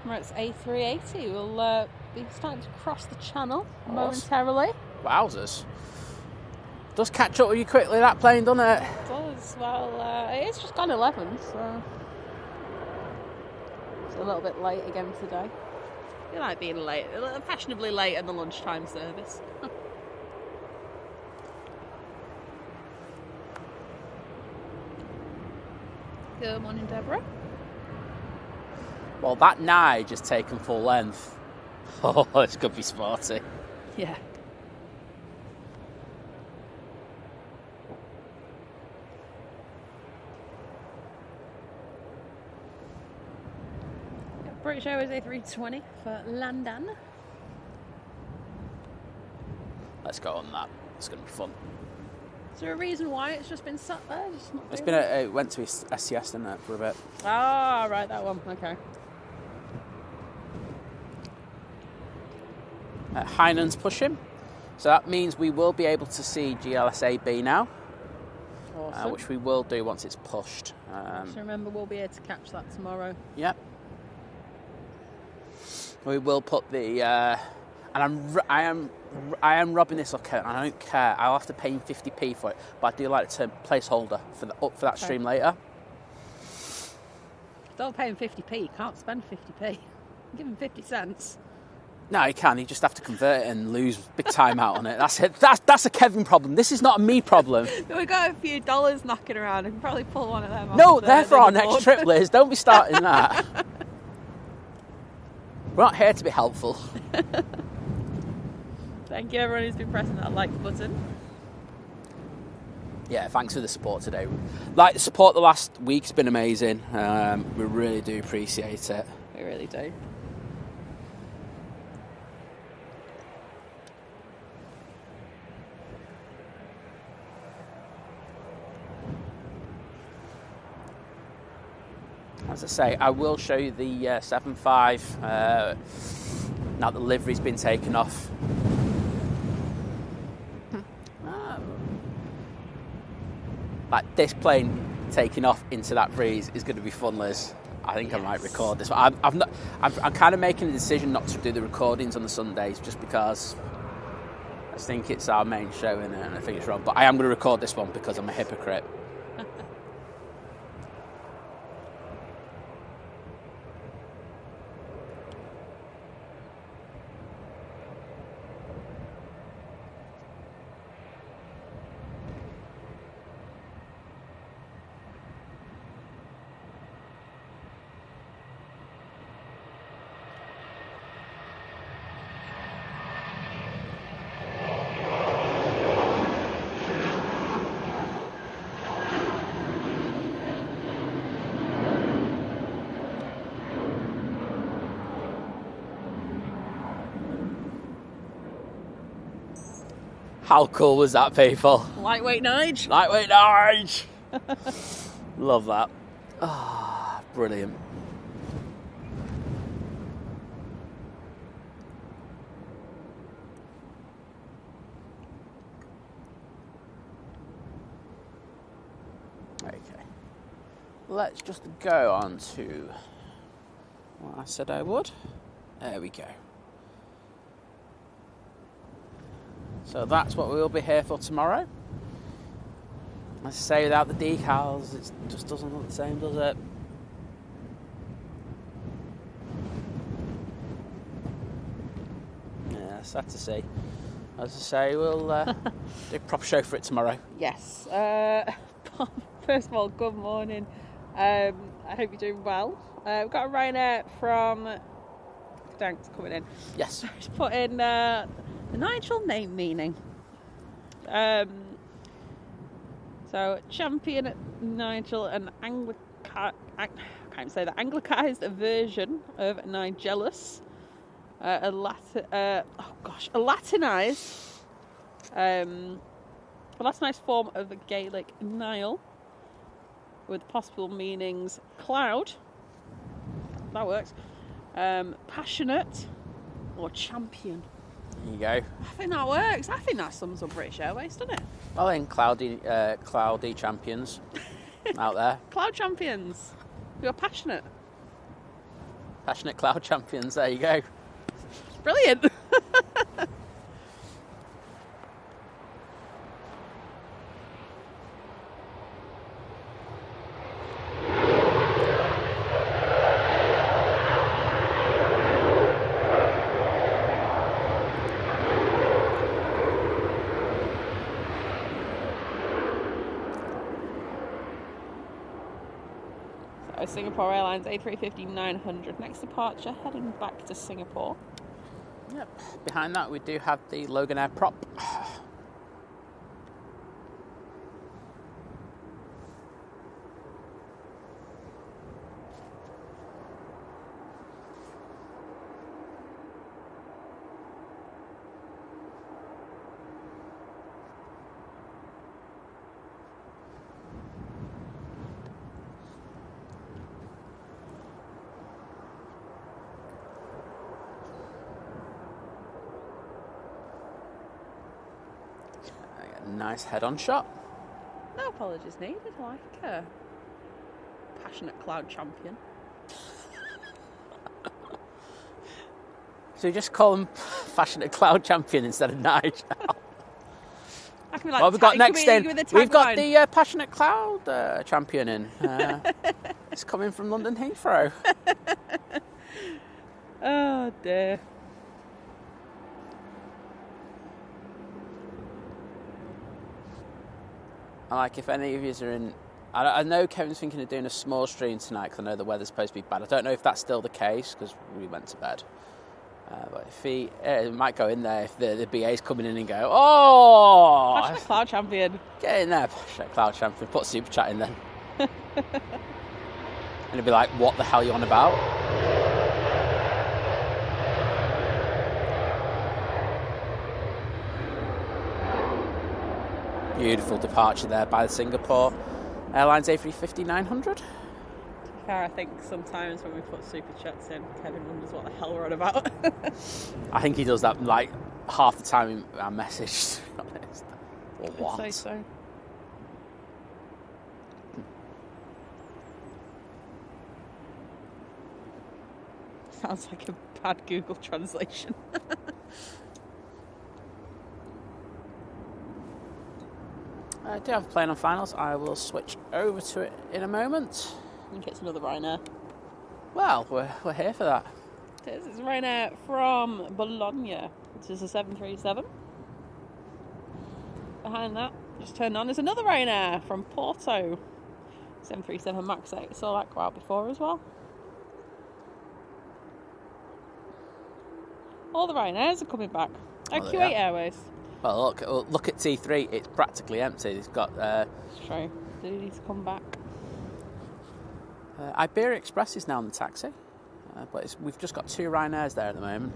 Emirates A380 will be starting to cross the channel momentarily. Wowzers. Does catch up with you quickly, that plane, doesn't it? It does. Well, it's just gone 11, so it's a little bit late again today. You like being late, fashionably late in the lunchtime service. Good morning, Deborah. Well, that Nye just taken full length. Oh, it's going to be sporty. Yeah. British Airways A320 for London. Let's go on that. It's going to be fun. Is there a reason why it's just been sat there? Just not It's doing been it? it went to SCS, didn't it, for a bit. Ah, right, that one. Okay. Heinen's pushing, so that means we will be able to see GLSAB now, Awesome. which we will do once it's pushed. So remember, we'll be able to catch that tomorrow. Yep. We will put the, and I am robbing this account. I don't care. I'll have to pay him 50p for it, but I do like to turn placeholder for that stream later. Don't pay him 50p. You can't spend 50p. Give him 50 cents. No, you can. You just have to convert it and lose big time out on it. That's it. That's a Kevin problem. This is not a me problem. We've got a few dollars knocking around. I can probably pull one of them. No, off they're for our the board. next trip, Liz. Don't be starting that. We're not here to be helpful. Thank you, everyone who's been pressing that like button. Yeah, thanks for the support today. Like, the support the last week's been amazing. We really do appreciate it. We really do. As I say, I will show you the 7.5 now that the livery's been taken off. Like, this plane taking off into that breeze is going to be fun, Liz. I think I might record this one. I'm kind of making a decision not to do the recordings on the Sundays just because I think it's our main show and I think it's wrong. But I am going to record this one because I'm a hypocrite. How cool was that, people? Lightweight Nige. Lightweight Nige. Love that. Ah, brilliant. Okay. Let's just go on to what I said I would. There we go. So that's what we'll be here for tomorrow. Let's say without the decals, it just doesn't look the same, does it? Yeah, sad to see. As I say, we'll do a proper show for it tomorrow. Yes. First of all, good morning. I hope you're doing well. We've got a Ryanair from Gdańsk coming in. Yes. He's put in the Nigel name meaning. So, champion Nigel, an Anglicized version of Nigelus. A Latinized form of the Gaelic Nile, with possible meanings cloud, that works, passionate, or champion. There you go. I think that works. I think that sums up British Airways, doesn't it? Well, then, cloudy champions out there. Cloud champions. You're passionate. Passionate cloud champions, there you go. Brilliant. Singapore Airlines A350-900. Next departure, heading back to Singapore. Yep. Behind that, we do have the Loganair prop. Nice head-on shot. No apologies needed, like a passionate cloud champion. So you just call him passionate cloud champion instead of Nigel. I can be like, what have we got next then? We've got line. the passionate cloud champion in. It's coming from London Heathrow. Oh dear. Like, if any of you are in... I know Kevin's thinking of doing a small stream tonight because I know the weather's supposed to be bad. I don't know if that's still the case because we went to bed. But if he might go in there if the BA's coming in and go, oh! Passionate cloud champion. Get in there, passionate cloud champion. Put super chat in then. And he'll be like, what the hell are you on about? Beautiful departure there by the Singapore Airlines A350-900. To be fair, I think sometimes when we put super chats in, Kevin wonders what the hell we're on about. I think he does that like half the time in our message, to be honest. Or what? I'd say so. Sounds like a bad Google translation. I do have a plane on finals. I will switch over to it in a moment. I think it's another Ryanair. Well, we're here for that. It is. It's a Ryanair from Bologna, which is a 737. Behind that, just turned on, is another Ryanair from Porto, 737 MAX 8. Saw that go out before as well. All the Ryanairs are coming back. Kuwait Airways. Well, look at T3. It's practically empty. It's got... It's true. Do need to come back. Iberia Express is now in the taxi. But we've just got two Ryanairs there at the moment.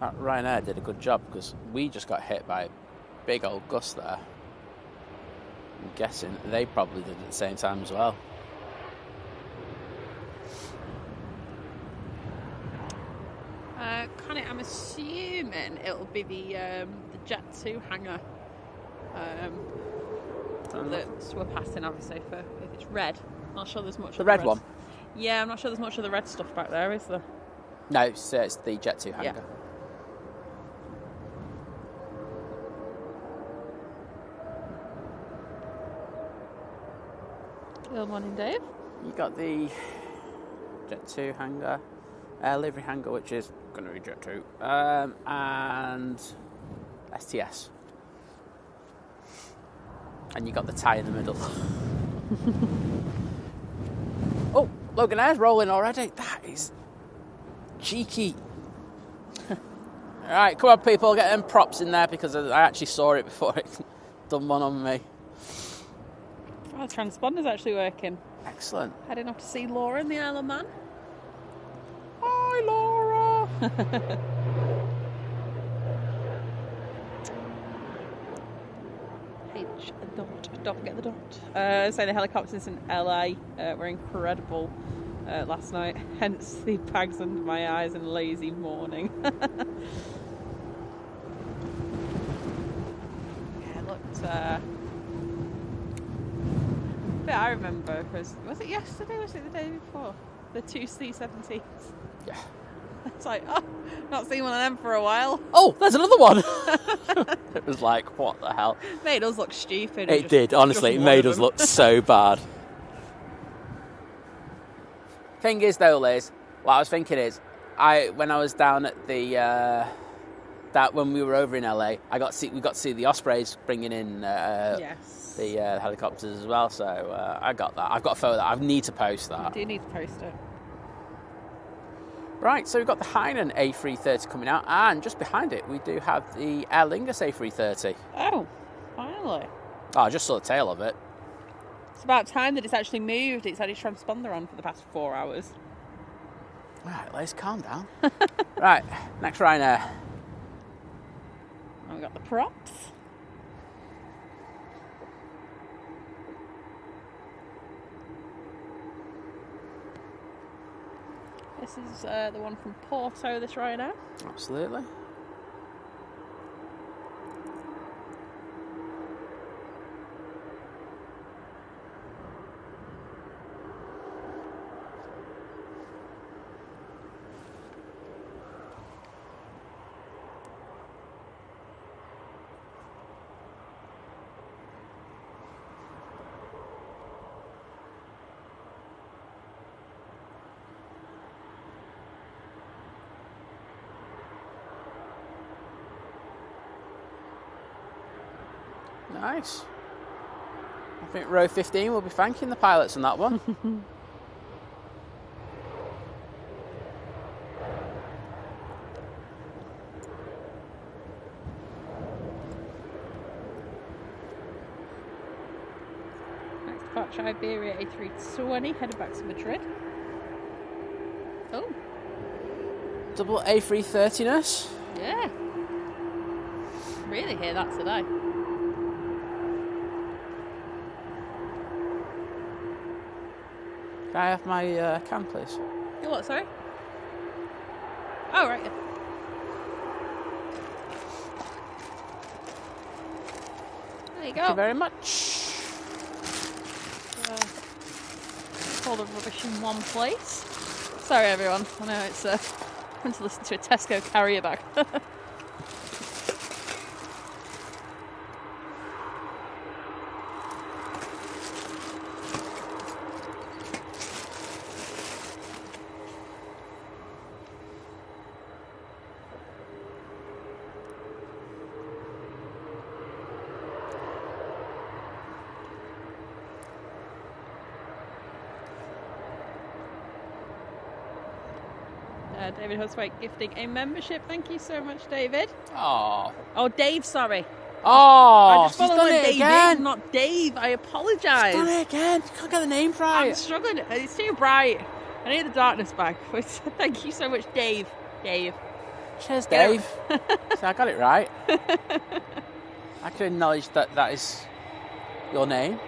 Ryanair did a good job because we just got hit by a big old gust there. I'm guessing they probably did it at the same time as well. I'm assuming it'll be the Jet 2 hangar that we're passing, obviously, for if it's red. I'm not sure there's much The of red the one? Yeah, I'm not sure there's much of the red stuff back there, is there? No, it's the Jet 2 hangar. Good morning, Dave. You got the Jet 2 hangar, livery hangar, which is going to be Jet 2, and STS. And you got the tie in the middle. Oh, Logan Air's rolling already. That is cheeky. All right, come on, people, get them props in there because I actually saw it before it done one on me. Oh, the transponder's actually working. Excellent. Heading off to see Laura in the Isle of Man. Hi, Laura. H dot. Don't forget the dot. So the helicopters in LA were incredible last night. Hence the bags under my eyes and lazy morning. Yeah, it looked. But I remember was it yesterday? Was it the day before? The two C-17s. Yeah. It's like, oh, not seen one of them for a while. Oh, there's another one. It was like, what the hell? Made us look stupid. It did, honestly. It made us look so bad. Thing is, though, Liz, what I was thinking is, when I was down at the when we were over in LA, we got to see the Ospreys bringing in the helicopters as well. So I got that. I've got a photo that I need to post that. You do need to post it. Right, so we've got the Hainan A330 coming out, and just behind it we do have the Aer Lingus A330. Oh, finally. Oh, I just saw the tail of it. It's about time that it's actually moved. It's had its transponder on for the past 4 hours. Right, Liz, calm down. Right, next Ryanair. And we've got the props. This is the one from Porto, this Ryanair. Absolutely. Nice. I think row 15 will be thanking the pilots on that one. Next departure, Iberia A320, headed back to Madrid. Oh. Double A330-ness. Yeah. Really hear that today. Can I have my can, please? Your what, sorry? Oh, right. There you go. Thank you very much. All the rubbish in one place. Sorry, everyone. I know it's fun to listen to a Tesco carrier bag. David Huswaite gifting a membership. Thank you so much, David. Oh, Dave, sorry. Oh, I just she's done it David, again. not Dave. I apologise. She's done it again. You can't get the name right. I'm struggling. It's too bright. I need the darkness back. Thank you so much, Dave. Cheers, Dave. So I got it right. I can acknowledge that that is your name.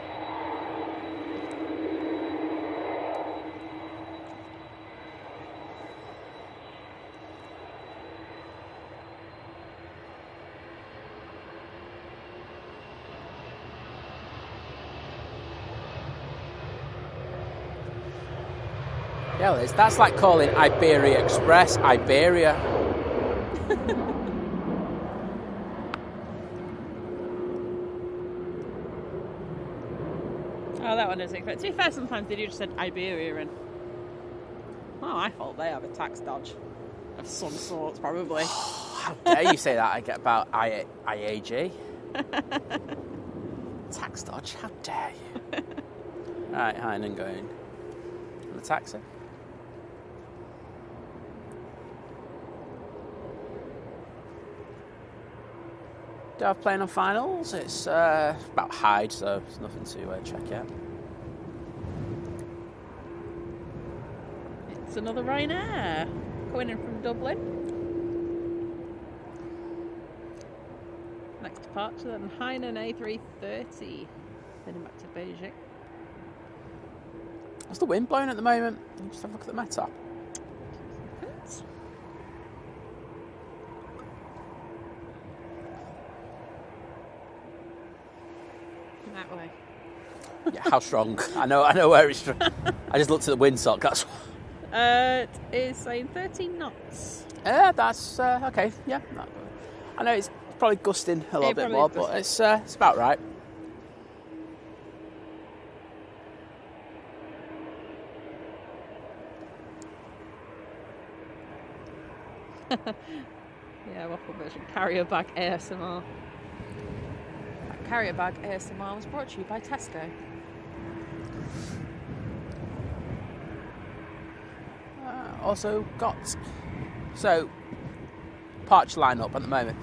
Yeah, Liz, that's like calling Iberia Express Iberia. Oh, that one doesn't expect. To be fair, sometimes they do just said Iberia and... Well, I thought they have a tax dodge of some sorts, probably. How dare you say that I get about IAG? Tax dodge, how dare you? Right, Hainan going on the taxi. Do I have playing on finals? It's about Hyde, so there's nothing to check yet. It's another Ryanair coming in from Dublin. Next departure then London A330 heading back to Beijing. What's the wind blowing at the moment? Just have a look at the meta. That way. Yeah, how strong? I know where it's strong. I just looked at the windsock. That's. It is saying 13 knots. Yeah, that's okay. Yeah, I know it's probably gusting a little bit more, but it's about right. Yeah, waffle version. Carrier bag ASMR. That carrier bag ASMR was brought to you by Tesco. Also got departure lineup at the moment.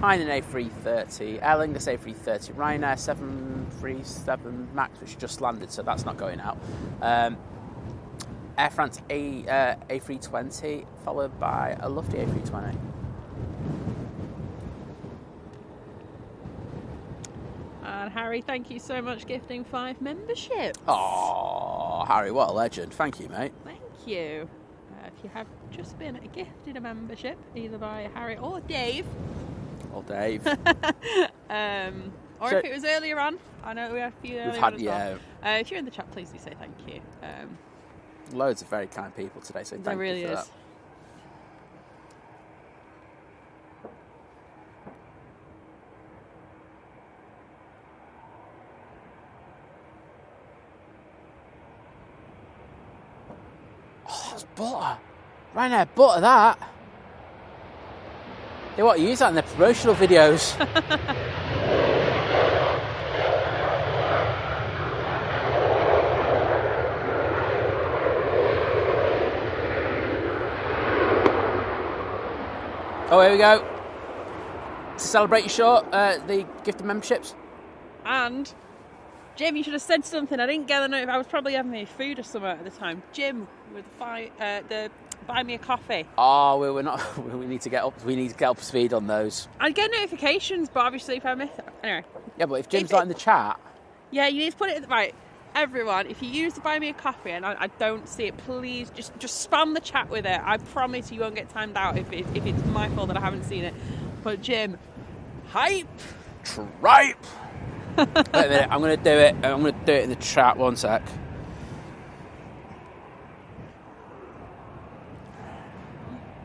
Hainan A330, Aer Lingus A330, Ryanair 737 Max, which just landed, so that's not going out. Air France A320, followed by a lovely A320. And Harry, thank you so much, gifting 5 memberships. Oh, Harry, what a legend! Thank you, mate. Thank you. If you have just been gifted a membership, either by Harry or Dave. Or Dave. Or if it was earlier on, I know we had a few earlier on as well. If you're in the chat, please do say thank you. Loads of very kind people today, so thank you for that. There really is. Oh, that's butter. Ryanair butter, that. They want to use that in their promotional videos. Oh, here we go. To celebrate your show, the gift of memberships. And Jim, you should have said something. I didn't get the note. I was probably having my food or something at the time. Jim, with the buy me a coffee. Oh, we're not. We need to get up. We need to get up to speed on those. I get notifications, but obviously if I miss it, anyway. Yeah, but if Jim's not in the chat. Yeah, you need to put it right. Everyone, if you use to buy me a coffee and I don't see it, please just spam the chat with it. I promise you won't get timed out if it's my fault that I haven't seen it. But Jim, hype, tripe. Wait a minute, I'm going to do it. I'm going to do it in the chat. One sec.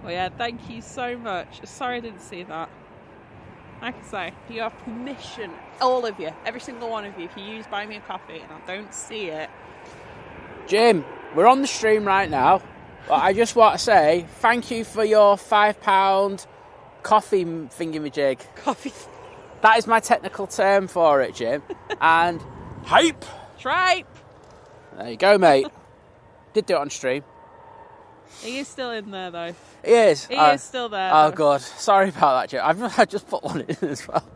Well, yeah, thank you so much. Sorry I didn't see that. Like I say, you have permission, all of you, every single one of you, if you use Buy Me a Coffee and I don't see it. Jim, we're on the stream right now, but I just want to say thank you for your £5 coffee thingamajig. Coffee. That is my technical term for it, Jim. And hype. Tripe. There you go, mate. Did do it on stream. He is still in there, though. He is? He is still there. Oh, God. Sorry about that, Jim. I just put one in as well.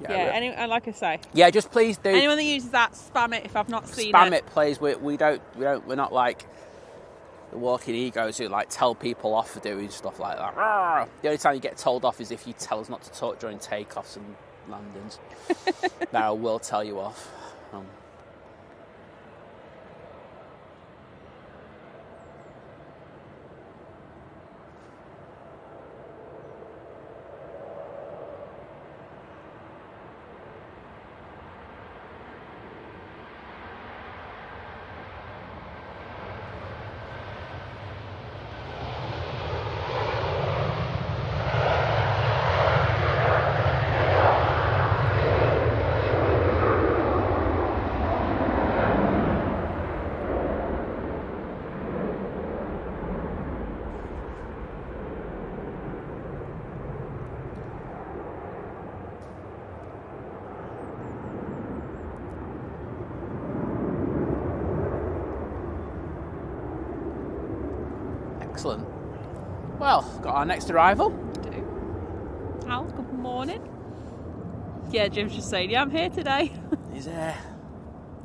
Yeah, and like I say. Yeah, just please do. Anyone that uses that, spam it if I've not seen it. Spam it, please. We're not like the walking egos who like tell people off for doing stuff like that. Rawr. The only time you get told off is if you tell us not to talk during takeoffs and landings. Now I will tell you off. Excellent. Well, got our next arrival. Do. Al, good morning. Yeah, Jim's just saying, yeah, I'm here today. He's there.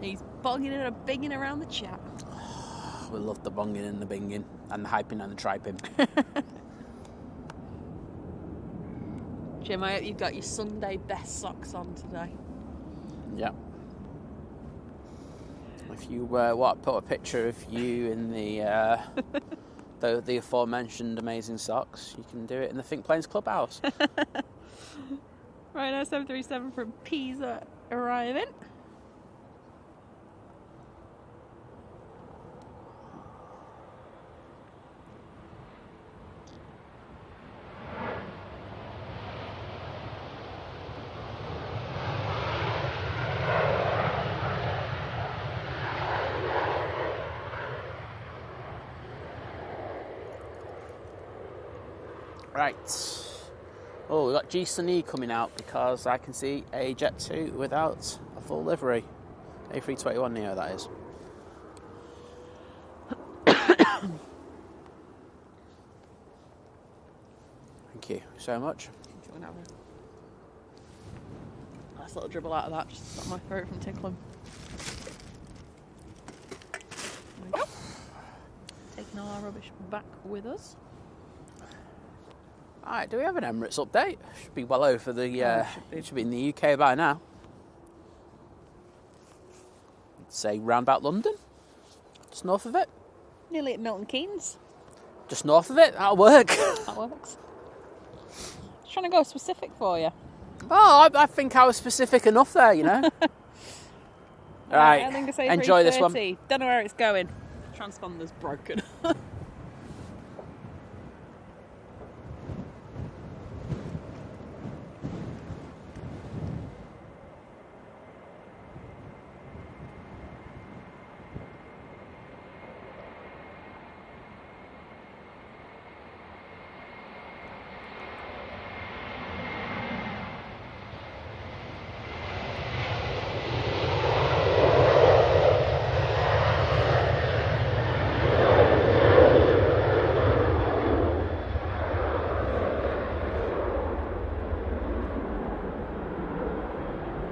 He's bonging and binging around the chat. We love the bonging and the binging and the hyping and the triping. Jim, I hope you've got your Sunday best socks on today. Yeah. If you put a picture of you in the aforementioned amazing socks, you can do it in the Think Planes Clubhouse. Ryanair 737 from Pisa arriving. Right. Oh, we've got G-Sun-E coming out because I can see a Jet 2 without a full livery. A321 Neo, that is. Thank you so much. Nice little dribble out of that, just stop my throat from tickling. There we go. Taking all our rubbish back with us. Alright, do we have an Emirates update? Should be well over the... should be in the UK by now. I'd say round about London. Just north of it. Nearly at Milton Keynes. Just north of it. That'll work. That works. Just trying to go specific for you. Oh, I think I was specific enough there, you know. Right, I think it's A330. Enjoy this one. Don't know where it's going. Transponder's broken.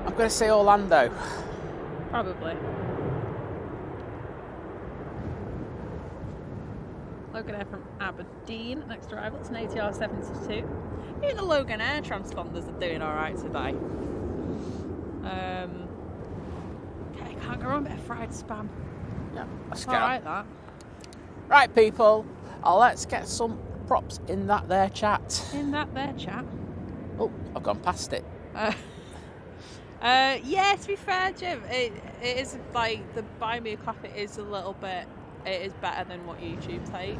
I'm going to say Orlando. Probably. Loganair from Aberdeen, next arrival. It's an ATR 72. Even the Loganair transponders are doing alright today. Okay, can't go wrong, bit of fried spam. Yeah, that's alright, that. Right, people, let's get some props in that there chat. In that there chat. Oh, I've gone past it. Yeah, to be fair, Jim, it is like the buy me a coffee is a little bit. It is better than what YouTube take.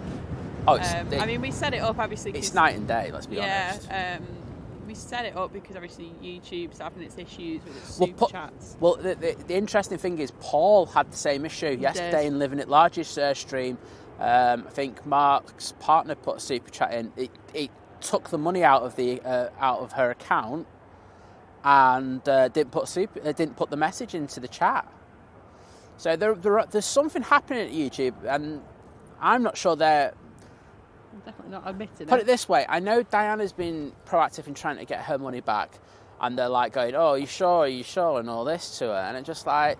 Oh, I mean, we set it up obviously. It's night and day. Let's be honest. Yeah, we set it up because obviously YouTube's having its issues with its super chats. Well, the interesting thing is Paul had the same issue yesterday in Living It Large's stream. I think Mark's partner put a super chat in. It took the money out of her account and didn't put the message into the chat. So there's something happening at YouTube, and I'm not sure they're definitely not admitting it. Put it this way, I know Diana's been proactive in trying to get her money back, and they're like going, "Oh, are you sure?" and all this to her, and it's just like,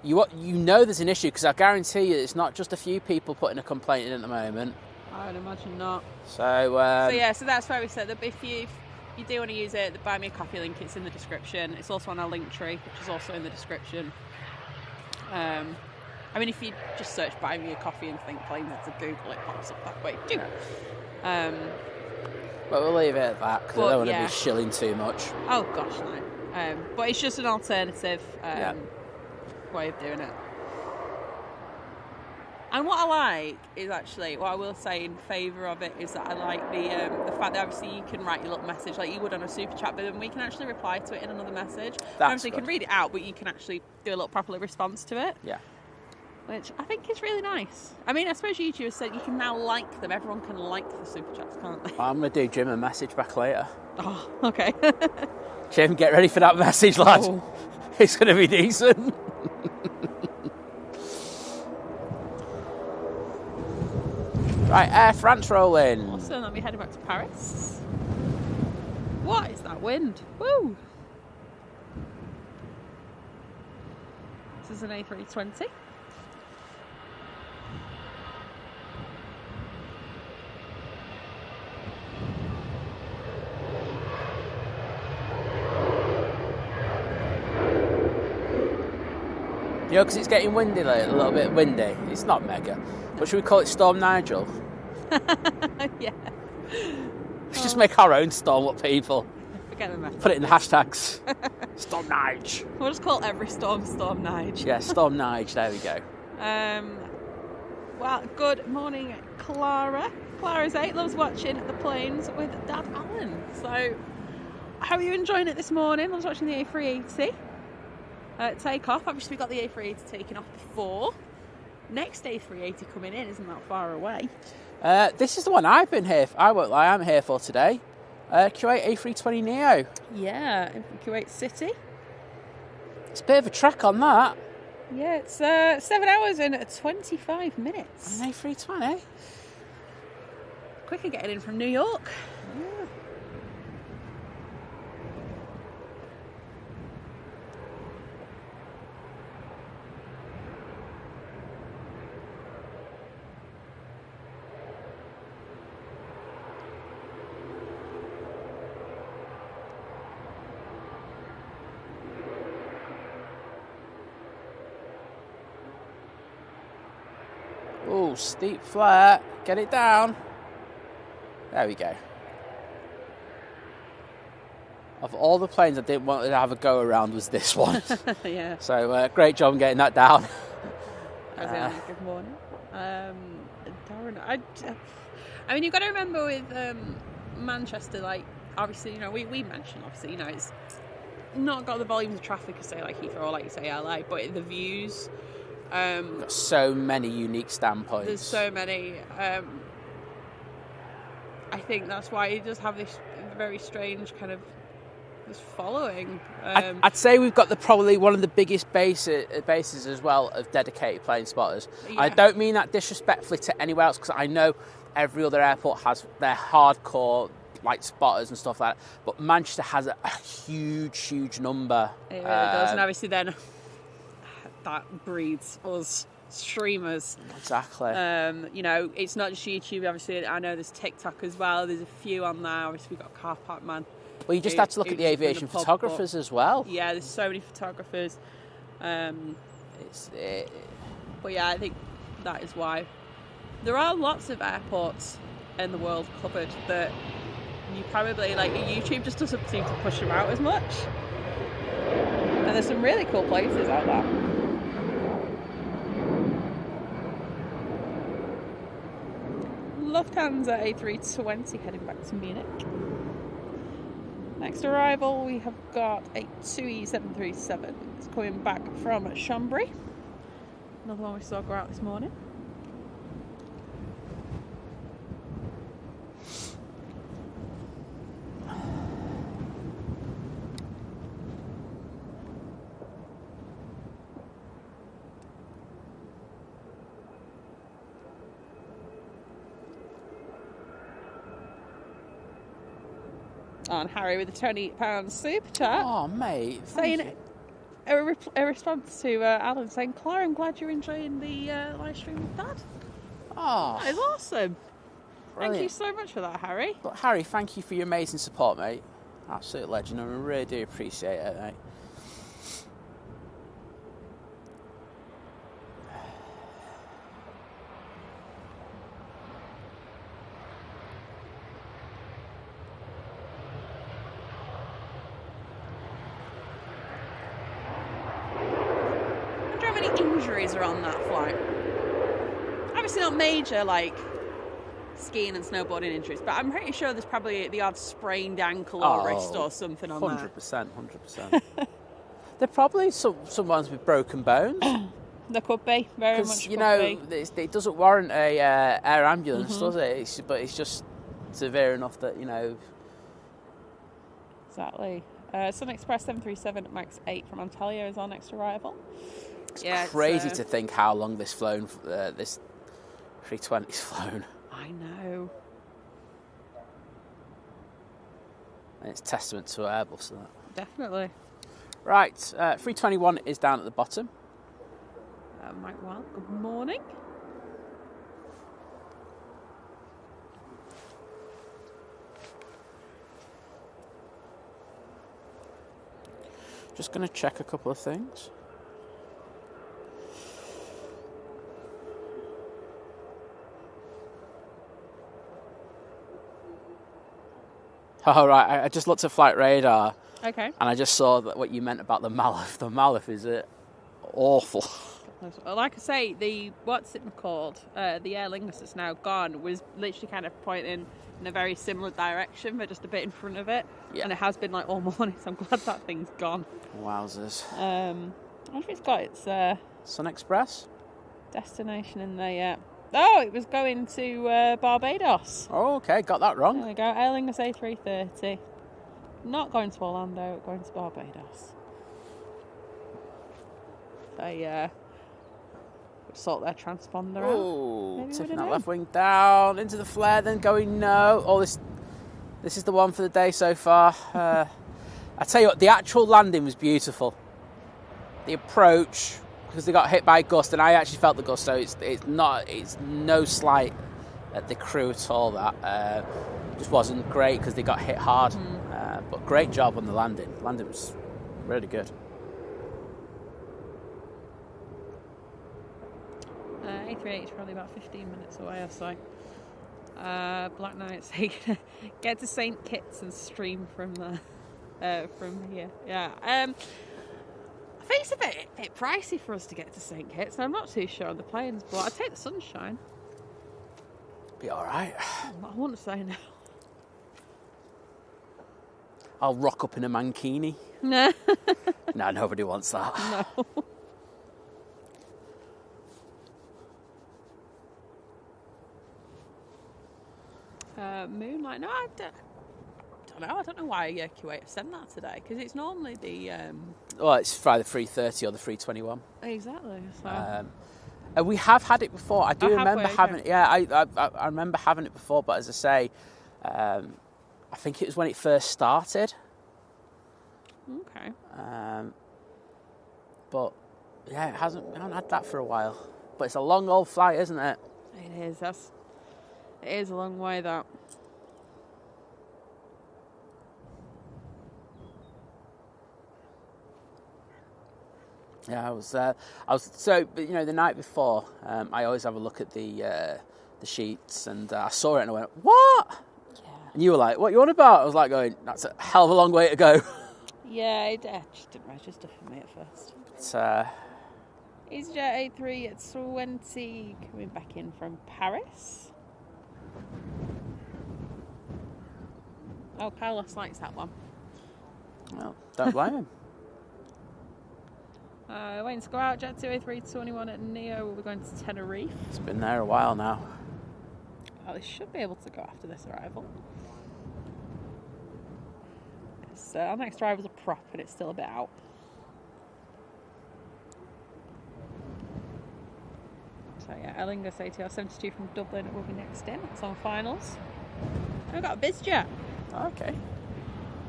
you know there's an issue, because I guarantee you it's not just a few people putting a complaint in at the moment. I would imagine not. So that's why we said that if you do want to use it, the Buy Me a Coffee link, it's in the description. It's also on our link tree, which is also in the description. I mean, if you just search Buy Me a Coffee and think planes to Google, it pops up that way too. But we'll leave it at that, because I don't want to be shilling too much. Oh gosh, no. But it's just an alternative way of doing it. And what I like is actually, what I will say in favour of it is that I like the fact that obviously you can write your little message like you would on a super chat, but then we can actually reply to it in another message. Obviously you can read it out, but you can actually do a little proper response to it. Yeah. Which I think is really nice. I mean, I suppose YouTube has said you can now like them. Everyone can like the super chats, can't they? I'm going to do Jim a message back later. Oh, okay. Jim, get ready for that message, lad. Oh. It's going to be decent. Right, Air France rolling. Awesome, then we're heading back to Paris. What is that wind? Woo! This is an A320. You know, because it's getting windy, like, a little bit windy. It's not mega. But should we call it Storm Nigel? Yeah. Let's just make our own storm up, people. Forget the message. Put it in the hashtags. Storm Nige. We'll just call every storm Storm Nige. Yeah, Storm Nige. There we go. Well, good morning, Clara. Clara's 8, loves watching the planes with Dad Alan. So, how are you enjoying it this morning? Loves watching the A380. Take off. Obviously, we got the A380 taking off before. Next A380 coming in isn't that far away. This is the one I've been here for. I won't lie, I'm here for today. Kuwait A320 Neo. Yeah, in Kuwait City. It's a bit of a trek on that. Yeah, it's 7 hours and 25 minutes. An A320. Quicker getting in from New York. Yeah. Oh, steep flare. Get it down. There we go. Of all the planes I didn't want to have a go around was this one. Yeah. So great job getting that down. Good morning. Darren, I mean, you've got to remember with Manchester, like, obviously, you know, we mentioned, obviously, you know, it's not got the volumes of traffic as, say, like Heathrow or, like you say, LA, but the views... got so many unique standpoints. There's so many. I think that's why it does have this very strange kind of this following. I'd say we've got probably one of the biggest bases as well of dedicated plane spotters. Yeah. I don't mean that disrespectfully to anywhere else, because I know every other airport has their hardcore like spotters and stuff like that. But Manchester has a huge number. It really does, and obviously then that breeds us streamers. Exactly. You know, it's not just YouTube. Obviously, I know there's TikTok as well. There's a few on there. Obviously, we've got Car Park Man. Well, you just have to look at the aviation photographers as well. Yeah, there's so many photographers. But yeah, I think that is why there are lots of airports in the world covered that you probably, like, YouTube just doesn't seem to push them out as much. And there's some really cool places out there. Lufthansa A320 heading back to Munich. Next arrival, we have got a TUI 737. It's coming back from Chambéry. Another one we saw go out this morning. And Harry with a £20 super chat. Oh, mate. Saying a response to Alan saying, Claire, I'm glad you're enjoying the live stream with Dad. Oh, That is awesome. brilliant. Thank you so much for that, Harry. But Harry, thank you for your amazing support, mate. Absolute legend. I really do appreciate it, mate. I wonder how many injuries are on that flight. Obviously not major, like skiing and snowboarding injuries, but I'm pretty sure there's probably the odd sprained ankle or wrist or something on 100%, 100%. There are probably some ones with broken bones. There could be, very much You could know, be. it doesn't warrant a air ambulance, does it? But it's just severe enough that, you know... Exactly. Sun Express 737 at MAX 8 from Antalya is our next arrival. It's crazy to think how long this 320's flown. I know. And it's testament to Airbus, that. Definitely. Right, 321 is down at the bottom. Mike Wild, good morning. Just going to check a couple of things. Oh, right, I just looked at flight radar. Okay. And I just saw that what you meant about the Malif. The Malif is awful. Well, like I say, the what's it called? The Aer Lingus that's now gone was literally kind of pointing in a very similar direction, but just a bit in front of it. Yeah. And it has been like all morning, so I'm glad that thing's gone. Wowzers. I wonder if it's got its Sun Express? destination in there yet. Oh, it was going to Barbados. Oh, okay, got that There wrong. we go. Aer Lingus A330. Not going to Orlando, going to Barbados. They sort their transponder out. Oh, Maybe tipping with that an left wing down into the flare, then going no. Oh, this is the one for the day so far. I tell you what, the actual landing was beautiful. The approach, because they got hit by a gust, and I actually felt the gust, so it's no slight at the crew at all. That just wasn't great because they got hit hard. But great job on the landing. Landing was really good. A380 is probably about 15 minutes away or so. Black Knight's get to St. Kitts and stream from from here. Yeah. I think it's a bit pricey for us to get to St. Kitts. I'm not too sure on the planes, but I'd take the sunshine. Be all right. I wouldn't say no. I'll rock up in a mankini. No. No, nobody wants that. No. Moonlight. No, I don't know. I don't know why Kuwait have sent that today, because it's normally the Well, it's either 330 or the 321. exactly. So. We have had it before. I do Oh, have remember we? having it. Okay. Yeah, I remember having it before. But as I say, I think it was when it first started. Okay. But yeah, we haven't had that for a while. But it's a long old flight, isn't it? It is. It is a long way, that. Yeah, I was so, you know, the night before, I always have a look at the sheets, and I saw it and I went, what? Yeah. And you were like, what you on about? I was like going, that's a hell of a long way to go. Yeah, it just didn't register for me at first. But, EasyJet A320 coming back in from Paris. Oh, Carlos likes that one. well, don't blame him. Waiting to go out. Jet 2 A321 at Neo. We'll be going to Tenerife. It's been there a while now. Oh, they should be able to go after this arrival. Our next arrival's a prop, and it's still a bit out. So yeah, Aer Lingus ATR 72 from Dublin will be next in. It's on finals. And we've got a BizJet. Okay.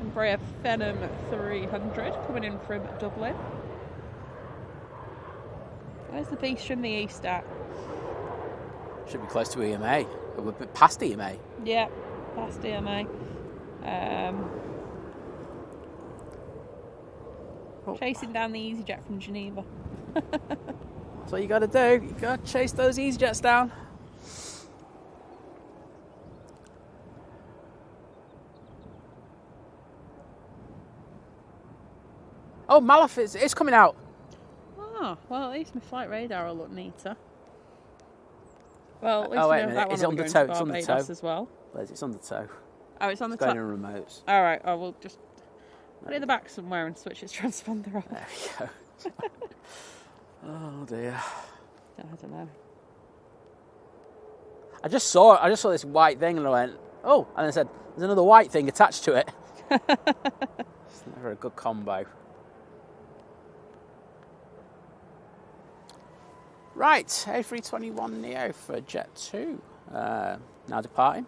Embraer Phenom 300 coming in from Dublin. Where's the beast from the east at? Should be close to EMA. We're past EMA. Yeah, past EMA. Chasing down the EasyJet from Geneva. That's what you got to do. You got to chase those EasyJets down. Oh, Malaf is coming out. Oh, well, at least my flight radar will look neater. Well, at least oh, we wait know a minute. that one It's will on be the going toe. to It's on the Barbados toe. as well. Where's it's on the toe? Oh, it's on the It's top. going in remotes. All right. Oh, we'll just put it in the back somewhere and switch its transponder off. There we go. Oh dear. I don't know. I just saw this white thing and I went, oh, and I said, there's another white thing attached to it. It's never a good combo. Right, A321neo for Jet 2. Now departing.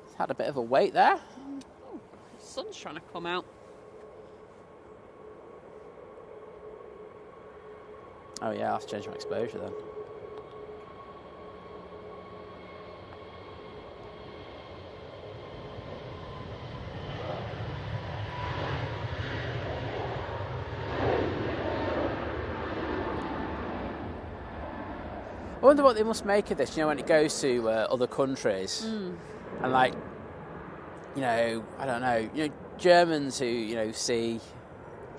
It's had a bit of a wait there. Oh, the sun's trying to come out. Oh yeah, I'll have to change my exposure then. I wonder what they must make of this, when it goes to other countries. And like, I don't know, Germans who, see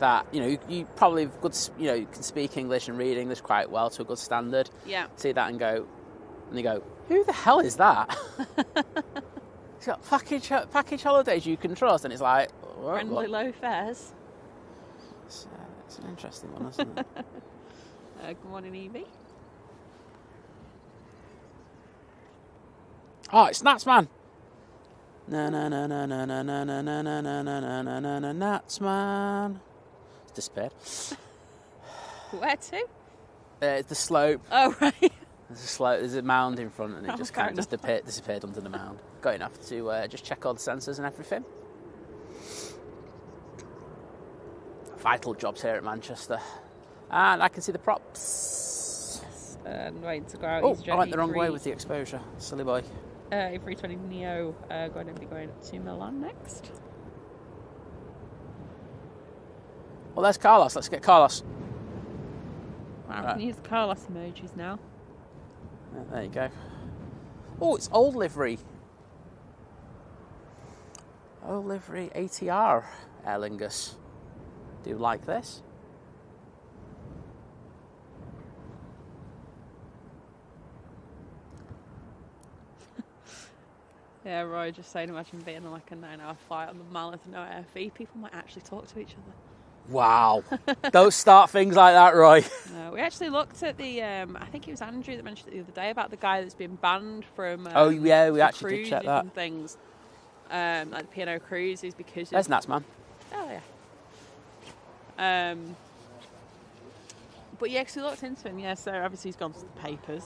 that, you probably good, can speak English and read English quite well to a good standard. Yeah. See that and they go, who the hell is that? It's got package holidays you can trust, and it's like, what? Friendly low fares. It's an interesting one, isn't it? Good morning, Evie. Oh, it's Nats, man. Na na na na na na na na na na na na na na na Nats, man. It's disappeared. Where to? It's the slope. Oh, right. There's a slope. There's a mound in front, and it Oh, just fair kind of disappeared under the mound. Got enough to just check all the sensors and everything. Vital jobs here at Manchester, and I can see the props. And waiting to go out. Oh, I went the wrong way with the exposure. Silly boy. A320neo going to be going up to Milan next. Well, there's Carlos. Let's get Carlos. Wow, Right. I can use the Carlos emojis now. Yeah, there you go. Oh, it's old livery. Old livery ATR Aer Lingus. Do you like this? Yeah, Roy just saying, imagine being on like a 9-hour flight on the Malith no air fee. People might actually talk to each other. Wow. Don't start things like that, Roy. No, we actually looked at the, I think it was Andrew that mentioned it the other day about the guy that's been banned from Oh, yeah, we actually did cruises check that. and things, like the P&O cruises because There's of... Nats, man. Oh, yeah. But yeah, because we looked into him, yeah, so obviously he's gone to the papers.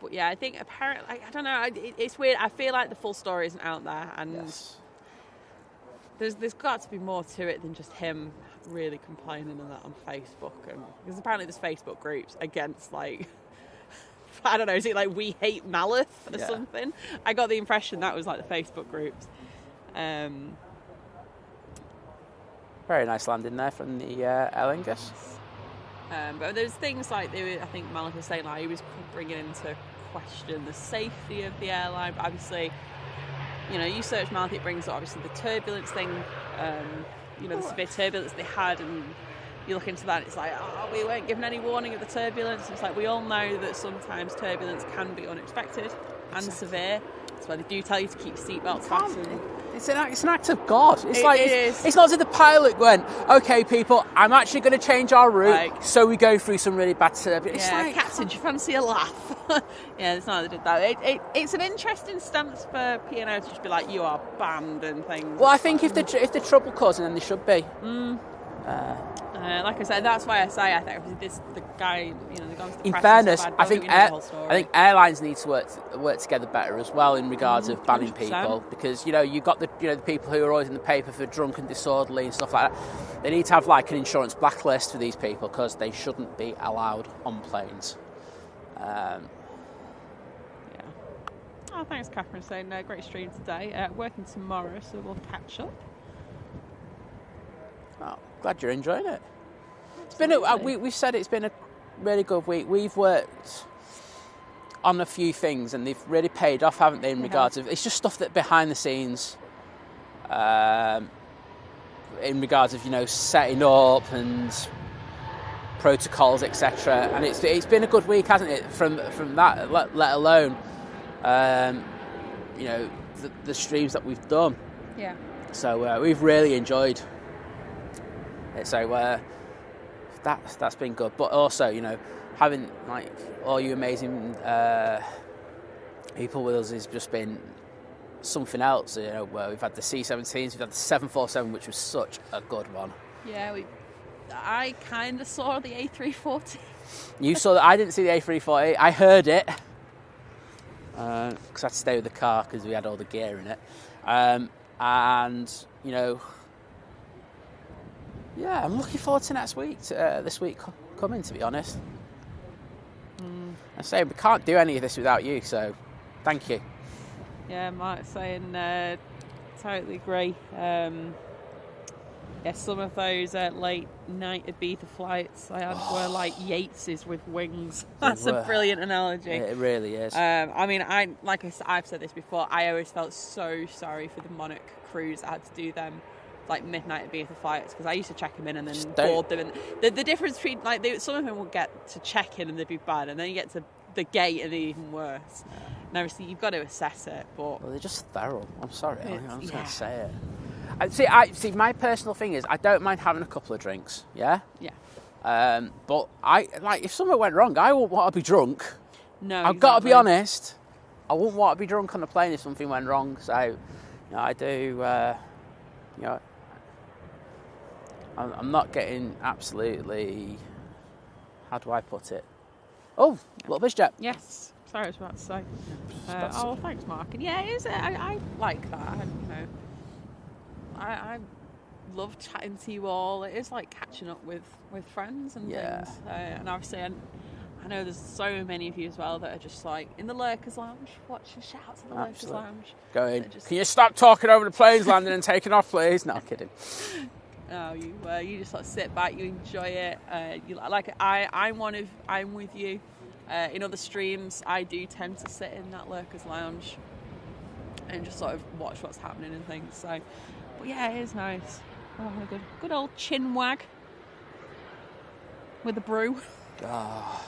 But yeah, I think apparently, I don't know, it's weird. I feel like the full story isn't out there, and Yes. there's got to be more to it than just him really complaining and that on Facebook. Because apparently there's Facebook groups against, like, I don't know, is it like We Hate Malith or Yeah. something? I got the impression that was like the Facebook groups. Very nice landing there from the Aer Lingus. But there's things like, I think Malith was saying, like, he was bringing into question the safety of the airline, but obviously, you search Malith, it brings up obviously the turbulence thing, the severe turbulence they had, and you look into that, it's like, we weren't given any warning of the turbulence. It's like, we all know that sometimes turbulence can be unexpected and severe. That's why they do tell you to keep your seatbelts fastened. It's an act of God. It's It is. It's not as if the pilot went, okay, people, I'm actually going to change our route, so we go through some really bad turbulence. Yeah, Captain, do you fancy a laugh? Yeah, it's not that they did that. It's an interesting stance for P&O to just be like, you are banned and things. Well, I think if they're trouble causing, then they should be. Like I said, that's why I say I think the guy, the guys. In fairness, I think airlines need to work together better as well in regards of banning 100%. people, because you've got the people who are always in the paper for drunk and disorderly and stuff like that. They need to have like an insurance blacklist for these people because they shouldn't be allowed on planes. Yeah. Oh, thanks, Catherine, saying great stream today. Working tomorrow, so we'll catch up. Oh, glad you're enjoying it. It's been we've said it's been a really good week. We've worked on a few things and they've really paid off, haven't they, in regards of, it's just stuff that behind the scenes, in regards of, setting up and protocols, etc. And it's been a good week, hasn't it, from that, let alone, the streams that we've done. Yeah. So we've really enjoyed it. So that's been good. But also, having like all you amazing people with us has just been something else. Where we've had the C-17s, we've had the 747, which was such a good one. Yeah, I kind of saw the A340. You saw that? I didn't see the A340. I heard it because I had to stay with the car because we had all the gear in it. Yeah, I'm looking forward to next week, this week coming, to be honest. I say we can't do any of this without you, so thank you. Yeah, Mark's saying totally agree. Some of those late night Ibiza flights I had were like Yates's with wings. That's a brilliant analogy. It really is. I've said this before, I always felt so sorry for the Monarch crews that had to do them like midnight Ibiza flights, because I used to check them in and then board them, and the difference between some of them will get to check in and they'd be bad, and then you get to the gate and they're even worse. And obviously you've got to assess it, but they're just feral. I'm sorry, I'm just going to say it. See, my personal thing is I don't mind having a couple of drinks, yeah. But if something went wrong, I wouldn't want to be drunk. No, I've got to be honest. I wouldn't want to be drunk on the plane if something went wrong. So, I do. I'm not getting absolutely. How do I put it? Oh, little BizJet. Yes. Sorry, I was about to say. Thanks, Mark. And yeah, it is. I like that. I love chatting to you all. It is like catching up with friends and things. And obviously, I know there's so many of you as well that are just like in the Lurkers Lounge, watching. Shout out to the Lurkers Lounge. Going. Can you stop talking over the planes landing and taking off, please? No, I'm kidding. No, you just sit back, you enjoy it. I'm with you. In other streams, I do tend to sit in that Lurkers Lounge and just sort of watch what's happening and things. So, but yeah, it is nice. Oh, a good old chin wag with a brew. Oh.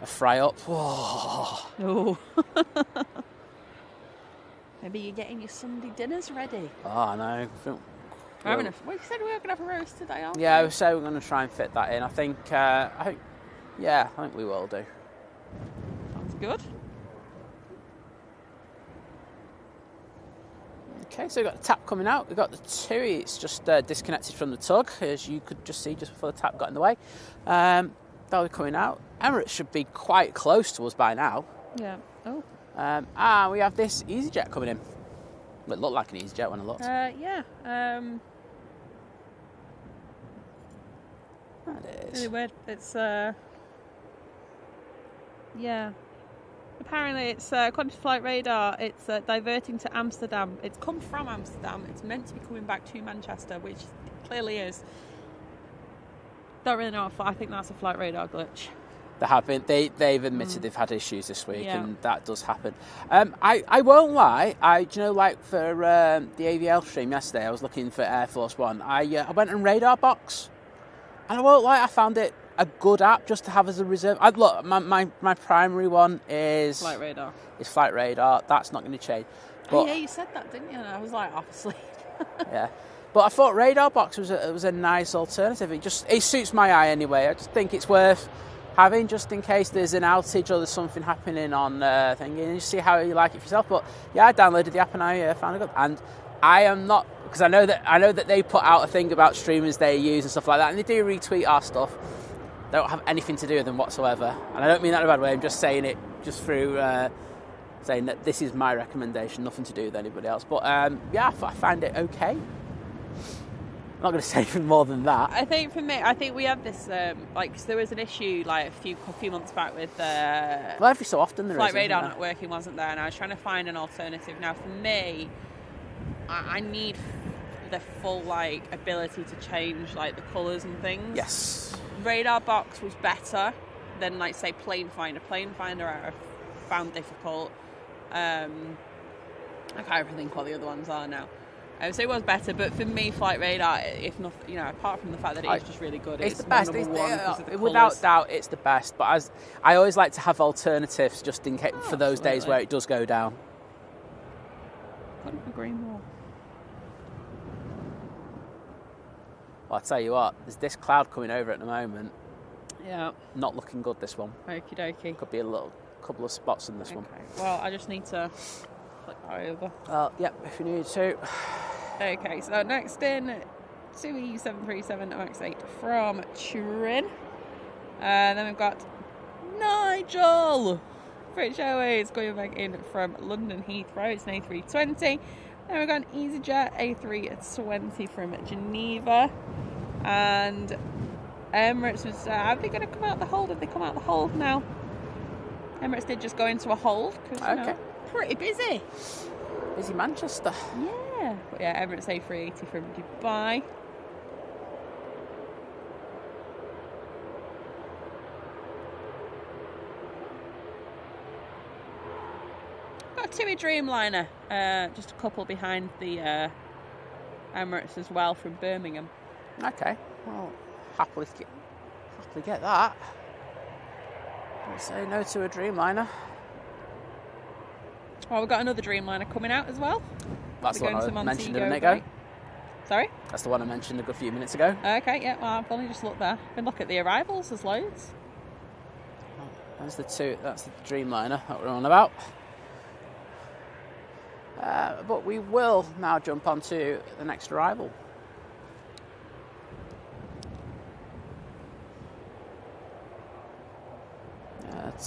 A fry up. Oh. Maybe you're getting your Sunday dinners ready. Oh, I know. We said we were going to have a roast today, aren't we? Yeah, we said we're going to try and fit that in. I think we will do. Sounds good. Okay, so we've got the tap coming out. We've got the TUI. It's just disconnected from the tug, as you could just see just before the tap got in the way. That'll be coming out. Emirates should be quite close to us by now. Yeah. Oh. We have this EasyJet coming in. It looked like an EasyJet when I looked. Yeah. That is. Really weird. It's yeah. Apparently, it's according to Flight Radar, it's diverting to Amsterdam. It's come from Amsterdam. It's meant to be coming back to Manchester, which clearly is. Don't really know. I think that's a Flight Radar glitch. They have been. They've admitted they've had issues this week, and that does happen. I won't lie. For the AVL stream yesterday, I was looking for Air Force One. I went on Radar Box, and I won't lie. I found it a good app just to have as a reserve. My primary one is Flight Radar. Is Flight Radar. That's not going to change. But, yeah, you said that, didn't you? And I was like, obviously. Yeah. But I thought Radar Box was a nice alternative. It suits my eye anyway. I just think it's worth having just in case there's an outage or there's something happening on thingy, and you see how you like it for yourself. But yeah, I downloaded the app and I found it good. And I am not, because I know that they put out a thing about streamers they use and stuff like that, and they do retweet our stuff. They don't have anything to do with them whatsoever, and I don't mean that in a bad way. I'm just saying it just through saying that this is my recommendation, nothing to do with anybody else. But yeah, I find it okay. I'm not going to say anything more than that. I think for me, we had this like, cause there was an issue like a few months back with well, every so often there flight is, radar not working, wasn't there? And I was trying to find an alternative. Now for me, I need the full like ability to change like the colours and things. Yes. Radar box was better than like say plane finder. Plane finder I found difficult. I can't even think what the other ones are now. So it was better, but for me, flight radar, if not, apart from the fact that it's just really good, it's the best. Without colours. doubt, it's the best. But as I always like to have alternatives, just in case for those days where it does go down. Couldn't agree more. Well, I tell you what, there's this cloud coming over at the moment. Yeah. Not looking good. This one. Okie dokie. Could be a couple of spots in this one. Well, I just need to flick that over. Yep, if you need to. Okay, so next in, 737 MAX 8 from Turin. Then we've got Nigel, British Airways, going back in from London Heathrow. It's an A320. Then we've got an EasyJet A320 from Geneva. And Emirates was, are they going to come out the hold? Have they come out the hold now? Emirates did just go into a hold because, pretty busy. Busy Manchester. Yeah. But yeah, Emirates A380 from Dubai. Got a TUI Dreamliner, just a couple behind the Emirates as well from Birmingham. Okay, well, happily get that. Don't say no to a Dreamliner. Well, we've got another Dreamliner coming out as well. That's the one I mentioned a minute ago. Sorry? That's the one I mentioned a good few minutes ago. Okay, yeah, well, I've only just looked there. Been look at the arrivals, there's loads. That's the Dreamliner that we're on about. But we will now jump on to the next arrival.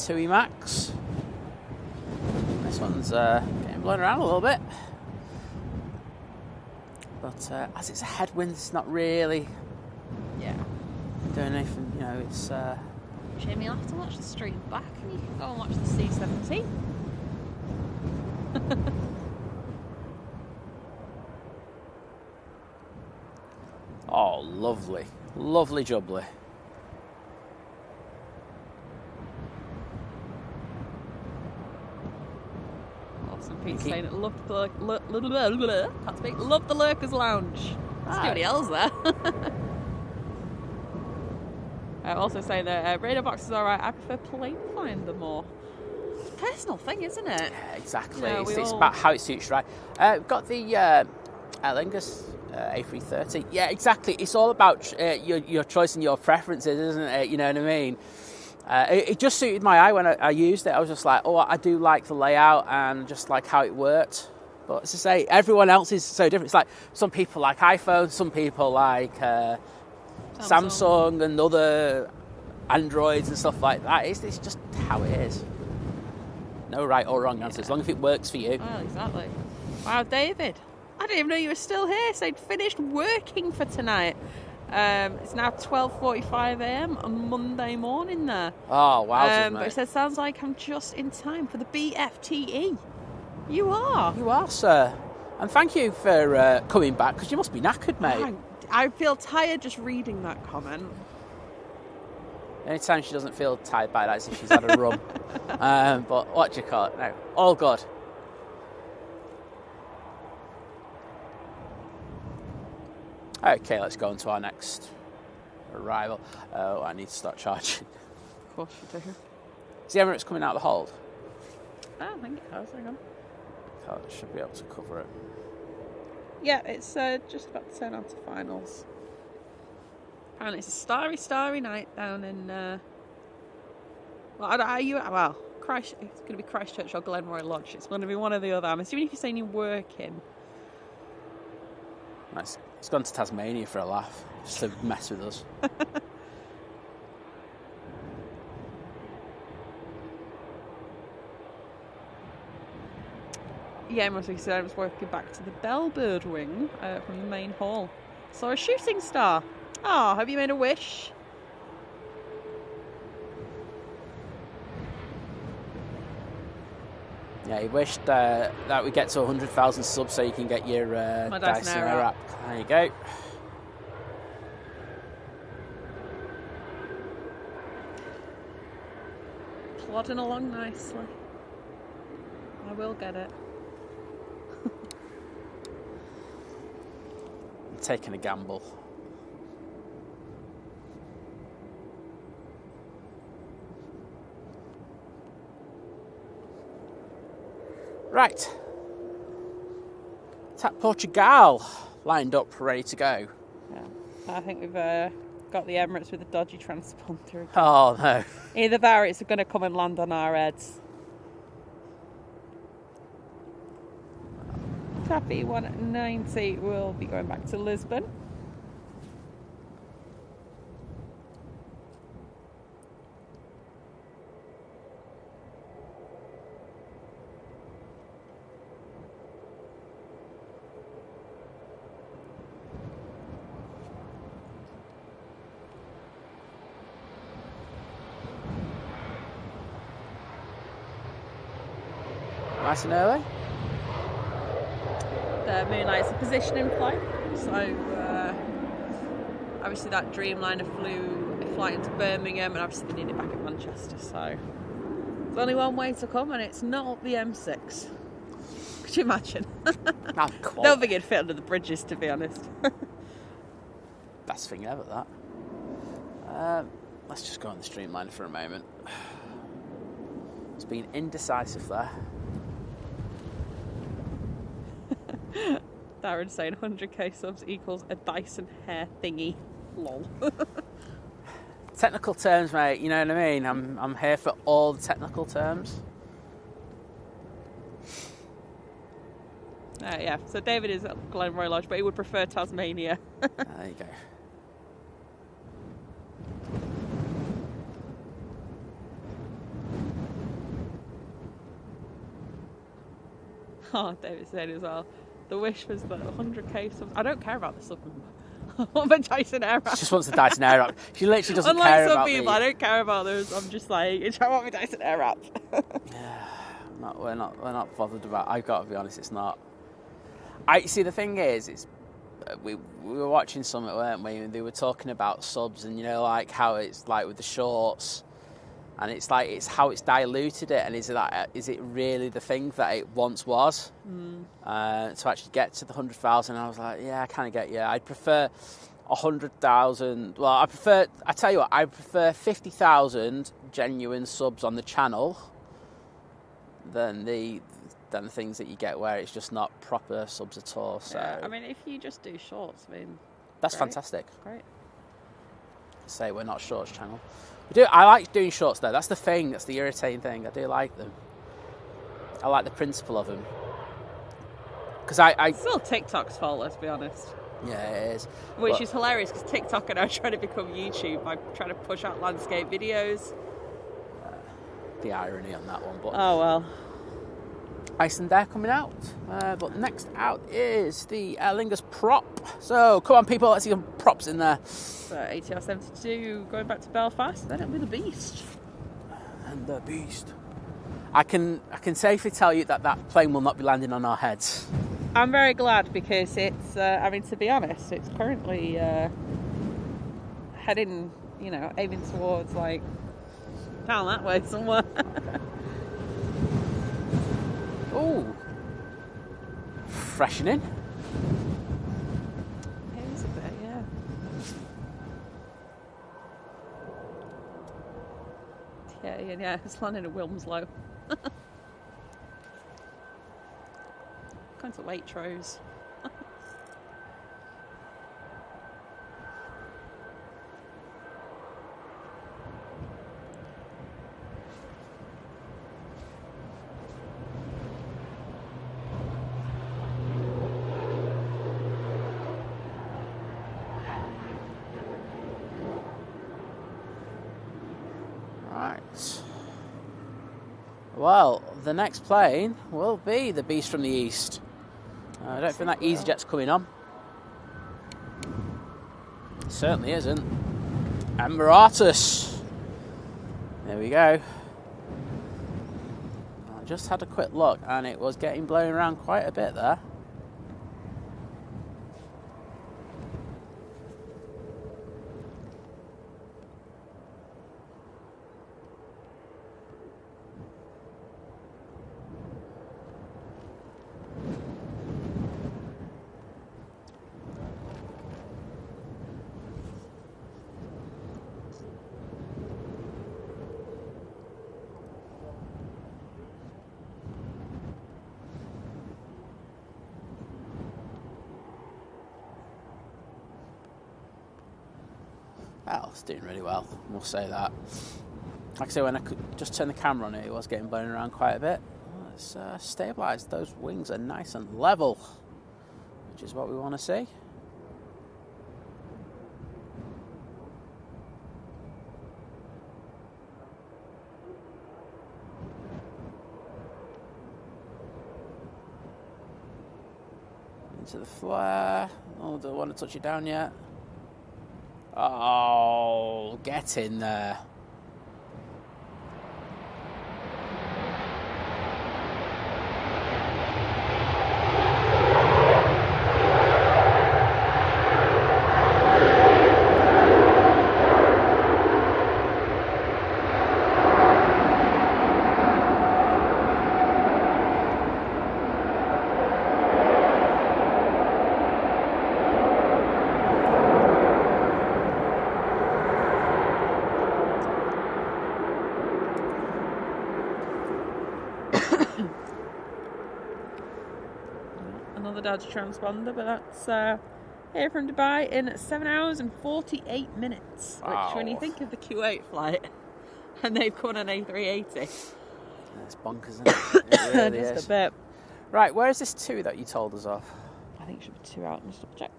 TUI Max. This one's getting blown around a little bit. But as it's a headwind, it's not really doing anything, it's... Jamie, you'll have to watch the stream back and you can go and watch the C-17. Oh, lovely. Lovely jubbly. Awesome. Pete's saying it, love the Lurkers Lounge. Somebody else there. Also saying that radar box is alright. I prefer plane finder more. It's a personal thing, isn't it? Yeah, exactly. Yeah, it's about how it suits you, right? We've got the Aer Lingus A330. Yeah, exactly. It's all about your choice and your preferences, isn't it? You know what I mean? It just suited my eye when I used it. I was just like, oh, I do like the layout and just like how it worked. But as I say, everyone else is so different. It's like some people like iPhone, some people like Samsung and other Androids and stuff like that. It's just how it is. No right or wrong answer, as long as it works for you. Well, exactly. Wow, David, I didn't even know you were still here. So you'd finished working for tonight. It's now 12:45 a.m. on Monday morning there. Oh, wow. But it says, sounds like I'm just in time for the BFTE. You are. You are, sir. And thank you for coming back, because you must be knackered, mate. I feel tired just reading that comment. Anytime she doesn't feel tired by that, it's if she's had a rum. But what do you call it? No, all good. Okay, let's go on to our next arrival. Oh, I need to start charging. Of course you do. Is the Emirates coming out of the hold? I think it has, hang on. It should be able to cover it. Yeah, it's just about to turn on to finals. Apparently it's a starry night down in... Christ, it's going to be Christchurch or Glenroy Lodge. It's going to be one or the other. I'm assuming if you're saying you're working... Nice. He's gone to Tasmania for a laugh, just to mess with us. Yeah, must be said I was working back to the Bellbird wing from the main hall. Saw a shooting star. Oh, have you made a wish? Yeah, he wished that we get to 100,000 subs so you can get your Dyson Airwrap. There you go. Plodding along nicely. I will get it. I'm taking a gamble. Right. Tap Portugal lined up, ready to go. Yeah. I think we've got the Emirates with a dodgy transponder again. Oh no. Either that or it's going to come and land on our heads. Tappy 190 will be going back to Lisbon. Nice and early. The Moonlight's a positioning flight, so obviously that Dreamliner flew a flight into Birmingham, and obviously they need it back at Manchester, so there's only one way to come, and it's not up the M6. Could you imagine? Don't think it'd fit under the bridges, to be honest. Best thing ever, that. Let's just go on the Dreamliner for a moment. It's been indecisive there. Darren saying 100k subs equals a Dyson hair thingy. Lol. Technical terms, mate, you know what I mean? I'm here for all the technical terms. Yeah, so David is at Glenroy Lodge, but he would prefer Tasmania. There you go. Oh, David said as well. The wish was that 100k subs. I don't care about the sub number. I want my Dyson Airwrap. She just wants the Dyson Airwrap. She literally doesn't Unlike care some about people, I don't care about those. I'm just like, I want my Dyson Airwrap. Yeah, we're not bothered about. I've got to be honest, it's not. See, the thing is, it's we were watching something, weren't we? And they were talking about subs, and you know, like how it's like with the shorts. And it's like, it's how it's diluted it, and is it really the thing that it once was? To actually get to the 100,000, I was like, yeah, I kind of get you. I'd prefer 100,000. Well, I tell you what, I prefer 50,000 genuine subs on the channel than the things that you get where it's just not proper subs at all. So yeah, I mean, if you just do shorts, I mean, that's great. Fantastic. Great. Say we're not shorts channel. I like doing shorts though. That's the thing. That's the irritating thing. I do like them. I like the principle of them. Because It's still TikTok's fault, let's be honest. Yeah, it is. Which is hilarious because TikTok are now trying to become YouTube by trying to push out landscape videos. The irony on that one. But oh well. Iceland Air coming out. But next out is the Aer Lingus prop. So come on, people, let's see some props in there. So ATR 72 going back to Belfast. Then it'll be the Beast. And the Beast. I can safely tell you that plane will not be landing on our heads. I'm very glad because it's. I mean, to be honest, it's currently heading. You know, aiming towards like down that way somewhere. Ooh. Freshening. It is a bit, yeah. Yeah, it's landing at Wilmslow. Going to Waitrose. Well, the next plane will be the Beast from the East. I don't think that EasyJet's coming on. It certainly isn't. Emirates. There we go. I just had a quick look and it was getting blown around quite a bit there. Well, it's doing really well, we'll say that. Like I say, when I could just turn the camera on it was getting blown around quite a bit. Well, it's stabilised. Those wings are nice and level, which is what we want to see. Into the flare. Oh, don't want to touch it down yet. Oh, get in there. Another Dodge transponder, but that's here from Dubai in 7 hours and 48 minutes. Wow. Which, when you think of the Kuwait flight, and they've gone an A380. That's bonkers, isn't it? It really Just is. a bit. Right, where is this 2 that you told us of? I think it should be 2 out. Just double check.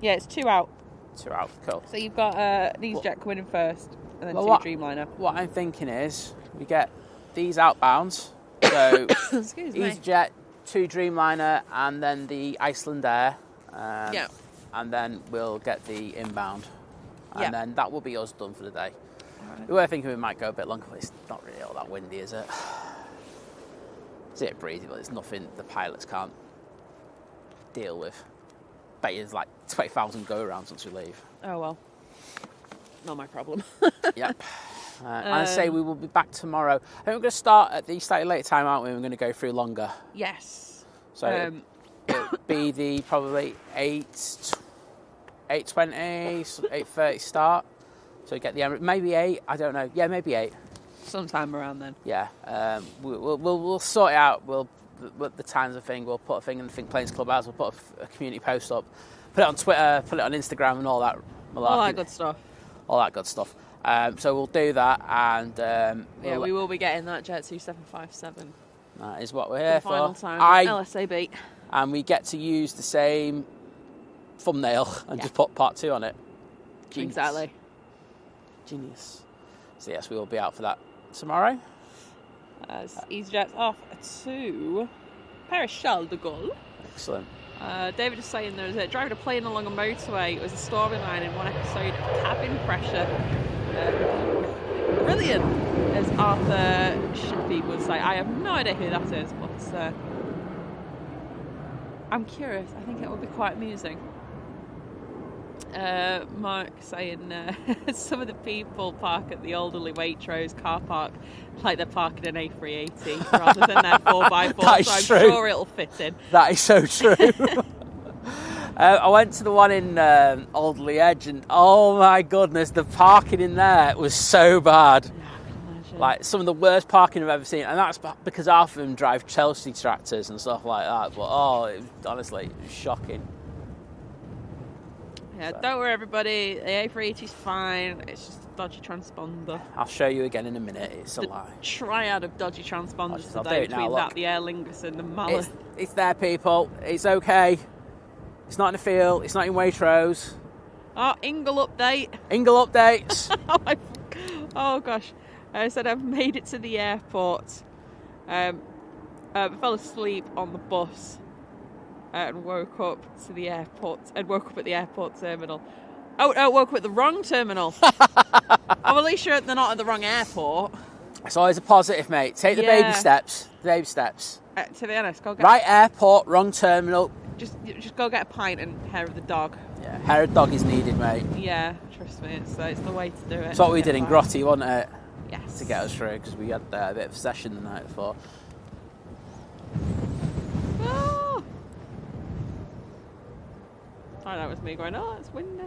Yeah, it's 2 out. 2 out, cool. So you've got an EasyJet coming in first, and then Well, 2 what- Dreamliner. What I'm thinking is we get these outbounds, so Excuse me. EasyJet, 2 Dreamliner, and then the Iceland Air. Yeah. And then we'll get the inbound. And Yeah. then that will be us done for the day. Alright. We were thinking we might go a bit longer, but it's not really all that windy, is it? It's a bit breezy, but it's nothing the pilots can't deal with. Bet you there's like 20,000 go-arounds once we leave. Oh well. Not my problem. Yep. And I say we will be back tomorrow. I think we're going to start at the slightly later time, aren't we? We're going to go through longer. Yes. So it'll be the probably 8:20, 8:30 start. So we get the Emirates, maybe 8. I don't know. Yeah, maybe 8. Sometime around then. Yeah. We'll sort it out. The times of thing. We'll put a thing in the Think Planes Clubhouse. We'll put a community post up. Put it on Twitter. Put it on Instagram and all that malarkey. All that good stuff. All that good stuff. So we'll do that, and We will be getting that Jet 2757 that is what we're for here the final for. time. LSAB. And we get to use the same thumbnail and just put part 2 on it. Genius. Exactly. Genius. So yes, we will be out for that tomorrow. As EasyJet's off to Paris Charles de Gaulle. Excellent. David is saying there's driving a plane along a motorway. It was a storyline in one episode of Cabin Pressure. Brilliant, as Arthur Shippey would say. I have no idea who that is, but I'm curious. I think it would be quite amusing. Mark saying some of the people park at the elderly Waitrose car park like they're parking an A380 rather than their 4x4, That is so I'm true. sure it'll fit in. That is so true. I went to the one in Alderley Edge, and oh my goodness, the parking in there was so bad. Yeah, I can imagine. Like some of the worst parking I've ever seen, and that's because half of them drive Chelsea tractors and stuff like that. But honestly, it was shocking. Yeah, don't worry everybody, the A380's fine, it's just a dodgy transponder. I'll show you again in a minute. It's a The lie. triad of dodgy transponders I'll do today, it now, between look. that, the Aer Lingus and the Mallet. It's there, people. It's okay. It's not in the field. It's not in Waitrose. Oh, Ingle update. Ingle updates. Oh gosh, I said I've made it to the airport. Fell asleep on the bus and woke up at the airport terminal. Oh no, woke up at the wrong terminal. I'm at least sure they're not at the wrong airport. It's always a positive, mate. Take the baby steps. To be honest, go get right airport, wrong terminal. Just go get a pint and hair of the dog. Yeah, hair of dog is needed, mate. Yeah, trust me, it's the way to do it. It's what we did in Grotty, wasn't it? Yes. To get us through, because we had a bit of a session the night before. Oh, that was me going, oh, it's windy.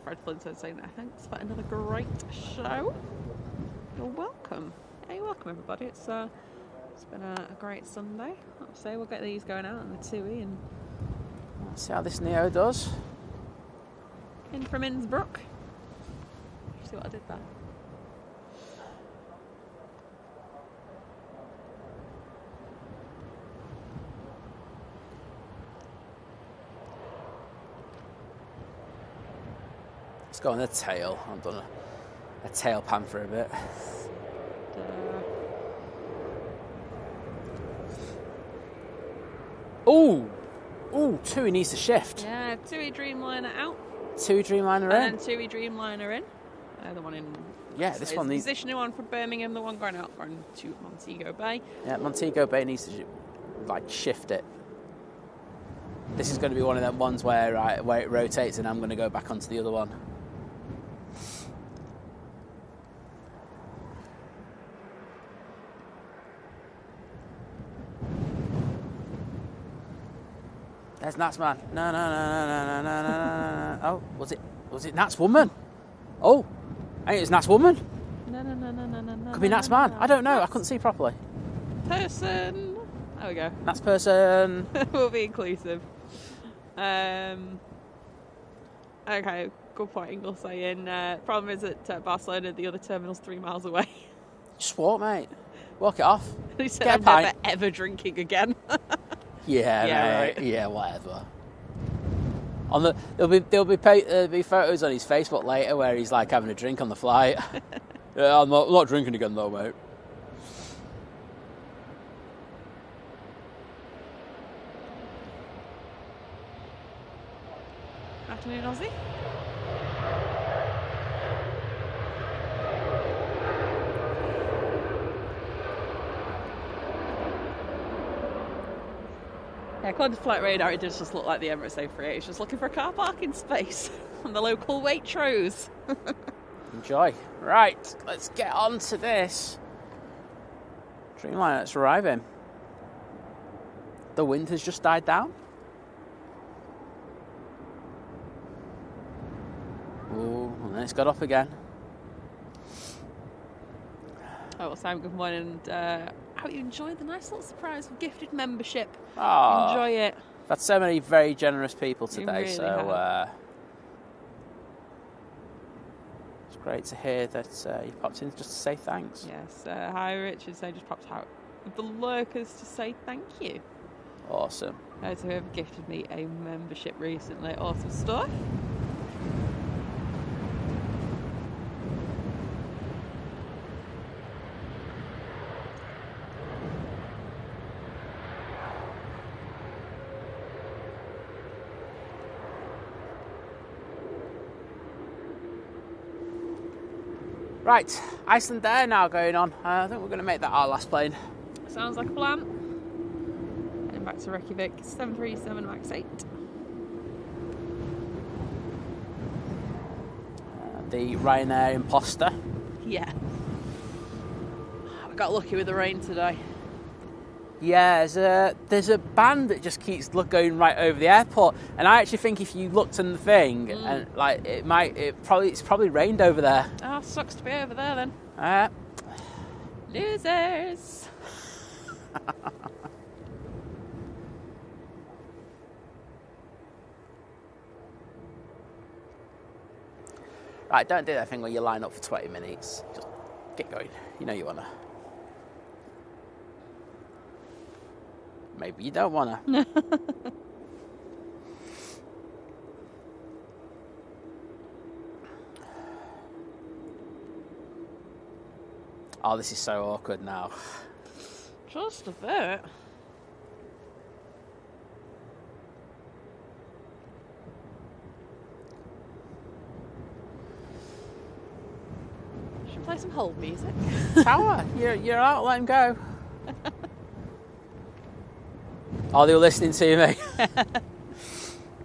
Fred Flintstone saying, thanks for another great show. You're welcome. Yeah, you're welcome, everybody. It's been a great Sunday. I'll say we'll get these going out on the TUI and let's see how this Neo does. In from Innsbruck. See what I did there? Let's go on the tail. I've done a tail pan for a bit. TUI needs to shift. Yeah, TUI Dreamliner out. TUI Dreamliner in. And then TUI Dreamliner in. The one in... Yeah, this one needs... Positioning one from Birmingham, the one going out to Montego Bay. Yeah, Montego Bay needs to, shift it. This is going to be one of them ones where it rotates and I'm going to go back onto the other one. There's Nats Man. No. Oh, was it Nats Woman? Oh, I think it's Nats Woman. No. Could be Nats Man. I don't know. I couldn't see properly. Person. There we go. Nats person. We'll be inclusive. Okay, good point. Ingle saying, problem is at Barcelona, the other terminal's 3 miles away. Just walk, mate. Walk it off. He said, I'm never ever drinking again. Yeah, mate. Right. Yeah, whatever. There'll be photos on his Facebook later where he's like having a drink on the flight. Yeah, I'm not drinking again though, mate. Afternoon, Aussie. Yeah, according to Flight Radar, it does just look like the Emirates A380. It's just looking for a car parking space on the local Waitrose. Enjoy. Right, let's get on to this. Dreamliner's arriving. The wind has just died down. Oh, and then it's got up again. Oh, well, Simon, good morning. And I hope you enjoyed the nice little surprise of gifted membership. Oh, enjoy it. I've had so many very generous people today, really so it's great to hear that you popped in just to say thanks. Yes, hi Richard, so I just popped out with the lurkers to say thank you. Awesome. To whoever gifted me a membership recently. Awesome stuff. Right, Iceland Air now going on. I think we're going to make that our last plane. Sounds like a plan. Heading back to Reykjavik, 737 MAX 8. The Ryanair imposter. Yeah. We got lucky with the rain today. Yeah, there's a band that just keeps going right over the airport, and I actually think if you looked in the thing, and like it's probably rained over there. Oh, sucks to be over there then. Losers. Right, don't do that thing where you line up for 20 minutes. Just get going. You know you wanna. Maybe you don't wanna. Oh, this is so awkward now. Just a bit. Should we play some hold music? Tower, you're out, let him go. Oh, they were listening to me.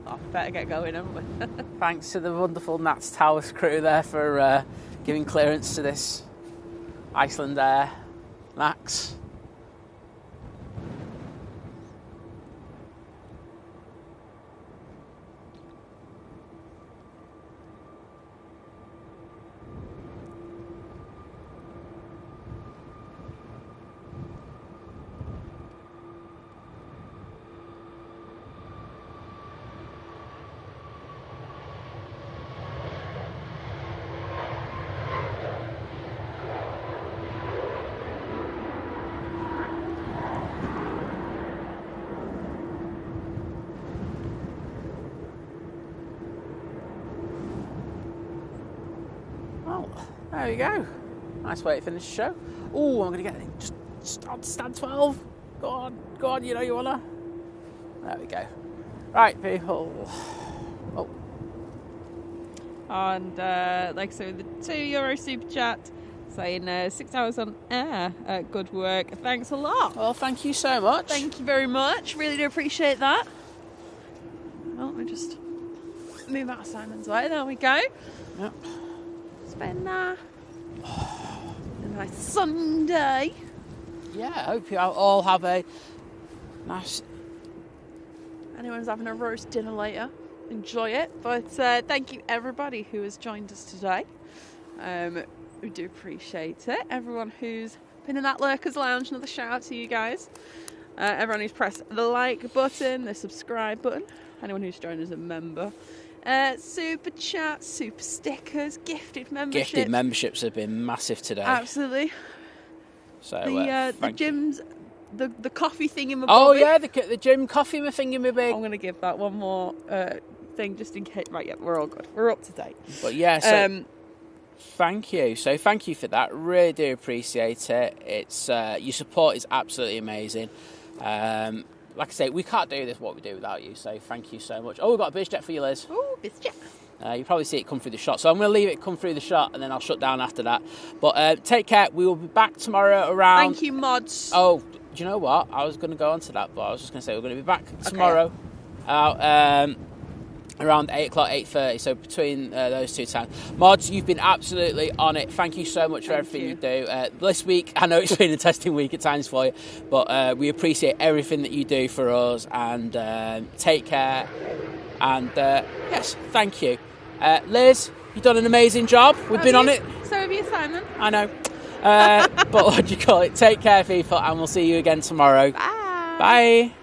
Oh, better get going, haven't we? Thanks to the wonderful Nats Towers crew there for giving clearance to this Iceland Air Max. There we go. Nice way to finish the show. Oh, I'm going to get it. Just stand 12. Go on, you know you want to. There we go. Right, people. Oh. And like I said, the €2 super chat saying 6 hours on air. Good work. Thanks a lot. Well, thank you so much. Thank you very much. Really do appreciate that. Well, let me just move out of Simon's way. There we go. Yep. It's been a nice Sunday. Yeah, I hope you all have a nice... Anyone's having a roast dinner later, enjoy it. But thank you everybody who has joined us today. We do appreciate it. Everyone who's been in that Lurkers Lounge, another shout out to you guys. Everyone who's pressed the like button, the subscribe button. Anyone who's joined as a member. Super chat, super stickers, gifted memberships. Gifted memberships have been massive today. Absolutely. So the gym's the coffee thing in my Oh yeah, the gym coffee thing in my big. I'm going to give that one more thing just in case. Right, yeah, we're all good. We're up to date. But yeah, so thank you. So thank you for that. Really do appreciate it. It's your support is absolutely amazing. Like I say, we can't do what we do without you, so thank you so much. Oh, we've got a biz jet for you, Liz. Oh, biz jet. You'll probably see it come through the shot, so I'm going to leave it come through the shot, and then I'll shut down after that. But take care. We will be back tomorrow around... Thank you, mods. Oh, do you know what? I was going to go on to that, but I was just going to say we're going to be back tomorrow around 8 o'clock, 8:30, so between those two times. Mods, you've been absolutely on it. Thank you so much for everything you do. This week, I know it's been a testing week at times for you, but we appreciate everything that you do for us, and take care. And yes, thank you. Liz, you've done an amazing job. We've been on it. So have you, Simon. I know. But what do you call it? Take care, people, and we'll see you again tomorrow. Bye. Bye.